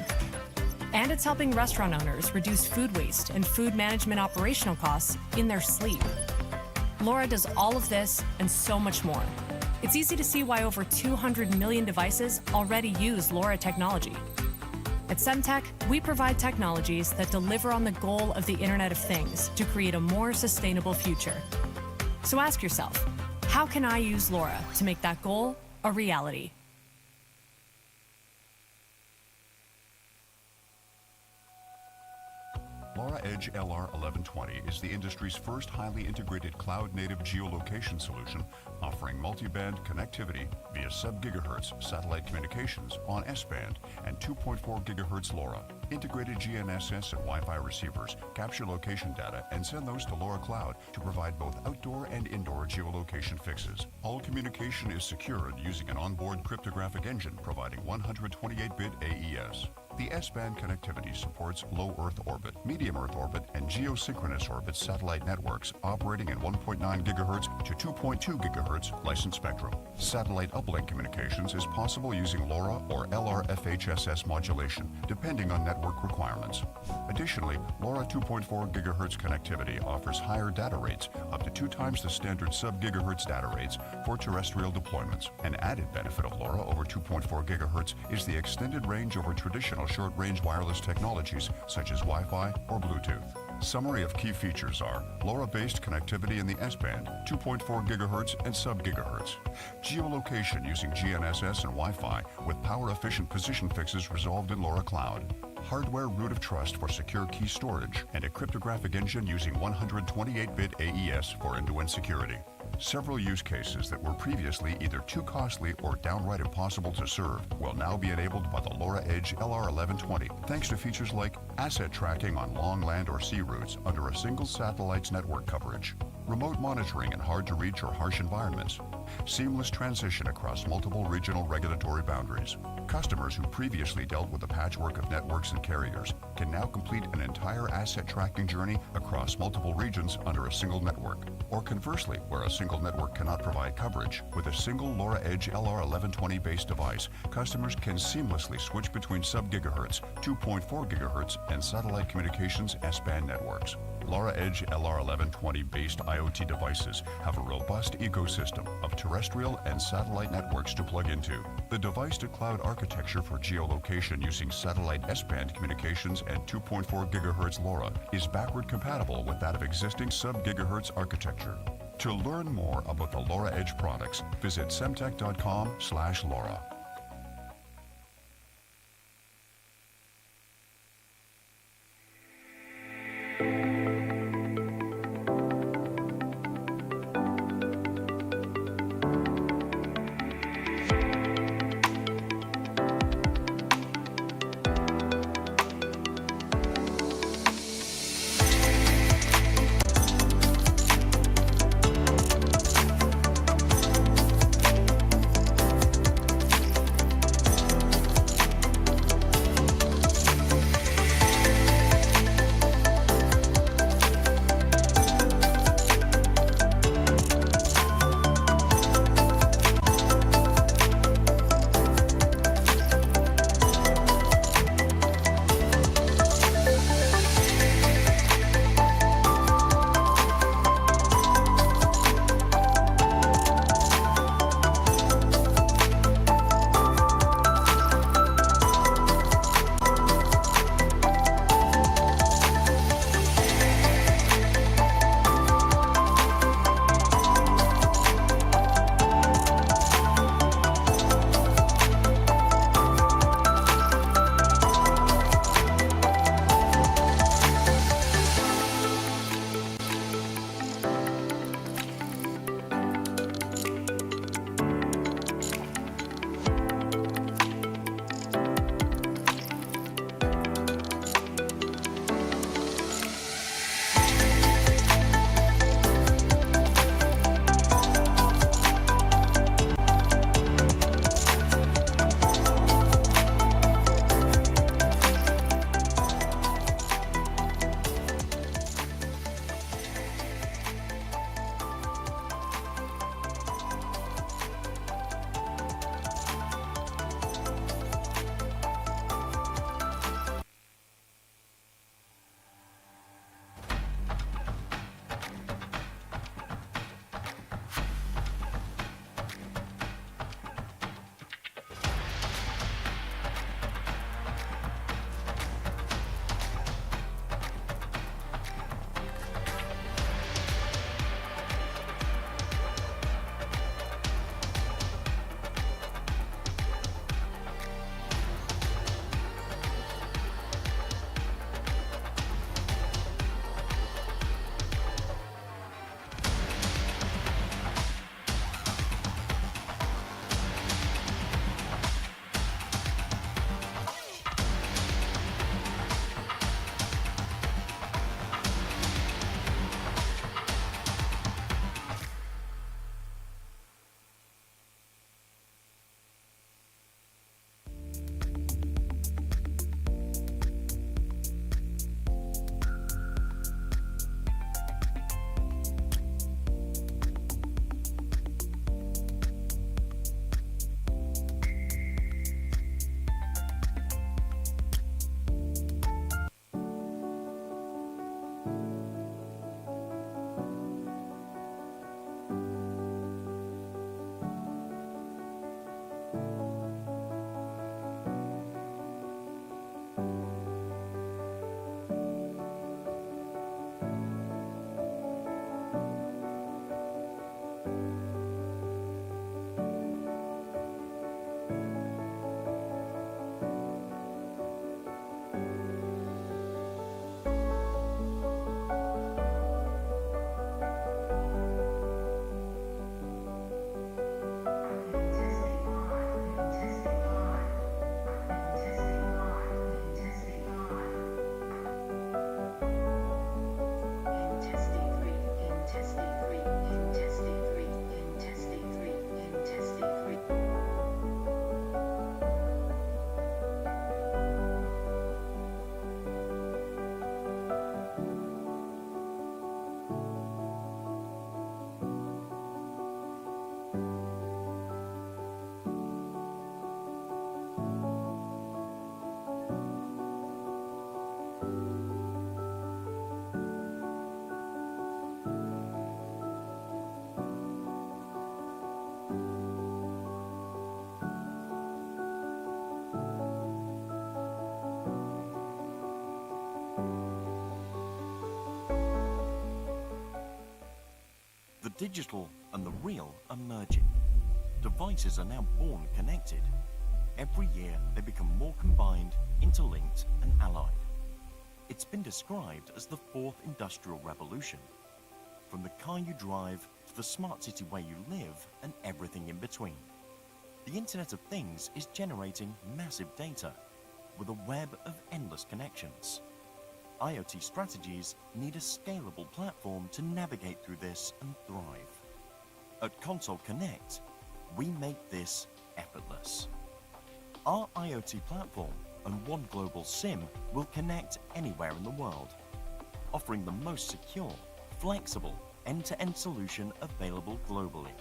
And it's helping restaurant owners reduce food waste and food management operational costs in their sleep. Lora does all of this and so much more. It's easy to see why over 200 million devices already use Lora technology. At Semtech, we provide technologies that deliver on the goal of the Internet of Things to create a more sustainable future. So ask yourself, how can I use Lora to make that goal a reality? Lora Edge LR1120 is the industry's first highly integrated cloud-native geolocation solution offering multi-band connectivity via sub-gigahertz satellite communications on S-band and 2.4 gigahertz Lora. Integrated GNSS and Wi-Fi receivers capture location data and send those to Lora Cloud to provide both outdoor and indoor geolocation fixes. All communication is secured using an onboard cryptographic engine providing 128-bit AES. The S-band connectivity supports low Earth orbit, medium Earth orbit, and geosynchronous orbit satellite networks operating in 1.9 GHz to 2.2 GHz licensed spectrum. Satellite uplink communications is possible using LoRa or LR-FHSS modulation, depending on network requirements. Additionally, LoRa 2.4 GHz connectivity offers higher data rates, up to 2 times the standard sub-gigahertz data rates for terrestrial deployments. An added benefit of LoRa over 2.4 GHz is the extended range over traditional short-range wireless technologies such as Wi-Fi or Bluetooth. Summary of key features are LoRa-based connectivity in the S-band, 2.4 GHz and sub-gigahertz. Geolocation using GNSS and Wi-Fi with power-efficient position fixes resolved in Lora Cloud. Hardware root of trust for secure key storage and a cryptographic engine using 128-bit AES for end-to-end security. Several use cases that were previously either too costly or downright impossible to serve will now be enabled by the Lora Edge LR1120 thanks to features like asset tracking on long land or sea routes under a single satellite's network coverage, remote monitoring in hard-to-reach or harsh environments, seamless transition across multiple regional regulatory boundaries. Customers who previously dealt with a patchwork of networks and carriers can now complete an entire asset tracking journey across multiple regions under a single network. Or conversely, where a single network cannot provide coverage, with a single Lora Edge LR1120 based device, customers can seamlessly switch between sub-gigahertz, 2.4 gigahertz, and satellite communications S-band networks. Lora Edge LR1120 based IoT devices have a robust ecosystem of terrestrial and satellite networks to plug into. The device-to-cloud architecture for geolocation using satellite S-band communications and 2.4 gigahertz Lora is backward compatible with that of existing sub-gigahertz architecture. To learn more about the Lora Edge products, visit semtech.com/Lora. The digital and the real are merging. Devices are now born connected. Every year, they become more combined, interlinked, and allied. It's been described as the fourth industrial revolution. From the car you drive to the smart city where you live and everything in between. The Internet of Things is generating massive data with a web of endless connections. IoT strategies need a scalable platform to navigate through this and thrive. At Console Connect, we make this effortless. Our IoT platform and one global SIM will connect anywhere in the world, offering the most secure, flexible, end-to-end solution available globally.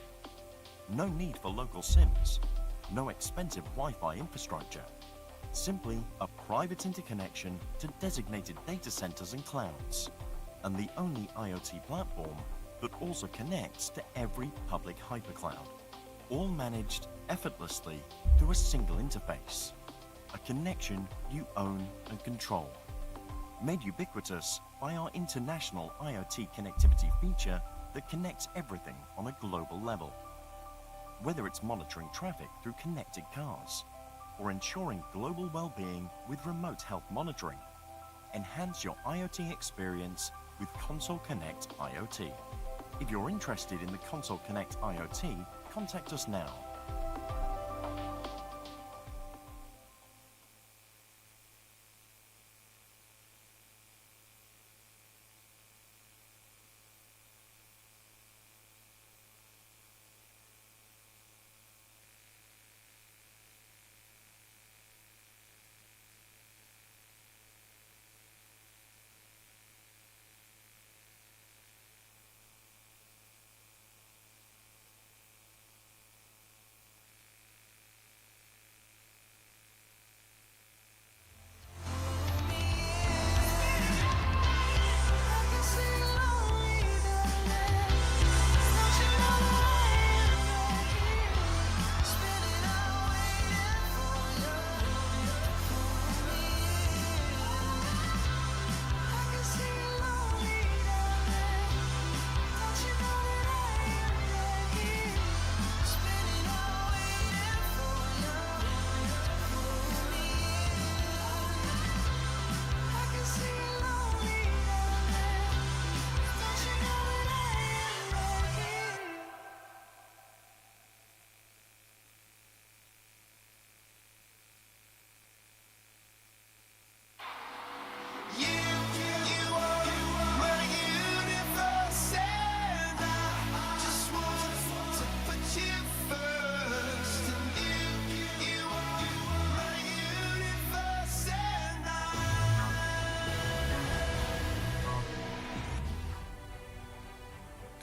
No need for local SIMs, no expensive Wi-Fi infrastructure, simply a private interconnection to designated data centers and clouds, and the only IoT platform that also connects to every public hypercloud, all managed effortlessly through a single interface, a connection you own and control. Made ubiquitous by our international IoT connectivity feature that connects everything on a global level. Whether it's monitoring traffic through connected cars, or ensuring global well-being with remote health monitoring, enhance your IoT experience with Console Connect IoT. If you're interested in the Console Connect IoT, contact us now.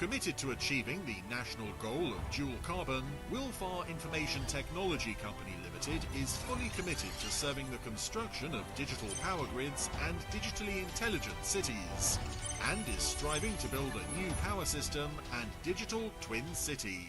Committed to achieving the national goal of dual carbon, Wilfar Information Technology Company Limited is fully committed to serving the construction of digital power grids and digitally intelligent cities, and is striving to build a new power system and digital twin city.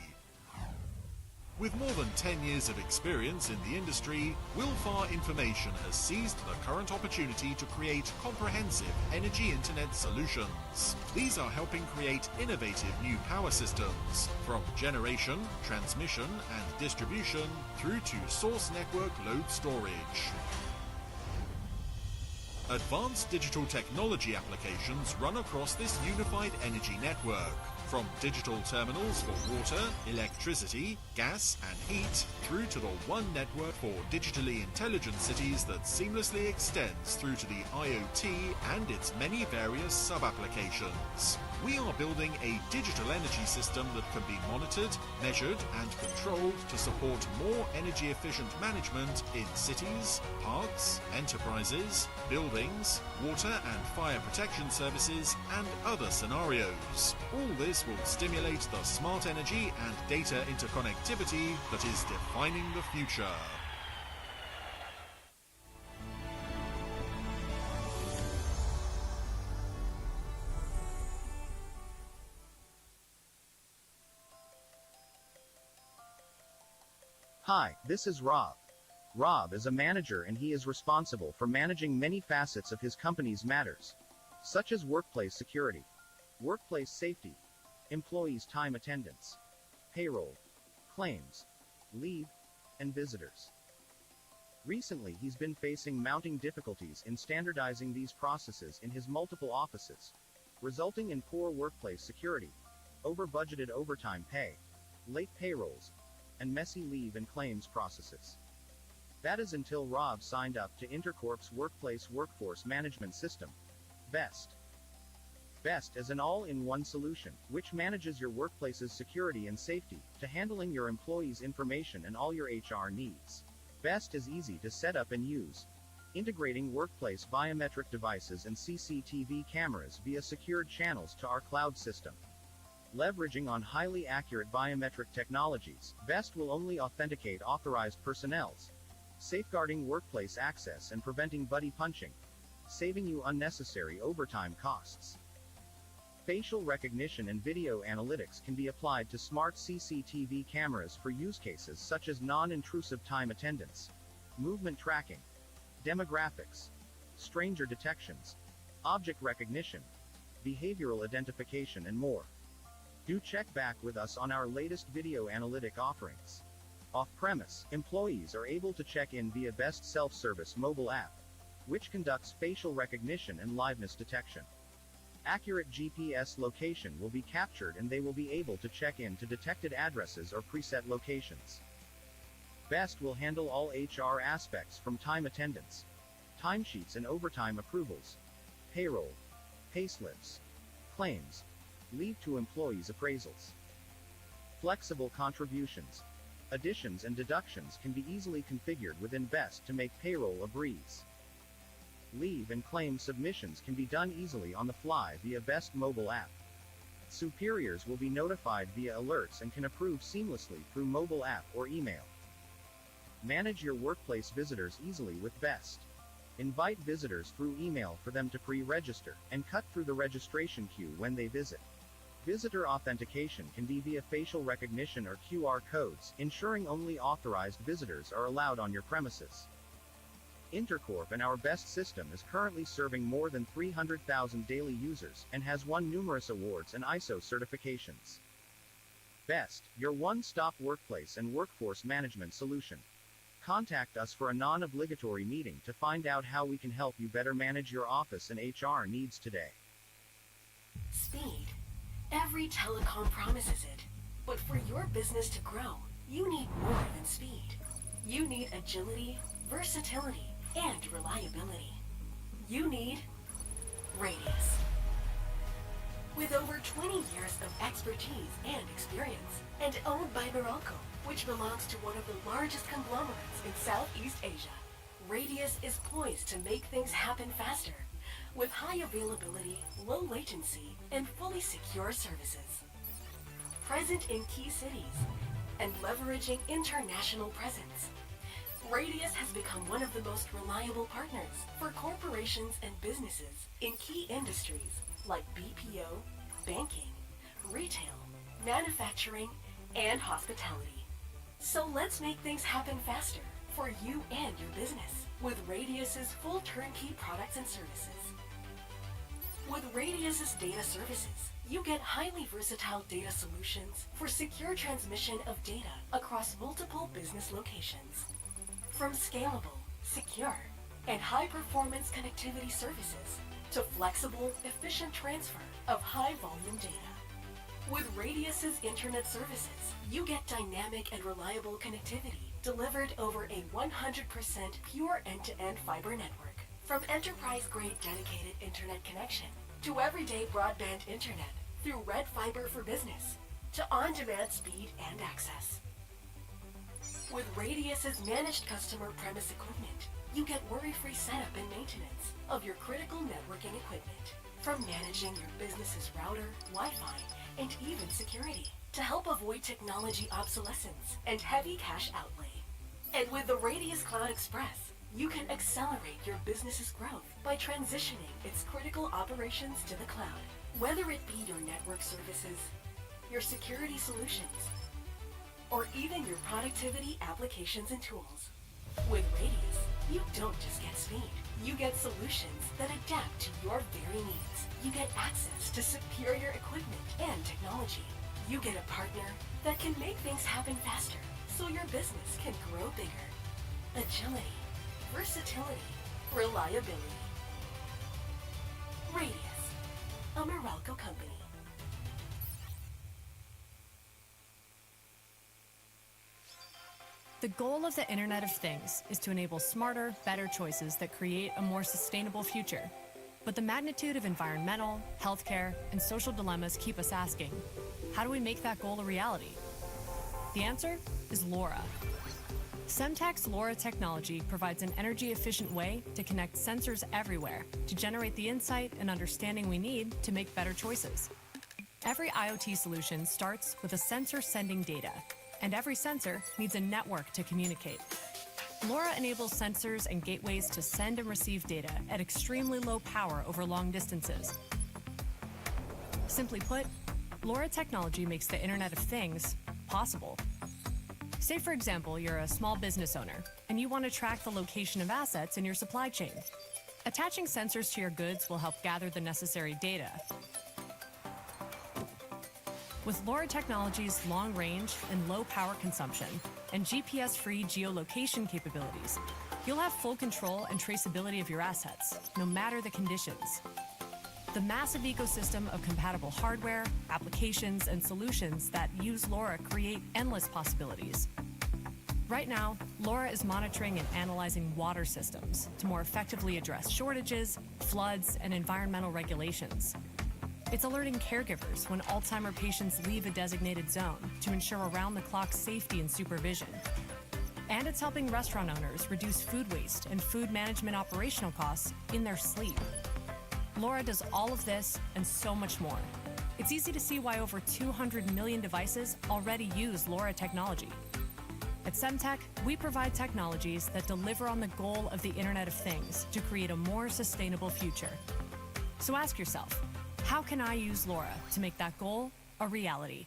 With more than 10 years of experience in the industry, Wilfar Information has seized the current opportunity to create comprehensive energy internet solutions. These are helping create innovative new power systems, from generation, transmission and distribution through to source network load storage. Advanced digital technology applications run across this unified energy network, from digital terminals for water, electricity, gas and heat, through to the one network for digitally intelligent cities that seamlessly extends through to the IoT and its many various sub-applications. We are building a digital energy system that can be monitored, measured and controlled to support more energy efficient management in cities, parks, enterprises, buildings, water and fire protection services and other scenarios. All this will stimulate the smart energy and data interconnectivity that is defining the future. Hi, this is Rob. Rob is a manager and he is responsible for managing many facets of his company's matters, such as workplace security, workplace safety, employees' time attendance, payroll, claims, leave, and visitors. Recently, he's been facing mounting difficulties in standardizing these processes in his multiple offices, resulting in poor workplace security, over-budgeted overtime pay, late payrolls, and messy leave and claims processes. That is until Rob signed up to Intercorp's Workplace Workforce Management System, BEST. BEST is an all-in-one solution, which manages your workplace's security and safety, to handling your employees' information and all your HR needs. BEST is easy to set up and use, integrating workplace biometric devices and CCTV cameras via secured channels to our cloud system. Leveraging on highly accurate biometric technologies, BEST will only authenticate authorized personnel, safeguarding workplace access and preventing buddy punching, saving you unnecessary overtime costs. Facial recognition and video analytics can be applied to smart CCTV cameras for use cases such as non-intrusive time attendance, movement tracking, demographics, stranger detections, object recognition, behavioral identification, and more. Do check back with us on our latest video analytic offerings. Off-premise, employees are able to check in via BEST self-service mobile app, which conducts facial recognition and liveness detection. Accurate GPS location will be captured and they will be able to check in to detected addresses or preset locations. BEST will handle all HR aspects from time attendance, timesheets and overtime approvals, payroll, payslips, claims, leave to employees appraisals. Flexible contributions, additions and deductions can be easily configured within BEST to make payroll a breeze. Leave and claim submissions can be done easily on the fly via BEST mobile app. Superiors will be notified via alerts and can approve seamlessly through mobile app or email. Manage your workplace visitors easily with BEST. Invite visitors through email for them to pre-register, and cut through the registration queue when they visit. Visitor authentication can be via facial recognition or QR codes, ensuring only authorized visitors are allowed on your premises. Intercorp and our BEST system is currently serving more than 300,000 daily users, and has won numerous awards and ISO certifications. BEST, your one-stop workplace and workforce management solution. Contact us for a non-obligatory meeting to find out how we can help you better manage your office and HR needs today. Speed. Every telecom promises it. But for your business to grow, you need more than speed. You need agility, versatility, and reliability. You need Radius. With over 20 years of expertise and experience, and owned by Meralco, which belongs to one of the largest conglomerates in Southeast Asia, Radius is poised to make things happen faster, with high availability, low latency, and fully secure services. Present in key cities, and leveraging international presence, Radius has become one of the most reliable partners for corporations and businesses in key industries like BPO, banking, retail, manufacturing, and hospitality. So let's make things happen faster for you and your business with Radius's full turnkey products and services. With Radius's data services, you get highly versatile data solutions for secure transmission of data across multiple business locations. From scalable, secure, and high-performance connectivity services to flexible, efficient transfer of high-volume data. With Radius's internet services, you get dynamic and reliable connectivity delivered over a 100% pure end-to-end fiber network. From enterprise-grade dedicated internet connection to everyday broadband internet through Red Fiber for Business to on-demand speed and access. With Radius's managed customer premise equipment, you get worry-free setup and maintenance of your critical networking equipment, from managing your business's router, Wi-Fi, and even security, to help avoid technology obsolescence and heavy cash outlay. And with the Radius Cloud Express, you can accelerate your business's growth by transitioning its critical operations to the cloud, whether it be your network services, your security solutions, or even your productivity applications and tools. With Radius, you don't just get speed. You get solutions that adapt to your very needs. You get access to superior equipment and technology. You get a partner that can make things happen faster so your business can grow bigger. Agility, versatility, reliability. Radius, a Meralco company. The goal of the Internet of Things is to enable smarter, better choices that create a more sustainable future. But the magnitude of environmental, healthcare, and social dilemmas keep us asking, how do we make that goal a reality? The answer is Lora. Semtech's Lora technology provides an energy-efficient way to connect sensors everywhere to generate the insight and understanding we need to make better choices. Every IoT solution starts with a sensor sending data, and every sensor needs a network to communicate. Lora enables sensors and gateways to send and receive data at extremely low power over long distances. Simply put, Lora technology makes the Internet of Things possible. Say, for example, you're a small business owner and you want to track the location of assets in your supply chain. Attaching sensors to your goods will help gather the necessary data. With Lora Technology's long range and low power consumption and GPS-free geolocation capabilities, you'll have full control and traceability of your assets, no matter the conditions. The massive ecosystem of compatible hardware, applications, and solutions that use Lora create endless possibilities. Right now, Lora is monitoring and analyzing water systems to more effectively address shortages, floods, and environmental regulations. It's alerting caregivers when Alzheimer patients leave a designated zone to ensure around-the-clock safety and supervision. And it's helping restaurant owners reduce food waste and food management operational costs in their sleep. Lora does all of this and so much more. It's easy to see why over 200 million devices already use Lora technology. At Semtech, we provide technologies that deliver on the goal of the Internet of Things to create a more sustainable future. So ask yourself, how can I use Lora to make that goal a reality?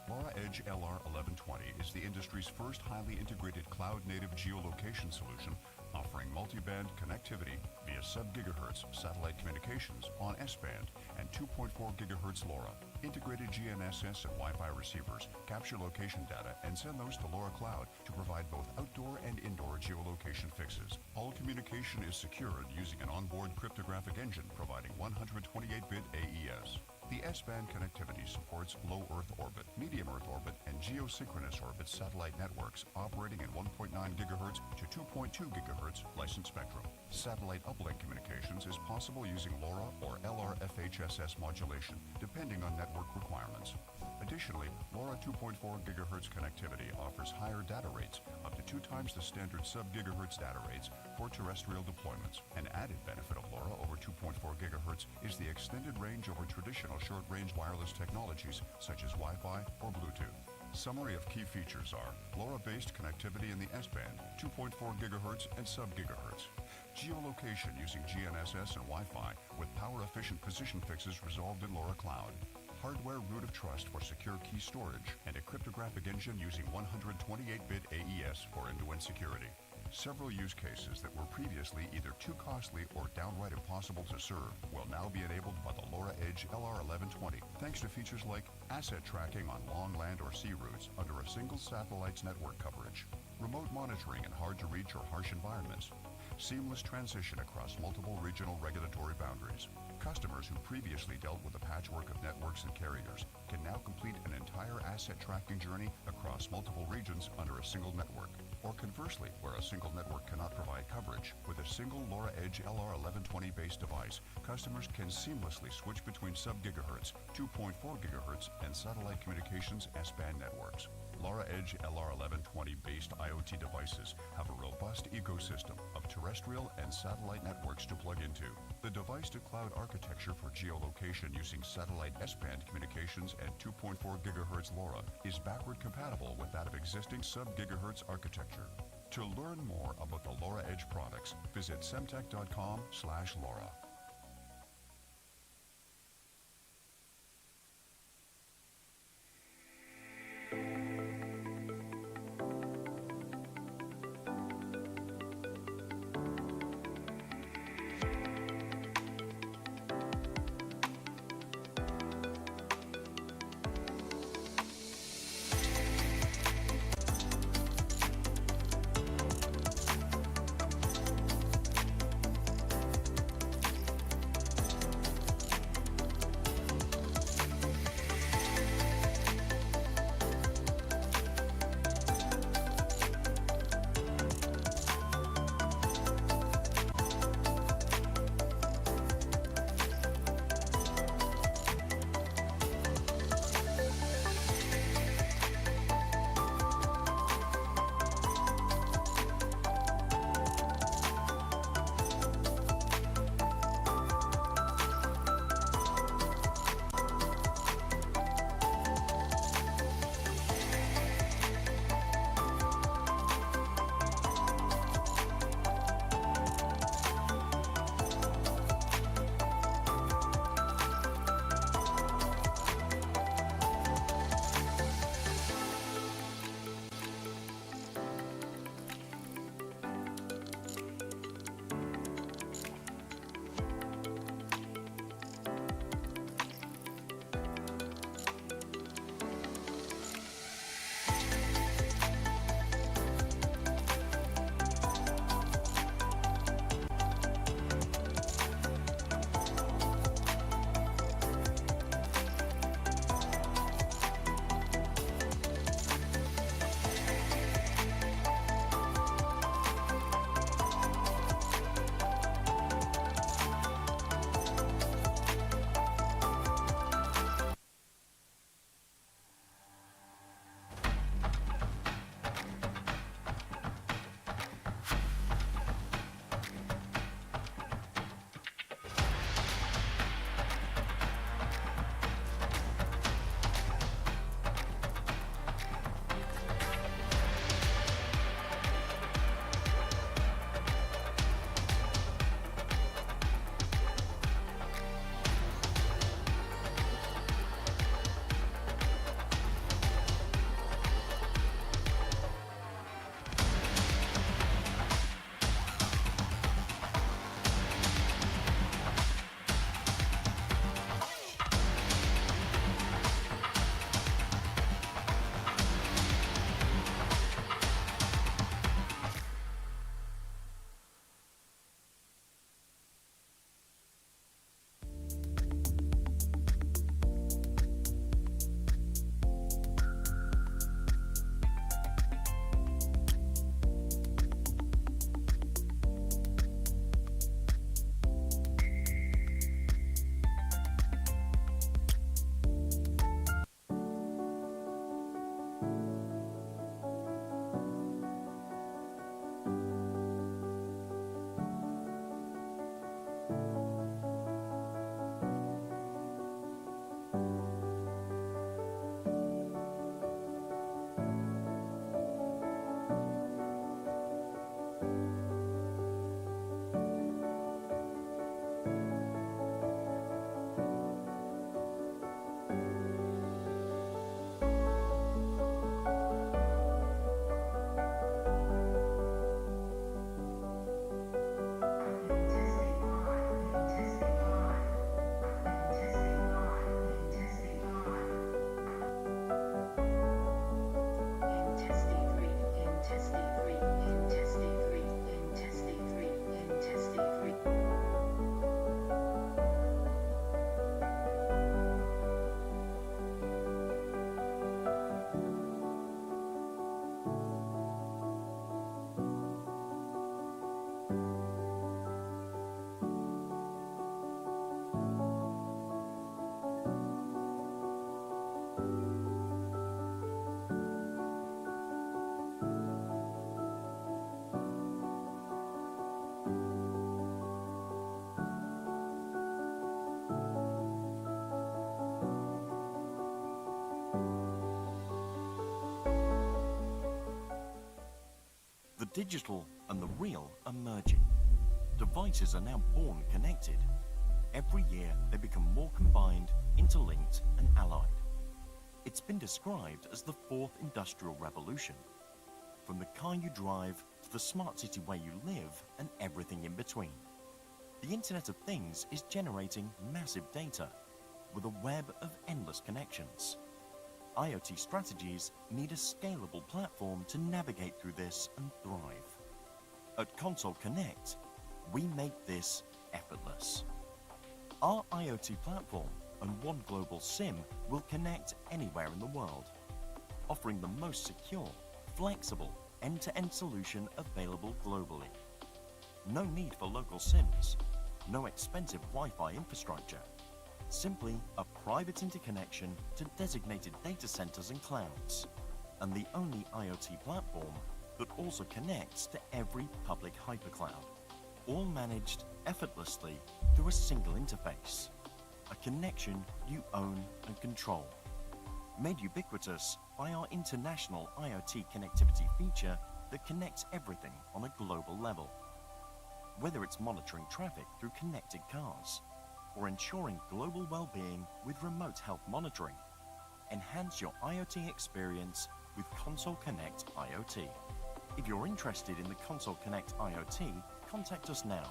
Lora Edge LR1120 is the industry's first highly integrated cloud-native geolocation solution offering multi-band connectivity via sub-gigahertz satellite communications on S-band and 2.4 gigahertz LoRa. Integrated GNSS and Wi-Fi receivers capture location data and send those to Lora Cloud to provide both outdoor and indoor geolocation fixes. All communication is secured using an onboard cryptographic engine providing 128-bit AES. The S-band connectivity supports low Earth orbit, medium Earth orbit, and geosynchronous orbit satellite networks operating at 1.9 gigahertz to 2.2 gigahertz licensed spectrum. Satellite uplink communications is possible using LoRa or LR-FHSS modulation, depending on network requirements. Additionally, LoRa 2.4 gigahertz connectivity offers higher data rates, up to 2 times the standard sub-gigahertz data rates for terrestrial deployments. An added benefit of LoRa over 2.4 gigahertz is the extended range over traditional short-range wireless technologies such as Wi-Fi or Bluetooth. Summary of key features are LoRa-based connectivity in the S-band, 2.4 gigahertz and sub-gigahertz. Geolocation using GNSS and Wi-Fi with power-efficient position fixes resolved in Lora Cloud. Hardware root of trust for secure key storage, and a cryptographic engine using 128-bit AES for end-to-end security. Several use cases that were previously either too costly or downright impossible to serve will now be enabled by the Lora Edge LR1120, thanks to features like asset tracking on long land or sea routes under a single satellite's network coverage, remote monitoring in hard-to-reach or harsh environments, seamless transition across multiple regional regulatory boundaries. Customers who previously dealt with a patchwork of networks and carriers can now complete an entire asset tracking journey across multiple regions under a single network. Or conversely, where a single network cannot provide coverage, with a single Lora Edge LR1120 based device, customers can seamlessly switch between sub-gigahertz, 2.4 gigahertz, and satellite communications S-band networks. Lora Edge LR1120 based IoT devices have a robust ecosystem of terrestrial and satellite networks to plug into. The device-to-cloud architecture for geolocation using satellite S-band communications and 2.4 gigahertz LoRa is backward compatible with that of existing sub-gigahertz architecture. To learn more about the Lora Edge products, visit semtech.com/Lora. The digital and the real are merging. Devices are now born connected. Every year, they become more combined, interlinked, and allied. It's been described as the fourth industrial revolution. From the car you drive to the smart city where you live and everything in between. The Internet of Things is generating massive data with a web of endless connections. IoT strategies need a scalable platform to navigate through this and thrive. At Console Connect, we make this effortless. Our IoT platform and one global SIM will connect anywhere in the world, offering the most secure, flexible, end-to-end solution available globally. No need for local SIMs, no expensive Wi-Fi infrastructure, simply a private interconnection to designated data centers and clouds, and the only IoT platform that also connects to every public hypercloud, all managed effortlessly through a single interface, a connection you own and control, made ubiquitous by our international IoT connectivity feature that connects everything on a global level. Whether it's monitoring traffic through connected cars, or ensuring global well-being with remote health monitoring, enhance your IoT experience with Console Connect IoT. If you're interested in the Console Connect IoT, contact us now.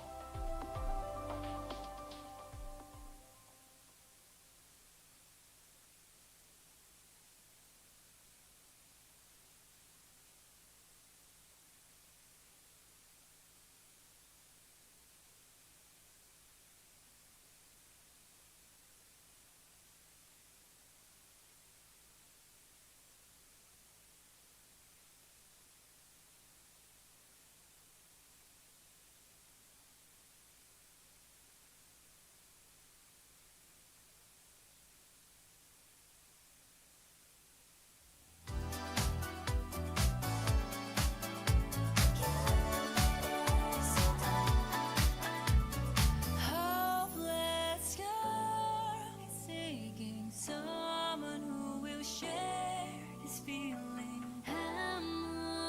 Hopeless girl seeking someone who will share this feeling. I'm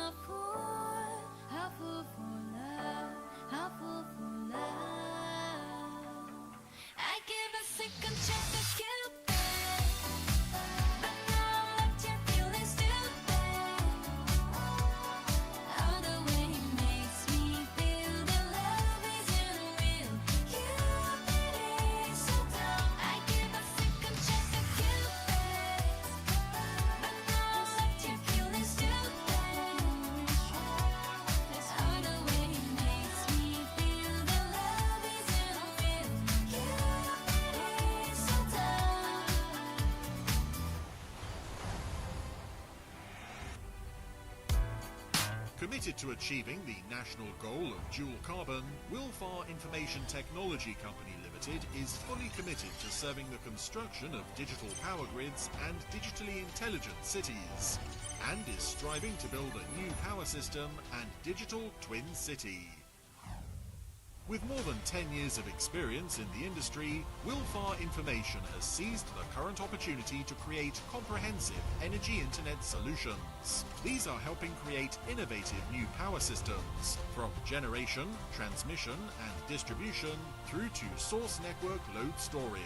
a fool for love, a fool for love. I give a second chance to Cupid, but now I'm left here feeling stupid. All the way he makes me feel that love isn't real. Cupid is so dumb. I give a second chance to Cupid, but now I'm left here feeling stupid. All the way he makes me feel that love isn't real. Cupid is so dumb. Committed to achieving the national goal of dual carbon, Wilfar Information Technology Company Limited is fully committed to serving the construction of digital power grids and digitally intelligent cities, and is striving to build a new power system and digital twin city. With more than 10 years of experience in the industry, Wilfar Information has seized the current opportunity to create comprehensive energy internet solutions. These are helping create innovative new power systems, from generation, transmission and distribution through to source network load storage.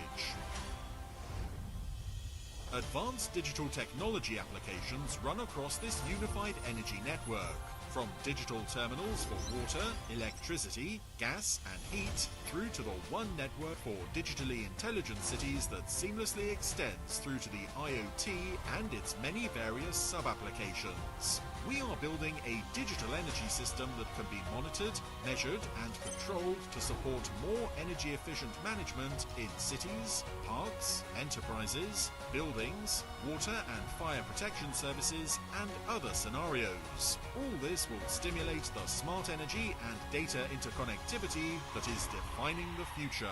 Advanced digital technology applications run across this unified energy network, from digital terminals for water, electricity, gas and heat, through to the one network for digitally intelligent cities that seamlessly extends through to the IoT and its many various sub-applications. We are building a digital energy system that can be monitored, measured and controlled to support more energy efficient management in cities, parks, enterprises, buildings, water and fire protection services and other scenarios. All this will stimulate the smart energy and data interconnectivity that is defining the future.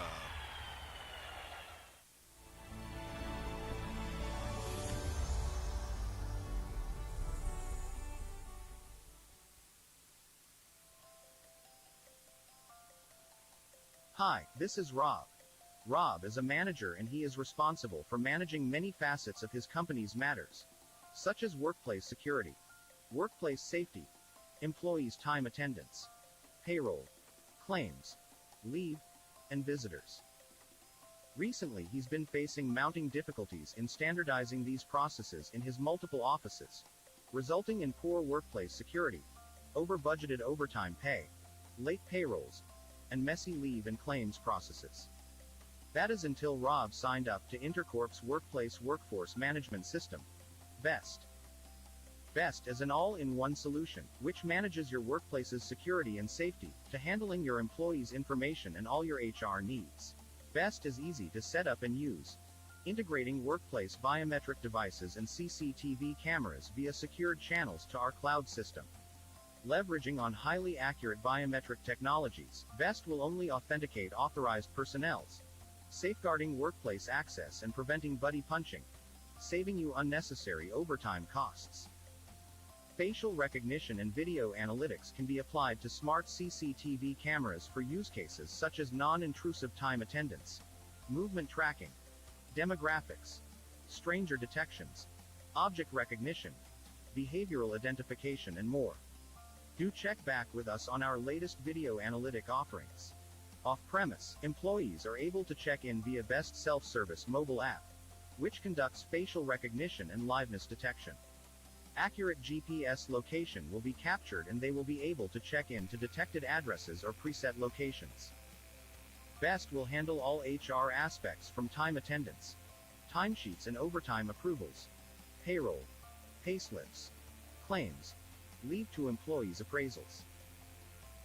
Hi, this is Rob. Rob is a manager and he is responsible for managing many facets of his company's matters, such as workplace security, workplace safety, employees' time attendance, payroll, claims, leave, and visitors. Recently, he's been facing mounting difficulties in standardizing these processes in his multiple offices, resulting in poor workplace security, over-budgeted overtime pay, late payrolls, and messy leave and claims processes. That is until Rob signed up to Intercorp's Workplace Workforce Management System, BEST. BEST is an all-in-one solution, which manages your workplace's security and safety, to handling your employees' information and all your HR needs. BEST is easy to set up and use, integrating workplace biometric devices and CCTV cameras via secured channels to our cloud system. Leveraging on highly accurate biometric technologies, BEST will only authenticate authorized personnel, safeguarding workplace access and preventing buddy punching, saving you unnecessary overtime costs. Facial recognition and video analytics can be applied to smart CCTV cameras for use cases such as non-intrusive time attendance, movement tracking, demographics, stranger detections, object recognition, behavioral identification, and more. Do check back with us on our latest video analytic offerings. Off-premise, employees are able to check in via BEST self-service mobile app, which conducts facial recognition and liveness detection. Accurate GPS location will be captured and they will be able to check in to detected addresses or preset locations. BEST will handle all HR aspects from time attendance, timesheets and overtime approvals, payroll, payslips, claims, leave to employees' appraisals.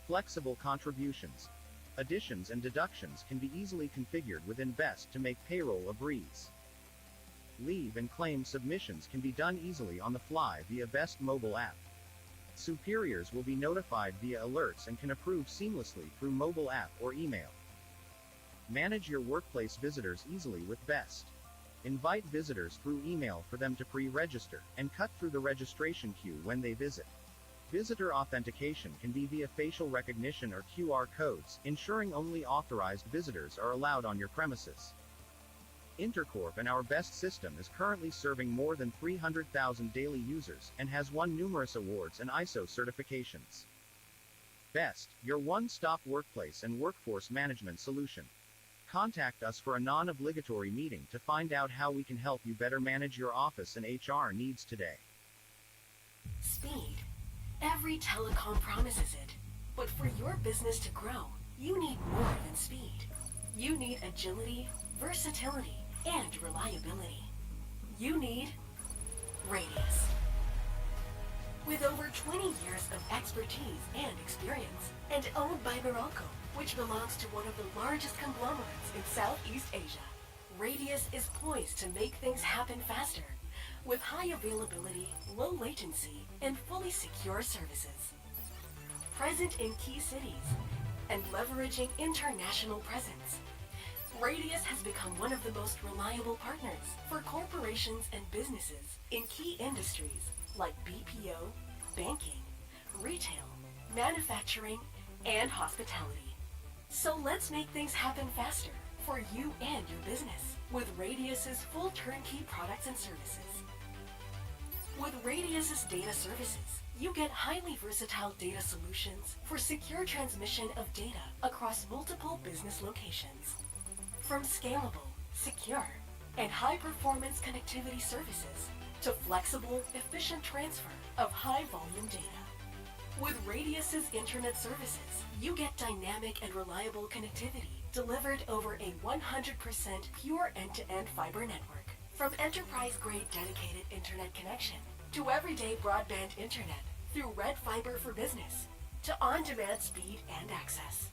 Flexible contributions, additions and deductions can be easily configured within BEST to make payroll a breeze. Leave and claim submissions can be done easily on the fly via BEST mobile app. Superiors will be notified via alerts and can approve seamlessly through mobile app or email. Manage your workplace visitors easily with BEST. Invite visitors through email for them to pre-register, and cut through the registration queue when they visit. Visitor authentication can be via facial recognition or QR codes, ensuring only authorized visitors are allowed on your premises. Intercorp and our BEST system is currently serving more than 300,000 daily users, and has won numerous awards and ISO certifications. BEST, your one-stop workplace and workforce management solution. Contact us for a non-obligatory meeting to find out how we can help you better manage your office and HR needs today. Speed. Every telecom promises it. But for your business to grow, you need more than speed. You need agility, versatility, and reliability. You need Radius. With over 20 years of expertise and experience, and owned by Meralco, which belongs to one of the largest conglomerates in Southeast Asia, Radius is poised to make things happen faster, with high availability, low latency, and fully secure services. Present in key cities, and leveraging international presence, Radius has become one of the most reliable partners for corporations and businesses in key industries like BPO, banking, retail, manufacturing, and hospitality. So let's make things happen faster for you and your business with Radius's full turnkey products and services. With Radius's data services, you get highly versatile data solutions for secure transmission of data across multiple business locations. From scalable, secure, and high-performance connectivity services to flexible, efficient transfer of high-volume data. With Radius's internet services, you get dynamic and reliable connectivity delivered over a 100% pure end-to-end fiber network. From enterprise-grade dedicated internet connection to everyday broadband internet through Red Fiber for Business to on-demand speed and access.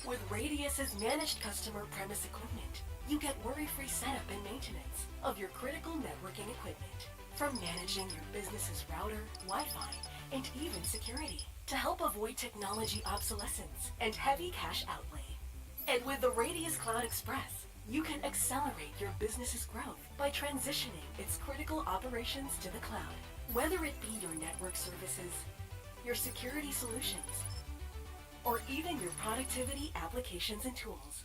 With Radius's managed customer premise equipment, you get worry-free setup and maintenance of your critical networking equipment. From managing your business's router, Wi-Fi, and even security to help avoid technology obsolescence and heavy cash outlay. And with the Radius Cloud Express, you can accelerate your business's growth by transitioning its critical operations to the cloud. Whether it be your network services, your security solutions, or even your productivity applications and tools.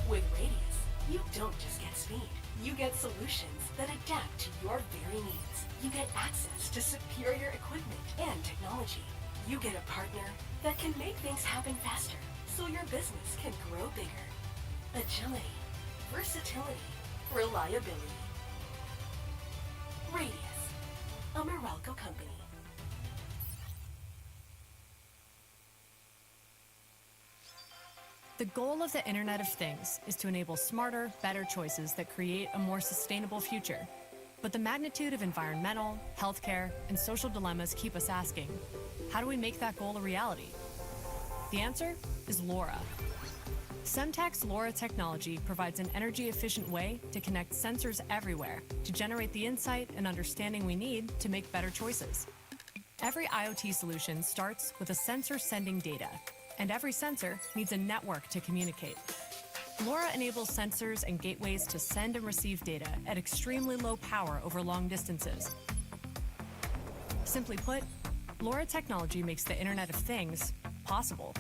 With Radius, you don't just get speed, You get solutions that adapt to your very needs. You get access to superior equipment and technology. You get a partner that can make things happen faster so your business can grow bigger. Agility, versatility, reliability. Radius, a Meralco company. The goal of the Internet of Things is to enable smarter, better choices that create a more sustainable future. But the magnitude of environmental, healthcare, and social dilemmas keep us asking, how do we make that goal a reality? The answer is Lora. Semtech's Lora technology provides an energy-efficient way to connect sensors everywhere to generate the insight and understanding we need to make better choices. Every IoT solution starts with a sensor sending data, and every sensor needs a network to communicate. Lora enables sensors and gateways to send and receive data at extremely low power over long distances. Simply put, Lora technology makes the Internet of Things possible.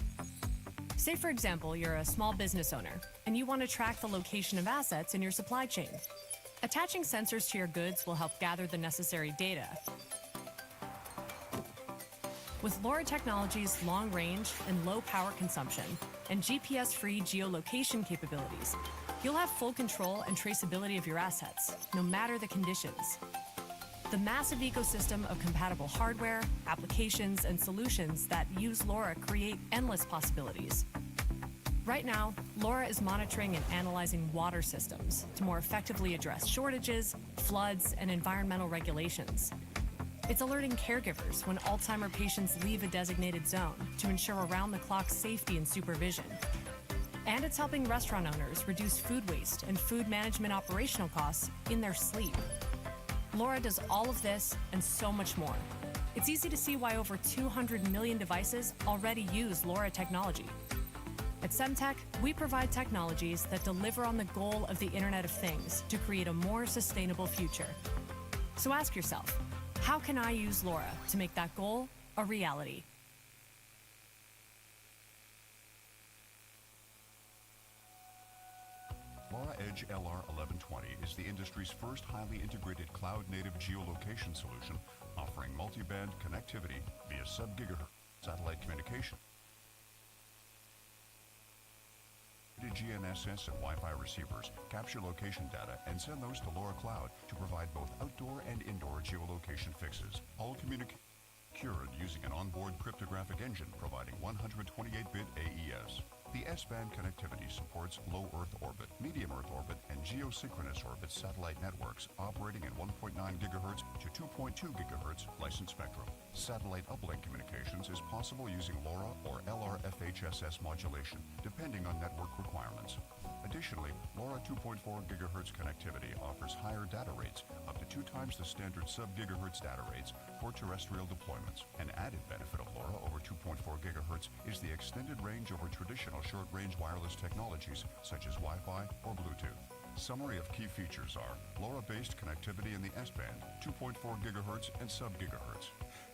Say, for example, you're a small business owner and you want to track the location of assets in your supply chain. Attaching sensors to your goods will help gather the necessary data. With Lora Technology's long range and low power consumption and GPS-free geolocation capabilities, you'll have full control and traceability of your assets, no matter the conditions. The massive ecosystem of compatible hardware, applications, and solutions that use Lora create endless possibilities. Right now, Lora is monitoring and analyzing water systems to more effectively address shortages, floods, and environmental regulations. It's alerting caregivers when Alzheimer patients leave a designated zone to ensure around-the-clock safety and supervision. And it's helping restaurant owners reduce food waste and food management operational costs in their sleep. Lora does all of this and so much more. It's easy to see why over 200 million devices already use Lora technology. At Semtech, we provide technologies that deliver on the goal of the Internet of Things to create a more sustainable future. So ask yourself, how can I use Lora to make that goal a reality? Lora Edge LR1120 is the industry's first highly integrated cloud-native geolocation solution offering multi-band connectivity via sub-gigahertz satellite communication. GNSS and Wi-Fi receivers capture location data and send those to Lora Cloud to provide both outdoor and indoor geolocation fixes. All communication secured using an onboard cryptographic engine providing 128-bit AES. The S-band connectivity supports low Earth orbit, medium Earth orbit, and geosynchronous orbit satellite networks operating at 1.9 GHz to 2.2 GHz licensed spectrum. Satellite uplink communications is possible using Lora or LRFHSS modulation, depending on network requirements. Additionally, Lora 2.4 GHz connectivity offers higher data rates, up to 2 times the standard sub-gigahertz data rates for terrestrial deployments. An added benefit of Lora over 2.4 GHz is the extended range over traditional short-range wireless technologies such as Wi-Fi or Bluetooth. Summary of key features are LoRa-based connectivity in the S-band, 2.4 GHz and sub-gigahertz.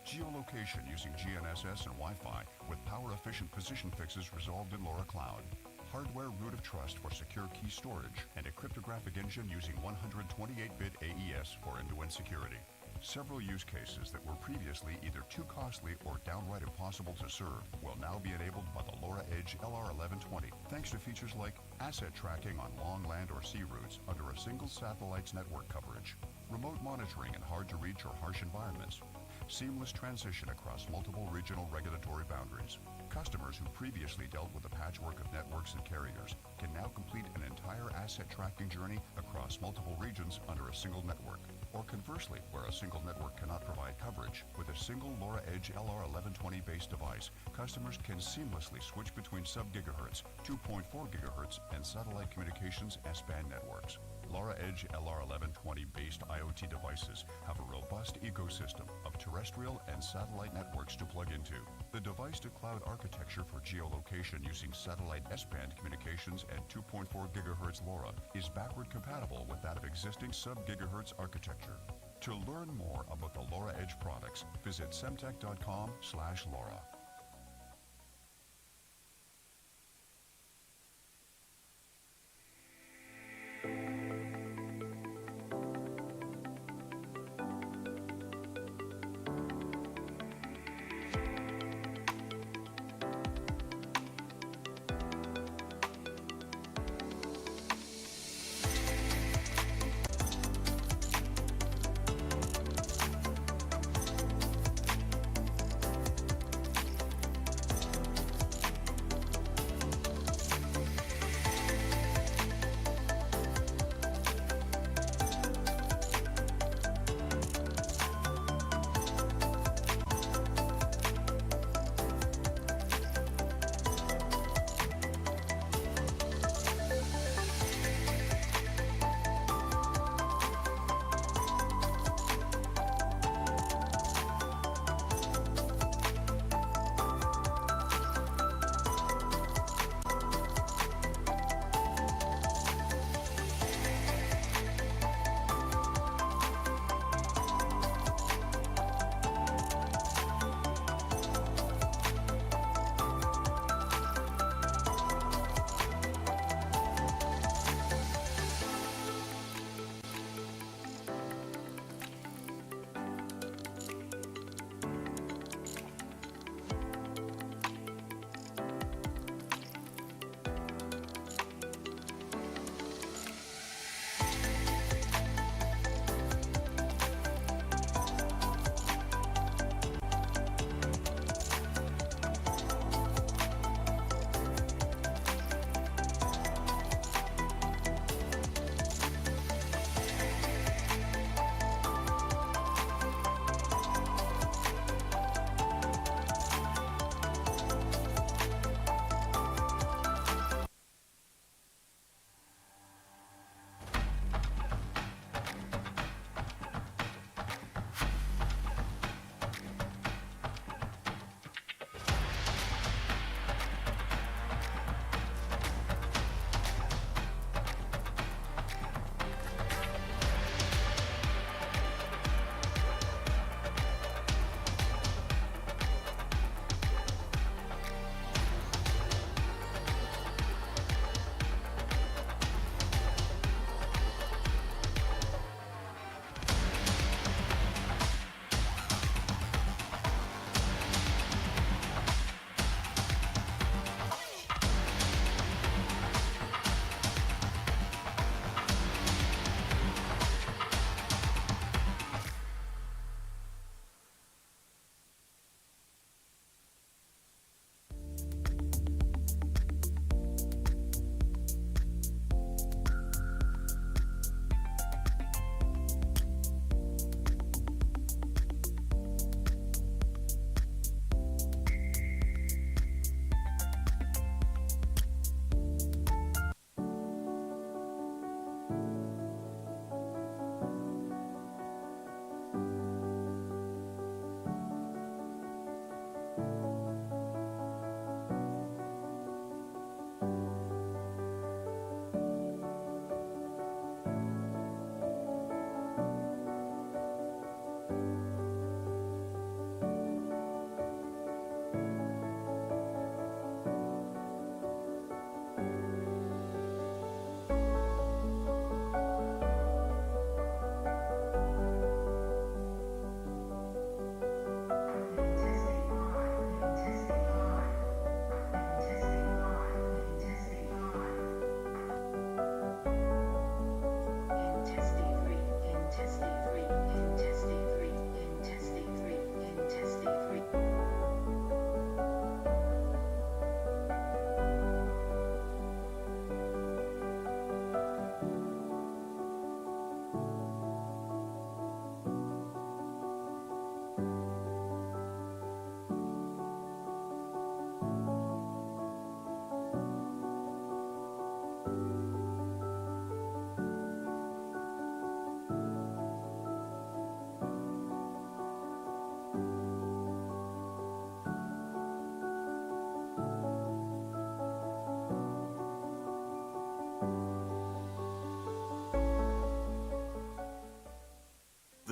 Geolocation using GNSS and Wi-Fi with power-efficient position fixes resolved in Lora Cloud. Hardware root of trust for secure key storage, and a cryptographic engine using 128-bit AES for end-to-end security. Several use cases that were previously either too costly or downright impossible to serve will now be enabled by the Lora Edge LR1120, thanks to features like asset tracking on long land or sea routes under a single satellite's network coverage, remote monitoring in hard-to-reach or harsh environments, seamless transition across multiple regional regulatory boundaries. Customers who previously dealt with a patchwork of networks and carriers can now complete an entire asset tracking journey across multiple regions under a single network. Or conversely, where a single network cannot provide coverage, with a single Lora Edge LR1120 based device, customers can seamlessly switch between sub-gigahertz, 2.4 gigahertz, and satellite communications S-band networks. Lora Edge LR1120 based IoT devices have a robust ecosystem of terrestrial and satellite networks to plug into. The device-to-cloud architecture for geolocation using satellite S-band communications and 2.4 gigahertz Lora is backward compatible with that of existing sub-gigahertz architecture. To learn more about the Lora Edge products, visit semtech.com/Lora.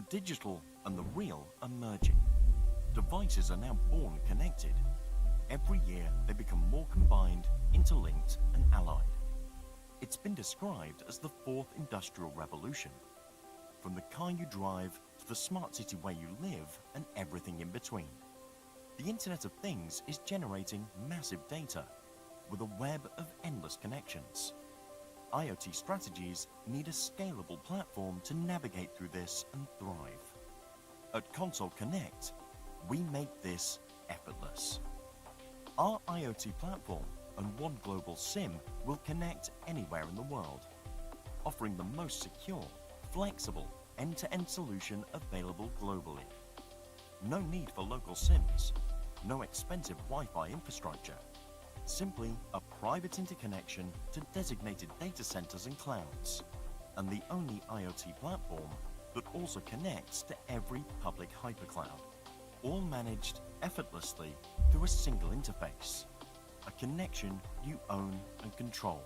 digital and the real are merging. Devices are now born connected. Every year, they become more combined, interlinked, and allied. It's been described as the fourth industrial revolution. From the car you drive to the smart city where you live and everything in between. The Internet of Things is generating massive data with a web of endless connections. IoT strategies need a scalable platform to navigate through this and thrive. At Console Connect, we make this effortless. Our IoT platform and one global SIM will connect anywhere in the world, offering the most secure, flexible, end-to-end solution available globally. No need for local SIMs, no expensive Wi-Fi infrastructure, simply a private interconnection to designated data centers and clouds, and the only IoT platform that also connects to every public hypercloud, all managed effortlessly through a single interface, a connection you own and control.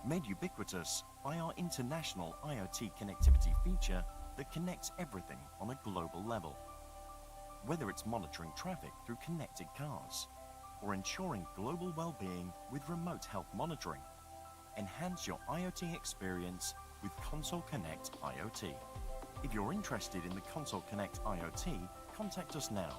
Made ubiquitous by our international IoT connectivity feature that connects everything on a global level. Whether it's monitoring traffic through connected cars, or ensuring global well-being with remote health monitoring, enhance your IoT experience with Console Connect IoT. If you're interested in the Console Connect IoT, contact us now.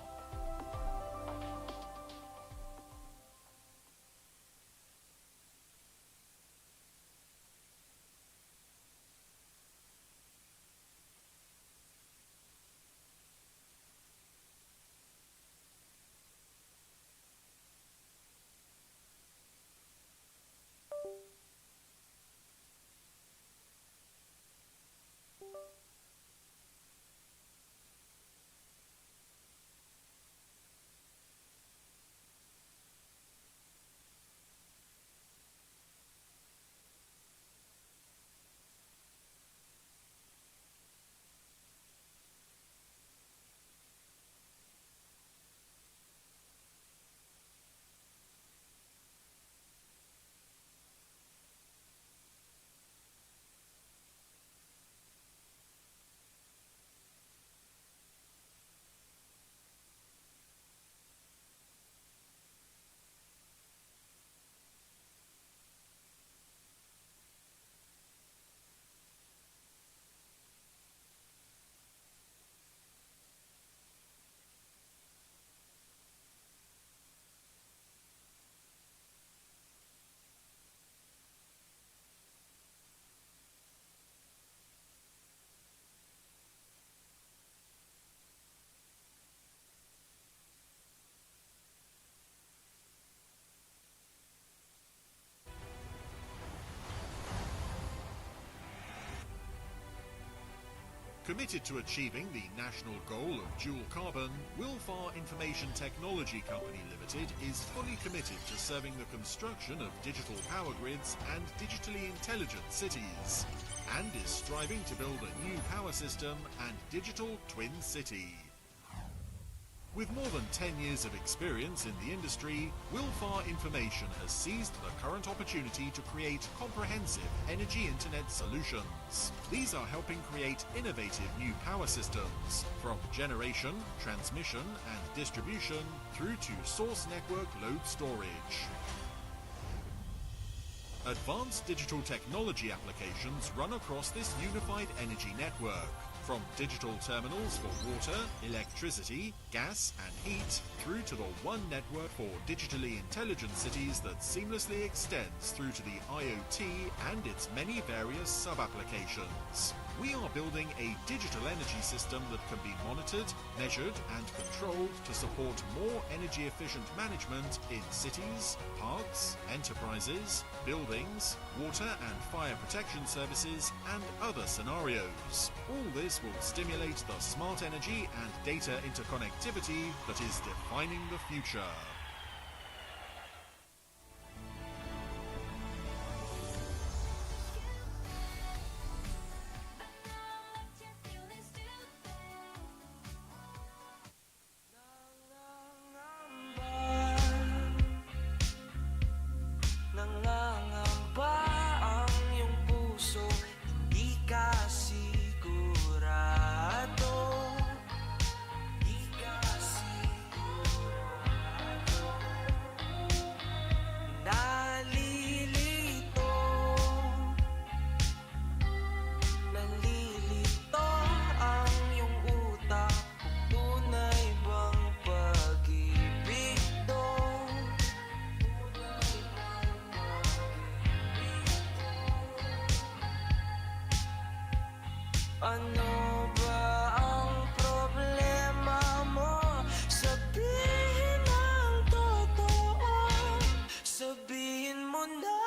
Committed to achieving the national goal of dual carbon, Wilfar Information Technology Company Limited is fully committed to serving the construction of digital power grids and digitally intelligent cities, and is striving to build a new power system and digital twin city. With more than 10 years of experience in the industry, Wilfar Information has seized the current opportunity to create comprehensive energy internet solutions. These are helping create innovative new power systems, from generation, transmission and distribution through to source network load storage. Advanced digital technology applications run across this unified energy network, from digital terminals for water, electricity, gas and heat, through to the one network for digitally intelligent cities that seamlessly extends through to the IoT and its many various sub-applications. We are building a digital energy system that can be monitored, measured and controlled to support more energy efficient management in cities, parks, enterprises, buildings, water and fire protection services and other scenarios. All this will stimulate the smart energy and data interconnectivity that is defining the future. Nangangamba ang iyong puso, di ka sigurado. Ano ba ang problema mo? Sabihin ang totoo. Sabihin mo na.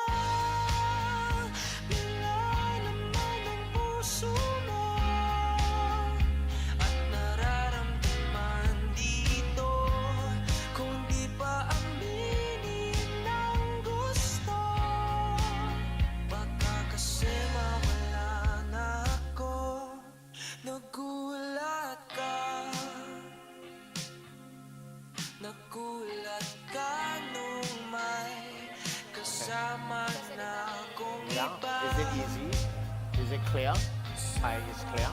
Nilalaman ang puso mo. At nararamdaman dito. Kung di pa aminin ang gusto. Baka kasi mawala na ako. Nagulat ka. Nagulat ka nung may kasama na akong iba. Is it easy? Is it clear? Hi, it's clear.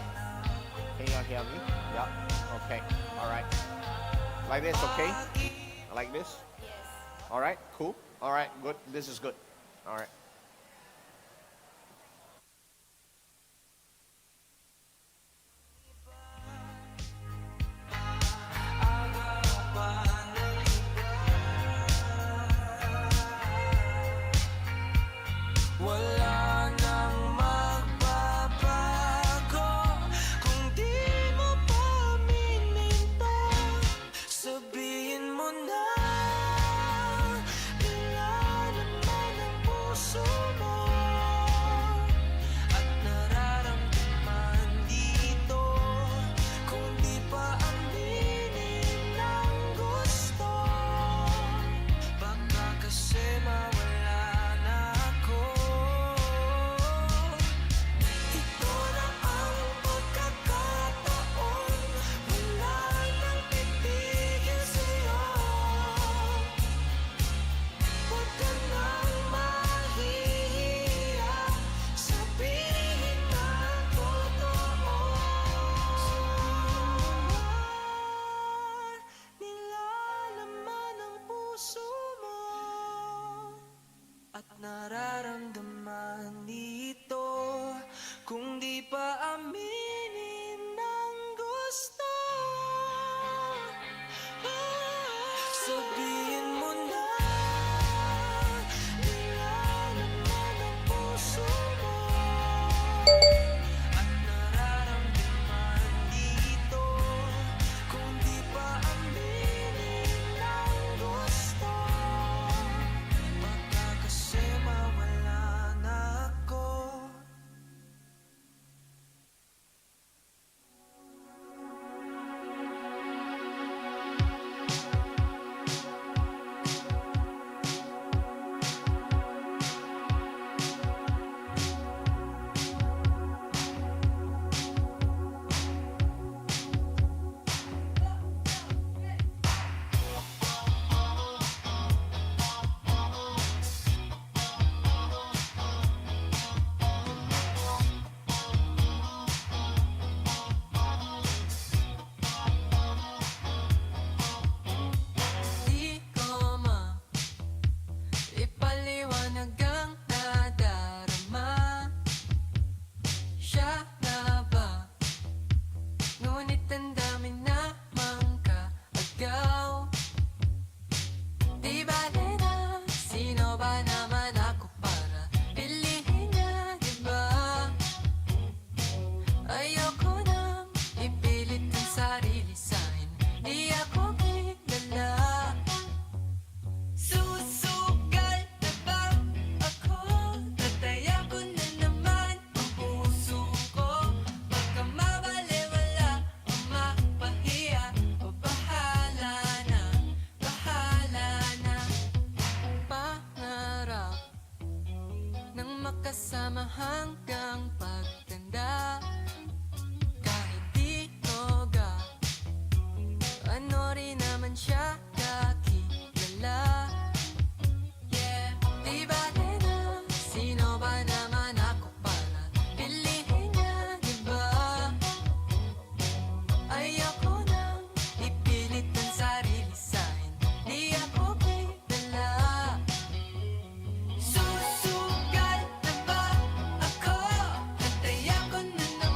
Can you hear me? Yeah. Okay. All right. Like this, okay? Like this? Yes. All right. Cool. All right. Good. This is good. All right. Wala nang magbabago kung di mo pa aminin to. Sabihin mo na. Nilalaman ang puso mo. At nararamdaman dito. Kung di pa aminin ang gusto. Baka kasi mawala na ako. Ito na ang pagkakataon. Wala nang titigil sa'yo. Huwag ka nang mahihiya. Sabihin ang totoo. Nilalaman ang puso mo. At nararamdaman dito. Kung di pa aminin ang gusto. Sabihin mo na. Nilalaman ang puso mo. At nararamdaman dito. Kung di pa aminin ang gusto. Baka kasi mawala na ako. Di ko ipaliwanag ang nadarama. Siya na ba? Ngunit ang dami namang kaagaw. Di bale na, sino ba naman ako para pilihin niya, di ba? Ayoko nang ipilit ang sarili sa'kin. Di ako kilala. Susugal na ba ako? Tataya ko na naman ang puso ko. Baka mabaliwala o mapahiya. O bahala na, bahala na. Pangarap ng makasama hanggang pagtanda. Kahit di ko ano rin naman siya kakilala. Yeah, di bale na, sino ba naman ako para pilihin niya, di ba? Ayoko nang ipilit ang sarili sa'kin. Di ako kilala. Susugal na ba ako? Tataya ko na naman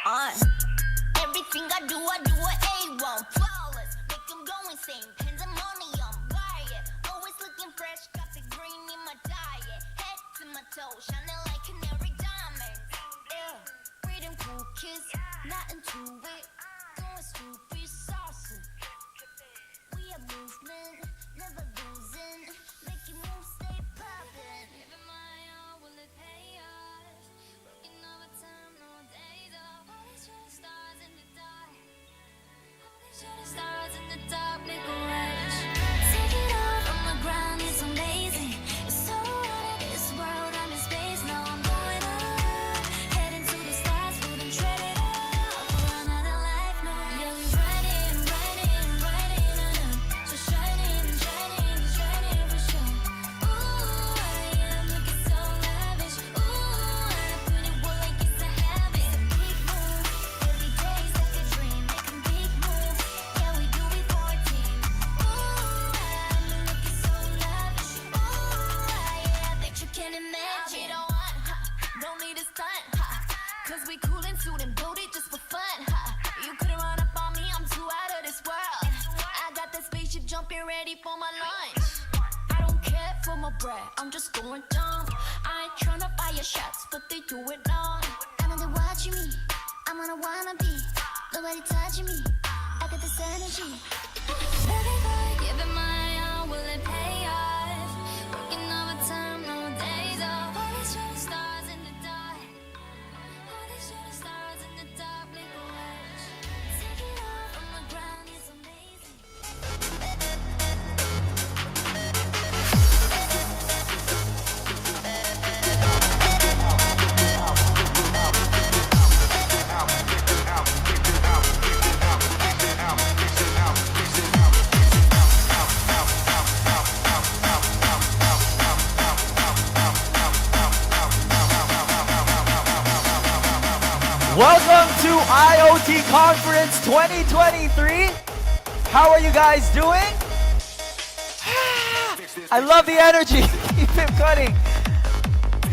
Everything I do it A1. Flawless, make them go insane. Pandemonium, riot. Always looking fresh, got the green in my diet. Head to my toes, shining like canary diamonds. Yeah, freedom cool kiss, not into it. Going stupid, saucy. We have movement, never losing. Making moves, stay poppin'. Giving my all, will it pay off? Working overtime, no days off. All these shooting stars in the dark. All these shooting stars in the dark, make a wish. Take it off from the ground, it's amazing. It's so hot in this world, I'm in space, now I'm going up. Heading to the stars, for them tread it up. For another life, no. Yeah, we running, running, running, so shining, shining, shining for sure. Ooh, I am looking so lavish. Ooh, I put it work like it's a habit. It's a big move. Every day's like a dream. Making big moves. Yeah, we do it for a team. Ooh, I'm looking so lavish. Ooh, I bet you can imagine. I want, don't need a stunt, cause we cool and suit and build it just for fun. You couldn't run up on me, I'm too out of this world. I got that spaceship jumping ready for my lunch. I don't care for my bread, I'm just going dumb. I ain't tryna fire shots, but they do it long. I'm on the watching me, I'm on a wannabe. Nobody touching me, I got this energy. Giving my all, will it pay off? Working overtime, no days off. All these shooting stars in the dark. All these shooting stars in the dark, make a wish. Take it off from the ground, it's amazing. Welcome to IoT Conference 2023. How are you guys doing? I love the energy. Keep it cutting.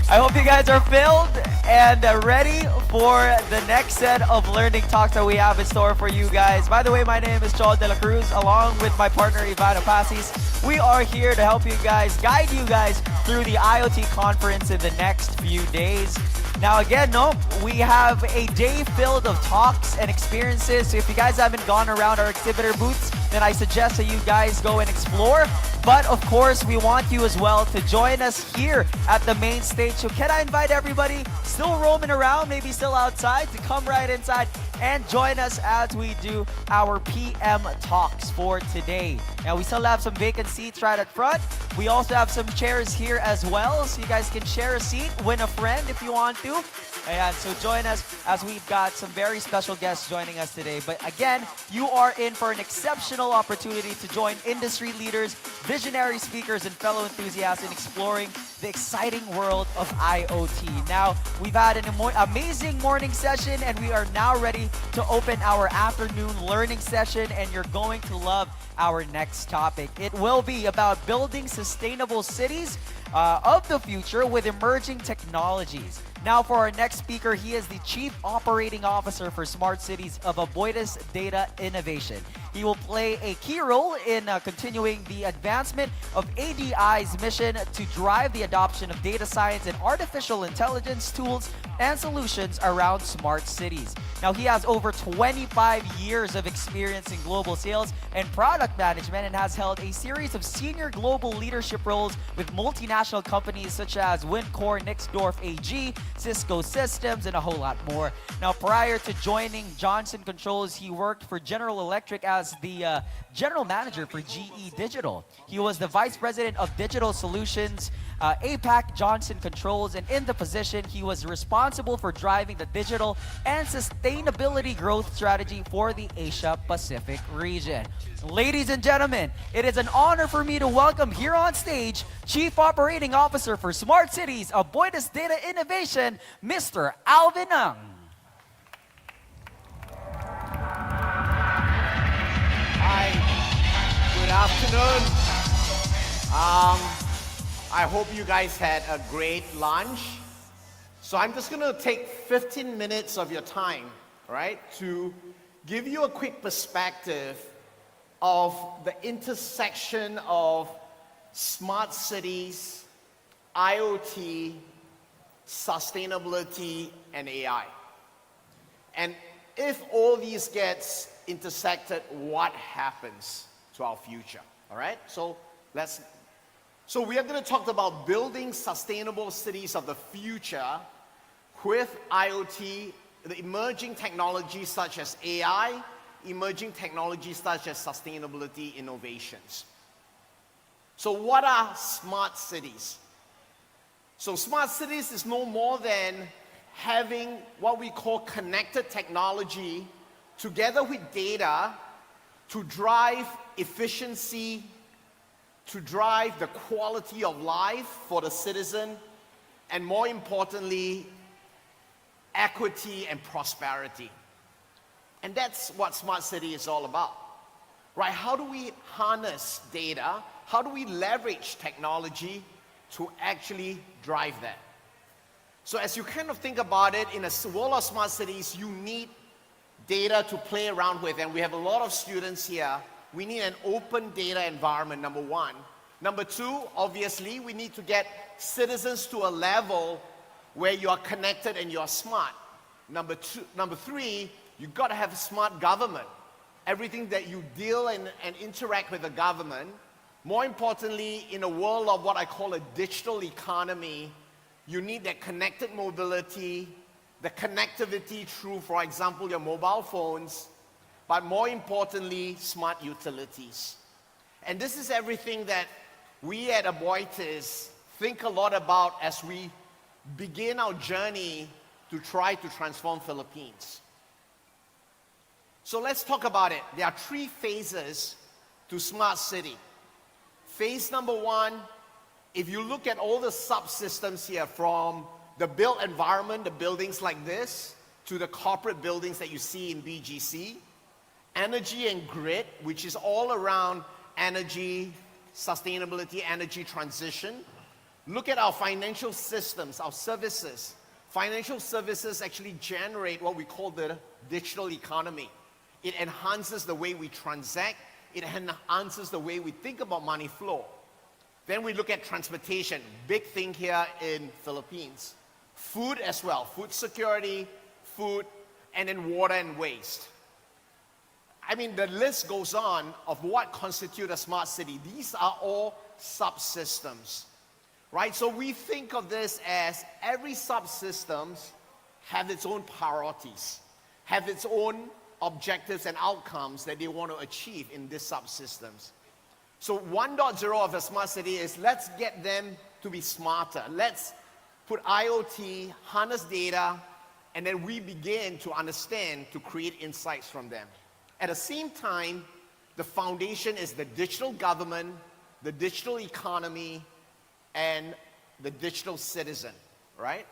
I hope you guys are filled and ready for the next set of learning talks that we have in store for you guys. By the way, my name is Chol De La Cruz, along with my partner Ivana Pasis. We are here to help you guys, guide you guys through the IoT conference in the next few days. Now again, we have a day filled of talks and experiences. So if you guys haven't gone around our exhibitor booths, then I suggest that you guys go and explore. But of course, we want you as well to join us here at the main stage. So can I invite everybody still roaming around, maybe still outside, to come right inside and join us as we do our PM talks for today. Now we still have some vacant seats right at front. We also have some chairs here as well, so you guys can share a seat, win a friend if you want to. And so join us as we've got some very special guests joining us today. But again, you are in for an exceptional opportunity to join industry leaders, visionary speakers, and fellow enthusiasts in exploring the exciting world of IoT. Now, we've had an amazing morning session, and we are now ready to open our afternoon learning session, and you're going to love our next topic. It will be about building sustainable cities of the future with emerging technologies. Now for our next speaker, he is the Chief Operating Officer for Smart Cities of Aboitiz Data Innovation. He will play a key role in continuing the advancement of ADI's mission to drive the adoption of data science and artificial intelligence tools and solutions around smart cities. Now, he has over 25 years of experience in global sales and product management and has held a series of senior global leadership roles with multinational companies such as Wincor, Nixdorf AG, Cisco Systems, and a whole lot more. Now, prior to joining Johnson Controls, he worked for General Electric as the General Manager for GE Digital. He was the Vice President of Digital Solutions, APAC Johnson Controls, and in the position, he was responsible for driving the digital and sustainability growth strategy for the Asia Pacific region. Ladies and gentlemen, it is an honor for me to welcome here on stage Chief Operating Officer for Smart Cities of Aboitiz Data Innovation, Mr. Alvin Ang. Hi, good afternoon. I hope you guys had a great lunch. So I'm just gonna take 15 minutes of your time right? To give you a quick perspective of the intersection of smart cities, IoT, sustainability, and AI. And if all these gets intersected, what happens to our future? All right? So we are going to talk about building sustainable cities of the future with IoT, the emerging technologies such as AI, emerging technologies such as sustainability innovations. So what are smart cities? So smart cities is no more than having what we call connected technology together with data to drive efficiency, to drive the quality of life for the citizen, and more importantly, equity and prosperity. And that's what smart city is all about, right? How do we harness data? How do we leverage technology to actually drive that? So as you kind of think about it, in a world of smart cities, you need data to play around with, and we have a lot of students here. We need an open data environment, number one. Number two, obviously, we need to get citizens to a level where you are connected and you are smart. Number three, you've got to have a smart government. Everything that you deal and interact with the government. More importantly, in a world of what I call a digital economy, you need that connected mobility, the connectivity through, for example, your mobile phones, but more importantly, smart utilities. And this is everything that we at Aboitiz think a lot about as we begin our journey to try to transform Philippines. So let's talk about it. There are three phases to smart city. Phase number one, if you look at all the subsystems here, from the built environment, the buildings like this, to the corporate buildings that you see in BGC, energy and grid, which is all around energy, sustainability, energy transition. Look at our financial systems, our services. Financial services actually generate what we call the digital economy. It enhances the way we transact. It enhances the way we think about money flow. Then we look at transportation, big thing here in Philippines. Food as well, food security, food, and then water and waste. I mean, the list goes on of what constitutes a smart city. These are all subsystems, right? So we think of this as every subsystems have its own priorities, have its own objectives and outcomes that they want to achieve in these subsystems. So 1.0 of a smart city is let's get them to be smarter. Let's put IoT, harness data, and then we begin to understand, to create insights from them. At the same time, the foundation is the digital government, the digital economy, and the digital citizen, right?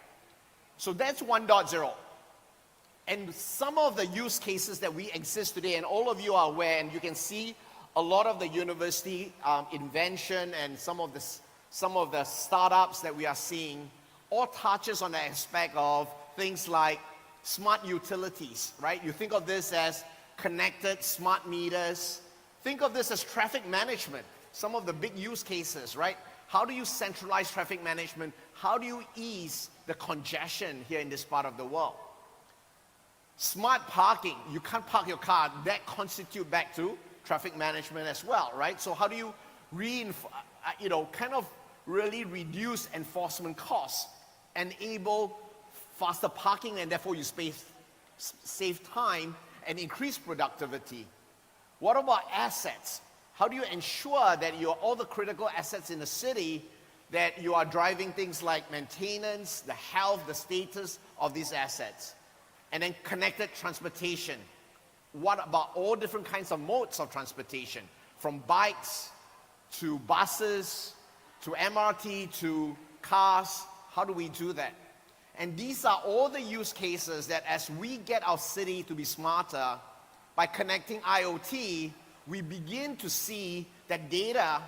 So that's 1.0. And some of the use cases that we exist today, and all of you are aware, and you can see a lot of the university invention and some of the startups that we are seeing, all touches on the aspect of things like smart utilities, right? You think of this as connected smart meters. Think of this as traffic management. Some of the big use cases, right? How do you centralize traffic management? How do you ease the congestion here in this part of the world? Smart parking. You can't park your car. That constitutes back to traffic management as well, right? So how do you kind of really reduce enforcement costs, enable faster parking, and therefore you save time and increase productivity? What about assets? How do you ensure that all the critical assets in the city, that you are driving things like maintenance, the health, the status of these assets? And then connected transportation. What about all different kinds of modes of transportation? From bikes to buses to MRT to cars. How do we do that? And these are all the use cases that as we get our city to be smarter, by connecting IoT, we begin to see that data,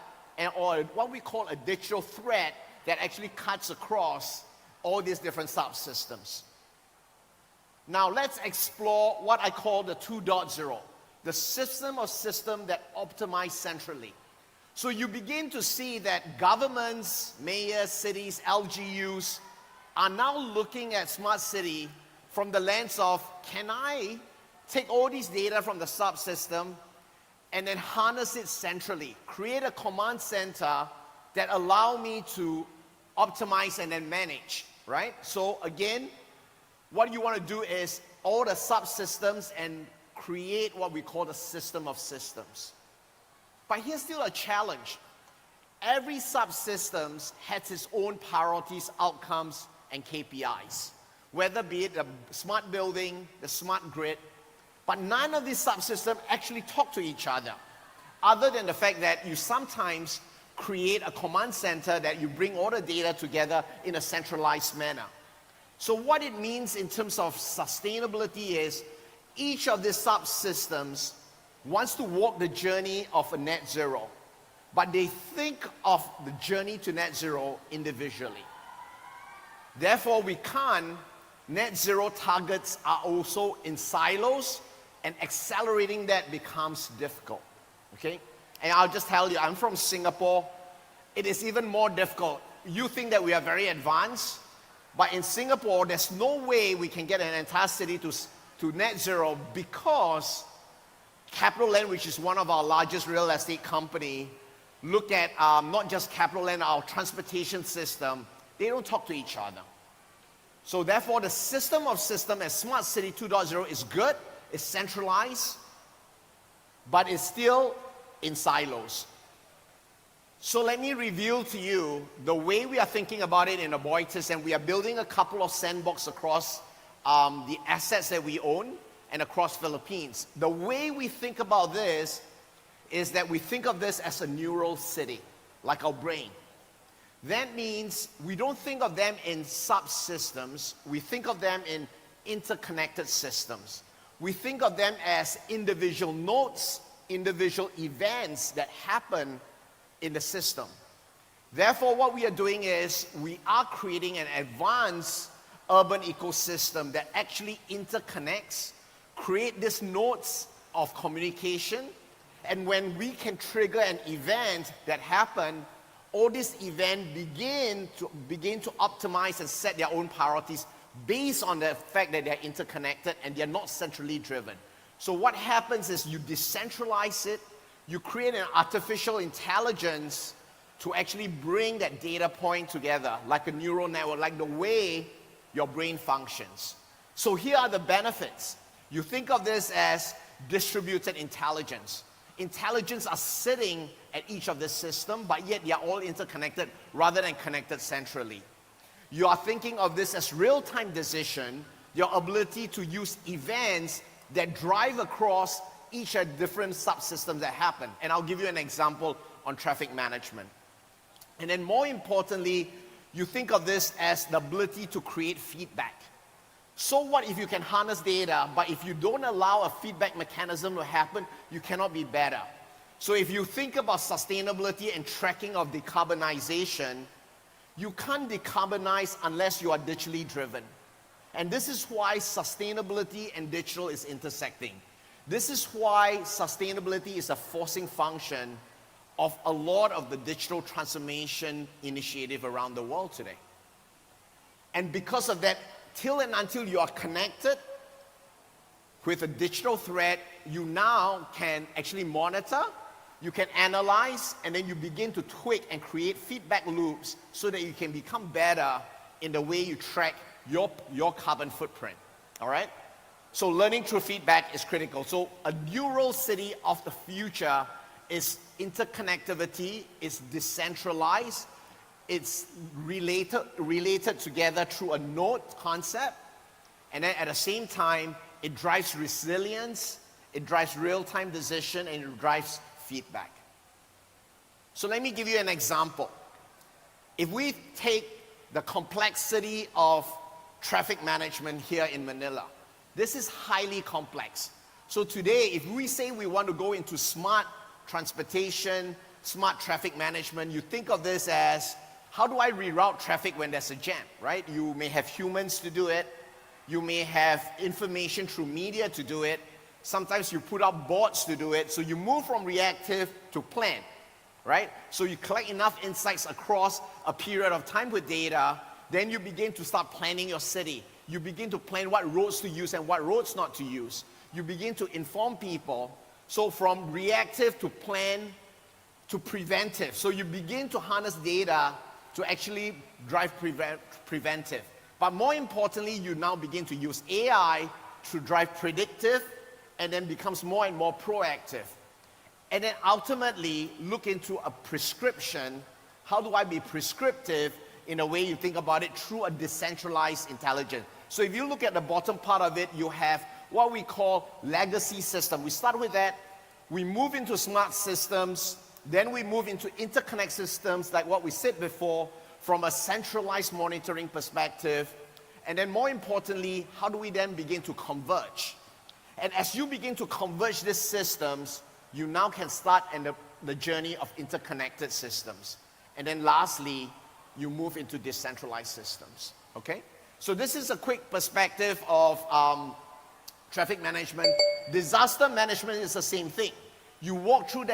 or what we call a digital thread, that actually cuts across all these different subsystems. Now let's explore what I call the 2.0, the system of systems that optimize centrally. So you begin to see that governments, mayors, cities, LGUs are now looking at smart city from the lens of, can I take all these data from the subsystem and then harness it centrally, create a command center that allow me to optimize and then manage, right? So again, what you want to do is all the subsystems and create what we call the system of systems. But here's still a challenge. Every subsystems has its own priorities, outcomes, and KPIs, whether be it the smart building, the smart grid, but none of these subsystems actually talk to each other than the fact that you sometimes create a command center that you bring all the data together in a centralized manner. So what it means in terms of sustainability is each of these subsystems wants to walk the journey of a net zero, but they think of the journey to net zero individually. Therefore, net zero targets are also in silos, and accelerating that becomes difficult, okay? And I'll just tell you, I'm from Singapore. It is even more difficult. You think that we are very advanced, but in Singapore, there's no way we can get an entire city to net zero because Capital Land, which is one of our largest real estate company, look at not just Capital Land, our transportation system. They don't talk to each other. So therefore, the system of system as Smart City 2.0 is good, it's centralized, but it's still in silos. So let me reveal to you the way we are thinking about it in Aboitiz, and we are building a couple of sandbox across the assets that we own and across Philippines. The way we think about this is that we think of this as a neural city, like our brain. That means we don't think of them in subsystems, we think of them in interconnected systems. We think of them as individual nodes, individual events that happen in the system. Therefore, what we are doing is we are creating an advanced urban ecosystem that actually interconnects, create these nodes of communication, and when we can trigger an event that happen, all these events begin to optimize and set their own priorities based on the fact that they're interconnected and they're not centrally driven. So what happens is you decentralize it, you create an artificial intelligence to actually bring that data point together, like a neural network, like the way your brain functions. So here are the benefits. You think of this as distributed intelligence. Intelligence are sitting at each of the system, but yet they are all interconnected rather than connected centrally. You are thinking of this as real-time decision, your ability to use events that drive across each of different subsystems that happen. And I'll give you an example on traffic management. And then more importantly, you think of this as the ability to create feedback. So what if you can harness data, but if you don't allow a feedback mechanism to happen, you cannot be better. So if you think about sustainability and tracking of decarbonization, you can't decarbonize unless you are digitally driven. And this is why sustainability and digital is intersecting. This is why sustainability is a forcing function of a lot of the digital transformation initiative around the world today. And because of that, till and until you are connected with a digital thread, you now can actually monitor, you can analyze, and then you begin to tweak and create feedback loops so that you can become better in the way you track your carbon footprint, all right? So learning through feedback is critical. So a neural city of the future is interconnectivity, it's decentralized, it's related together through a node concept, and then at the same time, it drives resilience, it drives real-time decision, and it drives feedback. So let me give you an example. If we take the complexity of traffic management here in Manila, this is highly complex. So today, if we say we want to go into smart transportation, smart traffic management, you think of this as, how do I reroute traffic when there's a jam, right? You may have humans to do it, You may have information through media to do it. Sometimes you put out boards to do it. So you move from reactive to plan, right? So you collect enough insights across a period of time with data, then you begin to start planning your city. You begin to plan what roads to use and what roads not to use. You begin to inform people. So from reactive to plan to preventive. So you begin to harness data to actually drive preventive. But more importantly, you now begin to use AI to drive predictive and then becomes more and more proactive. And then ultimately look into a prescription. How do I be prescriptive in a way you think about it through a decentralized intelligence? So if you look at the bottom part of it, you have what we call legacy system. We start with that. We move into smart systems. Then we move into interconnect systems like what we said before from a centralized monitoring perspective. And then more importantly, how do we then begin to converge? And as you begin to converge these systems, you now can start in the journey of interconnected systems. And then lastly, you move into decentralized systems, okay? So this is a quick perspective of traffic management. Disaster management is the same thing. You walk through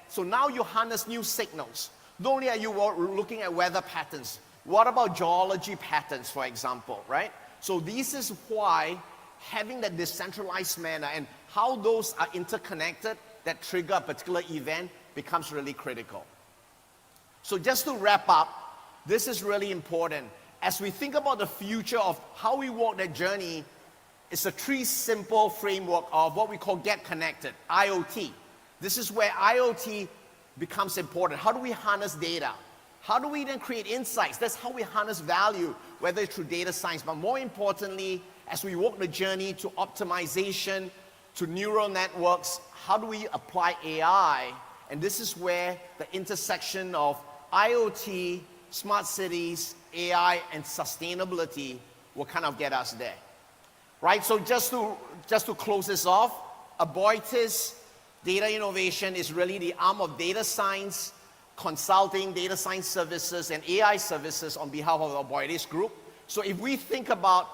so now you harness new signals. Not only are you looking at weather patterns, what about geology patterns, for example, right? So this is why having that decentralized manner and how those are interconnected that trigger a particular event becomes really critical. So just to wrap up, this is really important. As we think about the future of how we walk that journey, it's a three simple framework of what we call get connected, IoT. This is where IoT becomes important. How do we harness data? How do we then create insights? That's how we harness value, whether it's through data science, but more importantly, as we walk the journey to optimization, to neural networks, how do we apply AI? And this is where the intersection of IoT, smart cities, AI, and sustainability will kind of get us there. Right, so just to close this off, Aboitiz Data Innovation is really the arm of data science, consulting, data science services, and AI services on behalf of the Aboitiz Group. So if we think about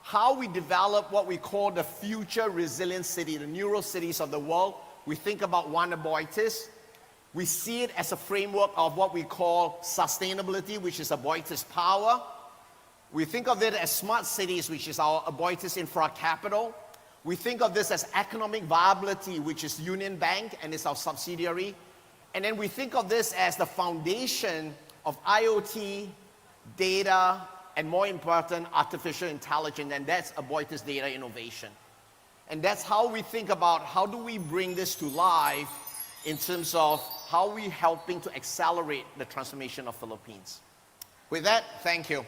how we develop what we call the future resilient city, the neural cities of the world, we think about One Aboitiz. We see it as a framework of what we call sustainability, which is Aboitiz Power. We think of it as smart cities, which is our Aboitiz Infra Capital. We think of this as economic viability, which is Union Bank and is our subsidiary. And then we think of this as the foundation of IoT, data, and more important, artificial intelligence, and that's Aboitiz Data Innovation. And that's how we think about how do we bring this to life in terms of how we helping to accelerate the transformation of Philippines. With that, thank you.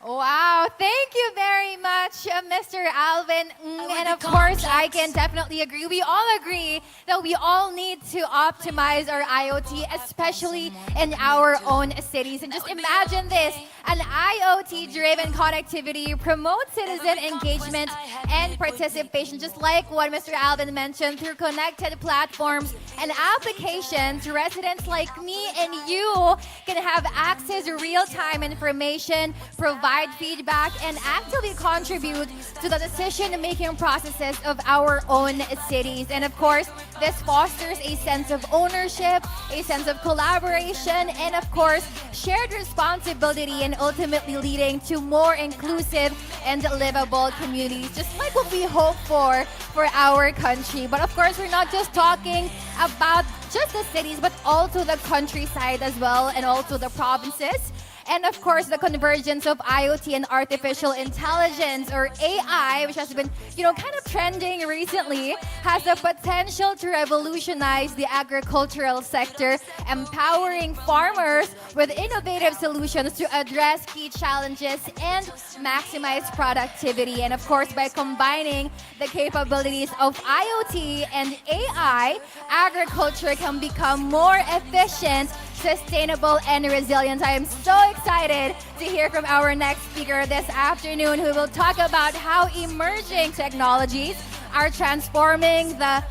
Wow, thank you very much, Mr. Alvin. And of course, I can definitely agree. We all agree that we all need to optimize our IoT, especially in our own cities. And just imagine this, an IoT-driven connectivity promotes citizen engagement and participation, just like what Mr. Alvin mentioned, through connected platforms and applications. Residents like me and you can have access to real-time information, provide feedback, and actively contribute to the decision-making processes of our own cities. And of course, this fosters a sense of ownership, a sense of collaboration, and of course, shared responsibility, and ultimately leading to more inclusive and livable communities, just like what we hope for our country. But of course, we're not just talking about just the cities, but also the countryside as well, and also the provinces. And of course, the convergence of IoT and artificial intelligence, or AI, which has been, kind of trending recently, has the potential to revolutionize the agricultural sector, empowering farmers with innovative solutions to address key challenges and maximize productivity. And of course, by combining the capabilities of IoT and AI, agriculture can become more efficient, sustainable, and resilient. I am so excited to hear from our next speaker this afternoon, who will talk about how emerging technologies are transforming the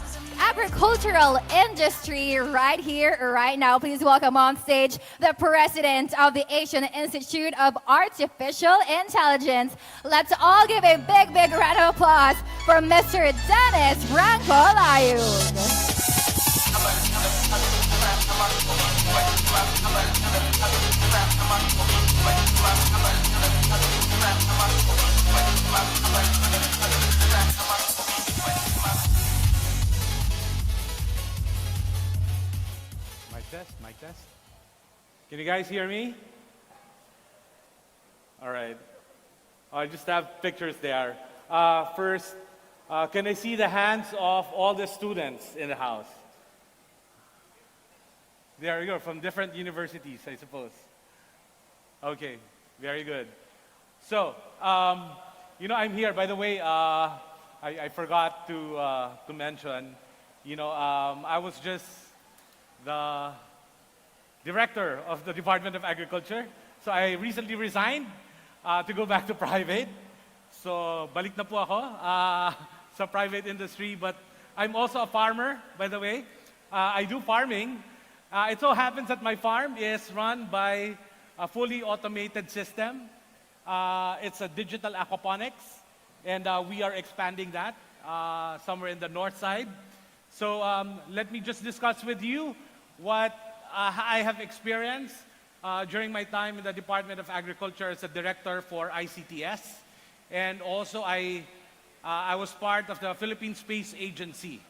agricultural industry right here, right now. Please welcome on stage the president of the Asian Institute of Artificial Intelligence. Let's all give a big, big round of applause for Mr. Dennis Franco Layud. Mic test. Can you guys hear me? All right. I just have pictures there. First, can I see the hands of all the students in the house? There you go, from different universities, I suppose. Okay, very good. So, I'm here. By the way, I forgot to mention, I was just the director of the Department of Agriculture. So I recently resigned to go back to private. So balik na po ako sa private industry. But I'm also a farmer, by the way. I do farming. It so happens that my farm is run by a fully automated system. It's a digital aquaponics. And we are expanding that somewhere in the north side. So let me just discuss with you what I have experienced during my time in the Department of Agriculture as a director for ICTS. And also I was part of the Philippine Space Agency.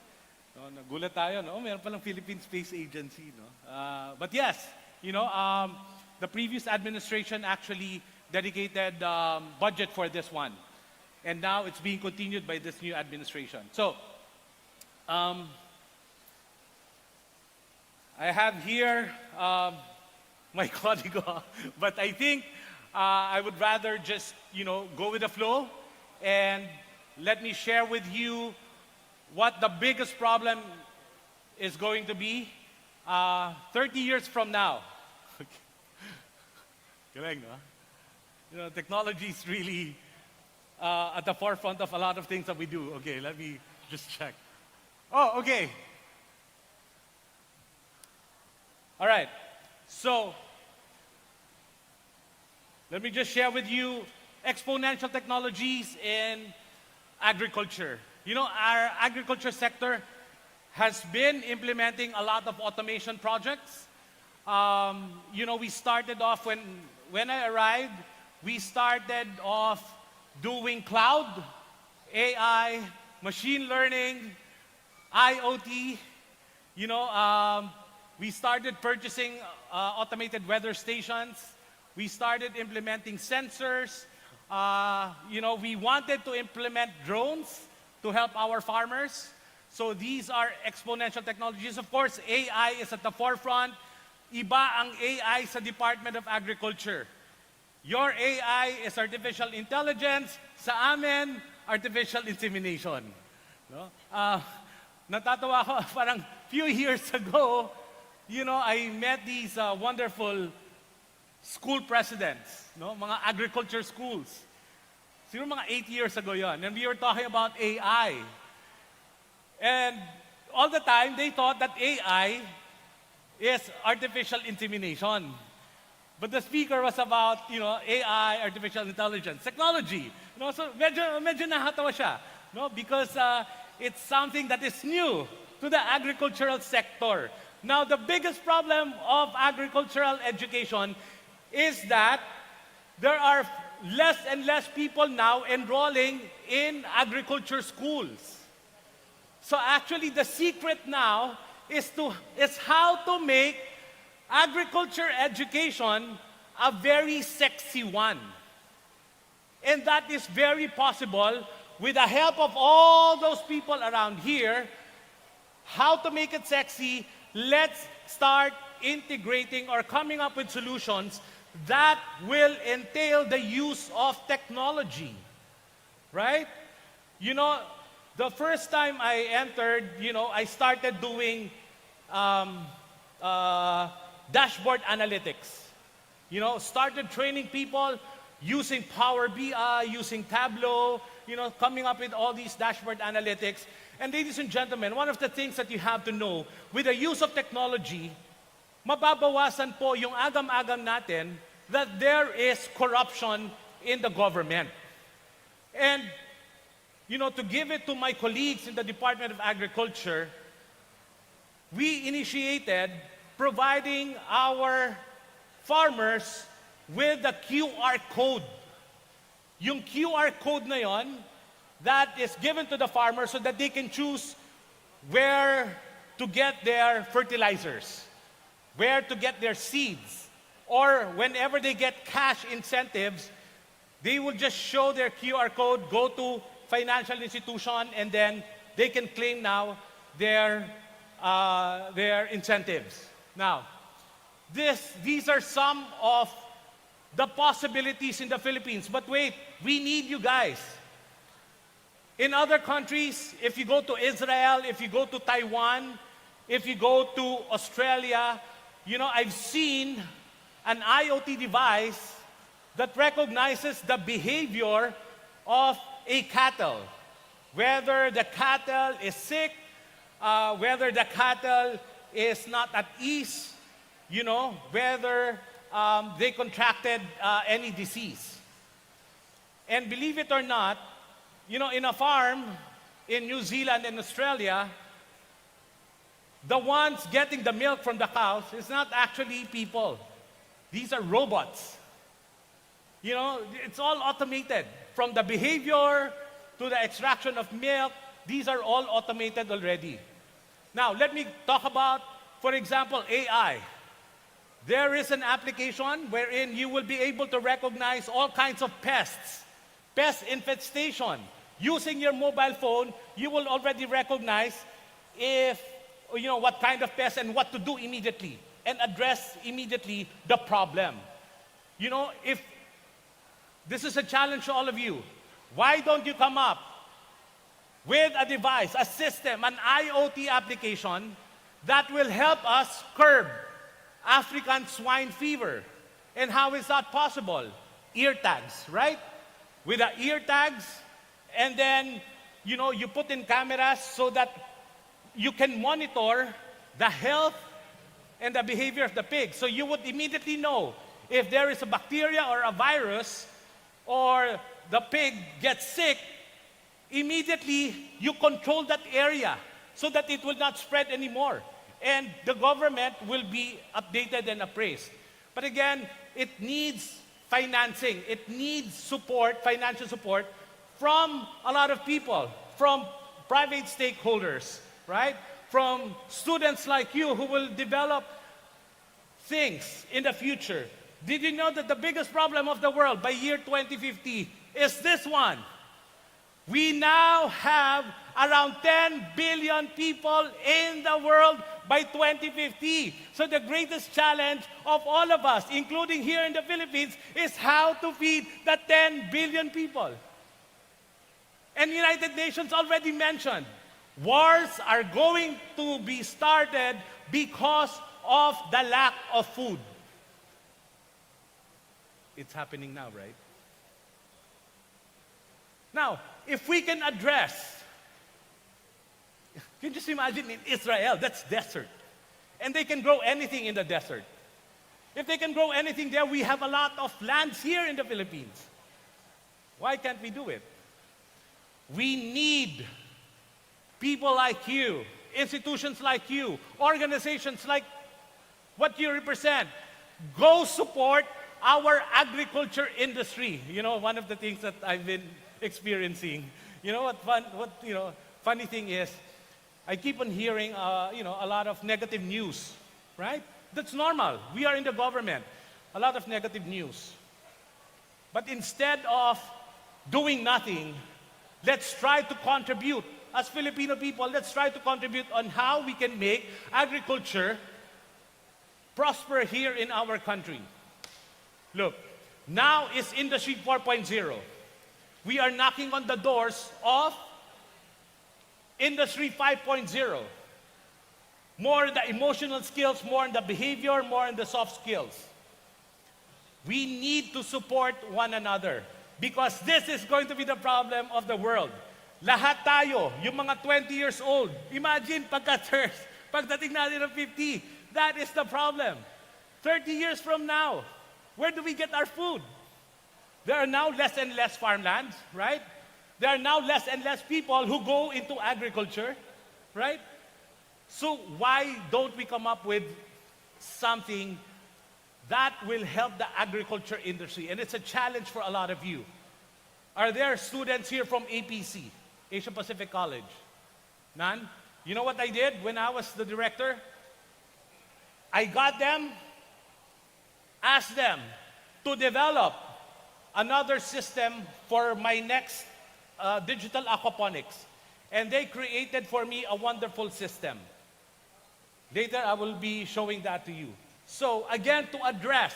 No, nagulat tayo, no? Meron palang Philippine Space Agency, no? But yes, the previous administration actually dedicated budget for this one. And now it's being continued by this new administration. So, I have here my código, but I think I would rather just, go with the flow and let me share with you what the biggest problem is going to be 30 years from now. Galing, no? Technology is really at the forefront of a lot of things that we do. Okay, let me just check. Oh, okay. All right, so let me just share with you exponential technologies in agriculture. Our agriculture sector has been implementing a lot of automation projects. We started off when I arrived, we started off doing cloud, AI, machine learning, IoT. We started purchasing automated weather stations. We started implementing sensors. We wanted to implement drones to help our farmers. So these are exponential technologies. Of course, AI is at the forefront. Iba ang AI sa Department of Agriculture. Your AI is artificial intelligence. Sa amin, artificial insemination. No? Natatawa ako, parang few years ago, I met these wonderful school presidents, mga agriculture schools. Siguro mga 8 years ago yon, and we were talking about AI. And all the time, they thought that AI is artificial insemination. But the speaker was about, AI, artificial intelligence, technology. So medyo nahatawa siya, because it's something that is new to the agricultural sector. Now, the biggest problem of agricultural education is that there are less and less people now enrolling in agriculture schools. So actually, the secret now is how to make agriculture education a very sexy one. And that is very possible with the help of all those people around here. How to make it sexy? Let's start integrating or coming up with solutions that will entail the use of technology, right? The first time I entered, I started doing dashboard analytics. Started training people using Power BI, using Tableau, coming up with all these dashboard analytics. And ladies and gentlemen, one of the things that you have to know, with the use of technology, mababawasan po yung agam-agam natin that there is corruption in the government. And, to give it to my colleagues in the Department of Agriculture, we initiated providing our farmers with the QR code. Yung QR code na yon, that is given to the farmer so that they can choose where to get their fertilizers, where to get their seeds, or whenever they get cash incentives, they will just show their QR code, go to financial institution, and then they can claim now their incentives. Now, these are some of the possibilities in the Philippines. But wait, we need you guys. In other countries, if you go to Israel, if you go to Taiwan, if you go to Australia, I've seen an IoT device that recognizes the behavior of a cattle. Whether the cattle is sick, whether the cattle is not at ease, whether they contracted any disease. And believe it or not, in a farm in New Zealand and Australia, the ones getting the milk from the cows is not actually people. These are robots. It's all automated. From the behavior to the extraction of milk, these are all automated already. Now, let me talk about, for example, AI. There is an application wherein you will be able to recognize all kinds of pests, pest infestation. Using your mobile phone, you will already recognize what kind of pest and what to do immediately and address immediately the problem. If this is a challenge to all of you, why don't you come up with a device, a system, an IoT application that will help us curb African swine fever? And how is that possible? Ear tags, right? With the ear tags, and then, you put in cameras so that you can monitor the health and the behavior of the pig. So you would immediately know if there is a bacteria or a virus or the pig gets sick. Immediately, you control that area so that it will not spread anymore. And the government will be updated and appraised. But again, it needs financing. It needs support, financial support, from a lot of people, from private stakeholders, right? From students like you who will develop things in the future. Did you know that the biggest problem of the world by year 2050 is this one? We now have around 10 billion people in the world by 2050. So the greatest challenge of all of us, including here in the Philippines, is how to feed the 10 billion people. And the United Nations already mentioned, wars are going to be started because of the lack of food. It's happening now, right? Now, if we can address, you can just imagine in Israel, that's desert. And they can grow anything in the desert. If they can grow anything there, we have a lot of lands here in the Philippines. Why can't we do it? We need people like you, institutions like you, organizations like what you represent. Go support our agriculture industry. One of the things that I've been experiencing. Funny thing is, I keep on hearing, a lot of negative news, right? That's normal. We are in the government. A lot of negative news. But instead of doing nothing, let's try to contribute. As Filipino people, let's try to contribute on how we can make agriculture prosper here in our country. Look, now is Industry 4.0. We are knocking on the doors of Industry 5.0. More in the emotional skills, more in the behavior, more in the soft skills. We need to support one another. Because this is going to be the problem of the world. Lahat tayo, yung mga 20 years old, imagine pagdating natin ng 50, that is the problem. 30 years from now, where do we get our food? There are now less and less farmlands, right? There are now less and less people who go into agriculture, right? So why don't we come up with something that will help the agriculture industry? And it's a challenge for a lot of you. Are there students here from APC, Asia Pacific College? None? You know what I did when I was the director? I got them, asked them to develop another system for my next digital aquaponics. And they created for me a wonderful system. Later, I will be showing that to you. So again, to address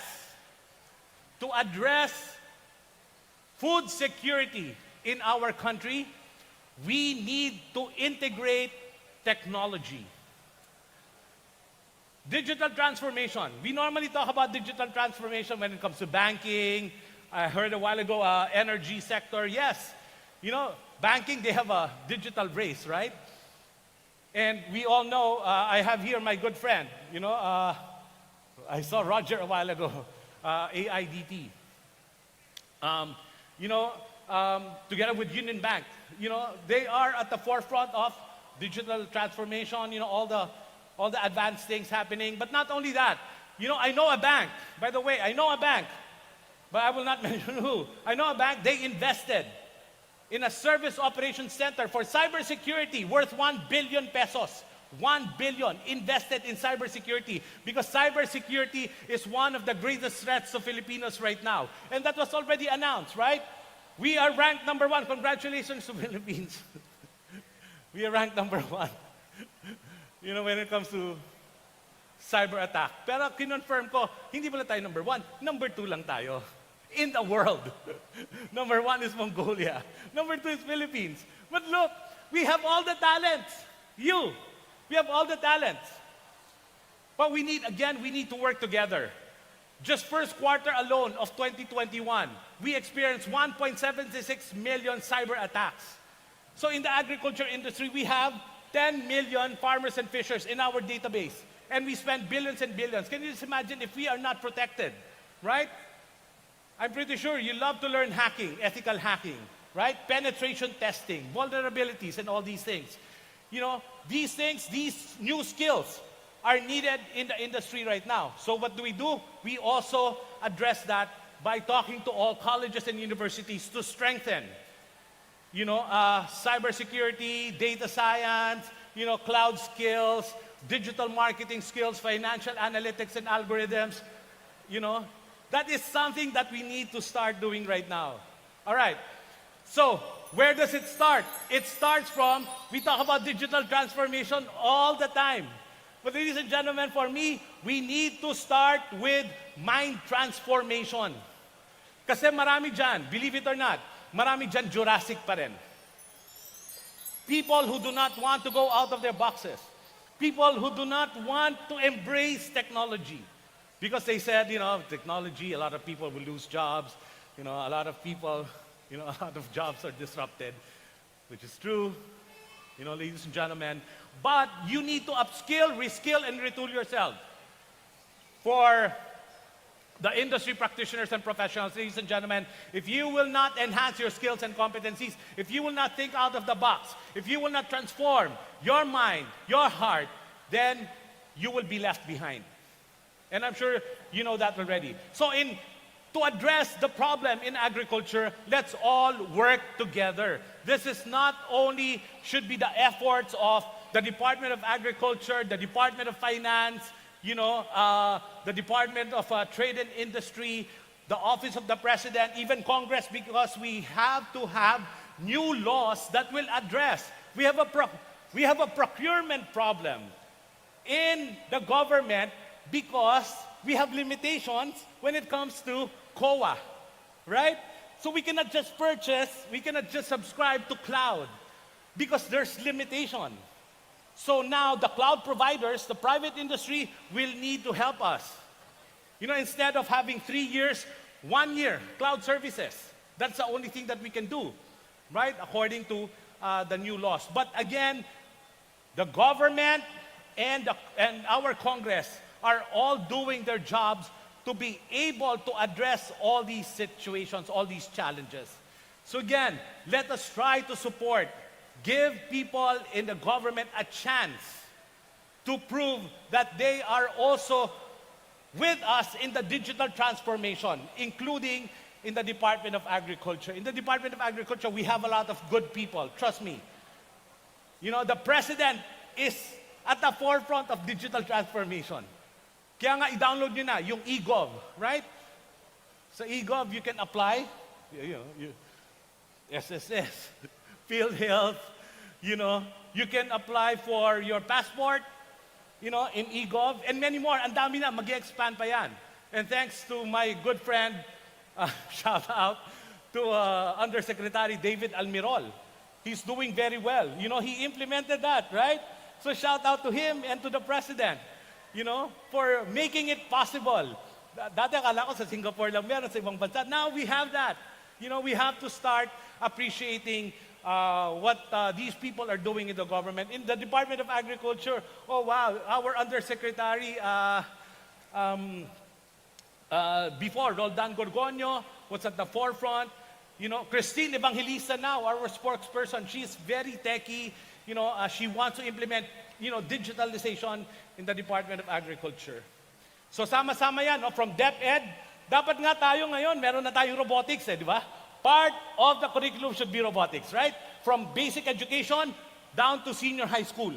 food security in our country, we need to integrate technology. Digital transformation. We normally talk about digital transformation when it comes to banking. I heard a while ago, energy sector. Yes, you know, banking, they have a digital race, right? And we all know, I have here my good friend, you know, I saw Roger a while ago, AIDT. You know, together with Union Bank, you know, they are at the forefront of digital transformation, you know, all the advanced things happening. But not only that, you know, I know a bank, by the way, I know a bank, but I will not mention who. I know a bank, they invested in a service operations center for cybersecurity worth 1 billion pesos. 1 billion invested in cybersecurity because cybersecurity is one of the greatest threats to Filipinos right now. And that was already announced, right? We are ranked number 1. Congratulations to Philippines. We are ranked number 1. You know, when it comes to cyber attack. Pero kinonfirm ko, hindi pala tayo number 1. Number 2 lang tayo. In the world. Number 1 is Mongolia. Number 2 is Philippines. But look, we have all the talents. We have all the talents. But we need to work together. Just first quarter alone of 2021, we experienced 1.76 million cyber attacks. So in the agriculture industry, we have 10 million farmers and fishers in our database. And we spend billions and billions. Can you just imagine if we are not protected, right? I'm pretty sure you love to learn hacking, ethical hacking, right? Penetration testing, vulnerabilities, and all these things. You know, these things, these new skills are needed in the industry right now. So what do? We also address that by talking to all colleges and universities to strengthen, you know, cybersecurity, data science, you know, cloud skills, digital marketing skills, financial analytics and algorithms, you know. That is something that we need to start doing right now. All right. So, where does it start? It starts from, we talk about digital transformation all the time. But ladies and gentlemen, for me, we need to start with mind transformation. Kasi marami dyan, believe it or not, marami dyan Jurassic pa rin. People who do not want to go out of their boxes. People who do not want to embrace technology. Because they said, you know, technology, a lot of people will lose jobs. You know, a lot of people, you know, a lot of jobs are disrupted, which is true, you know, ladies and gentlemen. But you need to upskill, reskill, and retool yourself. For the industry practitioners and professionals, ladies and gentlemen, if you will not enhance your skills and competencies, if you will not think out of the box, if you will not transform your mind, your heart, then you will be left behind. And I'm sure you know that already. So to address the problem in agriculture, let's all work together. This is not only should be the efforts of the Department of Agriculture, the Department of Finance, you know, the Department of Trade and Industry, the Office of the President, even Congress, because we have to have new laws that will address. We have a procurement problem in the government because we have limitations when it comes to COA, right? So we cannot just purchase, we cannot just subscribe to cloud because there's limitation. So now the cloud providers, the private industry, will need to help us. You know, instead of having 3 years, 1 year cloud services. That's the only thing that we can do, right? According to the new laws. But again, the government and our Congress are all doing their jobs to be able to address all these situations, all these challenges. So again, let us try to support, give people in the government a chance to prove that they are also with us in the digital transformation, including in the Department of Agriculture. In the Department of Agriculture, we have a lot of good people, trust me. You know, the President is at the forefront of digital transformation. Kaya nga, i-download nyo na yung eGov, right? Sa eGov, you can apply, SSS, PhilHealth, you can apply for your passport, in eGov, and many more. Ang dami na, mag-expand pa yan. And thanks to my good friend, shout out to Undersecretary David Almirol. He's doing very well. He implemented that, right? So shout out to him and to the President, for making it possible. Dati akala ko sa Singapore lang meron, sa ibang bansa. Now we have that. We have to start appreciating what these people are doing in the government. In the Department of Agriculture, oh wow, our Undersecretary before, Roldan Gorgonio was at the forefront. Christine Evangelista now, our spokesperson, she's very techy. She wants to implement, digitalization in the Department of Agriculture. So sama-sama yan, from DepEd, dapat nga tayo ngayon, meron na tayong robotics, di ba? Part of the curriculum should be robotics, right? From basic education down to senior high school.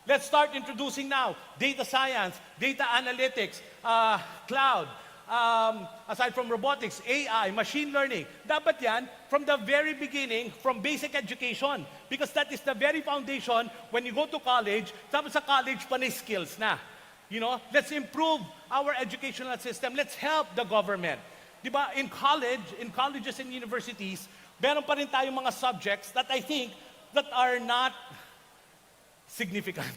Let's start introducing now data science, data analytics, cloud, aside from robotics, AI, machine learning. Dapat yan from the very beginning, from basic education. Because that is the very foundation when you go to college, tapos sa college pa na skills na. Let's improve our educational system. Let's help the government. Diba, in colleges and universities, meron pa rin tayong mga subjects that I think that are not significant.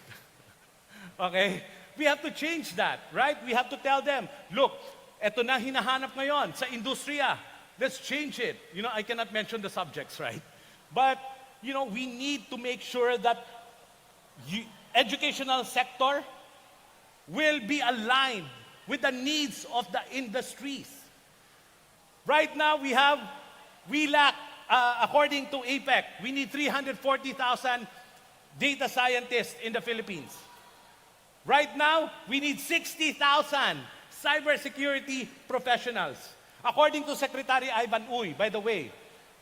Okay? We have to change that, right? We have to tell them, look, eto na hinahanap ngayon sa industriya. Let's change it. I cannot mention the subjects, right? But, we need to make sure that educational sector will be aligned with the needs of the industries. Right now, we lack, according to APEC, we need 340,000 data scientists in the Philippines. Right now, we need 60,000 cybersecurity professionals. According to Secretary Ivan Uy, by the way,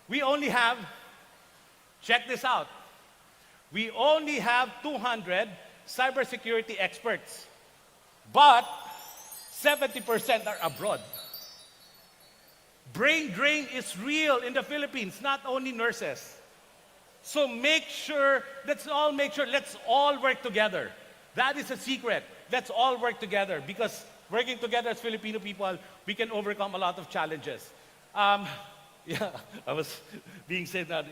we only have, check this out, we only have 200 cybersecurity experts, but 70% are abroad. Brain drain is real in the Philippines, not only nurses. So let's all work together. That is a secret. Let's all work together because working together as Filipino people, we can overcome a lot of challenges. Yeah, I was being said that,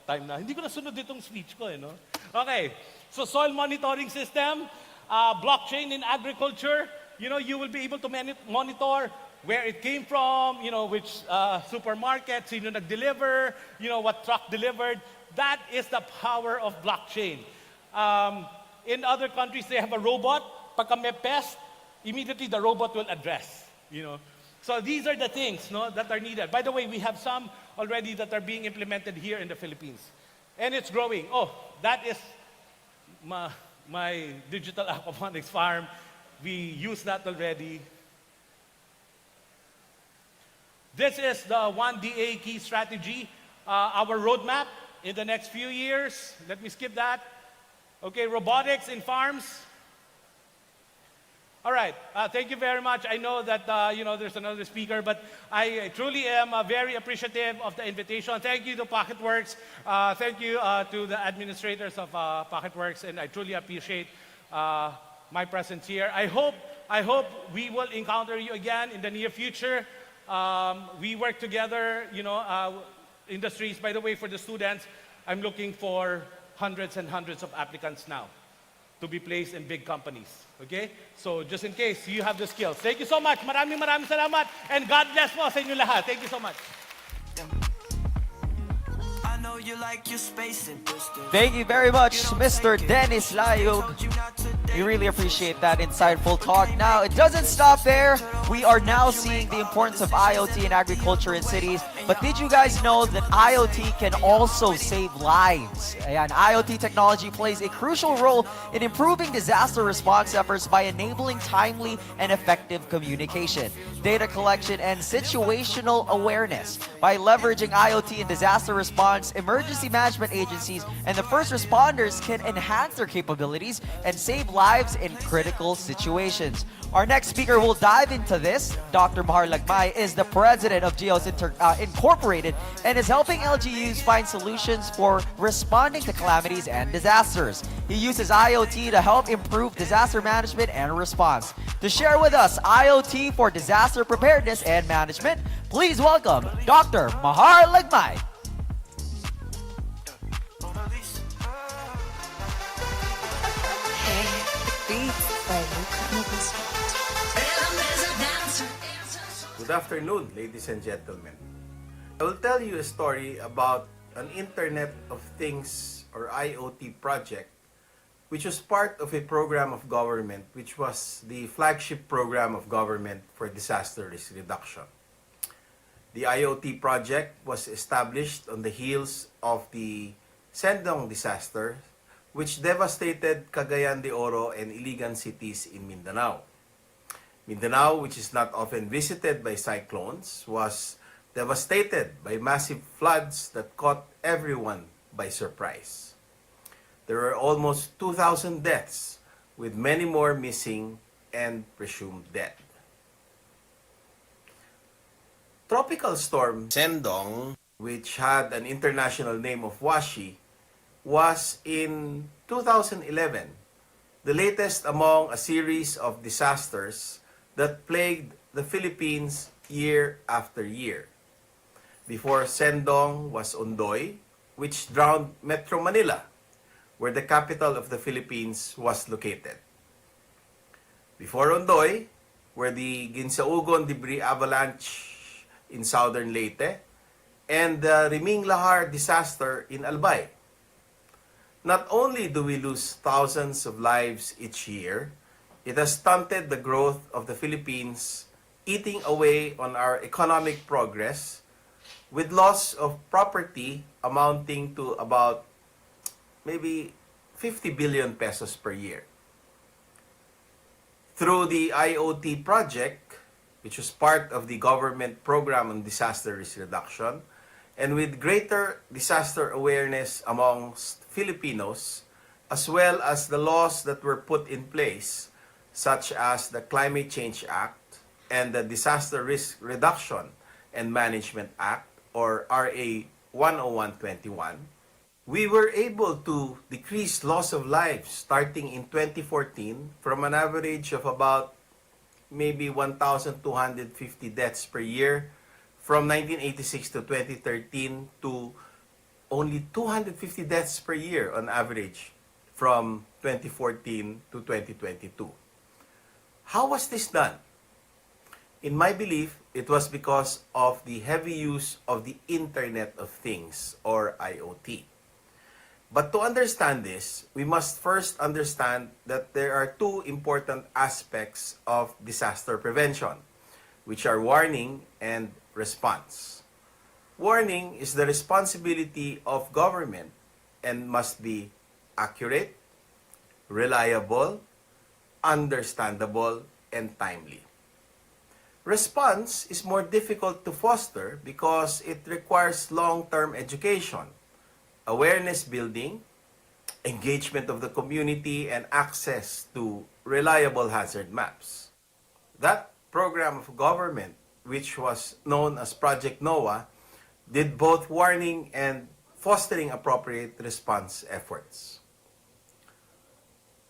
time na. Hindi ko nasunod itong speech ko, Okay, so soil monitoring system, blockchain in agriculture, you will be able to monitor where it came from, which supermarket, sino nag-deliver, what truck delivered. That is the power of blockchain. In other countries, they have a robot. Pagka may pest, immediately the robot will address, So these are the things that are needed. By the way, we have some already that are being implemented here in the Philippines. And it's growing. Oh, that is my digital aquaponics farm. We use that already. This is the 1DA key strategy, our roadmap in the next few years. Let me skip that. Okay, robotics in farms. All right, thank you very much. I know that, there's another speaker, but I truly am very appreciative of the invitation. Thank you to Pocketworks. Thank you to the administrators of Pocketworks, and I truly appreciate my presence here. I hope we will encounter you again in the near future. We work together, industries. By the way, for the students, I'm looking for hundreds and hundreds of applicants now to be placed in big companies. Okay? So just in case you have the skills. Thank you so much. Maraming salamat. And God bless po sa inyo lahat. Thank you so much. Thank you very much, Mr. Dennis Layog. We really appreciate that insightful talk. Now, it doesn't stop there. We are now seeing the importance of IoT in agriculture in cities. But did you guys know that IoT can also save lives? And IoT technology plays a crucial role in improving disaster response efforts by enabling timely and effective communication, data collection, and situational awareness. By leveraging IoT in disaster response, emergency management agencies and the first responders can enhance their capabilities and save lives in critical situations. Our next speaker will dive into this. Dr. Mahar Lagmay is the president of Geos Incorporated and is helping LGUs find solutions for responding to calamities and disasters. He uses IoT to help improve disaster management and response. To share with us IoT for disaster preparedness and management, please welcome Dr. Mahar Lagmay. Good afternoon, ladies and gentlemen. I will tell you a story about an Internet of Things or IoT project which was part of a program of government which was the flagship program of government for disaster risk reduction. The IoT project was established on the heels of the Sendong disaster which devastated Cagayan de Oro and Iligan cities in Mindanao. Mindanao, which is not often visited by cyclones, was devastated by massive floods that caught everyone by surprise. There were almost 2,000 deaths, with many more missing and presumed dead. Tropical storm Sendong, which had an international name of Washi, was in 2011 the latest among a series of disasters that plagued the Philippines year after year. Before Sendong was Ondoy, which drowned Metro Manila, where the capital of the Philippines was located. Before Ondoy were the Ginsaugon debris avalanche in southern Leyte and the Riming Lahar disaster in Albay. Not only do we lose thousands of lives each year, it has stunted the growth of the Philippines, eating away on our economic progress, with loss of property amounting to about maybe 50 billion pesos per year. Through the IoT project, which was part of the government program on disaster risk reduction, and with greater disaster awareness amongst Filipinos, as well as the laws that were put in place, such as the Climate Change Act and the Disaster Risk Reduction and Management Act, or RA 10121, we were able to decrease loss of lives starting in 2014 from an average of about maybe 1,250 deaths per year from 1986 to 2013 to only 250 deaths per year on average from 2014 to 2022. How was this done? In my belief, it was because of the heavy use of the Internet of Things, or IoT. But to understand this, we must first understand that there are two important aspects of disaster prevention, which are warning and response. Warning is the responsibility of government and must be accurate, reliable, understandable, and timely. Response is more difficult to foster because it requires long-term education, awareness building, engagement of the community, and access to reliable hazard maps. That program of government, which was known as Project NOAA, did both warning and fostering appropriate response efforts.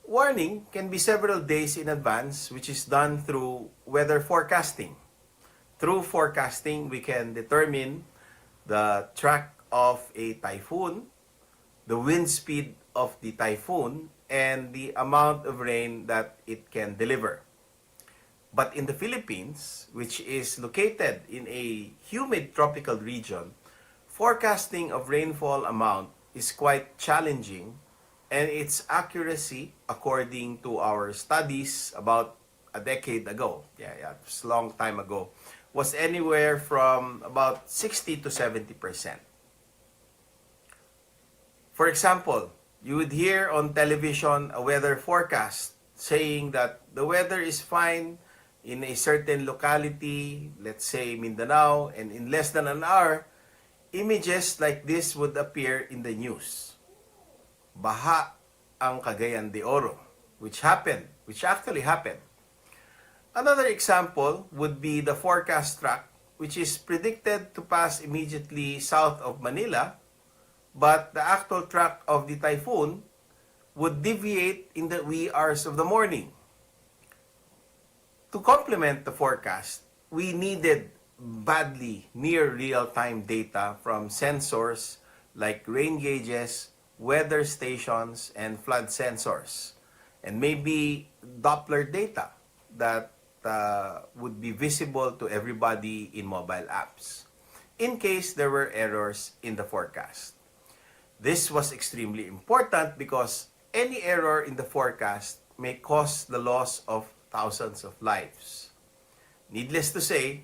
Warning can be several days in advance, which is done through weather forecasting. Through forecasting, we can determine the track of a typhoon, the wind speed of the typhoon, and the amount of rain that it can deliver. But in the Philippines, which is located in a humid tropical region, forecasting of rainfall amount is quite challenging, and its accuracy, according to our studies about a decade ago, it's a long time ago, was anywhere from about 60 to 70%. For example, you would hear on television a weather forecast saying that the weather is fine in a certain locality, let's say Mindanao, and in less than an hour, images like this would appear in the news. Baha ang Cagayan de Oro, which actually happened. Another example would be the forecast track, which is predicted to pass immediately south of Manila, but the actual track of the typhoon would deviate in the wee hours of the morning. To complement the forecast, we needed badly near real-time data from sensors like rain gauges, weather stations, and flood sensors, and maybe Doppler data that would be visible to everybody in mobile apps, in case there were errors in the forecast. This was extremely important because any error in the forecast may cause the loss of thousands of lives. Needless to say,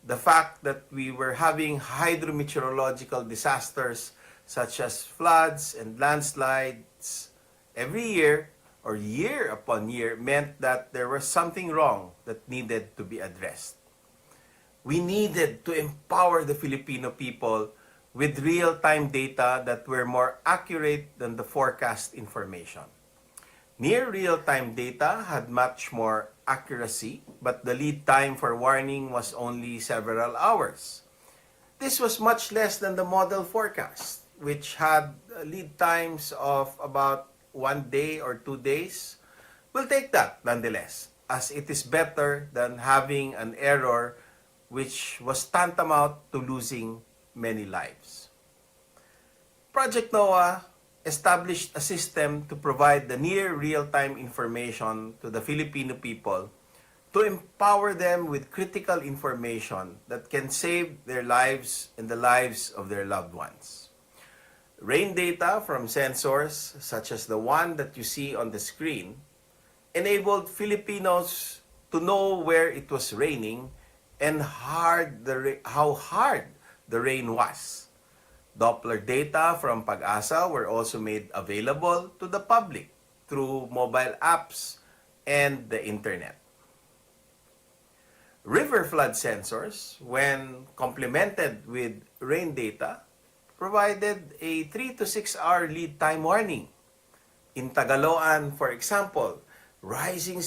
the fact that we were having hydrometeorological disasters such as floods and landslides every year or year upon year meant that there was something wrong that needed to be addressed. We needed to empower the Filipino people with real-time data that were more accurate than the forecast information. Near real-time data had much more accuracy, but the lead time for warning was only several hours. This was much less than the model forecast, which had lead times of about 1 day or 2 days. We'll take that nonetheless, as it is better than having an error which was tantamount to losing many lives. Project NOAA established a system to provide the near real-time information to the Filipino people to empower them with critical information that can save their lives and the lives of their loved ones. Rain data from sensors, such as the one that you see on the screen, enabled Filipinos to know where it was raining and how hard the rain was. Doppler data from Pag-asa were also made available to the public through mobile apps and the internet. River flood sensors, when complemented with rain data, provided a 3 to 6 hour lead time warning. In Tagaloan, for example, rising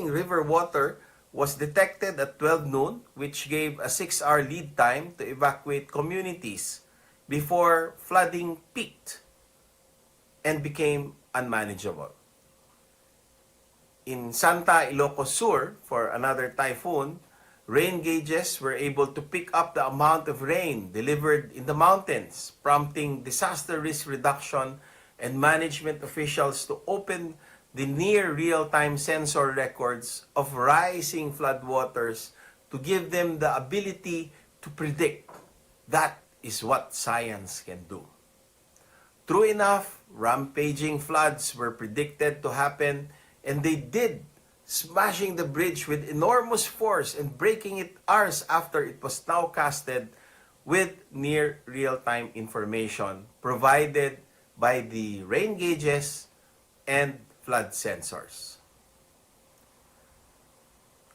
river water was detected at 12 noon, which gave a 6-hour lead time to evacuate communities before flooding peaked and became unmanageable. In Santa Ilocos Sur, for another typhoon, rain gauges were able to pick up the amount of rain delivered in the mountains, prompting disaster risk reduction and management officials to open the near real-time sensor records of rising floodwaters to give them the ability to predict. That is what science can do. True enough, rampaging floods were predicted to happen, and they did, smashing the bridge with enormous force and breaking it hours after it was nowcasted with near real-time information provided by the rain gauges and flood sensors.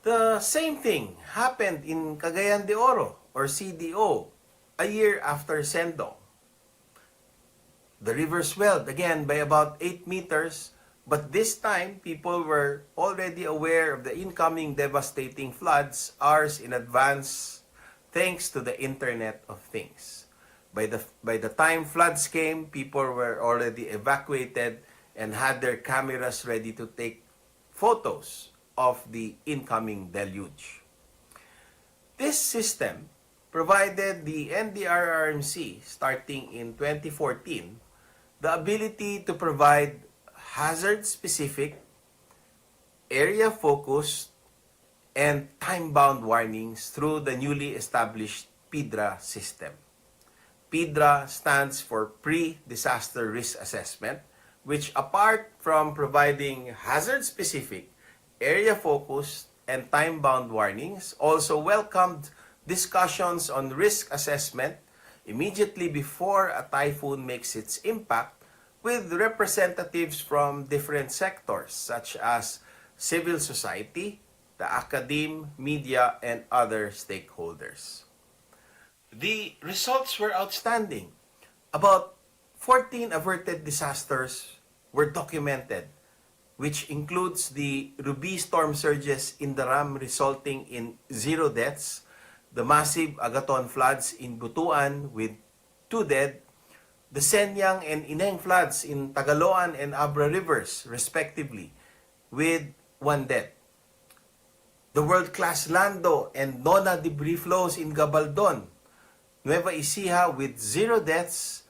The same thing happened in Cagayan de Oro, or CDO, a year after Sendong. The river swelled again by about 8 meters, but this time people were already aware of the incoming devastating floods hours in advance thanks to the Internet of Things. By the time floods came, people were already evacuated and had their cameras ready to take photos of the incoming deluge. This system provided the NDRRMC, starting in 2014, the ability to provide hazard-specific, area-focused, and time-bound warnings through the newly established PIDRA system. PDRA stands for Pre-Disaster Risk Assessment, which apart from providing hazard-specific, area-focused, and time-bound warnings, also welcomed discussions on risk assessment immediately before a typhoon makes its impact with representatives from different sectors such as civil society, the academe, media, and other stakeholders. The results were outstanding. About 14 averted disasters were documented, which includes the Ruby storm surges in Daram resulting in 0 deaths, the massive Agaton floods in Butuan with 2 dead, the Senyang and Ineng floods in Tagaloan and Abra rivers, respectively, with 1 death. The world-class Lando and Nona debris flows in Gabaldon, Nueva Ecija with 0 deaths,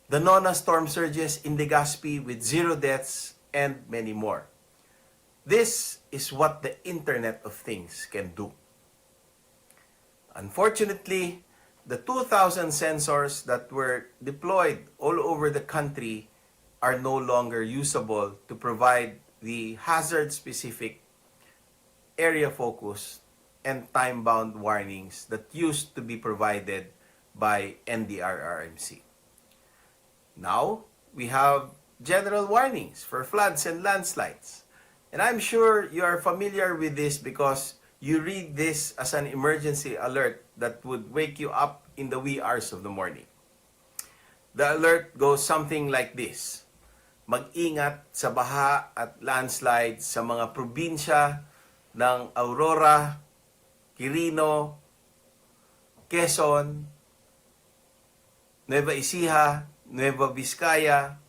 the Nona storm surges in Legazpi with 0 deaths, and many more. This is what the Internet of Things can do. Unfortunately, the 2,000 sensors that were deployed all over the country are no longer usable to provide the hazard-specific, area-focused, and time-bound warnings that used to be provided by NDRRMC. Now, we have general warnings for floods and landslides. And I'm sure you are familiar with this because you read this as an emergency alert that would wake you up in the wee hours of the morning. The alert goes something like this: mag-ingat sa baha at landslides sa mga probinsya ng Aurora, Quirino, Quezon, Nueva Ecija, Nueva Vizcaya,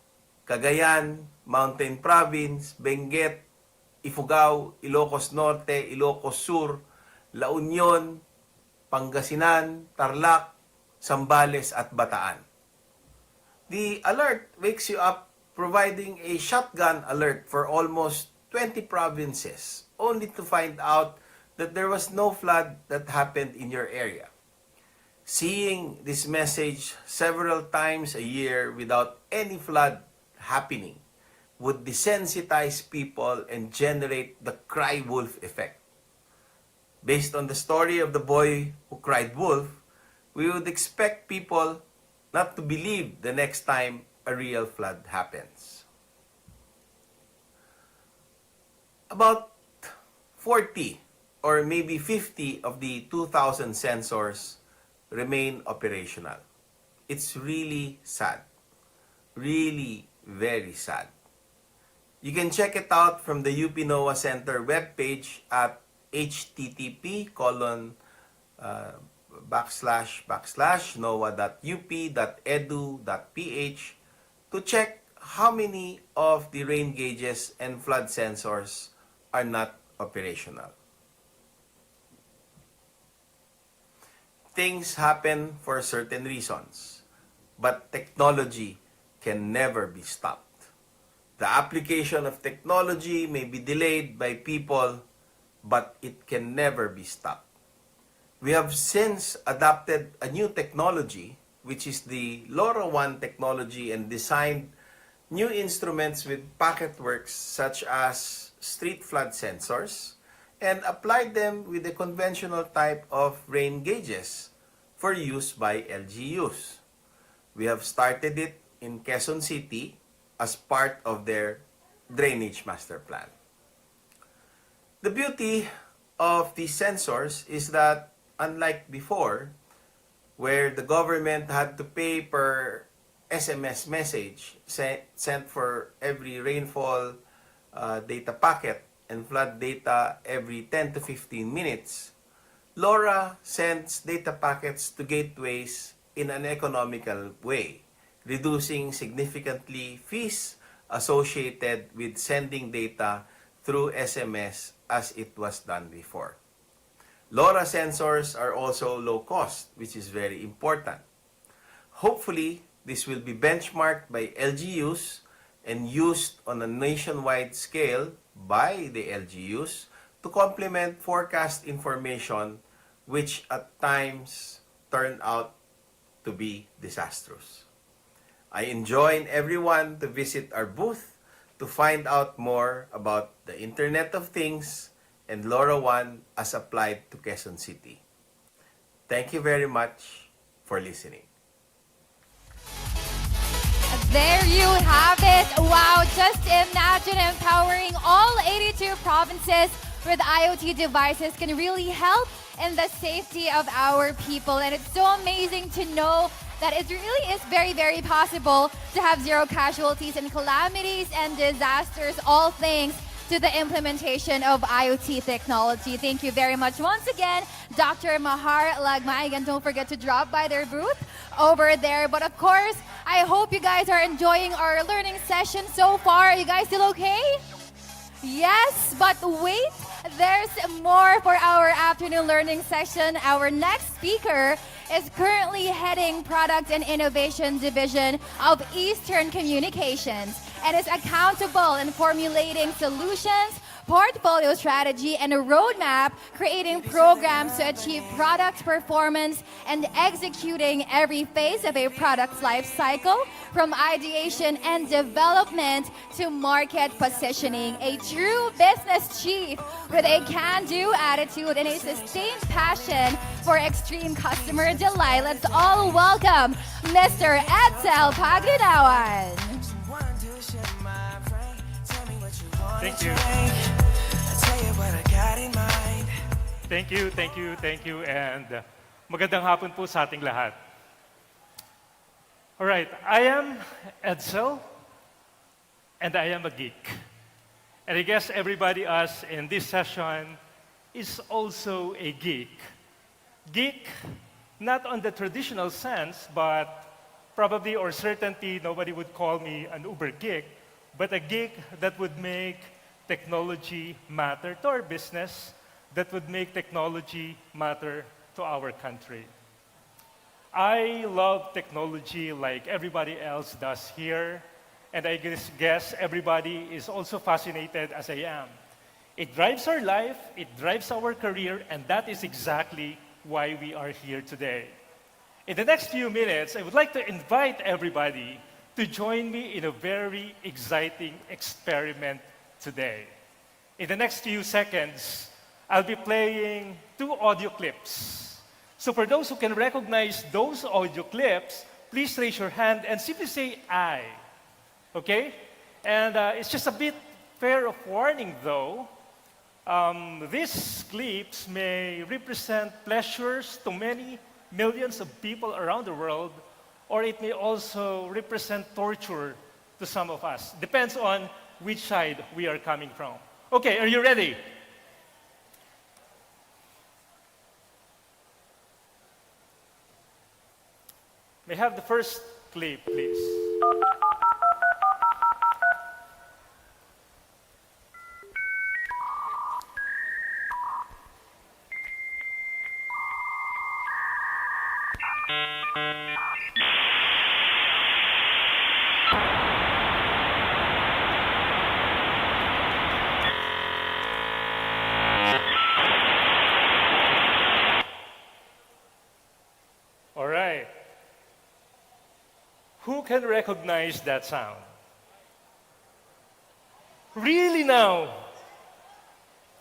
Cagayan, Mountain Province, Benguet, Ifugao, Ilocos Norte, Ilocos Sur, La Union, Pangasinan, Tarlac, Zambales at Bataan. The alert wakes you up providing a shotgun alert for almost 20 provinces, only to find out that there was no flood that happened in your area. Seeing this message several times a year without any flood happening would desensitize people and generate the cry wolf effect. Based on the story of the boy who cried wolf, we would expect people not to believe the next time a real flood happens. About 40 or maybe 50 of the 2,000 sensors remain operational. It's really sad. Really very sad. You can check it out from the UP NOAA Center webpage at http://noaa.up.edu.ph to check how many of the rain gauges and flood sensors are not operational. Things happen for certain reasons, but technology can never be stopped. The application of technology may be delayed by people, but it can never be stopped. We have since adopted a new technology, which is the Lora 1 technology, and designed new instruments with packet works such as street flood sensors, and applied them with the conventional type of rain gauges for use by LGUs. We have started it in Quezon City as part of their drainage master plan. The beauty of these sensors is that, unlike before, where the government had to pay per SMS message sent for every rainfall data packet and flood data every 10 to 15 minutes, Lora sends data packets to gateways in an economical way, reducing significantly fees associated with sending data through SMS as it was done before. Lora sensors are also low cost, which is very important. Hopefully, this will be benchmarked by LGUs and used on a nationwide scale by the LGUs to complement forecast information which at times turn out to be disastrous. I enjoin everyone to visit our booth to find out more about the Internet of Things and LoRaWAN as applied to Quezon City. Thank you very much for listening. There you have it. Wow, just imagine empowering all 82 provinces with IoT devices can really help in the safety of our people. And it's so amazing to know that it really is very, very possible to have zero casualties and calamities and disasters, all thanks to the implementation of IoT technology. Thank you very much once again, Dr. Mahar Lagmay. Again, don't forget to drop by their booth over there. But of course, I hope you guys are enjoying our learning session so far. Are you guys still okay? Yes, but wait, there's more for our afternoon learning session. Our next speaker is currently heading Product and Innovation Division of Eastern Communications and is accountable in formulating solutions, portfolio strategy, and a roadmap, creating programs to achieve product performance and executing every phase of a product's life cycle, from ideation and development to market positioning. A true business chief with a can-do attitude and a sustained passion for extreme customer delight. Let's all welcome Mr. Edsel Paglinawan. Thank you. Thank you, and magandang hapon po sa ating lahat. All right, I am Edsel, and I am a geek. And I guess everybody else in this session is also a geek. Geek, not on the traditional sense, but probably or certainty nobody would call me an uber geek, but a geek that would make technology matter to our business, that would make technology matter to our country. I love technology like everybody else does here, and I guess everybody is also fascinated as I am. It drives our life, it drives our career, and that is exactly why we are here today. In the next few minutes, I would like to invite everybody to join me in a very exciting experiment today. In the next few seconds, I'll be playing 2 audio clips. So for those who can recognize those audio clips, please raise your hand and simply say I. Okay? And it's just a bit fair of warning though. These clips may represent pleasures to many millions of people around the world, or it may also represent torture to some of us. Depends on which side we are coming from. Okay, are you ready? May I have the first clip, please? All right. Who can recognize that sound? Really now?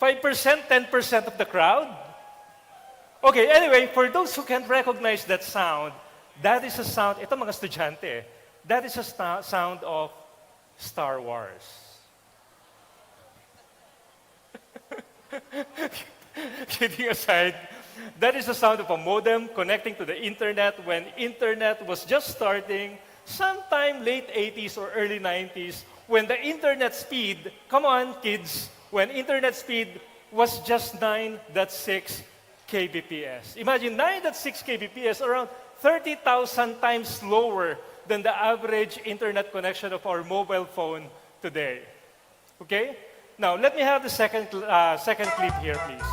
5%, 10% of the crowd? Okay, anyway, for those who can't recognize that sound, that is a sound, ito mga estudyante, that is a sound of Star Wars. Kidding aside, that is the sound of a modem connecting to the internet when internet was just starting, sometime late 80s or early 90s, when the internet speed, come on kids, when internet speed was just 9.6 kbps. Imagine 9.6 kbps, around 30,000 times slower than the average internet connection of our mobile phone today. Okay? Now, let me have the second clip here, please.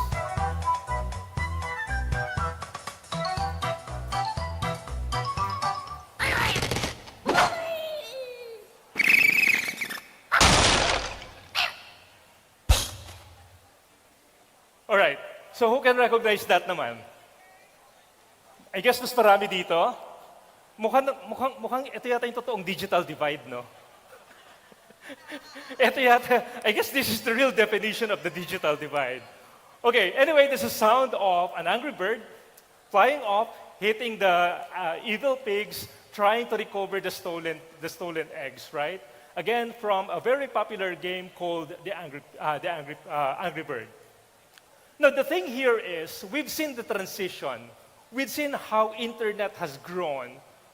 All right. So who can recognize that naman? I guess mas marami dito. mukhang ito yata yung totoong digital divide, no? Ito yata, I guess this is the real definition of the digital divide. Okay, anyway, this is sound of an angry bird flying off, hitting the evil pigs, trying to recover the stolen eggs, right? Again, from a very popular game called the Angry Bird. Now, the thing here is, we've seen the transition. We've seen how internet has grown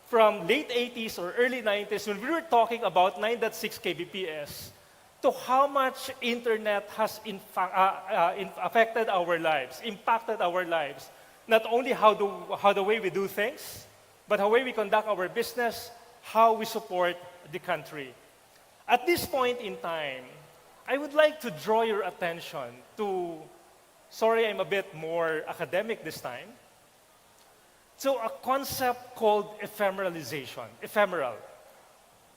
from late 80s or early 90s when we were talking about 9.6 kbps to how much internet has affected our lives, impacted our lives. Not only how the way we do things, but how way we conduct our business, how we support the country. At this point in time, I would like to draw your attention to, sorry, I'm a bit more academic this time, to a concept called ephemeralization, ephemeral.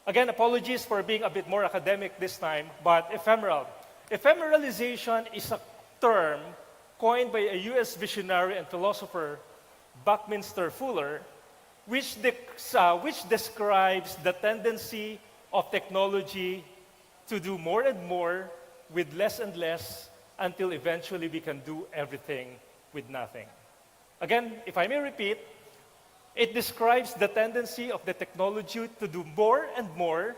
Again, apologies for being a bit more academic this time, but ephemeral. Ephemeralization is a term coined by a US visionary and philosopher, Buckminster Fuller, which describes the tendency of technology to do more and more with less and less until eventually we can do everything with nothing. Again, if I may repeat, it describes the tendency of the technology to do more and more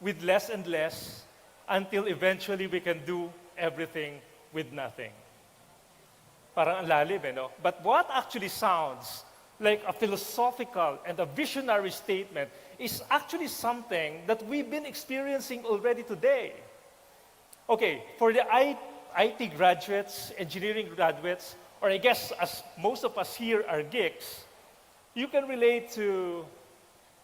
with less and less until eventually we can do everything with nothing. Parang ang lalim, no? But what actually sounds like a philosophical and a visionary statement is actually something that we've been experiencing already today. Okay, for the IT graduates, engineering graduates, or I guess as most of us here are geeks, you can relate to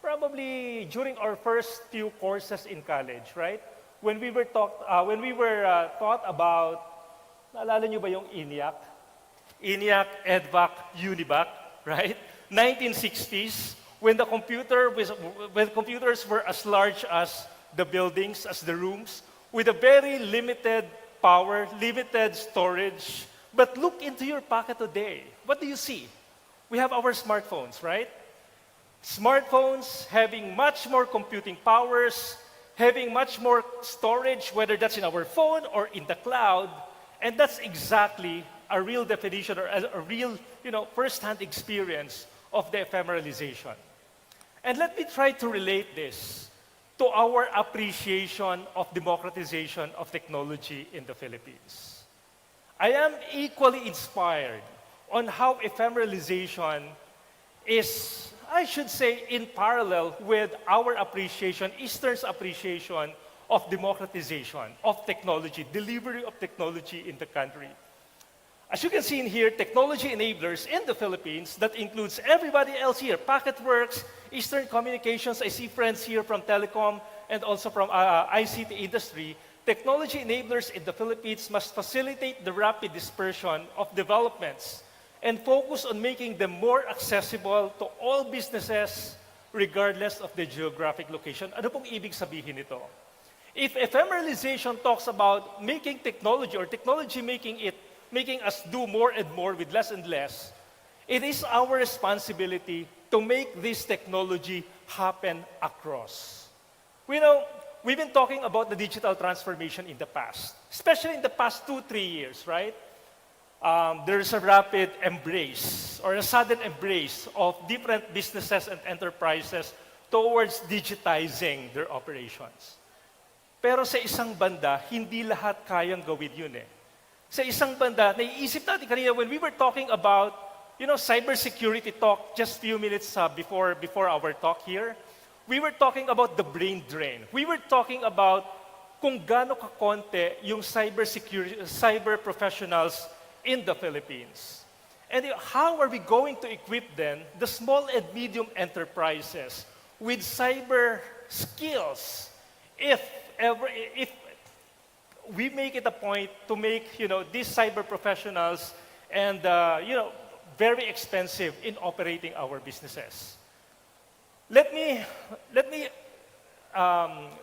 probably during our first few courses in college, right? When we were taught about, naalala niyo ba yung ENIAC? ENIAC, EDVAC, UNIVAC, right? 1960s, when computers were as large as the buildings, as the rooms, with a very limited power, limited storage. But look into your pocket today. What do you see? We have our smartphones, right? Smartphones having much more computing powers, having much more storage, whether that's in our phone or in the cloud. And that's exactly a real definition or a real, first-hand experience of the ephemeralization. And let me try to relate this to our appreciation of democratization of technology in the Philippines. I am equally inspired on how ephemeralization is, I should say, in parallel with our appreciation, Eastern's appreciation of democratization of technology, delivery of technology in the country. As you can see in here, technology enablers in the Philippines, that includes everybody else here, Packetworks, Eastern Communications, I see friends here from telecom and also from ICT industry. Technology enablers in the Philippines must facilitate the rapid dispersion of developments and focus on making them more accessible to all businesses regardless of their geographic location. Ano pong ibig sabihin nito? If ephemeralization talks about making technology or technology making us do more and more with less and less, it is our responsibility to make this technology happen across. We've been talking about the digital transformation in the past, especially in the past 2-3 years, right? There's a rapid embrace or a sudden embrace of different businesses and enterprises towards digitizing their operations. Pero sa isang banda, hindi lahat kayang gawin yun eh. Sa isang banda, naiisip natin kanina when we were talking about, cybersecurity talk just few minutes before our talk here, we were talking about the brain drain. We were talking about kung gaano kakonte yung cyber professionals in the Philippines. And how are we going to equip then the small and medium enterprises with cyber skills if we make it a point to make these cyber professionals and very expensive in operating our businesses. Let me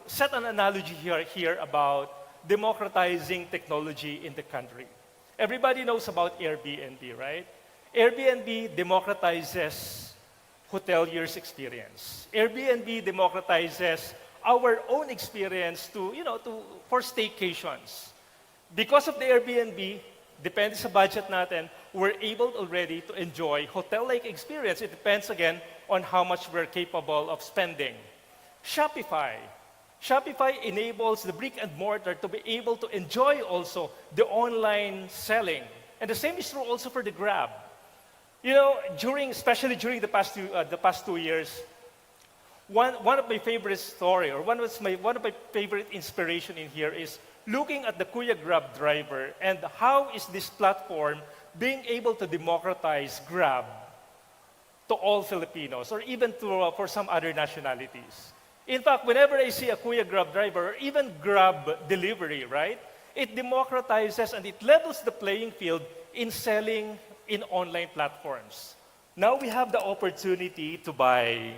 set an analogy here about democratizing technology in the country. Everybody knows about Airbnb, right? Airbnb democratizes hotelier's experience. Airbnb democratizes our own experience for staycations. Because of the Airbnb, depende sa budget natin, we're able already to enjoy hotel-like experience. It depends again on how much we're capable of spending. Shopify. Shopify enables the brick and mortar to be able to enjoy also the online selling. And the same is true also for the Grab. Especially during the past 2 years, one of my favorite story, or one of my favorite inspiration in here is looking at the Kuya Grab driver and how is this platform being able to democratize Grab to all Filipinos, or even for some other nationalities. In fact, whenever I see a Kuya Grab driver, or even Grab delivery, right, it democratizes and it levels the playing field in selling in online platforms. Now we have the opportunity to buy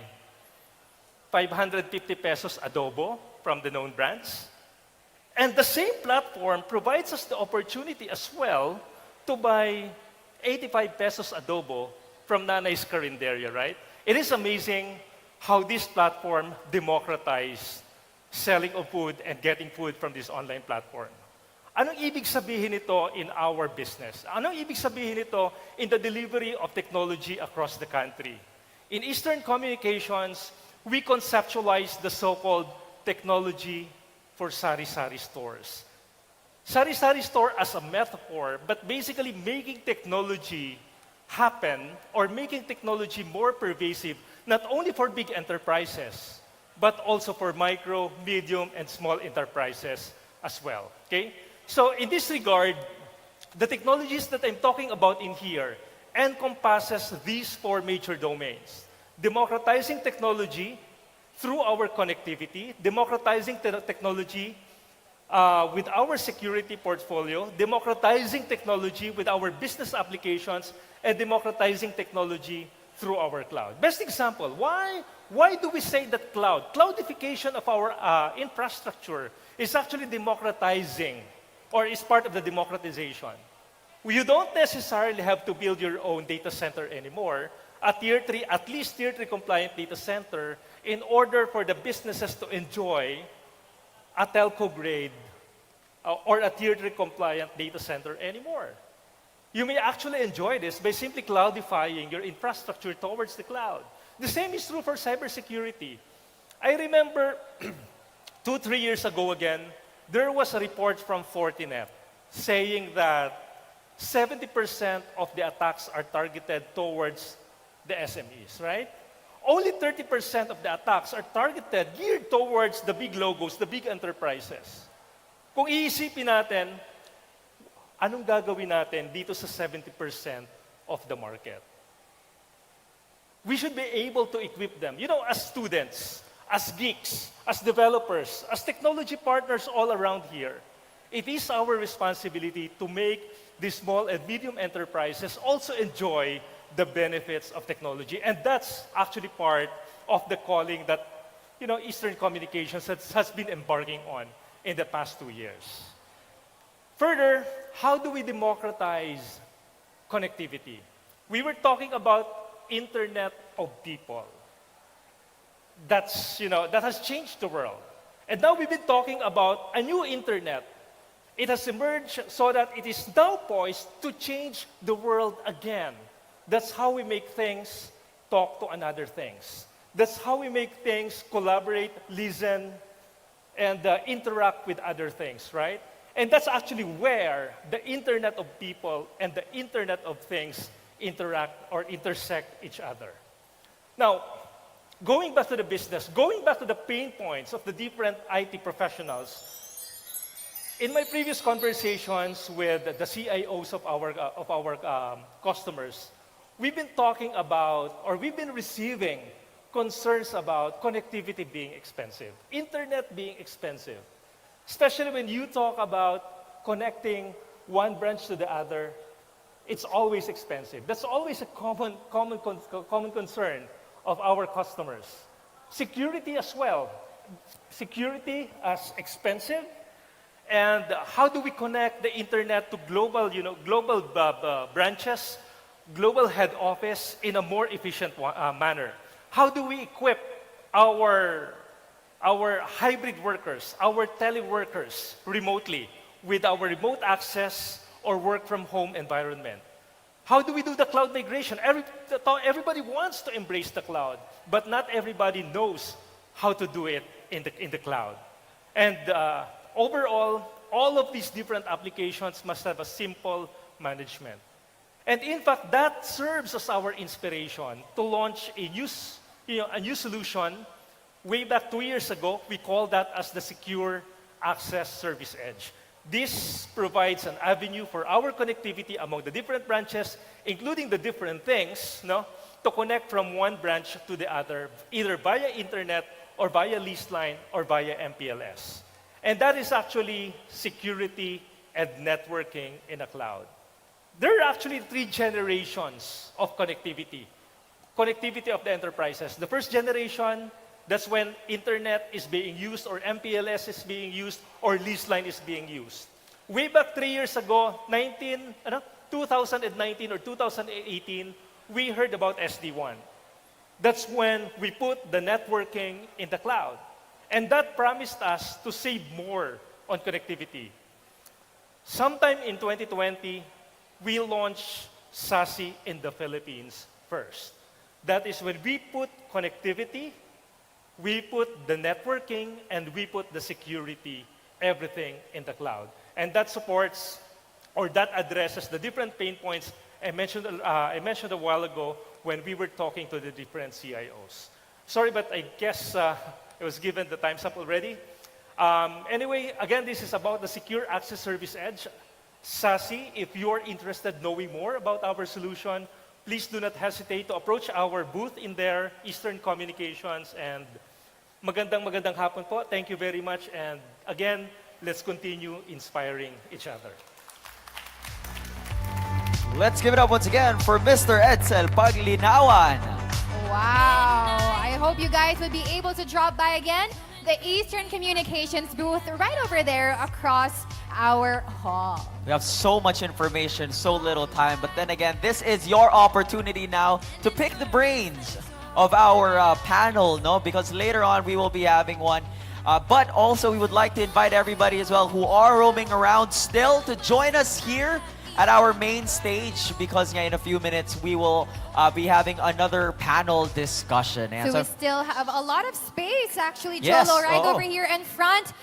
550 pesos adobo from the known brands. And the same platform provides us the opportunity as well to buy 85 pesos adobo from Nanay's Carinderia, right? It is amazing how this platform democratized selling of food and getting food from this online platform. Anong ibig sabihin nito in our business? Anong ibig sabihin nito in the delivery of technology across the country? In Eastern Communications, we conceptualize the so-called technology for sari-sari stores. Sari-sari store as a metaphor, but basically making technology happen or making technology more pervasive, not only for big enterprises, but also for micro, medium, and small enterprises as well. Okay? So in this regard, the technologies that I'm talking about in here encompasses these 4 major domains. Democratizing technology through our connectivity, democratizing technology with our security portfolio, democratizing technology with our business applications, and democratizing technology through our cloud. Best example, why do we say that cloudification of our infrastructure is actually democratizing or is part of the democratization? You don't necessarily have to build your own data center anymore, at least tier 3 compliant data center, in order for the businesses to enjoy a telco grade or a tier 3 compliant data center anymore. You may actually enjoy this by simply cloudifying your infrastructure towards the cloud. The same is true for cybersecurity. I remember 2-3 years ago again, there was a report from Fortinet saying that 70% of the attacks are targeted towards the SMEs, right? Only 30% of the attacks are targeted, geared towards the big logos, the big enterprises. Kung iisipin natin, anong gagawin natin dito sa 70% of the market? We should be able to equip them, as students, as geeks, as developers, as technology partners all around here. It is our responsibility to make these small and medium enterprises also enjoy the benefits of technology. And that's actually part of the calling that Eastern Communications has been embarking on in the past 2 years. Further, how do we democratize connectivity? We were talking about Internet of People. That has changed the world. And now we've been talking about a new internet. It has emerged so that it is now poised to change the world again. That's how we make things talk to another things. That's how we make things collaborate, listen, and interact with other things, right? And that's actually where the Internet of People and the Internet of Things interact or intersect each other. Now, going back to the business, going back to the pain points of the different IT professionals, in my previous conversations with the CIOs of our customers, we've been talking about, or we've been receiving concerns about connectivity being expensive, internet being expensive, especially when you talk about connecting one branch to the other. It's always expensive. That's always a common concern of our customers. Security as well. Security as expensive. And how do we connect the internet to global branches, global head office in a more efficient manner? how do we equip our hybrid workers, our teleworkers remotely with our remote access or work from home environment? How do we do the cloud migration? Everybody wants to embrace the cloud, but not everybody knows how to do it in the cloud. And overall, all of these different applications must have a simple management. And in fact, that serves as our inspiration to launch a new solution. Way back 2 years ago, we called that as the Secure Access Service Edge. This provides an avenue for our connectivity among the different branches, including the different things, to connect from one branch to the other, either via internet or via lease line or via MPLS. And that is actually security and networking in a cloud. There are actually 3 generations of connectivity. Connectivity of the enterprises. The first generation, that's when internet is being used or MPLS is being used or lease line is being used. Way back 3 years ago, 2019 or 2018, we heard about SD-WAN. That's when we put the networking in the cloud. And that promised us to save more on connectivity. Sometime in 2020, we launched SASE in the Philippines first. That is when we put connectivity, we put the networking, and we put the security, everything in the cloud. And that supports, or that addresses the different pain points I mentioned a while ago when we were talking to the different CIOs. Sorry, but I guess it was given the time's up already. Anyway, again, this is about the Secure Access Service Edge. SASE, if you're interested knowing more about our solution, please do not hesitate to approach our booth in there, Eastern Communications, and magandang hapon po. Thank you very much. And again, let's continue inspiring each other. Let's give it up once again for Mr. Edsel Paglinawan. Wow. I hope you guys would be able to drop by again. The Eastern Communications booth right over there across our hall. We have so much information, so little time. But then again, this is your opportunity now to pick the brains of our panel, because later on we will be having one. But also we would like to invite everybody as well who are roaming around still to join us here at our main stage, because in a few minutes we will be having another panel discussion. And so we still have a lot of space actually, Yes. Cholo, right over here in front.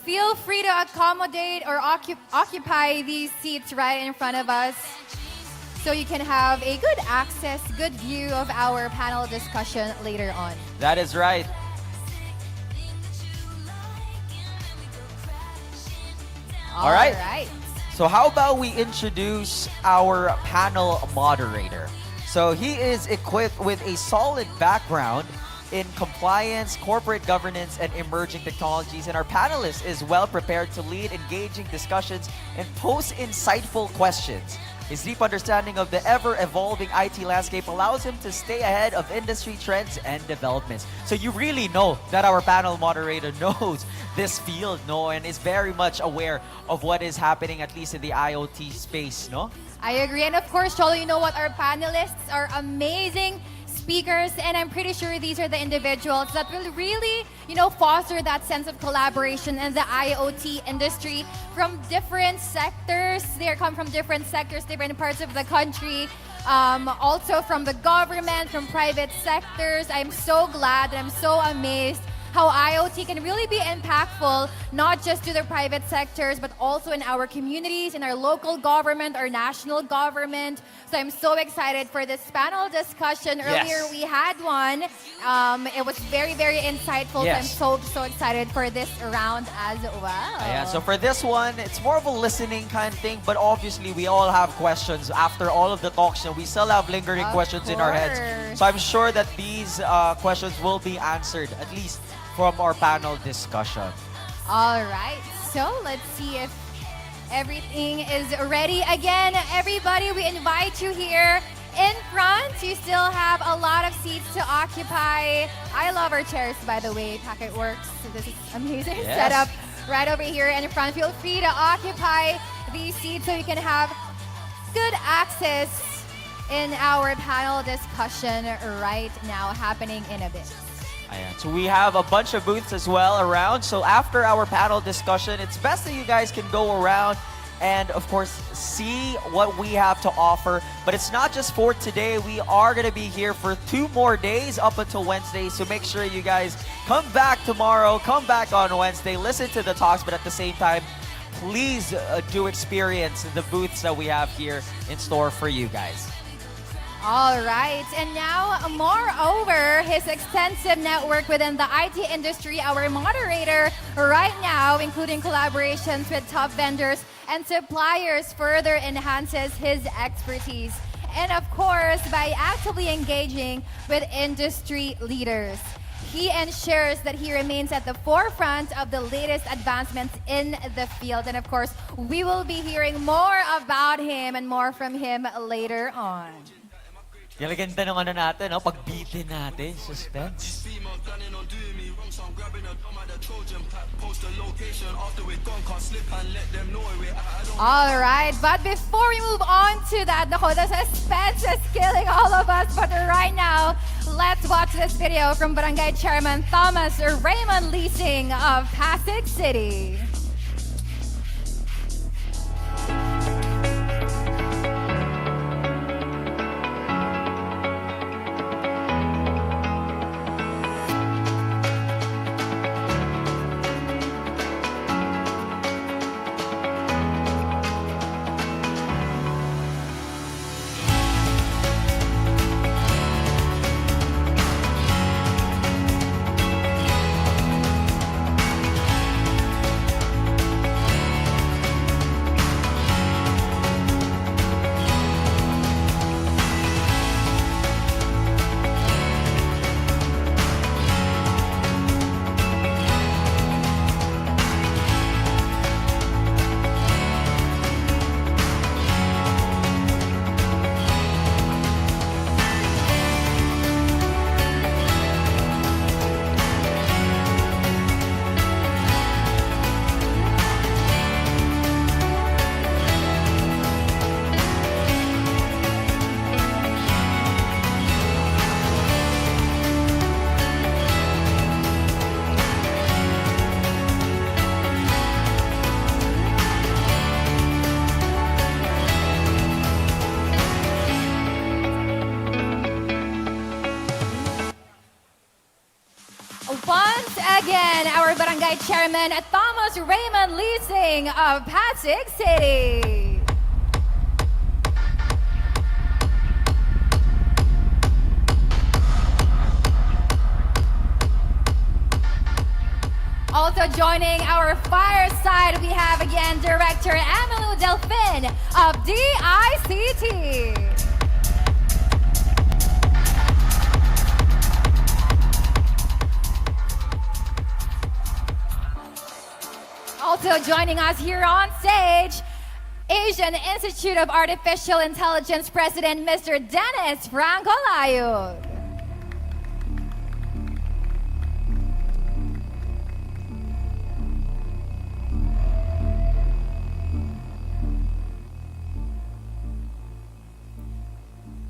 Feel free to accommodate or occupy these seats right in front of us so you can have a good access, good view of our panel discussion later on. That is right. All right. So how about we introduce our panel moderator? So he is equipped with a solid background in compliance, corporate governance, and emerging technologies. And our panelist is well prepared to lead engaging discussions and pose insightful questions. His deep understanding of the ever-evolving IT landscape allows him to stay ahead of industry trends and developments. So you really know that our panel moderator knows this field, and is very much aware of what is happening, at least in the IoT space, I agree. And of course, Cholo, you know what? Our panelists are amazing speakers, and I'm pretty sure these are the individuals that will really, foster that sense of collaboration in the IoT industry from different sectors. They come from different sectors, different parts of the country, also from the government, from private sectors. I'm so glad and I'm so amazed how IoT can really be impactful, not just to the private sectors, but also in our communities, in our local government, our national government. So I'm so excited for this panel discussion. Yes. Earlier we had one. It was very, very insightful. Yes. So I'm so excited for this round as well. Yeah, so for this one, it's more of a listening kind of thing, but obviously we all have questions after all of the talks, and we still have lingering Of questions in our heads. course. So I'm sure that these questions will be answered, at least from our panel discussion. All right, so let's see if everything is ready. Again, everybody, we invite you here in front. You still have a lot of seats to occupy. I love our chairs, by the way, Packet Works. So this is amazing Yes. setup right over here in front. Feel free to occupy these seats so you can have good access in our panel discussion right now happening in a bit. Ayan. So we have a bunch of booths as well around. So after our panel discussion, it's best that you guys can go around and of course see what we have to offer. But it's not just for today. We are going to be here for 2 more days up until Wednesday. So make sure you guys come back tomorrow, come back on Wednesday, listen to the talks, but at the same time, please do experience the booths that we have here in store for you guys. All right, and now, moreover, his extensive network within the IT industry, our moderator right now, including collaborations with top vendors and suppliers, further enhances his expertise. And of course, by actively engaging with industry leaders, he ensures that he remains at the forefront of the latest advancements in the field. And of course, we will be hearing more about him and more from him later on. Yung ganda ng ano natin, no? Pagbitin natin, suspense. All right, but before we move on to that, nako, the suspense is killing all of us. But right now, let's watch this video from Barangay Chairman Thomas Raymond Leasing of Pasig City. Once again, our Barangay Chairman, Thomas Raymond Leasing of Pasig City. Also joining our fireside, we have again Director Emilu Delfin of DICT. Also joining us here on stage, Asian Institute of Artificial Intelligence President, Mr. Dennis Franco Layug.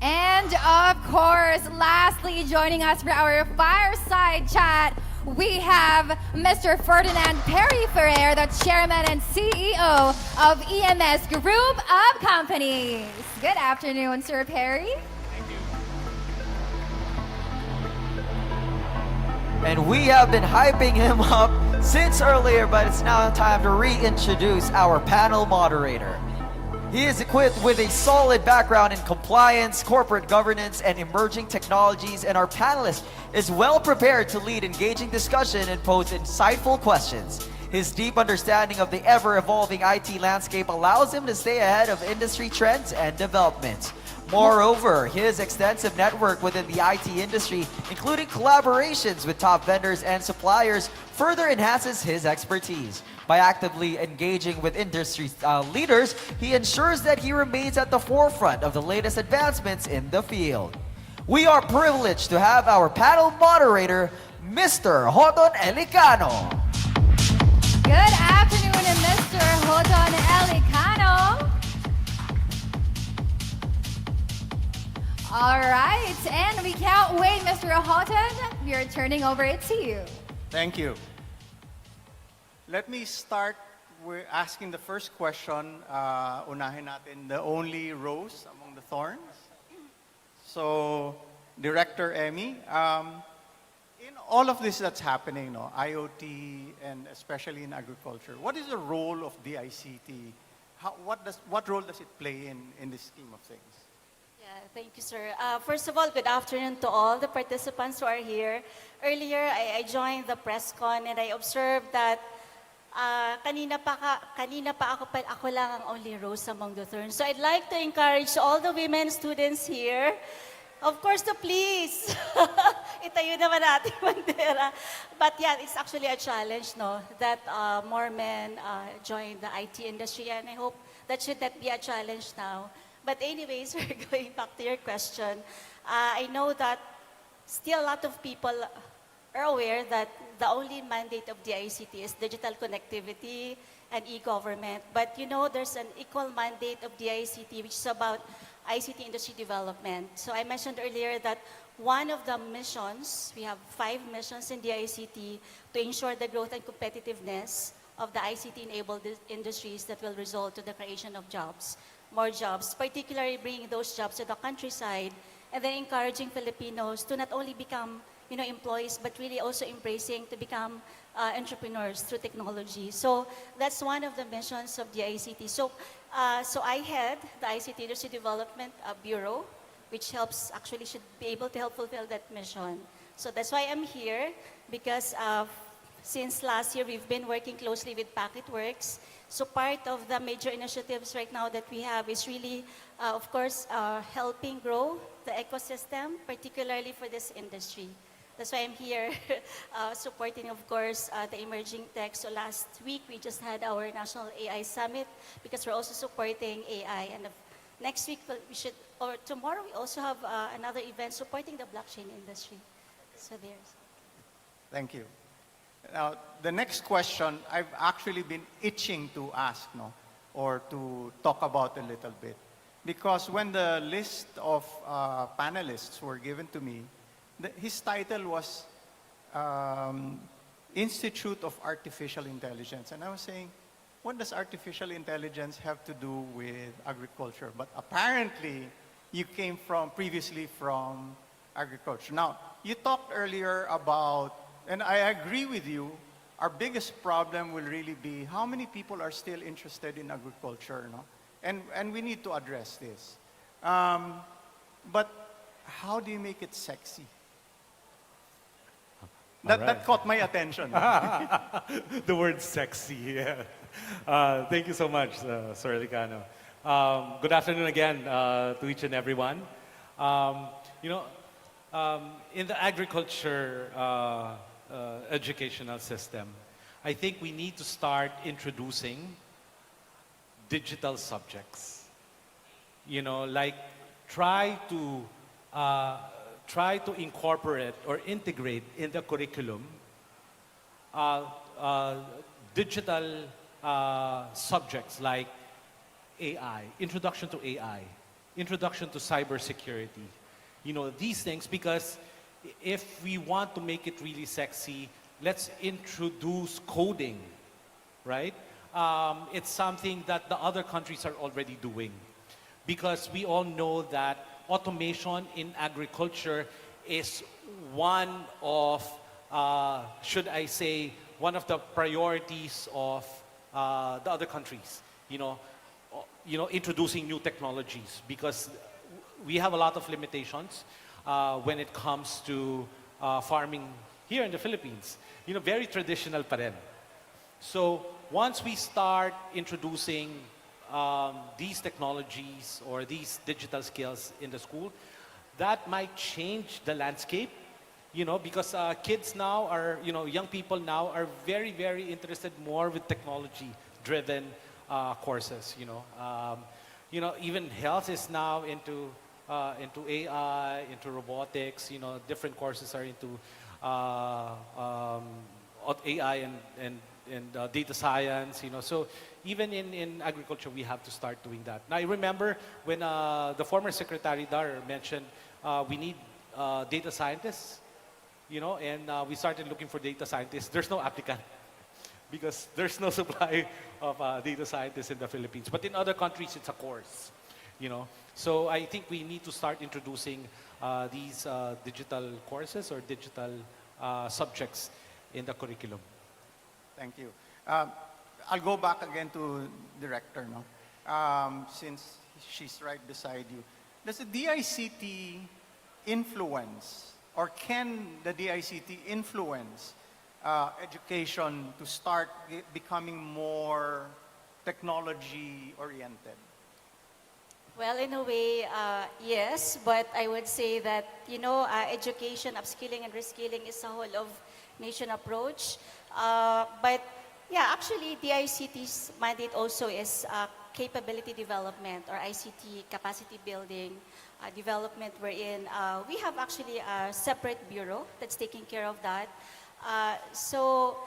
And of course, lastly, joining us for our fireside chat, we have Mr. Ferdinand Perry Ferrer, the Chairman and CEO of EMS Group of Companies. Good afternoon, Sir Perry. And we have been hyping him up since earlier, but it's now time to reintroduce our panel moderator. He is equipped with a solid background in compliance, corporate governance, and emerging technologies, and our panelist is well prepared to lead engaging discussion and pose insightful questions. His deep understanding of the ever-evolving IT landscape allows him to stay ahead of industry trends and developments. Moreover, his extensive network within the IT industry, including collaborations with top vendors and suppliers, further enhances his expertise. By actively engaging with industry leaders, he ensures that he remains at the forefront of the latest advancements in the field. We are privileged to have our panel moderator, Mr. Hodon Elicano. Good afternoon, Mr. Hodon Elicano. and we can't wait, Mr. Houghton. We are turning over it to you. Thank you. Let me start with asking the first question. Unahin natin the only rose among the thorns. So, Director Emmy, in all of this that's happening, no, IoT and especially in agriculture, what is the role of DICT? What role does it play in this scheme of things? Yeah, thank you, sir. First of all, good afternoon to all the participants who are here. Earlier, I joined the press con and I observed that kanina pa ako lang ang only rose among the thorns. So I'd like to encourage all the women students here, of course, to please, itayo naman natin bandera. But yeah, it's actually a challenge, no, that more men join the IT industry, and I hope that should not be a challenge now. But anyways, we're going back to your question. I know that still a lot of people are aware that the only mandate of the ICT is digital connectivity and e-government. But you know, there's an equal mandate of the ICT, which is about ICT industry development. So I mentioned earlier that one of the missions, we have 5 missions in the ICT to ensure the growth and competitiveness of the ICT-enabled industries that will result to the creation of jobs, more jobs, particularly bringing those jobs to the countryside, and then encouraging Filipinos to not only become employees, but really also embracing to become entrepreneurs through technology. So that's one of the missions of the ICT. So I head the ICT Industry Development Bureau, which should be able to help fulfill that mission. So that's why I'm here, because since last year, we've been working closely with Packetworks. So part of the major initiatives right now that we have is really, of course, helping grow the ecosystem, particularly for this industry. That's why I'm here supporting, of course, the emerging tech. So last week, we just had our National AI Summit because we're also supporting AI. And next week, or tomorrow, we also have another event supporting the blockchain industry. So there's. Thank you. Now, the next question, I've actually been itching to ask, or to talk about a little bit. Because when the list of panelists were given to me, his title was Institute of Artificial Intelligence. And I was saying, what does artificial intelligence have to do with agriculture? But apparently, you came previously from agriculture. Now, you talked earlier about, and I agree with you, our biggest problem will really be how many people are still interested in agriculture, and we need to address this. But how do you make it sexy? That caught my attention. The word sexy, yeah. Thank you so much, Sir Licano. Good afternoon again to each and everyone. In the agriculture educational system, I think we need to start introducing digital subjects. Like try to incorporate or integrate in the curriculum digital subjects like AI, introduction to AI, introduction to cybersecurity. These things, because if we want to make it really sexy, let's introduce coding, right? It's something that the other countries are already doing, because we all know that automation in agriculture is one of, should I say, one of the priorities of the other countries. Introducing new technologies, because we have a lot of limitations when it comes to farming here in the Philippines. Very traditional pa rin. So once we start introducing these technologies or these digital skills in the school, that might change the landscape, because kids now are, young people now are very, very interested more with technology-driven courses, even health is now into AI, into robotics, different courses are into AI and data science, so even in agriculture, we have to start doing that. Now, I remember when the former Secretary Dar mentioned we need data scientists, and we started looking for data scientists. There's no applicant because there's no supply of data scientists in the Philippines. But in other countries, it's a course, So I think we need to start introducing these digital courses or digital subjects in the curriculum. Thank you. I'll go back again to director, no? Since she's right beside you. Does the DICT influence, or can the DICT influence education to start becoming more technology-oriented? Well, in a way, yes, but I would say that, education, upskilling and reskilling is a whole of nation approach. But yeah, actually, DICT's mandate also is capability development or ICT capacity building development, wherein we have actually a separate bureau that's taking care of that. So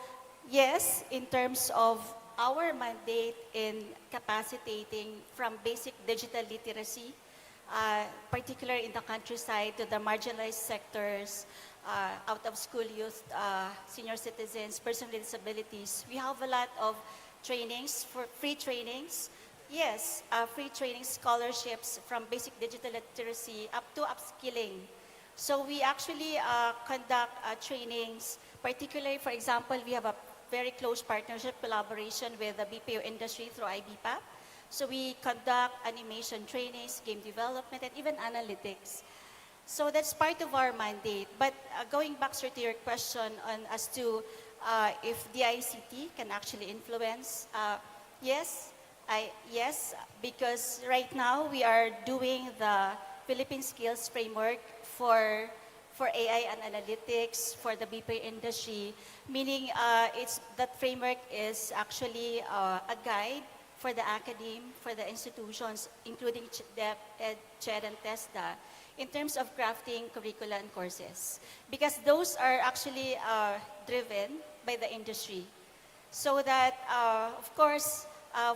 yes, in terms of our mandate in capacitating from basic digital literacy, particularly in the countryside, to the marginalized sectors, out of school youth, senior citizens, persons with disabilities. We have a lot of trainings, for free trainings. Yes, free training scholarships from basic digital literacy up to upskilling. So we actually conduct trainings, particularly, for example, we have a very close partnership collaboration with the BPO industry through IBPAP. So we conduct animation trainings, game development, and even analytics. So that's part of our mandate. But going back, sir, to your question on as to if the ICT can actually influence, yes, because right now we are doing the Philippine Skills Framework for AI and analytics for the BPO industry, meaning that framework is actually a guide for the academe, for the institutions, including DepEd, CHED, and TESDA, in terms of crafting curricula and courses, because those are actually driven by the industry. So that, of course,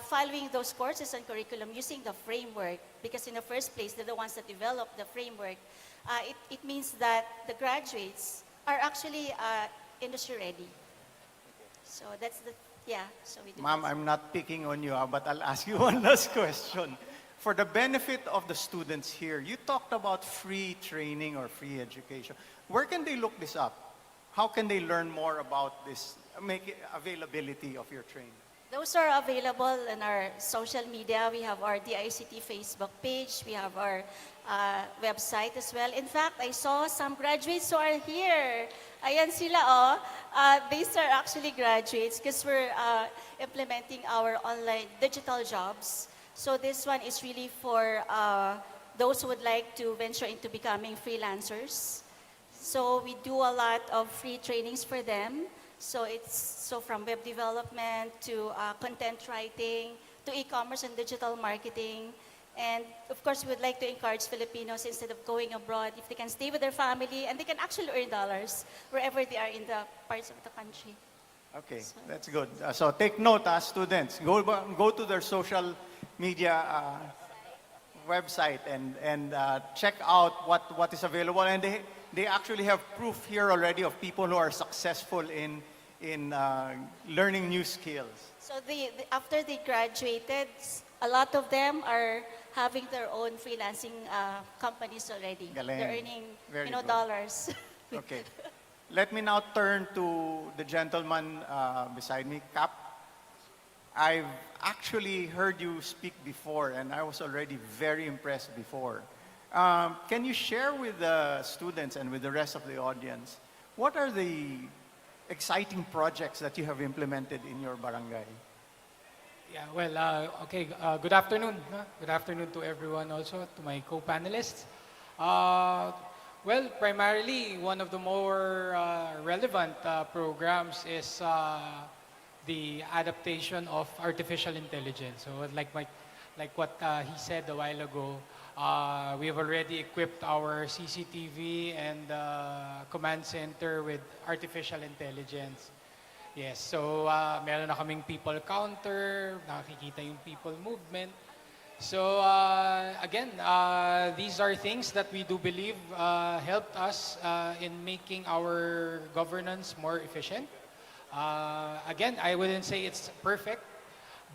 following those courses and curriculum using the framework, because in the first place, they're the ones that develop the framework, it means that the graduates are actually industry ready. So that's the, yeah. So we do. Ma'am, I'm not picking on you, but I'll ask you one last question. For the benefit of the students here, you talked about free training or free education. Where can they look this up? How can they learn more about this, availability of your training? Those are available in our social media. We have our DICT Facebook page. We have our website as well. In fact, I saw some graduates who are here. Ayan sila, oh. These are actually graduates because we're implementing our online digital jobs. So this one is really for those who would like to venture into becoming freelancers. So we do a lot of free trainings for them. So it's from web development to content writing to e-commerce and digital marketing. And of course, we would like to encourage Filipinos, instead of going abroad, if they can stay with their family and they can actually earn dollars wherever they are in the parts of the country. Okay, that's good. So take note, students. Go to their social media website and check out what is available. And they actually have proof here already of people who are successful in learning new skills. So after they graduated, a lot of them are having their own freelancing companies already. Galing. They're earning, Very good. dollars. Okay. Let me now turn to the gentleman beside me, Cap. I've actually heard you speak before, and I was already very impressed before. Can you share with the students and with the rest of the audience, what are the exciting projects that you have implemented in your barangay? Yeah, well, okay, good afternoon. Good afternoon to everyone also, to my co-panelists. Well, primarily, one of the more relevant programs is the adaptation of artificial intelligence. So like what he said a while ago, we have already equipped our CCTV and command center with artificial intelligence. Yes, so meron na kaming people counter, nakikita yung people movement. So again, these are things that we do believe helped us in making our governance more efficient. Again, I wouldn't say it's perfect,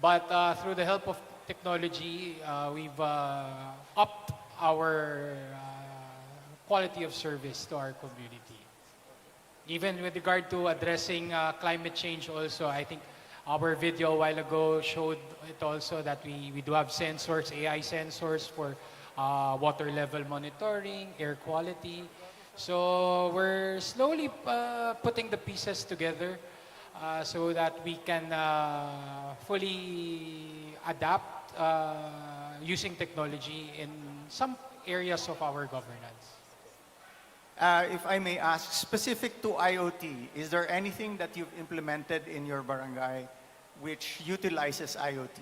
but through the help of technology, we've upped our quality of service to our community. Even with regard to addressing climate change also, I think our video a while ago showed it also that we do have sensors, AI sensors for water level monitoring, air quality. So we're slowly putting the pieces together so that we can fully adapt using technology in some areas of our governance. If I may ask, specific to IoT, is there anything that you've implemented in your barangay which utilizes IoT?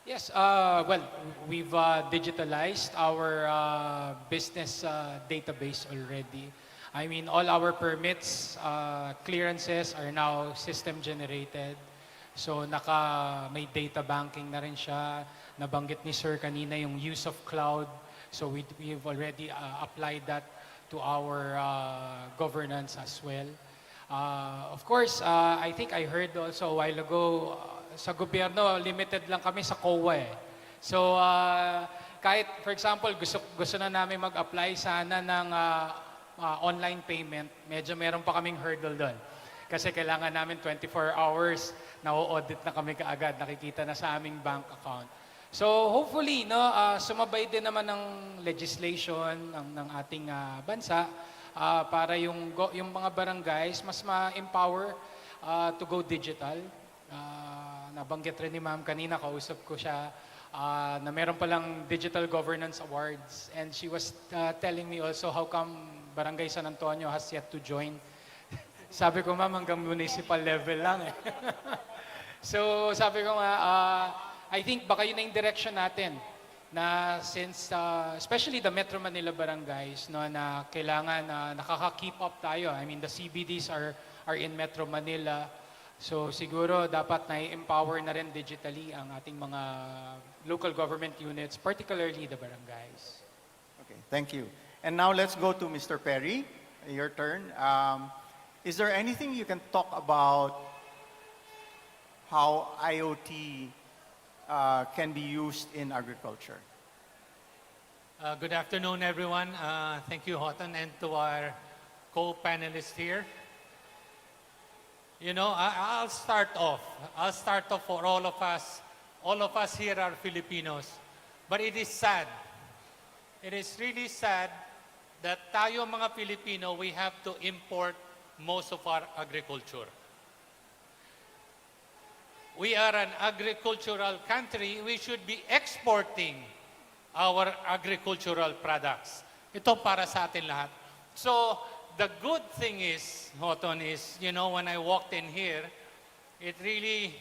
Yes, well, we've digitalized our business database already. I mean, all our permits, clearances are now system generated. So may data banking na rin siya. Nabanggit ni Sir kanina yung use of cloud. So we've already applied that to our governance as well. Of course, I think I heard also a while ago, sa gobyerno, limited lang kami sa COA eh. So, kahit, for example, gusto na namin mag-apply sana ng online payment, medyo meron pa kaming hurdle doon. Kasi kailangan namin 24 hours, na-audit na kami kaagad, nakikita na sa aming bank account. So hopefully, sumabay din naman ng legislation ng ating bansa para yung mga barangays mas ma-empower to go digital. Nabanggit rin ni Ma'am kanina, kausap ko siya, na meron palang Digital Governance Awards. And she was telling me also how come Barangay San Antonio has yet to join. Sabi ko, Ma'am, hanggang municipal level lang eh. So sabi ko nga, I think baka yun na yung direction natin na since, especially the Metro Manila barangays, no, na kailangan nakaka-keep up tayo. I mean, the CBDs are in Metro Manila. So siguro dapat na-empower na rin digitally ang ating mga local government units, particularly the barangays. Okay, thank you. And now let's go to Mr. Perry. Your turn. Is there anything you can talk about how IoT can be used in agriculture? Good afternoon, everyone. Thank you, Hotan, and to our co-panelists here. You know, I'll start off. I'll start off for all of us. All of us here are Filipinos. But it is sad. It is really sad that tayo mga Filipino, we have to import most of our agriculture. We are an agricultural country. We should be exporting our agricultural products. Ito para sa atin lahat. So, the good thing is, Hoton, is, you know, when I walked in here, it really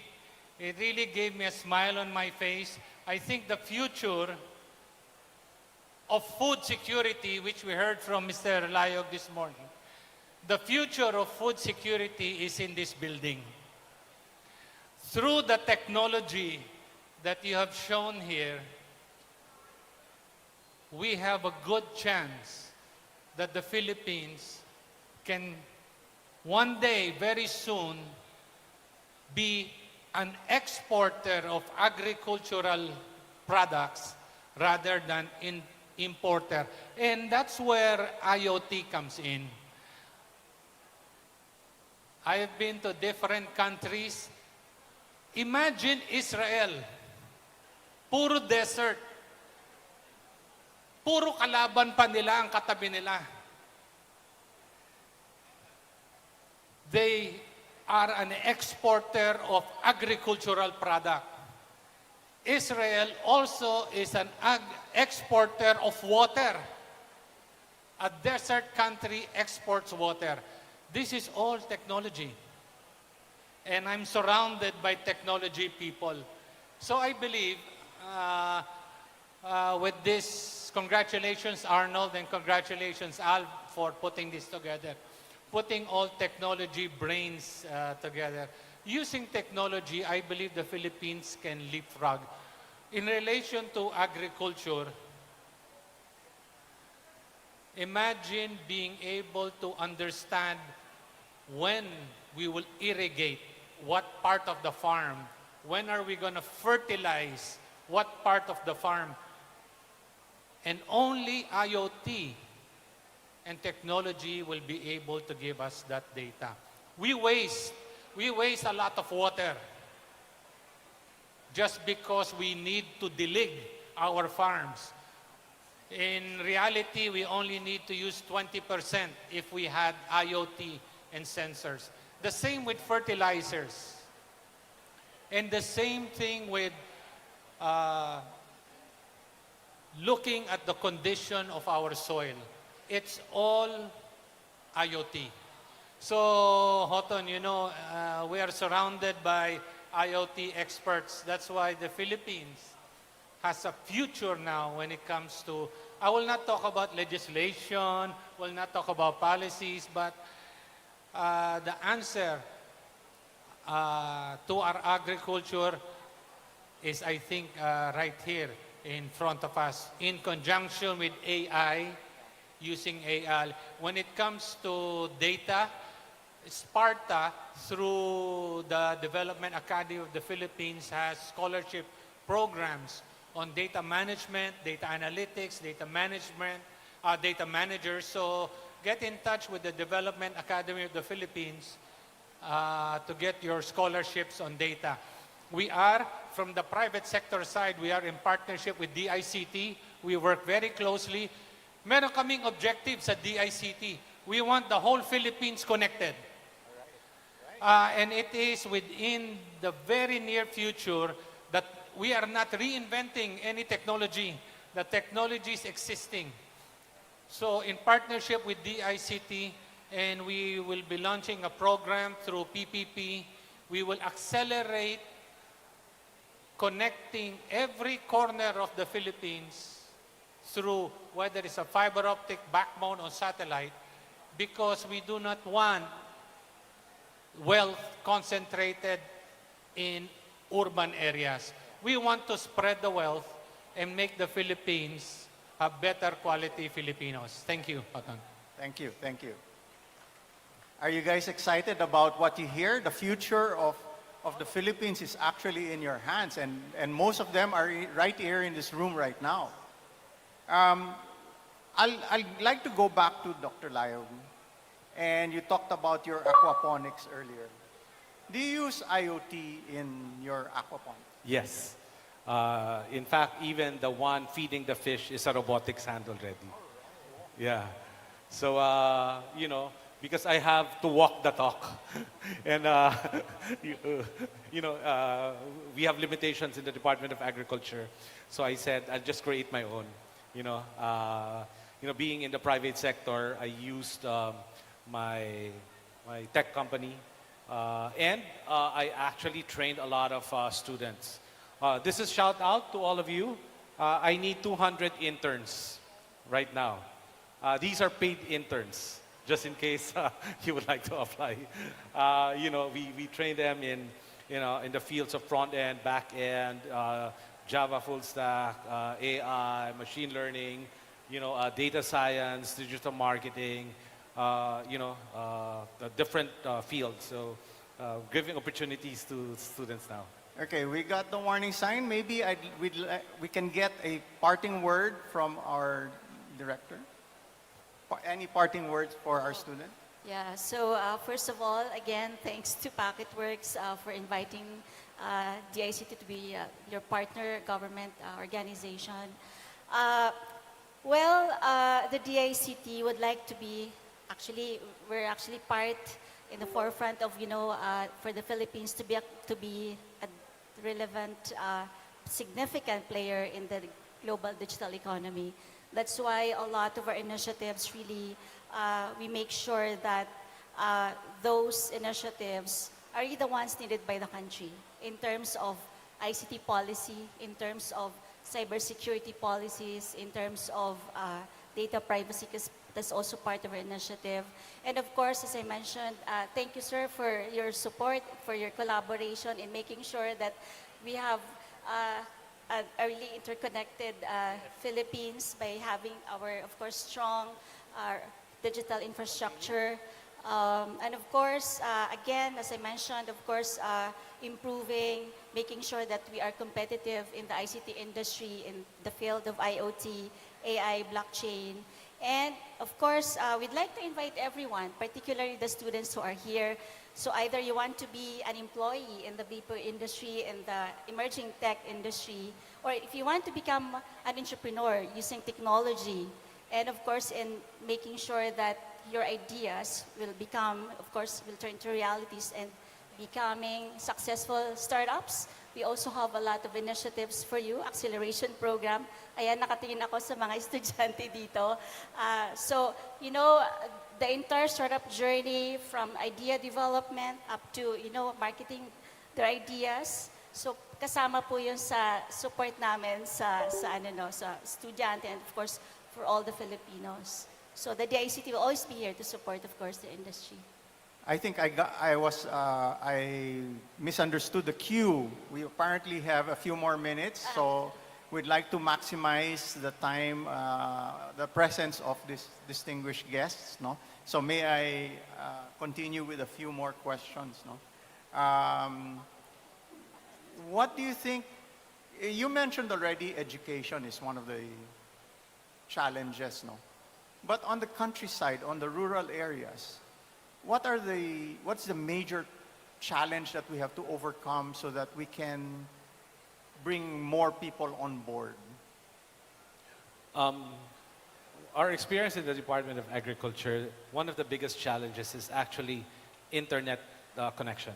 gave me a smile on my face. I think the future of food security, which we heard from Mr. Layog this morning, the future of food security is in this building. Through the technology that you have shown here, we have a good chance that the Philippines can one day, very soon, be an exporter of agricultural products rather than importer. And that's where IoT comes in. I have been to different countries. Imagine Israel, puro desert. Puro kalaban pa nila ang katabi nila. They are an exporter of agricultural product. Israel also is an exporter of water. A desert country exports water. This is all technology. And I'm surrounded by technology people. So I believe with this, congratulations Arnold and congratulations Al for putting this together. Putting all technology brains together. Using technology, I believe the Philippines can leapfrog. In relation to agriculture, imagine being able to understand when we will irrigate what part of the farm, when are we going to fertilize what part of the farm, and only IoT and technology will be able to give us that data. We waste a lot of water just because we need to delig our farms. In reality, we only need to use 20% if we had IoT and sensors. The same with fertilizers. And the same thing with looking at the condition of our soil. It's all IoT. So, Hoton, you know, we are surrounded by IoT experts. That's why the Philippines has a future now when it comes to, I will not talk about legislation, will not talk about policies, but the answer to our agriculture is, I think, right here in front of us, in conjunction with AI, using AI. When it comes to data, Sparta, through the Development Academy of the Philippines, has scholarship programs on data management, data analytics, data management, data managers. So get in touch with the Development Academy of the Philippines to get your scholarships on data. We are, from the private sector side, we are in partnership with DICT. We work very closely. Meron kaming objectives sa DICT. We want the whole Philippines connected. And it is within the very near future that we are not reinventing any technology. The technology is existing. So in partnership with DICT, and we will be launching a program through PPP, we will accelerate connecting every corner of the Philippines through whether it's a fiber optic backbone or satellite, because we do not want wealth concentrated in urban areas. We want to spread the wealth and make the Philippines a better quality Filipinos. Thank you, Patan. Thank you, thank you. Are you guys excited about what you hear? The future of the Philippines is actually in your hands, and most of them are right here in this room right now. I'd like to go back to Dr. Layo, and you talked about your aquaponics earlier. Do you use IoT in your aquaponics? Yes. In fact, even the one feeding the fish is a robotics hand already. Yeah. So, you know, because I have to walk the talk. And, we have limitations in the Department of Agriculture. So I said, I'll just create my own. Being in the private sector, I used my tech company. And I actually trained a lot of students. This is shout out to all of you. I need 200 interns right now. These are paid interns, just in case you would like to apply. We train them in the fields of front end, back end, Java full stack, AI, machine learning, data science, digital marketing, the different fields. So giving opportunities to students now. Okay, we got the warning sign. Maybe we can get a parting word from our director. Any parting words for our student? Yeah, so first of all, again, thanks to Packetworks for inviting DICT to be your partner government organization. The DICT would like to be, we're actually part in the forefront of, for the Philippines to be a relevant, significant player in the global digital economy. That's why a lot of our initiatives really, we make sure that those initiatives are the ones needed by the country in terms of ICT policy, in terms of cybersecurity policies, in terms of data privacy, because that's also part of our initiative. And of course, as I mentioned, thank you, sir, for your support, for your collaboration in making sure that we have a really interconnected Philippines by having our, of course, strong digital infrastructure. And of course, again, as I mentioned, of course, improving, making sure that we are competitive in the ICT industry, in the field of IoT, AI, blockchain. And of course, we'd like to invite everyone, particularly the students who are here. So either you want to be an employee in the BPO industry, in the emerging tech industry, or if you want to become an entrepreneur using technology, and of course, in making sure that your ideas will become, of course, will turn to realities and becoming successful startups. We also have a lot of initiatives for you, acceleration program. Ayan, nakatingin ako sa mga estudyante dito. So, you know, the entire startup journey from idea development up to, you know, marketing their ideas. So, kasama po yun sa support namin sa estudyante and of course, for all the Filipinos. So the DICT will always be here to support, of course, the industry. I think I misunderstood the queue. We apparently have a few more minutes, so we'd like to maximize the time, the presence of these distinguished guests. No, so may I continue with a few more questions? No, what do you think? You mentioned already education is one of the challenges. No, but on the countryside, on the rural areas, what's the major challenge that we have to overcome so that we can bring more people on board? Our experience in the Department of Agriculture, one of the biggest challenges is actually internet connection.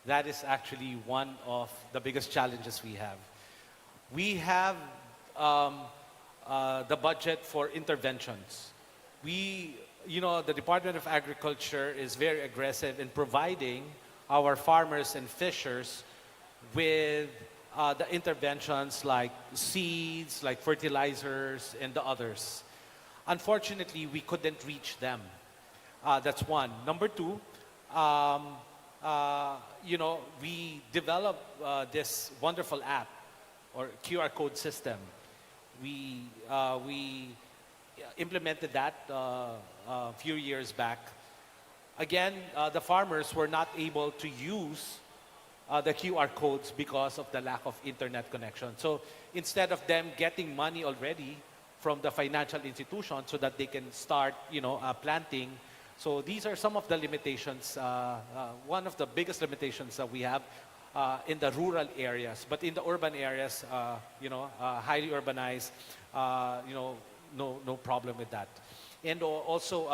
That is actually one of the biggest challenges we have. We have the budget for interventions. The Department of Agriculture is very aggressive in providing our farmers and fishers with the interventions like seeds, like fertilizers, and the others. Unfortunately, we couldn't reach them. That's one. Number two, we developed this wonderful app or QR code system. We implemented that a few years back. Again, the farmers were not able to use the QR codes because of the lack of internet connection. So instead of them getting money already from the financial institution so that they can start, planting. So these are some of the limitations. One of the biggest limitations that we have in the rural areas, but in the urban areas, highly urbanized, no problem with that. And also,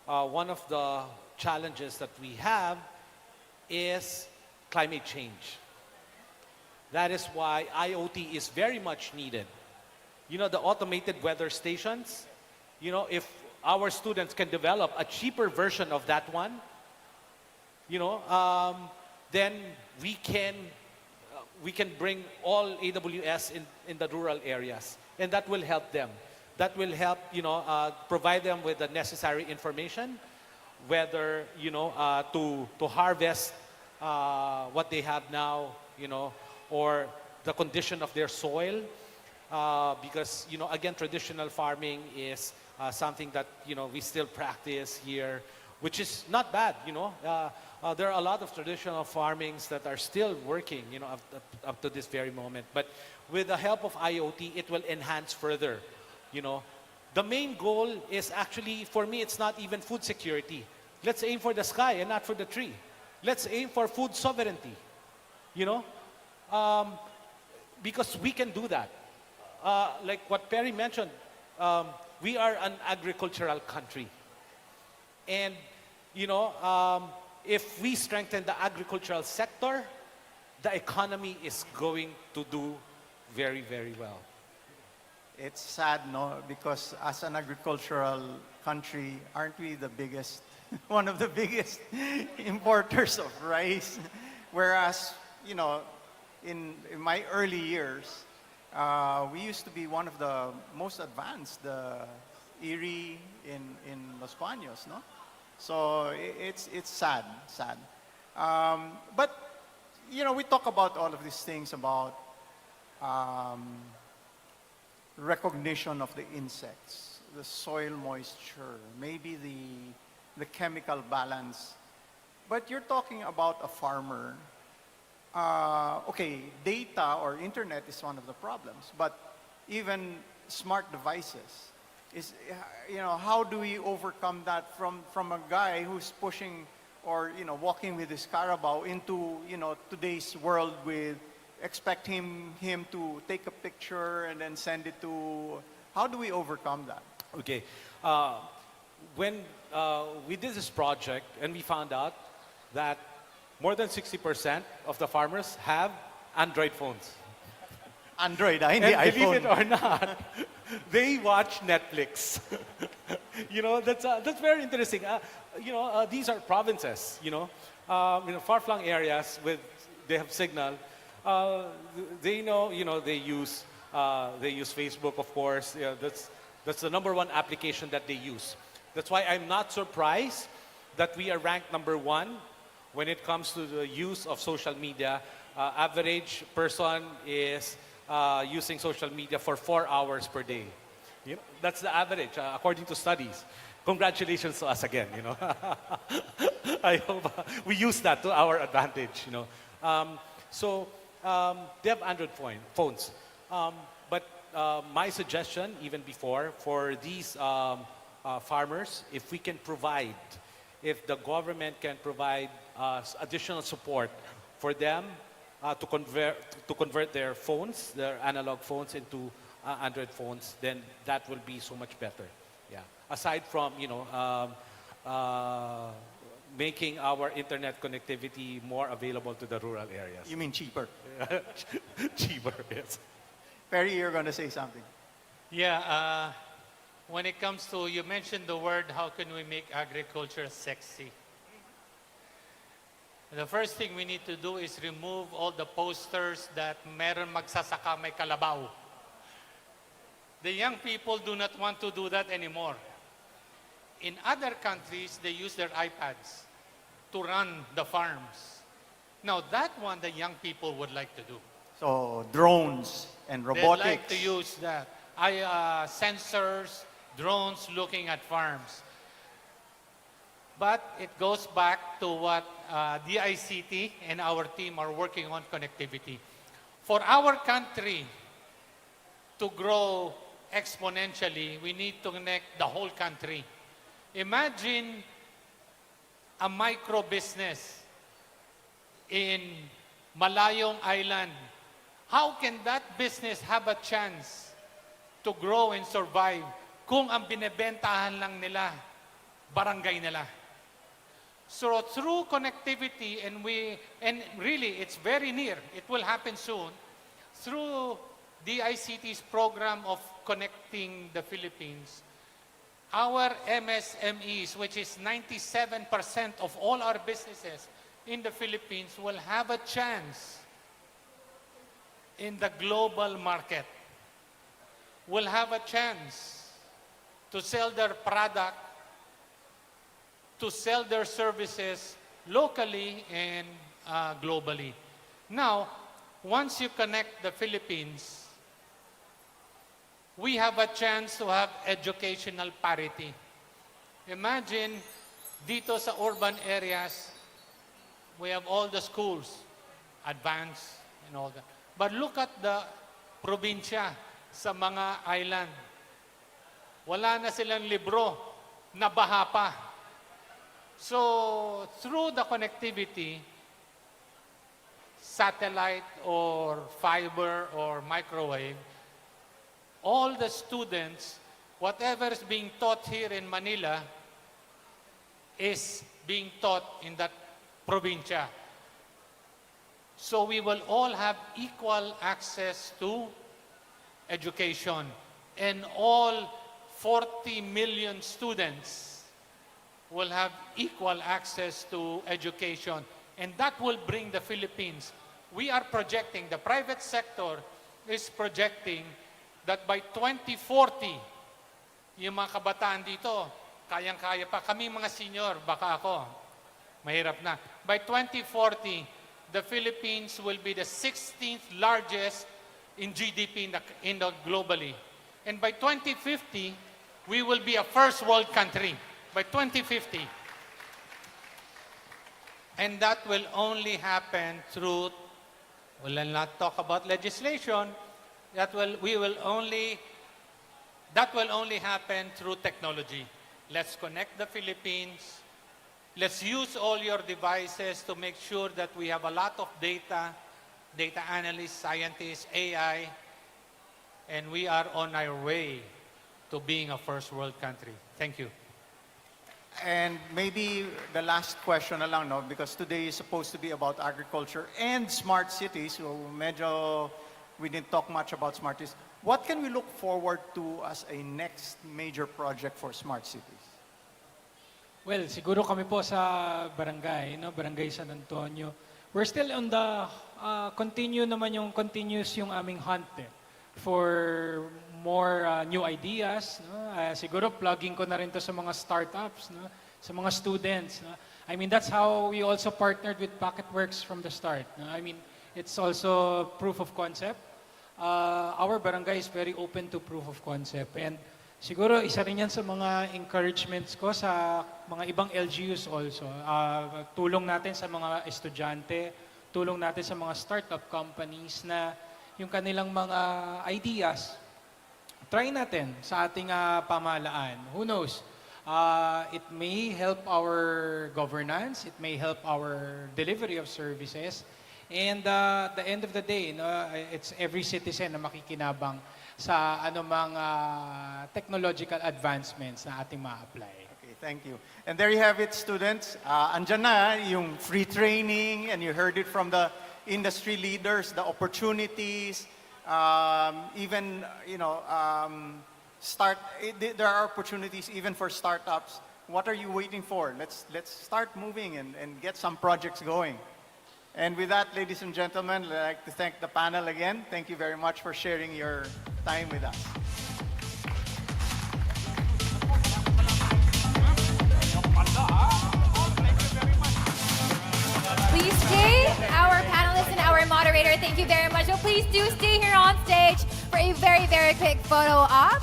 one of the challenges that we have is climate change. That is why IoT is very much needed. The automated weather stations, if our students can develop a cheaper version of that one, then we can bring all AWS in the rural areas, and that will help them. That will help, provide them with the necessary information, whether, to harvest what they have now, or the condition of their soil. Because, again, traditional farming is something that, we still practice here, which is not bad, there are a lot of traditional farmings that are still working, up to this very moment. But with the help of IoT, it will enhance further. The main goal is actually, for me, it's not even food security. Let's aim for the sky and not for the tree. Let's aim for food sovereignty, because we can do that. Like what Perry mentioned, we are an agricultural country. And, if we strengthen the agricultural sector, the economy is going to do very, very well. It's sad, no? Because as an agricultural country, aren't we the biggest, one of the biggest importers of rice? Whereas, in my early years, we used to be one of the most advanced, the Erie in Los Baños, no? So it's sad. But, we talk about all of these things about recognition of the insects, the soil moisture, maybe the chemical balance. But you're talking about a farmer. Okay, data or internet is one of the problems, but even smart devices is, how do we overcome that from a guy who's pushing or, walking with his Carabao into, today's world with expect him to take a picture and then send it to, how do we overcome that? Okay. When we did this project and we found out that more than 60% of the farmers have Android phones. Android, And hindi believe iPhone. it or not, they watch Netflix. That's very interesting. These are provinces, far-flung areas they have signal. They know, they use Facebook, of course. That's the number one application that they use. That's why I'm not surprised that we are ranked number 1 when it comes to the use of social media. Average person is using social media for 4 hours per day. That's the average, according to studies. Congratulations to us again. I hope we use that to our advantage. They have Android phones. But my suggestion, even before, for these farmers, if the government can provide additional support for them to convert their phones, their analog phones, into Android phones, then that will be so much better. Yeah. Aside from making our internet connectivity more available to the rural areas. You mean cheaper? Cheaper, yes. Perry, you're going to say something. Yeah, when it comes to, you mentioned the word, how can we make agriculture sexy? The first thing we need to do is remove all the posters that meron magsasaka may kalabaw. The young people do not want to do that anymore. In other countries, they use their iPads to run the farms. Now, that one the young people would like to do. So, drones and robotics. They like to use that. Sensors, drones looking at farms. But it goes back to what DICT and our team are working on, connectivity. For our country to grow exponentially, we need to connect the whole country. Imagine a micro business in Malayong Island. How can that business have a chance to grow and survive kung ang binebentahan lang nila, barangay nila? So through connectivity, and really it's very near, it will happen soon, through DICT's program of connecting the Philippines, our MSMEs, which is 97% of all our businesses in the Philippines, will have a chance in the global market, will have a chance to sell their product, to sell their services locally and globally. Now, once you connect the Philippines, we have a chance to have educational parity. Imagine, dito sa urban areas, we have all the schools, advanced and all that. But look at the probinsya sa mga island. Wala na silang libro, nabaha pa. So, through the connectivity, satellite or fiber or microwave, all the students, whatever is being taught here in Manila is being taught in that probinsya. So we will all have equal access to education, and all 40 million students will have equal access to education, and that will bring the Philippines. We are projecting, the private sector is projecting that by 2040, yung mga kabataan dito, kayang-kaya pa. Kami mga senior, baka ako, mahirap na. By 2040, the Philippines will be the 16th largest in GDP globally. And by 2050, we will be a first world country. By 2050. And that will only happen through, we'll not talk about legislation, that will only happen through technology. Let's connect the Philippines. Let's use all your devices to make sure that we have a lot of data analysts, scientists, AI, and we are on our way to being a first world country. Thank you. And maybe the last question na lang, no? Because today is supposed to be about agriculture and smart cities. So medyo we didn't talk much about smart cities. What can we look forward to as a next major project for smart cities? Well, siguro kami po sa barangay, no? Barangay San Antonio. We're still on the continuous yung aming hunt for more new ideas. No? Siguro plugging ko na rin to sa mga startups, no? Sa mga students. No? I mean, that's how we also partnered with Packetworks from the start. No? I mean, it's also proof of concept. Our barangay is very open to proof of concept. And siguro isa rin yan sa mga encouragements ko sa mga ibang LGUs also. Tulong natin sa mga estudyante, tulong natin sa mga startup companies na yung kanilang mga ideas, try natin sa ating pamahalaan. Who knows? It may help our governance, it may help our delivery of services, and at the end of the day, no, it's every citizen na makikinabang sa anumang technological advancements na ating ma-apply. Okay, thank you. And there you have it, students. Andyan na yung free training, and you heard it from the industry leaders, the opportunities, even, there are opportunities even for startups. What are you waiting for? Let's start moving and get some projects going. And with that, ladies and gentlemen, I'd like to thank the panel again. Thank you very much for sharing your time with us. Please stay, our panelists and our moderator, thank you very much. So please do stay here on stage for a very, very quick photo op.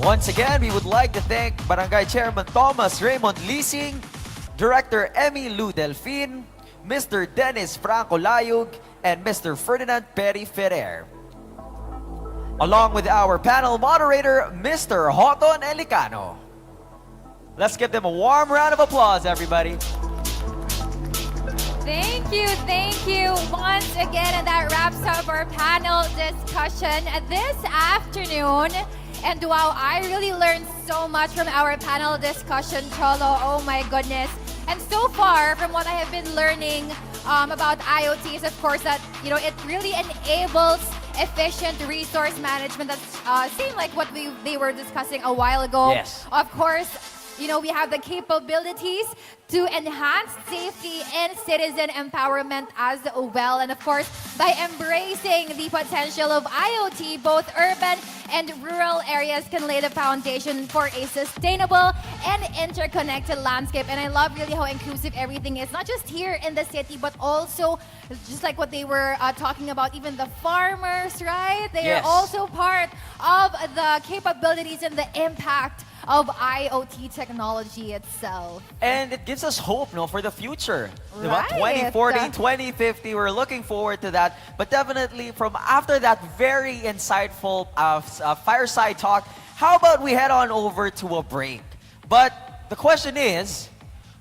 Once again, we would like to thank Barangay Chairman Thomas Raymond Leasing, Director Emmy Lou Delfin, Mr. Dennis Franco Layug, and Mr. Ferdinand Perry Ferrer. Along with our panel moderator, Mr. Hoton Elicano. Let's give them a warm round of applause, everybody. Thank you once again, and that wraps up our panel discussion this afternoon. And wow, I really learned so much from our panel discussion, Cholo. Oh my goodness. And so far, from what I have been learning about IoT is, of course, that it really enables efficient resource management. That's same like what they were discussing a while ago. Yes. Of course, we have the capabilities to enhance safety and citizen empowerment as well. And of course, by embracing the potential of IoT, both urban and rural areas can lay the foundation for a sustainable and interconnected landscape. And I love really how inclusive everything is, not just here in the city, but also just like what they were talking about, even the farmers, right? They Yes. are also part of the capabilities and the impact of IoT technology itself. And it gives us hope, for the future. Right. 2040, 2050, we're looking forward to that. But definitely, from after that very insightful Fireside talk, how about we head on over to a break? But the question is,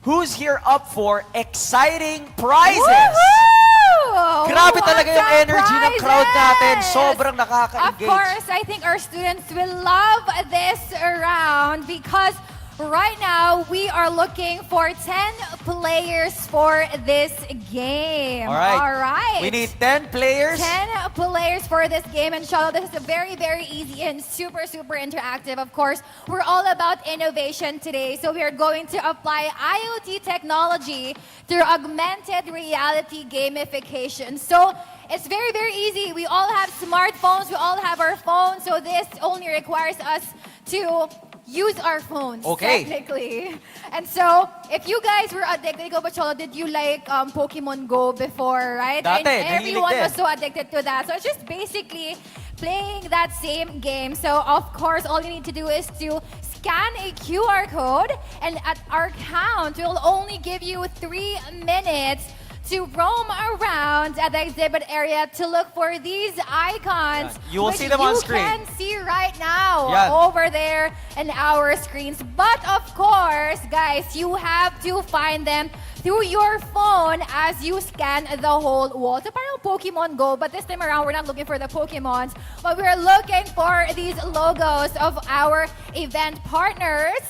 who's here up for exciting prizes? Woohoo! Grabe Who talaga wants yung our energy ng crowd natin. prizes? Sobrang Of nakaka-engage. course, I think our students will love this round because right now we are looking for 10 players for this game. All right. All right. We need 10 players. 10 players for this game. And Shalo, this is a very, very easy and super, super interactive. Of course, we're all about innovation today. So we are going to apply IoT technology through augmented reality gamification. So it's very, very easy. We all have smartphones. We all have our phones. So this only requires us to use our phones, Okay. technically. And so, if you guys were addicted, ikaw ba, Cholo, did you like Pokemon Go before, right? Dati, And nahilig everyone din. was so addicted to that. So, it's just basically playing that same game. So, of course, all you need to do is to scan a QR code, and at our count, we'll only give you 3 minutes to roam around at the exhibit area to look for these icons. Yan. You will which see them on screen. You can see right now Yan. over there in our screens. But of course, guys, you have to find them through your phone as you scan the whole wall. So parang Pokemon Go, but this time around, we're not looking for the Pokemons, but we're looking for these logos of our event partners.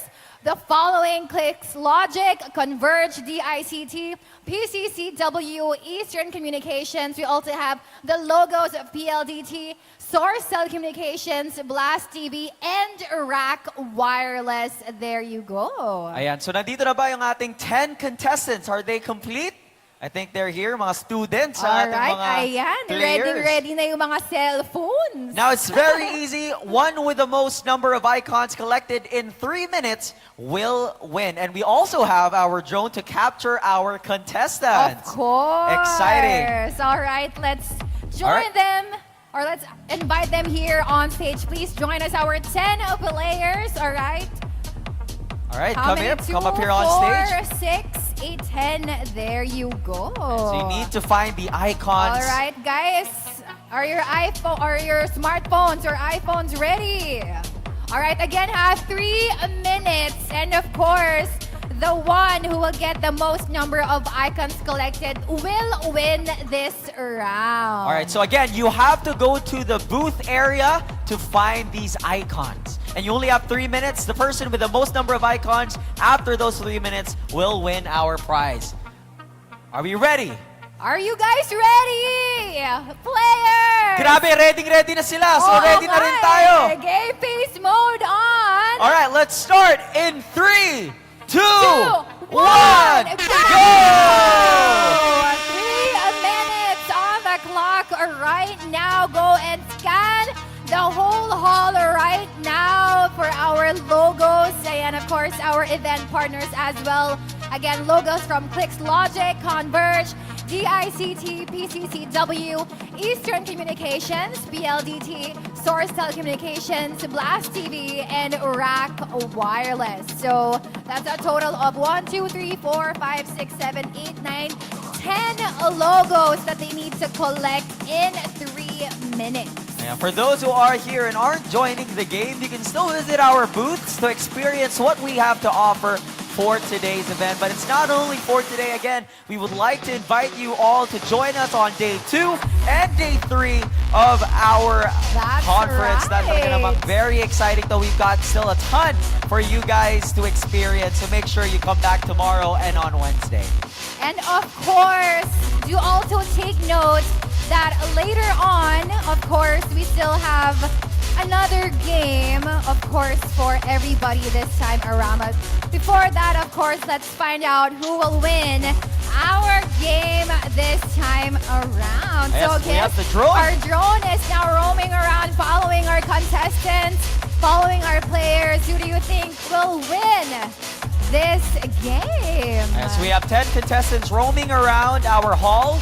The following clicks Logic, Converge, DICT, PCCW, Eastern Communications. We also have the logos of PLDT, Source Telecommunications, Blast TV, and Rack Wireless. There you go. Ayan, so nandito na ba yung ating 10 contestants? Are they complete? I think they're here, mga students sa ating mga ayan. players. Ready na yung mga cellphones. Now, it's very easy. One with the most number of icons collected in 3 minutes will win. And we also have our drone to capture our contestants. Of course. Exciting. All right, let's join All right. them, or let's invite them here on stage. Please join us, our 10 players, all right? All right, How come many? here. Come up here on 2, stage. 4, 6, 8, 10. There you go. So you need to find the icons. All right, guys. Are your iPhone or your smartphones or iPhones ready? All right, again, have 3 minutes. And of course, the one who will get the most number of icons collected will win this round. All right, so again, you have to go to the booth area to find these icons. And you only have 3 minutes. The person with the most number of icons after those 3 minutes will win our prize. Are we ready? Are you guys ready? Players! Grabe, ready na sila. So ready na rin Okay. tayo. Game face mode on. All right, let's start in 3, 2, 1, go! 3 minutes on the clock right now. Go and scan the whole hall right now for our logos and of course our event partners as well. Again, logos from Clicks Logic, Converge, DICT, PCCW, Eastern Communications, PLDT, Source Telecommunications, Blast TV, and Rack Wireless. So that's a total of 1, 2, 3, 4, 5, 6, 7, 8, 9, 10 logos that they need to collect in 3 minutes. And for those who are here and aren't joining the game, you can still visit our booths to experience what we have to offer for today's event. But it's not only for today. Again, we would like to invite you all to join us on day 2 and day 3 of our conference. That's talaga namang very exciting, though we've got still a ton for you guys to experience. So make sure you come back tomorrow and on Wednesday. And of course, do also take note that later on, of course, we still have another game, of course, for everybody this time around. But before that, of course, let's find out who will win our game this time around. Yes, So, we have kids, the drone. our drone is now roaming around, following our contestants, following our players. Who do you think will win this game? Yes, we have 10 contestants roaming around our hall.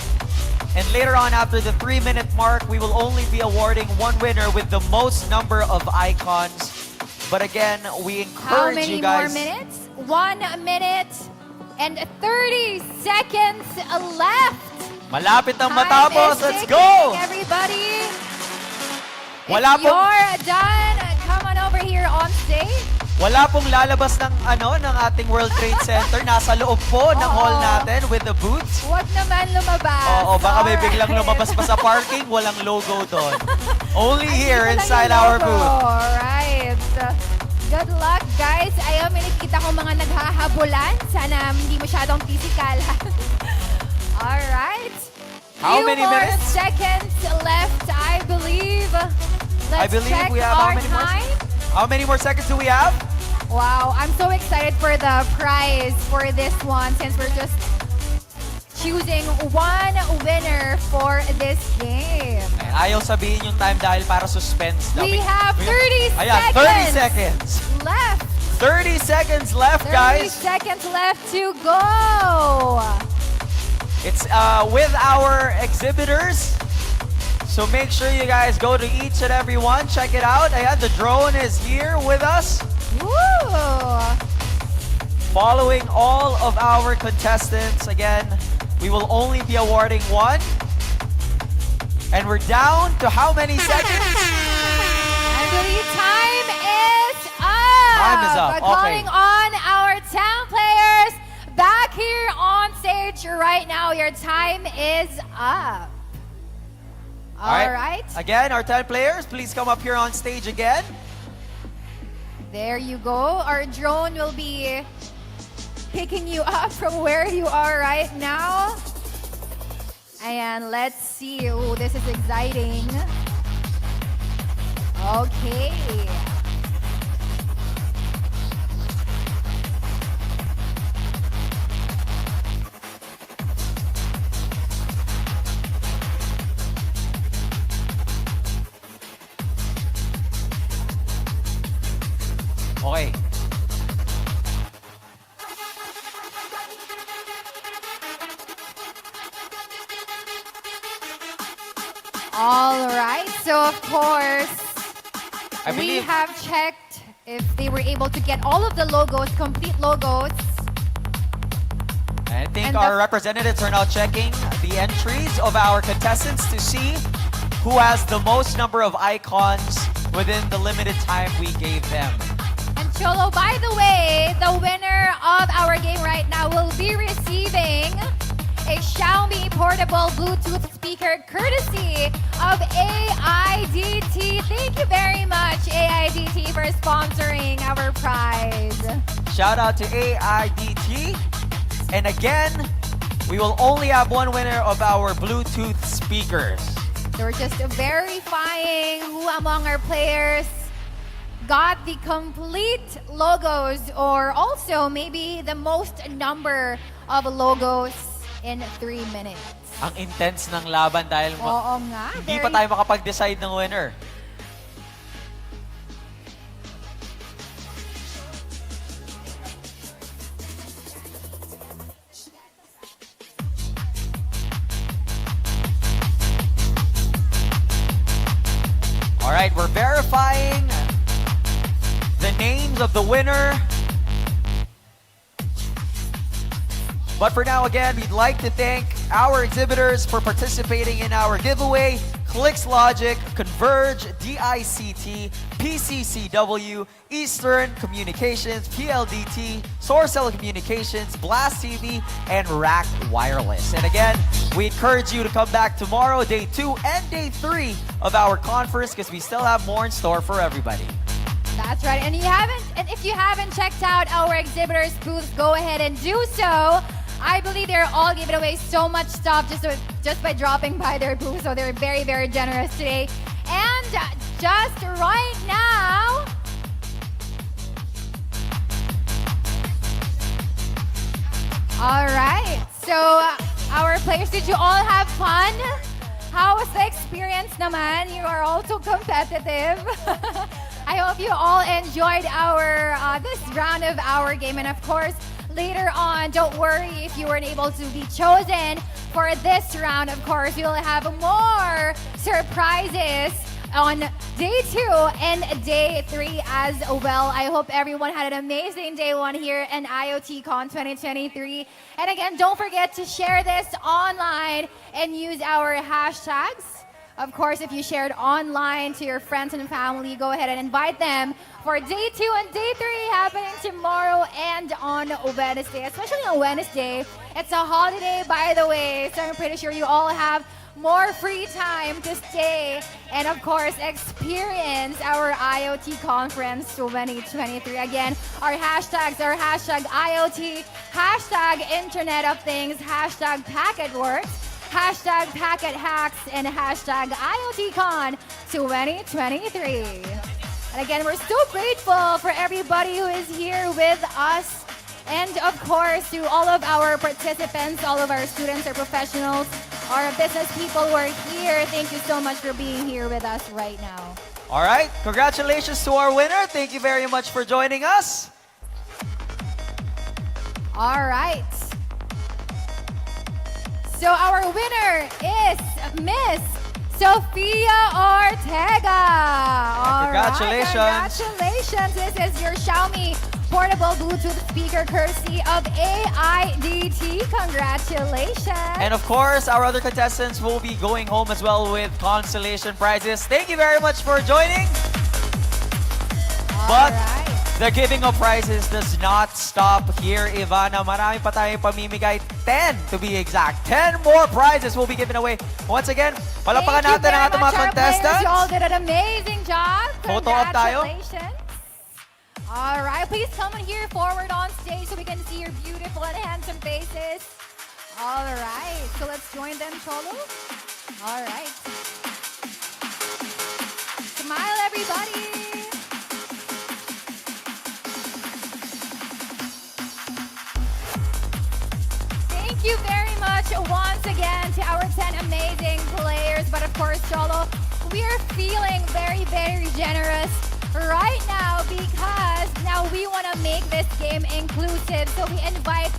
And later on, after the 3-minute mark, we will only be awarding one winner with the most number of icons. But again, we How encourage many you guys. more minutes? 1 minute and 30 seconds left. Malapit ang Time matapos. is Let's ticking, go! everybody. Wala If pong- you're done, come on over here on stage. Wala pong lalabas ng ng ating World Trade Center. Nasa loob po ng hall natin with the booths. Huwag naman lumabas. Oo, baka may Alright. biglang lumabas pa sa parking, walang logo doon. Only here Walang inside logo. our booth. Alright. Good luck, guys. Ayaw, may nakikita ko mga naghahabulan. Sana hindi masyadong physical. Alright. How Few many more minutes? seconds left, I believe. Let's I believe check we have our how many more? time. How many more seconds do we have? Wow, I'm so excited for the prize for this one since we're just choosing one winner for this game. Ayaw sabihin yung time dahil para suspense daw. We have 30 Ayan, seconds 30 seconds. left. 30 seconds left, 30 guys. seconds left to go. It's with our exhibitors. So make sure you guys go to each and every one. Check it out. Ayan, the drone is here with us. Woo! Following all of our contestants. Again, we will only be awarding one. And we're down to how many seconds? I believe time is up. Time is up, We're calling okay. on our 10 players back here on stage right now. Your time is up. All right. Again, our 10 players, please come up here on stage again. There you go. Our drone will be picking you up from where you are right now. And let's see. Oh, this is exciting. Okay. Okay. All right. So, of course, I we believe- have checked if they were able to get all of the logos, complete logos. I think And our the- representatives are now checking the entries of our contestants to see who has the most number of icons within the limited time we gave them. And Cholo, by the way, the winner of our game right now will be receiving a Xiaomi portable Bluetooth speaker courtesy of AIDT. Thank you very much, AIDT, for sponsoring our prize. Shout out to AIDT. And again, we will only have one winner of our Bluetooth speakers. So we're just verifying who among our players got the complete logos, or also maybe the most number of logos in 3 minutes. Ang intense ng laban dahil Oo nga. hindi pa tayo makapag-decide ng winner. All right, we're verifying the names of the winner. But for now, again, we'd like to thank our exhibitors for participating in our giveaway. Clicks Logic, Converge, DICT, PCCW, Eastern Communications, PLDT, Source Telecommunications, Blast TV, and Rack Wireless. And again, we encourage you to come back tomorrow, day 2 and day 3 of our conference, because we still have more in store for everybody. That's right. And if you haven't checked out our exhibitors booth, go ahead and do so. I believe they're all giving away so much stuff just by dropping by their booth. So they're very, very generous today. And just right now, all right. So our players, did you all have fun? How was the experience naman? You are also competitive. I hope you all enjoyed our this round of our game. And of course, later on, don't worry if you weren't able to be chosen for this round. Of course, we will have more surprises on day 2 and day 3 as well. I hope everyone had an amazing day 1 here in IoTCon 2023. And again, don't forget to share this online and use our hashtags. Of course, if you shared online to your friends and family, go ahead and invite them for day 2 and day 3 happening tomorrow and on Wednesday, especially on Wednesday. It's a holiday, by the way, so I'm pretty sure you all have more free time to stay and, of course, experience our IoT Conference 2023. Again, our hashtags are hashtag IoT, hashtag Internet of Things, hashtag PacketWorks, hashtag Packet Hacks, and hashtag IoTCon 2023. And again, we're so grateful for everybody who is here with us And of course, to all of our participants, all of our students, our professionals, our business people who are here, thank you so much for being here with us right now. All right, congratulations to our winner. Thank you very much for joining us. All right. So our winner is Miss Sofia Ortega. All right, Congratulations. congratulations. This is your Xiaomi portable Bluetooth speaker courtesy of AIDT. Congratulations. And of course, our other contestants will be going home as well with consolation prizes. Thank you very much for joining. But the giving of prizes does not stop here, Ivana. Marami pa tayong pamimigay. 10 to be exact. 10 more prizes will be given away. Once again, palapakan natin ang ating mga contestants. You all did an amazing job. Photo op tayo. Congratulations. All right, please come in here forward on stage so we can see your beautiful and handsome faces. All right, so let's join them, Cholo. All right. Smile, everybody. Thank you very much once again to our 10 amazing players. But of course, Cholo, we are feeling very, very generous right now because now we want to make this game inclusive. So we invite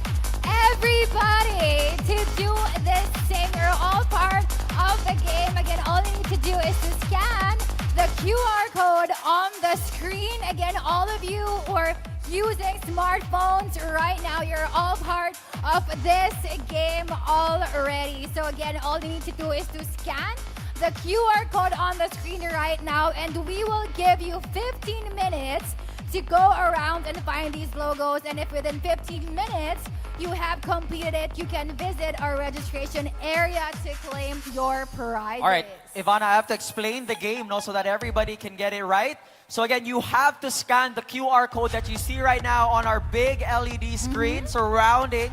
everybody to do this same. You're all part of the game. Again, all you need to do is to scan the QR code on the screen. Again, all of you who are using smartphones right now, you're all part of this game already. So again, all you need to do is to scan the QR code on the screen right now, and we will give you 15 minutes to go around and find these logos. And if within 15 minutes you have completed it, you can visit our registration area to claim your prize. All right, Ivana, I have to explain the game so that everybody can get it right. So again, you have to scan the QR code that you see right now on our big LED screen surrounding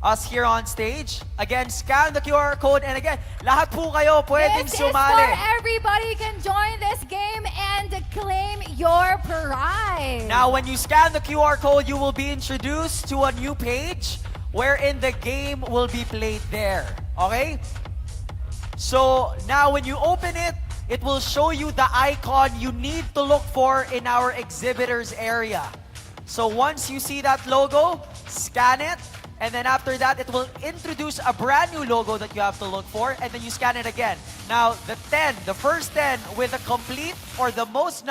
us here on stage. Again, scan the QR code. And again, lahat po kayo pwedeng This sumali. is for everybody can join this game and claim your prize. Now, when you scan the QR code, you will be introduced to a new page wherein the game will be played there. Okay? So, now when you open it, it will show you the icon you need to look for in our exhibitors area. So, once you see that logo, scan it. And then after that, it will introduce a brand new logo that you have to look for, and then you scan it again. Now, the first 10 with the complete or the most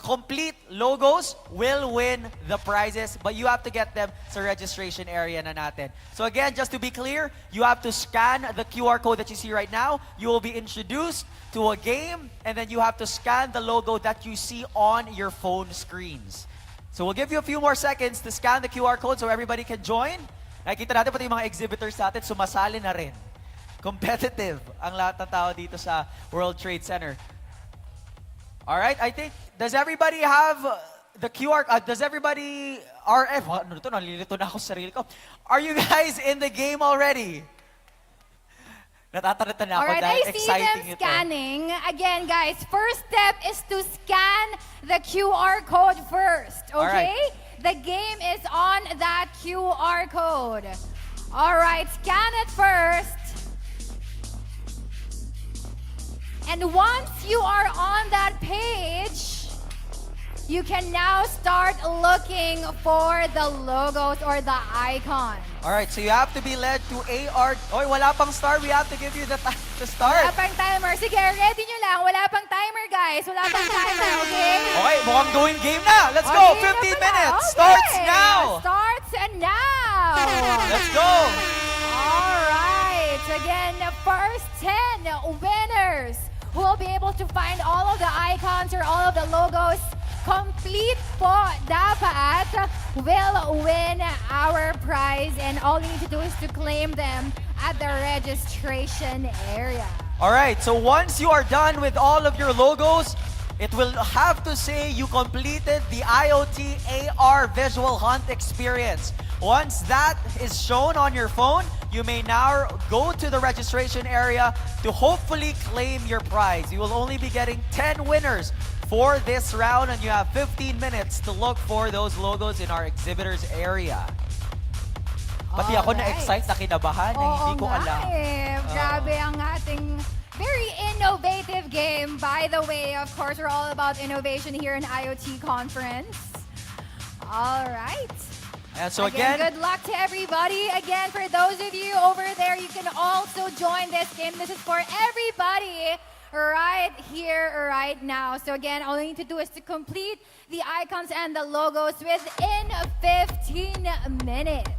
complete logos will win the prizes, but you have to get them sa registration area na natin. So again, just to be clear, you have to scan the QR code that you see right now. You will be introduced to a game, and then you have to scan the logo that you see on your phone screens. So we'll give you a few more seconds to scan the QR code so everybody can join. Nakikita natin pati yung mga exhibitors natin sumasali na rin. Competitive ang lahat ng tao dito sa World Trade Center. All right, I think, does everybody have the QR, does everybody, RF, ano ito, nalilito na ako sa sarili ko. Are you guys in the game already? Natataranta na ako Alright, dahil I see exciting them ito. scanning. Again, guys, first step is to scan the QR code first, okay? Alright. The game is on that QR code. Alright, scan it first. And once you are on that page, you can now start looking for the logos or the icon. Alright, so you have to be led to AR. Oy, wala pang start. We have to give you the time to start. Wala pang timer. Sige, ready nyo lang. Wala pang timer, guys. Wala pang timer, okay? Okay, mukhang going game na. Let's go. 15 minutes. Starts now. Starts and now. Let's go. All right. Again, the first 10 winners who will be able to find all of the icons or all of the logos complete po dapat will win our prize, and all you need to do is to claim them at the registration area. All right, so once you are done with all of your logos, it will have to say you completed the IoT AR Visual Hunt experience. Once that is shown on your phone, you may now go to the registration area to hopefully claim your prize. You will only be getting 10 winners for this round, and you have 15 minutes to look for those logos in our exhibitors area. Pati ako na-excite, na kinabahan, na hindi ko alam. Grabe ang ating very innovative game. By the way, of course, we're all about innovation here in IoT Conference. All right. And so again, again, good luck to everybody. Again, for those of you over there, you can also join this game. This is for everybody right here, right now. So again, all you need to do is to complete the icons and the logos within 15 minutes.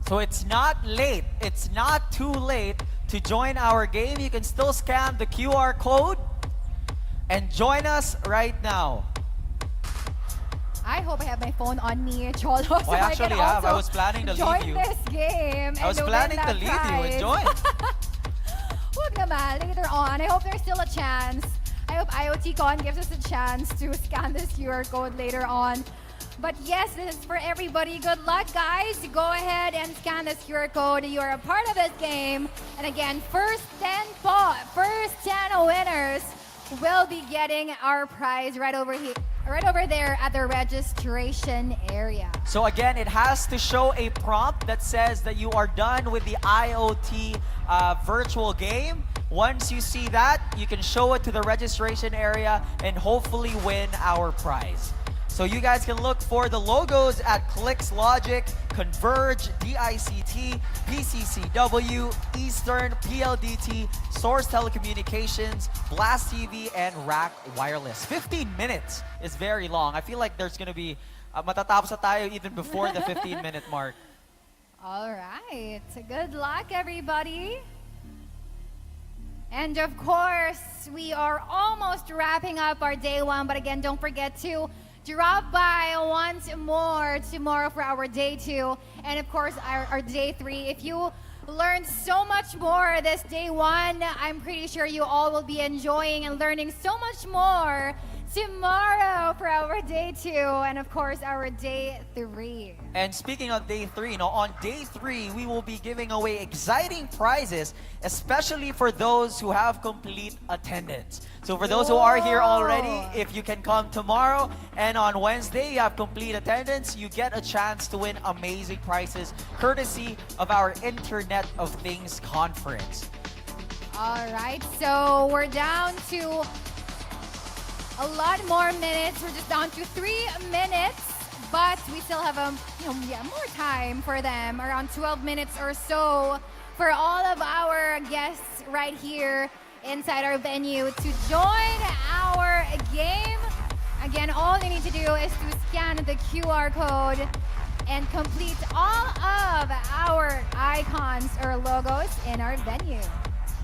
so it's not late. It's not too late to join our game. You can still scan the QR code and join us right now. I hope I have my phone on me, Cholo, so I I can actually have. also I was planning to join leave you. this game. I was planning to leave you and join. Wag naman, later on. I hope there's still a chance. I hope IoTCon gives us a chance to scan this QR code later on. But yes, this is for everybody. Good luck, guys. Go ahead and scan this QR code. You are a part of this game. And again, first 10 winners will be getting our prize right over here. Right over there at the registration area. So again, it has to show a prompt that says that you are done with the IoT virtual game. Once you see that, you can show it to the registration area and hopefully win our prize. So you guys can look for the logos at Clicks Logic, Converge, DICT, PCCW, Eastern, PLDT, Source Telecommunications, Blast TV, and Rack Wireless. 15 minutes is very long. I feel like there's gonna be matatapos na tayo even before the 15-minute mark. All right. Good luck, everybody. And of course, we are almost wrapping up our day one. But again, don't forget to drop by once more tomorrow for our day two. And of course, our day three. If you learned so much more this day one, I'm pretty sure you all will be enjoying and learning so much more tomorrow for our day two, and of course our day three. And speaking of day three, on day three, we will be giving away exciting prizes, especially for those who have complete attendance. So for those who are here already, if you can come tomorrow, and on Wednesday you have complete attendance, you get a chance to win amazing prizes courtesy of our Internet of Things conference. All right, so we're down to a lot more minutes. We're just down to 3 minutes, but we still have more time for them, around 12 minutes or so, for all of our guests right here inside our venue to join our game. Again, all they need to do is to scan the QR code and complete all of our icons or logos in our venue.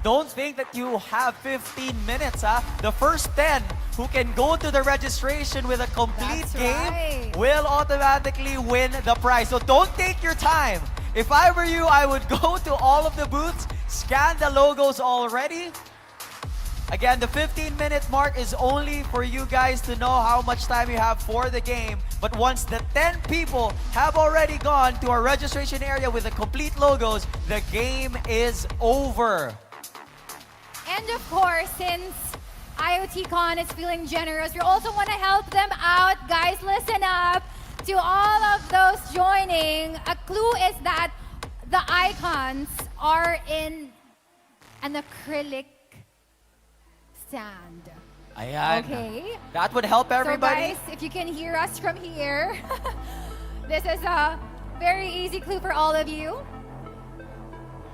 Don't think that you have 15 minutes, The first 10 who can go to the registration with a complete game will automatically win the prize. So don't take your time. If I were you, I would go to all of the booths, scan the logos already. Again, the 15-minute mark is only for you guys to know how much time you have for the game. But once the 10 people have already gone to our registration area with the complete logos, the game is over. And of course, since IoTCon is feeling generous, we also want to help them out. Guys, listen up. To all of those joining, a clue is that the icons are in an acrylic stand. Ayan. Okay? That would help everybody. So guys, if you can hear us from here, this is a very easy clue for all of you.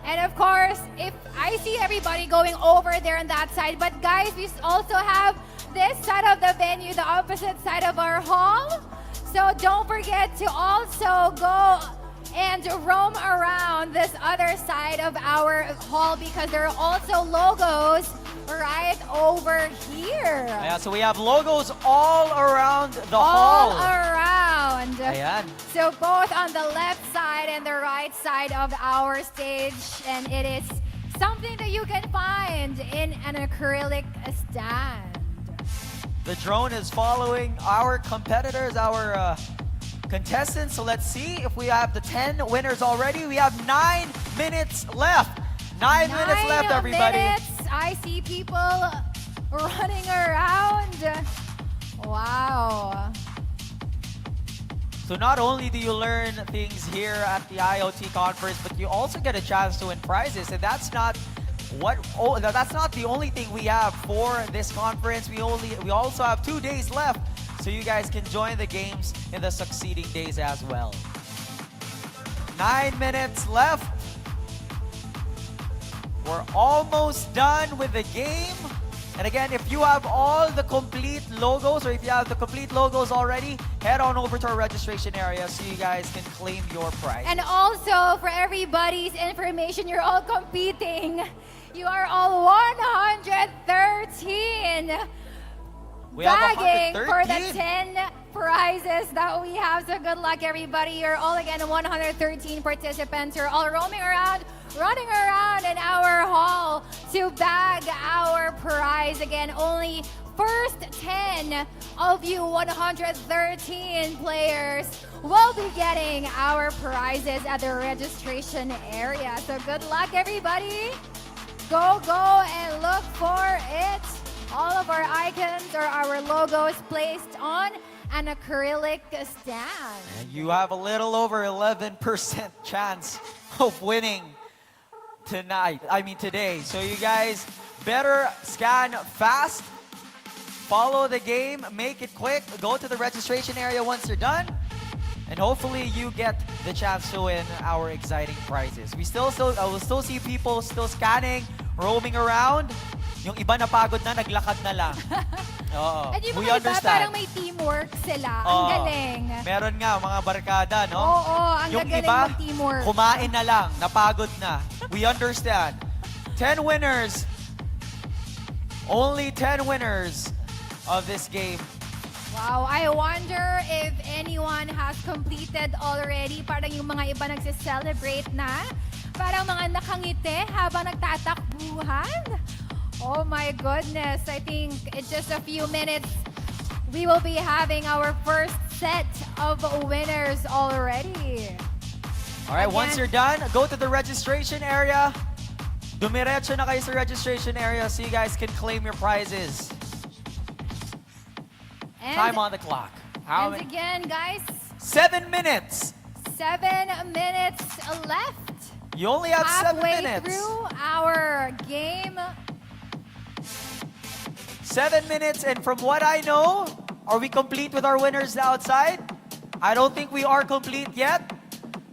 And of course, if I see everybody going over there on that side, but guys, we also have this side of the venue, the opposite side of our hall. So don't forget to also go and roam around this other side of our hall because there are also logos right over here. Yeah, so we have logos all around the hall. All around. Ayan. So both on the left side and the right side of our stage, and it is something that you can find in an acrylic stand. The drone is following our competitors, our contestants. So let's see if we have the 10 winners already. We have 9 minutes left. 9 minutes left, everybody. Minutes. I see people running around. Wow. So not only do you learn things here at the IoT conference, but you also get a chance to win prizes. And that's not that's not the only thing we have for this conference. We also have 2 days left, so you guys can join the games in the succeeding days as well. 9 minutes left. We're almost done with the game. And again, if you have all the complete logos, or if you have the complete logos already, head on over to our registration area so you guys can claim your prize. And also, for everybody's information, you're all competing. You are all 113. We have Bagging for the 113. 10 prizes that we have. So good luck, everybody. You're all, again, 113 participants. You're all roaming around, running around in our hall to bag our prize. Again, only first 10 of you 113 players will be getting our prizes at the registration area. So good luck, everybody. Go and look for it. All of our icons or our logos placed on an acrylic stand. And you have a little over 11% chance of winning today. So you guys better scan fast, follow the game, make it quick, go to the registration area once you're done, and hopefully you get the chance to win our exciting prizes. I will still see people still scanning, roaming around. Yung iba napagod na, naglakad na lang. Oo. At yung We mga iba, understand. parang may teamwork sila. Ang galing. Meron nga, mga barkada, no? Oo, ang Yung gagaling iba, mag-teamwork. kumain na lang, napagod na. We understand. 10 winners. Only 10 winners of this game. Wow, I wonder if anyone has completed already. Parang yung mga iba nagse-celebrate na. Parang mga nakangiti habang nagtatakbuhan. Oh my goodness, I think in just a few minutes, we will be having our first set of winners already. All right, Again, once you're done, go to the registration area. Dumiretso na kayo sa registration area so you guys can claim your prizes. Time on the clock. How And many? again, guys, 7 minutes. 7 minutes left. You only have 7 Halfway minutes. through our game. 7 minutes, and from what I know, are we complete with our winners outside? I don't think we are complete yet.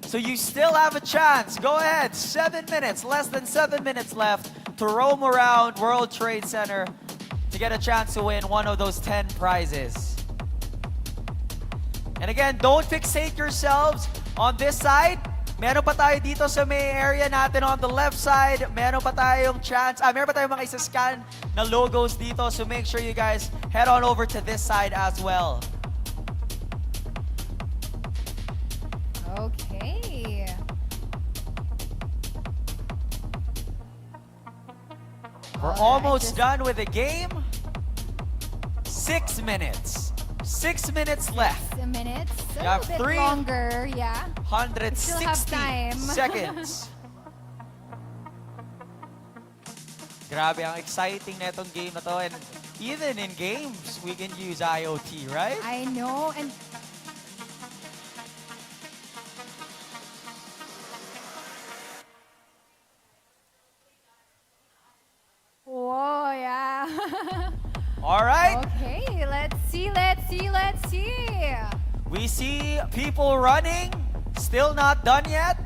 So you still have a chance. Go ahead. 7 minutes, less than 7 minutes left to roam around World Trade Center to get a chance to win one of those 10 prizes. And again, don't fixate yourselves on this side. Meron pa tayo dito sa may area natin on the left side. Meron pa tayong chance. Meron pa tayong mga isa-scan na logos dito. So make sure you guys head on over to this side as well. Okay. We're almost done with the game. 6 minutes. 6 minutes left. 6 minutes. A You have little bit longer, yeah. 160 Still have time. seconds. Grabe, ang exciting na itong game na to. And even in games, we can use IoT, right? I know. And whoa, yeah. All right. Okay, let's see. We see people running. Still not done yet.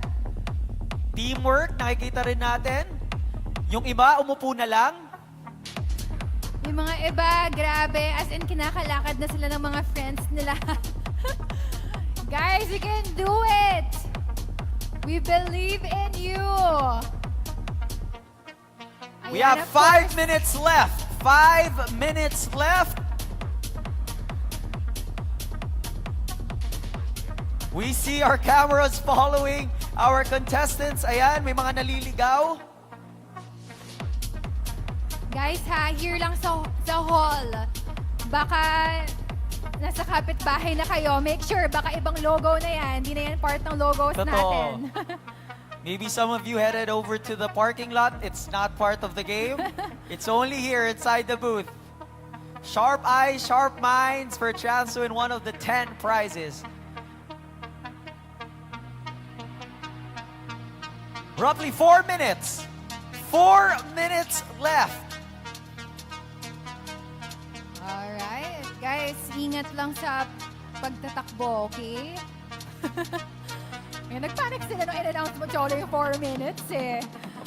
Teamwork, nakikita rin natin. Yung iba, umupo na lang. Yung mga iba, grabe, as in kinakalakad na sila ng mga friends nila. Guys, you can do it! We believe in you! We Ayan, have of 5 minutes left. 5 minutes left. We see our cameras following our contestants. Ayan, may mga naliligaw. Guys ha, here lang sa hall. Baka nasa kapitbahay na kayo, make sure baka ibang logo na yan. Hindi na yan part ng logos Totoo. natin. Maybe some of you headed over to the parking lot. It's not part of the game. It's only here inside the booth. Sharp eyes, sharp minds for a chance to win one of the 10 prizes. Roughly 4 minutes. 4 minutes left. Alright, guys, ingat lang sa pagtatakbo, okay? Ngayon, nagpanic sila nung in-announce mo, Cholo, yung 4 minutes eh.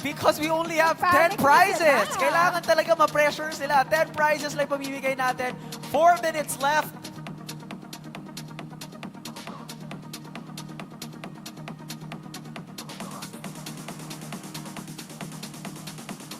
Because we only have 10 Panic na prizes. sila. Kailangan talaga ma-pressure sila. 10 prizes lang pamimigay natin. 4 minutes left.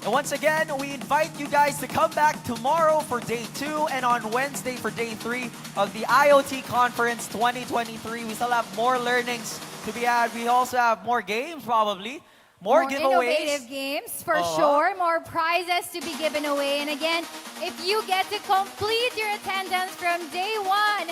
And once again, we invite you guys to come back tomorrow for day 2 and on Wednesday for day 3 of the IoT Conference 2023. We still have more learnings to be had. We also have more games probably. More giveaways. Innovative games, for Uh-huh. sure. More prizes to be given away. And again, if you get to complete your attendance from day 1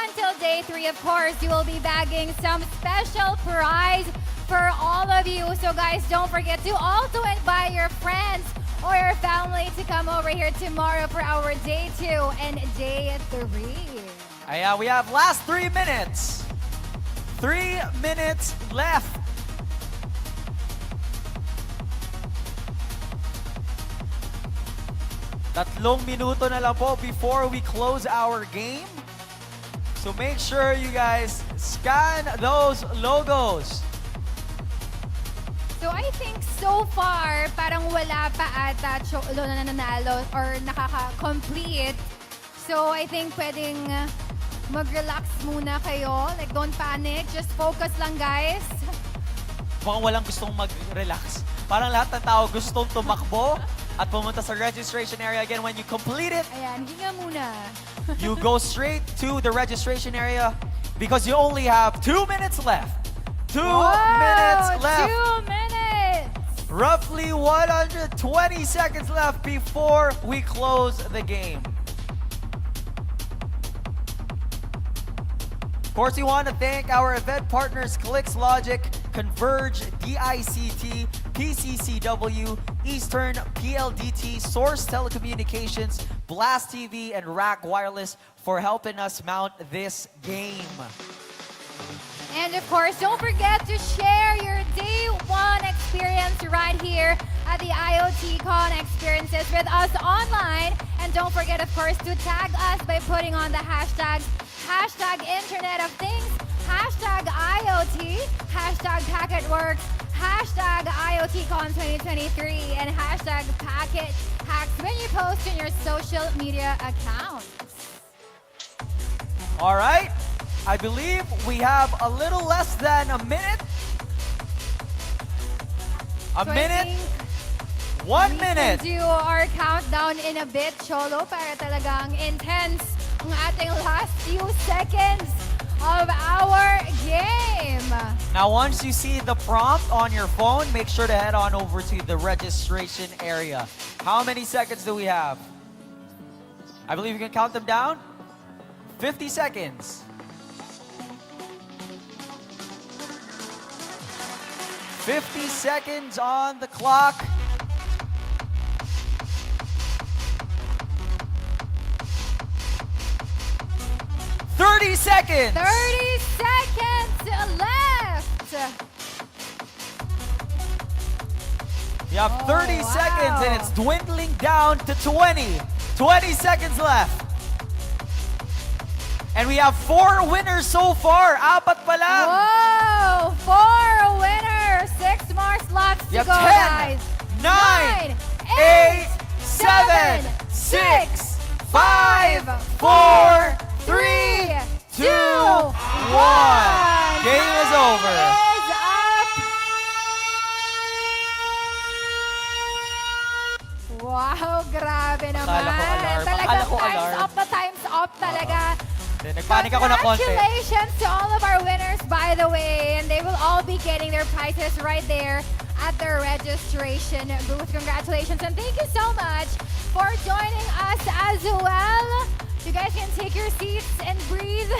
until day 3, of course, you will be bagging some special prize for all of you. So guys, don't forget to also invite your friends or your family to come over here tomorrow for our day 2 and day 3. We have last 3 minutes. 3 minutes left. Tatlong minuto na lang po before we close our game. So make sure you guys scan those logos. So I think so far, parang wala pa ata Cholo na nanalo or nakaka-complete. So I think pwedeng mag-relax muna kayo. Like, don't panic. Just focus lang, guys. Mukhang walang gustong mag-relax. Parang lahat ng tao gustong tumakbo at pumunta sa registration area. Again, when you complete it, Ayan, hinga muna. you go straight to the registration area because you only have 2 minutes left. 2 minutes left. 2 minutes! Roughly 120 seconds left before we close the game. Of course, we want to thank our event partners Clicks Logic, Converge, DICT, PCCW, Eastern, PLDT, Source Telecommunications, Blast TV, and Rack Wireless for helping us mount this game. And of course, don't forget to share your day 1 experience right here at the IoT Con experiences with us online. And don't forget, of course, to tag us by putting on the hashtags Internet of Things, #IoT, #PacketWorks, #IoTCon 2023, and #PacketHacks when you post in your social media accounts. All right. I believe we have a little less than a minute. A So I minute. think 1 we minute. can do our countdown in a bit, Cholo, para talagang intense ang ating last few seconds of our game. Now, once you see the prompt on your phone, make sure to head on over to the registration area. How many seconds do we have? I believe you can count them down. 50 seconds. 50 seconds on the clock. "30 seconds. 30 seconds left. You have 30 seconds and it's dwindling down to 20. 20 seconds left. And we have 4 winners so far. Apat pa lang. Whoa! 4 winners. 6 more slots to You go, have 10, guys. 9, 8, 7, 6, 5, 4, 3, 2, 1. Game is over. Is up. Wow, grabe naman. Akala ko alarm. Talagang Akala ko time's alarm. up na time's up talaga. Nagpanik ako na konti. Congratulations to all of our winners, by the way. And they will all be getting their prizes right there at the registration booth. Congratulations and thank you so much for joining us as well. You guys can take your seats and breathe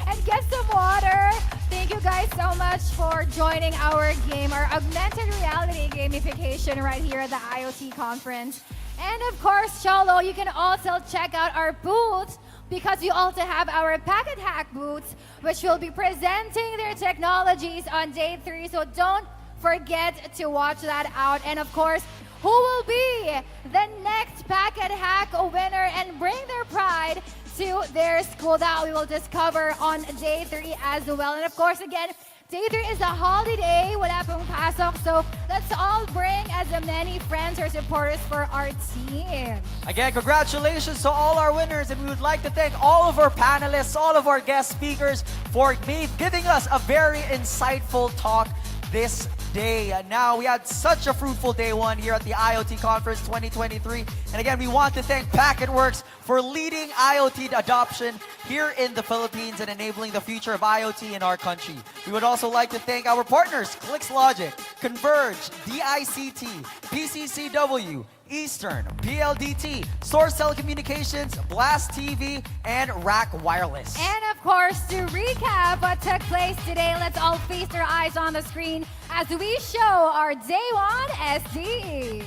and get some water. Thank you guys so much for joining our game, our augmented reality gamification right here at the IoT conference. And of course, Cholo, you can also check out our booth because we also have our Packet Hack booths, which will be presenting their technologies on day 3. So don't forget to watch that out. And of course, who will be the next Packet Hack winner and bring their pride to their school? That we will discover on day 3 as well. And of course, again, day 3 is a holiday, wala pong pasok, so let's all bring as many friends or supporters for our team. Again, congratulations to all our winners, and we would like to thank all of our panelists, all of our guest speakers for giving us a very insightful talk this day. Now, we had such a fruitful day 1 here at the IoT Conference 2023. And again, we want to thank PacketWorks for leading IoT adoption here in the Philippines and enabling the future of IoT in our country. We would also like to thank our partners, ClicksLogic, Converge, DICT, PCCW, Eastern, PLDT, Source Telecommunications, Blast TV, and Rack Wireless. And of course, to recap what took place today, let's all feast our eyes on the screen as we show our Day 1 SDE.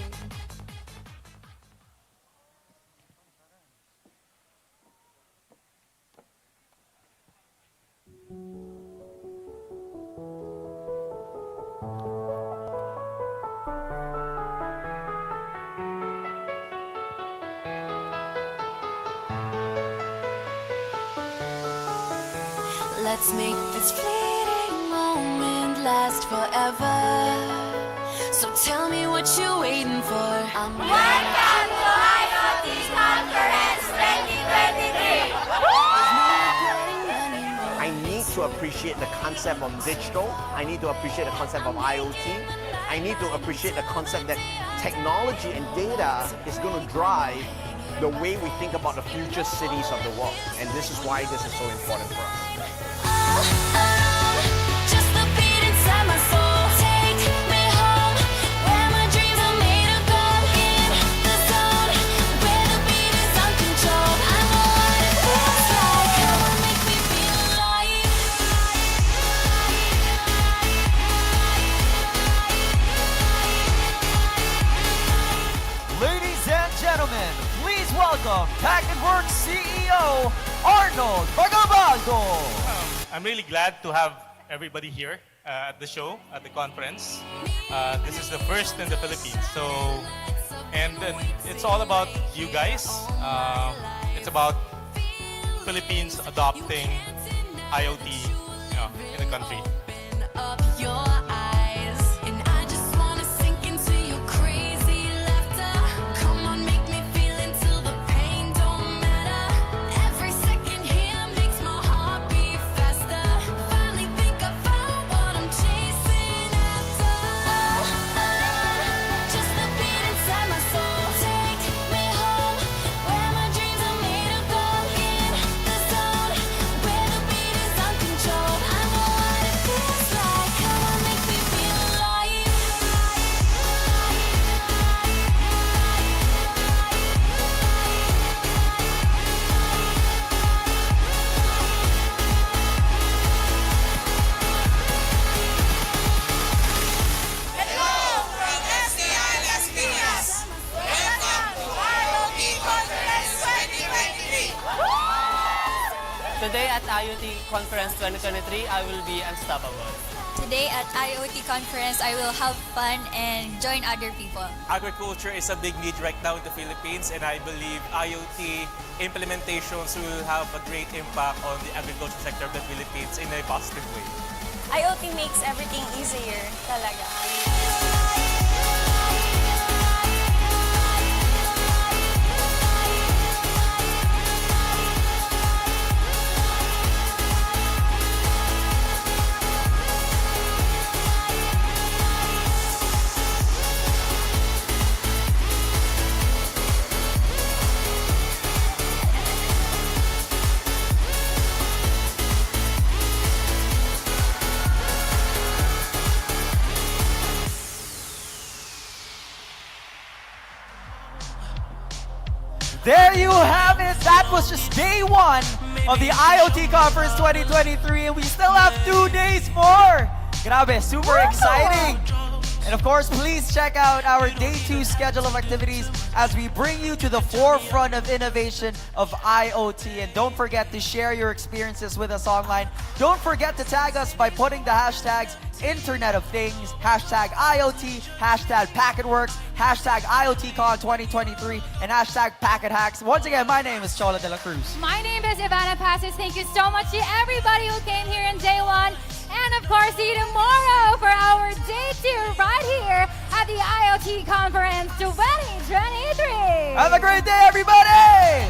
Let's make this fleeting moment last forever. So tell me what you're waiting for. Welcome to IoT Conference 2023! I need to appreciate the concept of digital. I need to appreciate the concept of IoT. I need to appreciate the concept that technology and data is going to drive the way we think about the future cities of the world. And this is why this is so important for us. Just the beat inside my soul. Take me home, where my dreams are made of gold. In the zone, where the beat is uncontrolled. I know what it feels like. Come on, make me feel alive. Ladies and gentlemen, please welcome PacketWorks CEO Arnold Bagabaldo. I'm really glad to have everybody here at the show, at the conference. This is the first in the Philippines. And it's all about you guys. It's about Philippines adopting IoT in the country. Up your eyes, and I just wanna sink into your crazy laughter. Come on, make me feel until the pain don't matter. Every second here makes my heart beat faster. Finally think I found what I'm chasing after. Just the beat inside my soul. Take me home, where my dreams are made of gold. In the zone, where the beat is uncontrolled. I know what it feels like. Come on, make me feel alive. Hello from SDI Las Piñas. Welcome to IoT Conference 2023. Today at IoT Conference 2023, I will be unstoppable. Today at IoT Conference, I will have fun and join other people. Agriculture is a big need right now in the Philippines, and I believe IoT implementations will have a great impact on the agriculture sector of the Philippines in a positive way. IoT makes everything easier, talaga. There you have it. That was just day one of the IoT Conference 2023, and we still have 2 days more. Grabe, super exciting. And of course, please check out our day 2 schedule of activities as we bring you to the forefront of innovation of IoT. And don't forget to share your experiences with us online. Don't forget to tag us by putting the hashtags Internet of Things, hashtag IoT, hashtag PacketWorks, hashtag IoTCon 2023, and hashtag Packet Hacks. Once again, my name is Chola de la Cruz. My name is Ivana Passes. Thank you so much to everybody who came here in day 1. And of course, see you tomorrow for our day 2 right here at the IoT Conference 2023. Have a great day, everybody!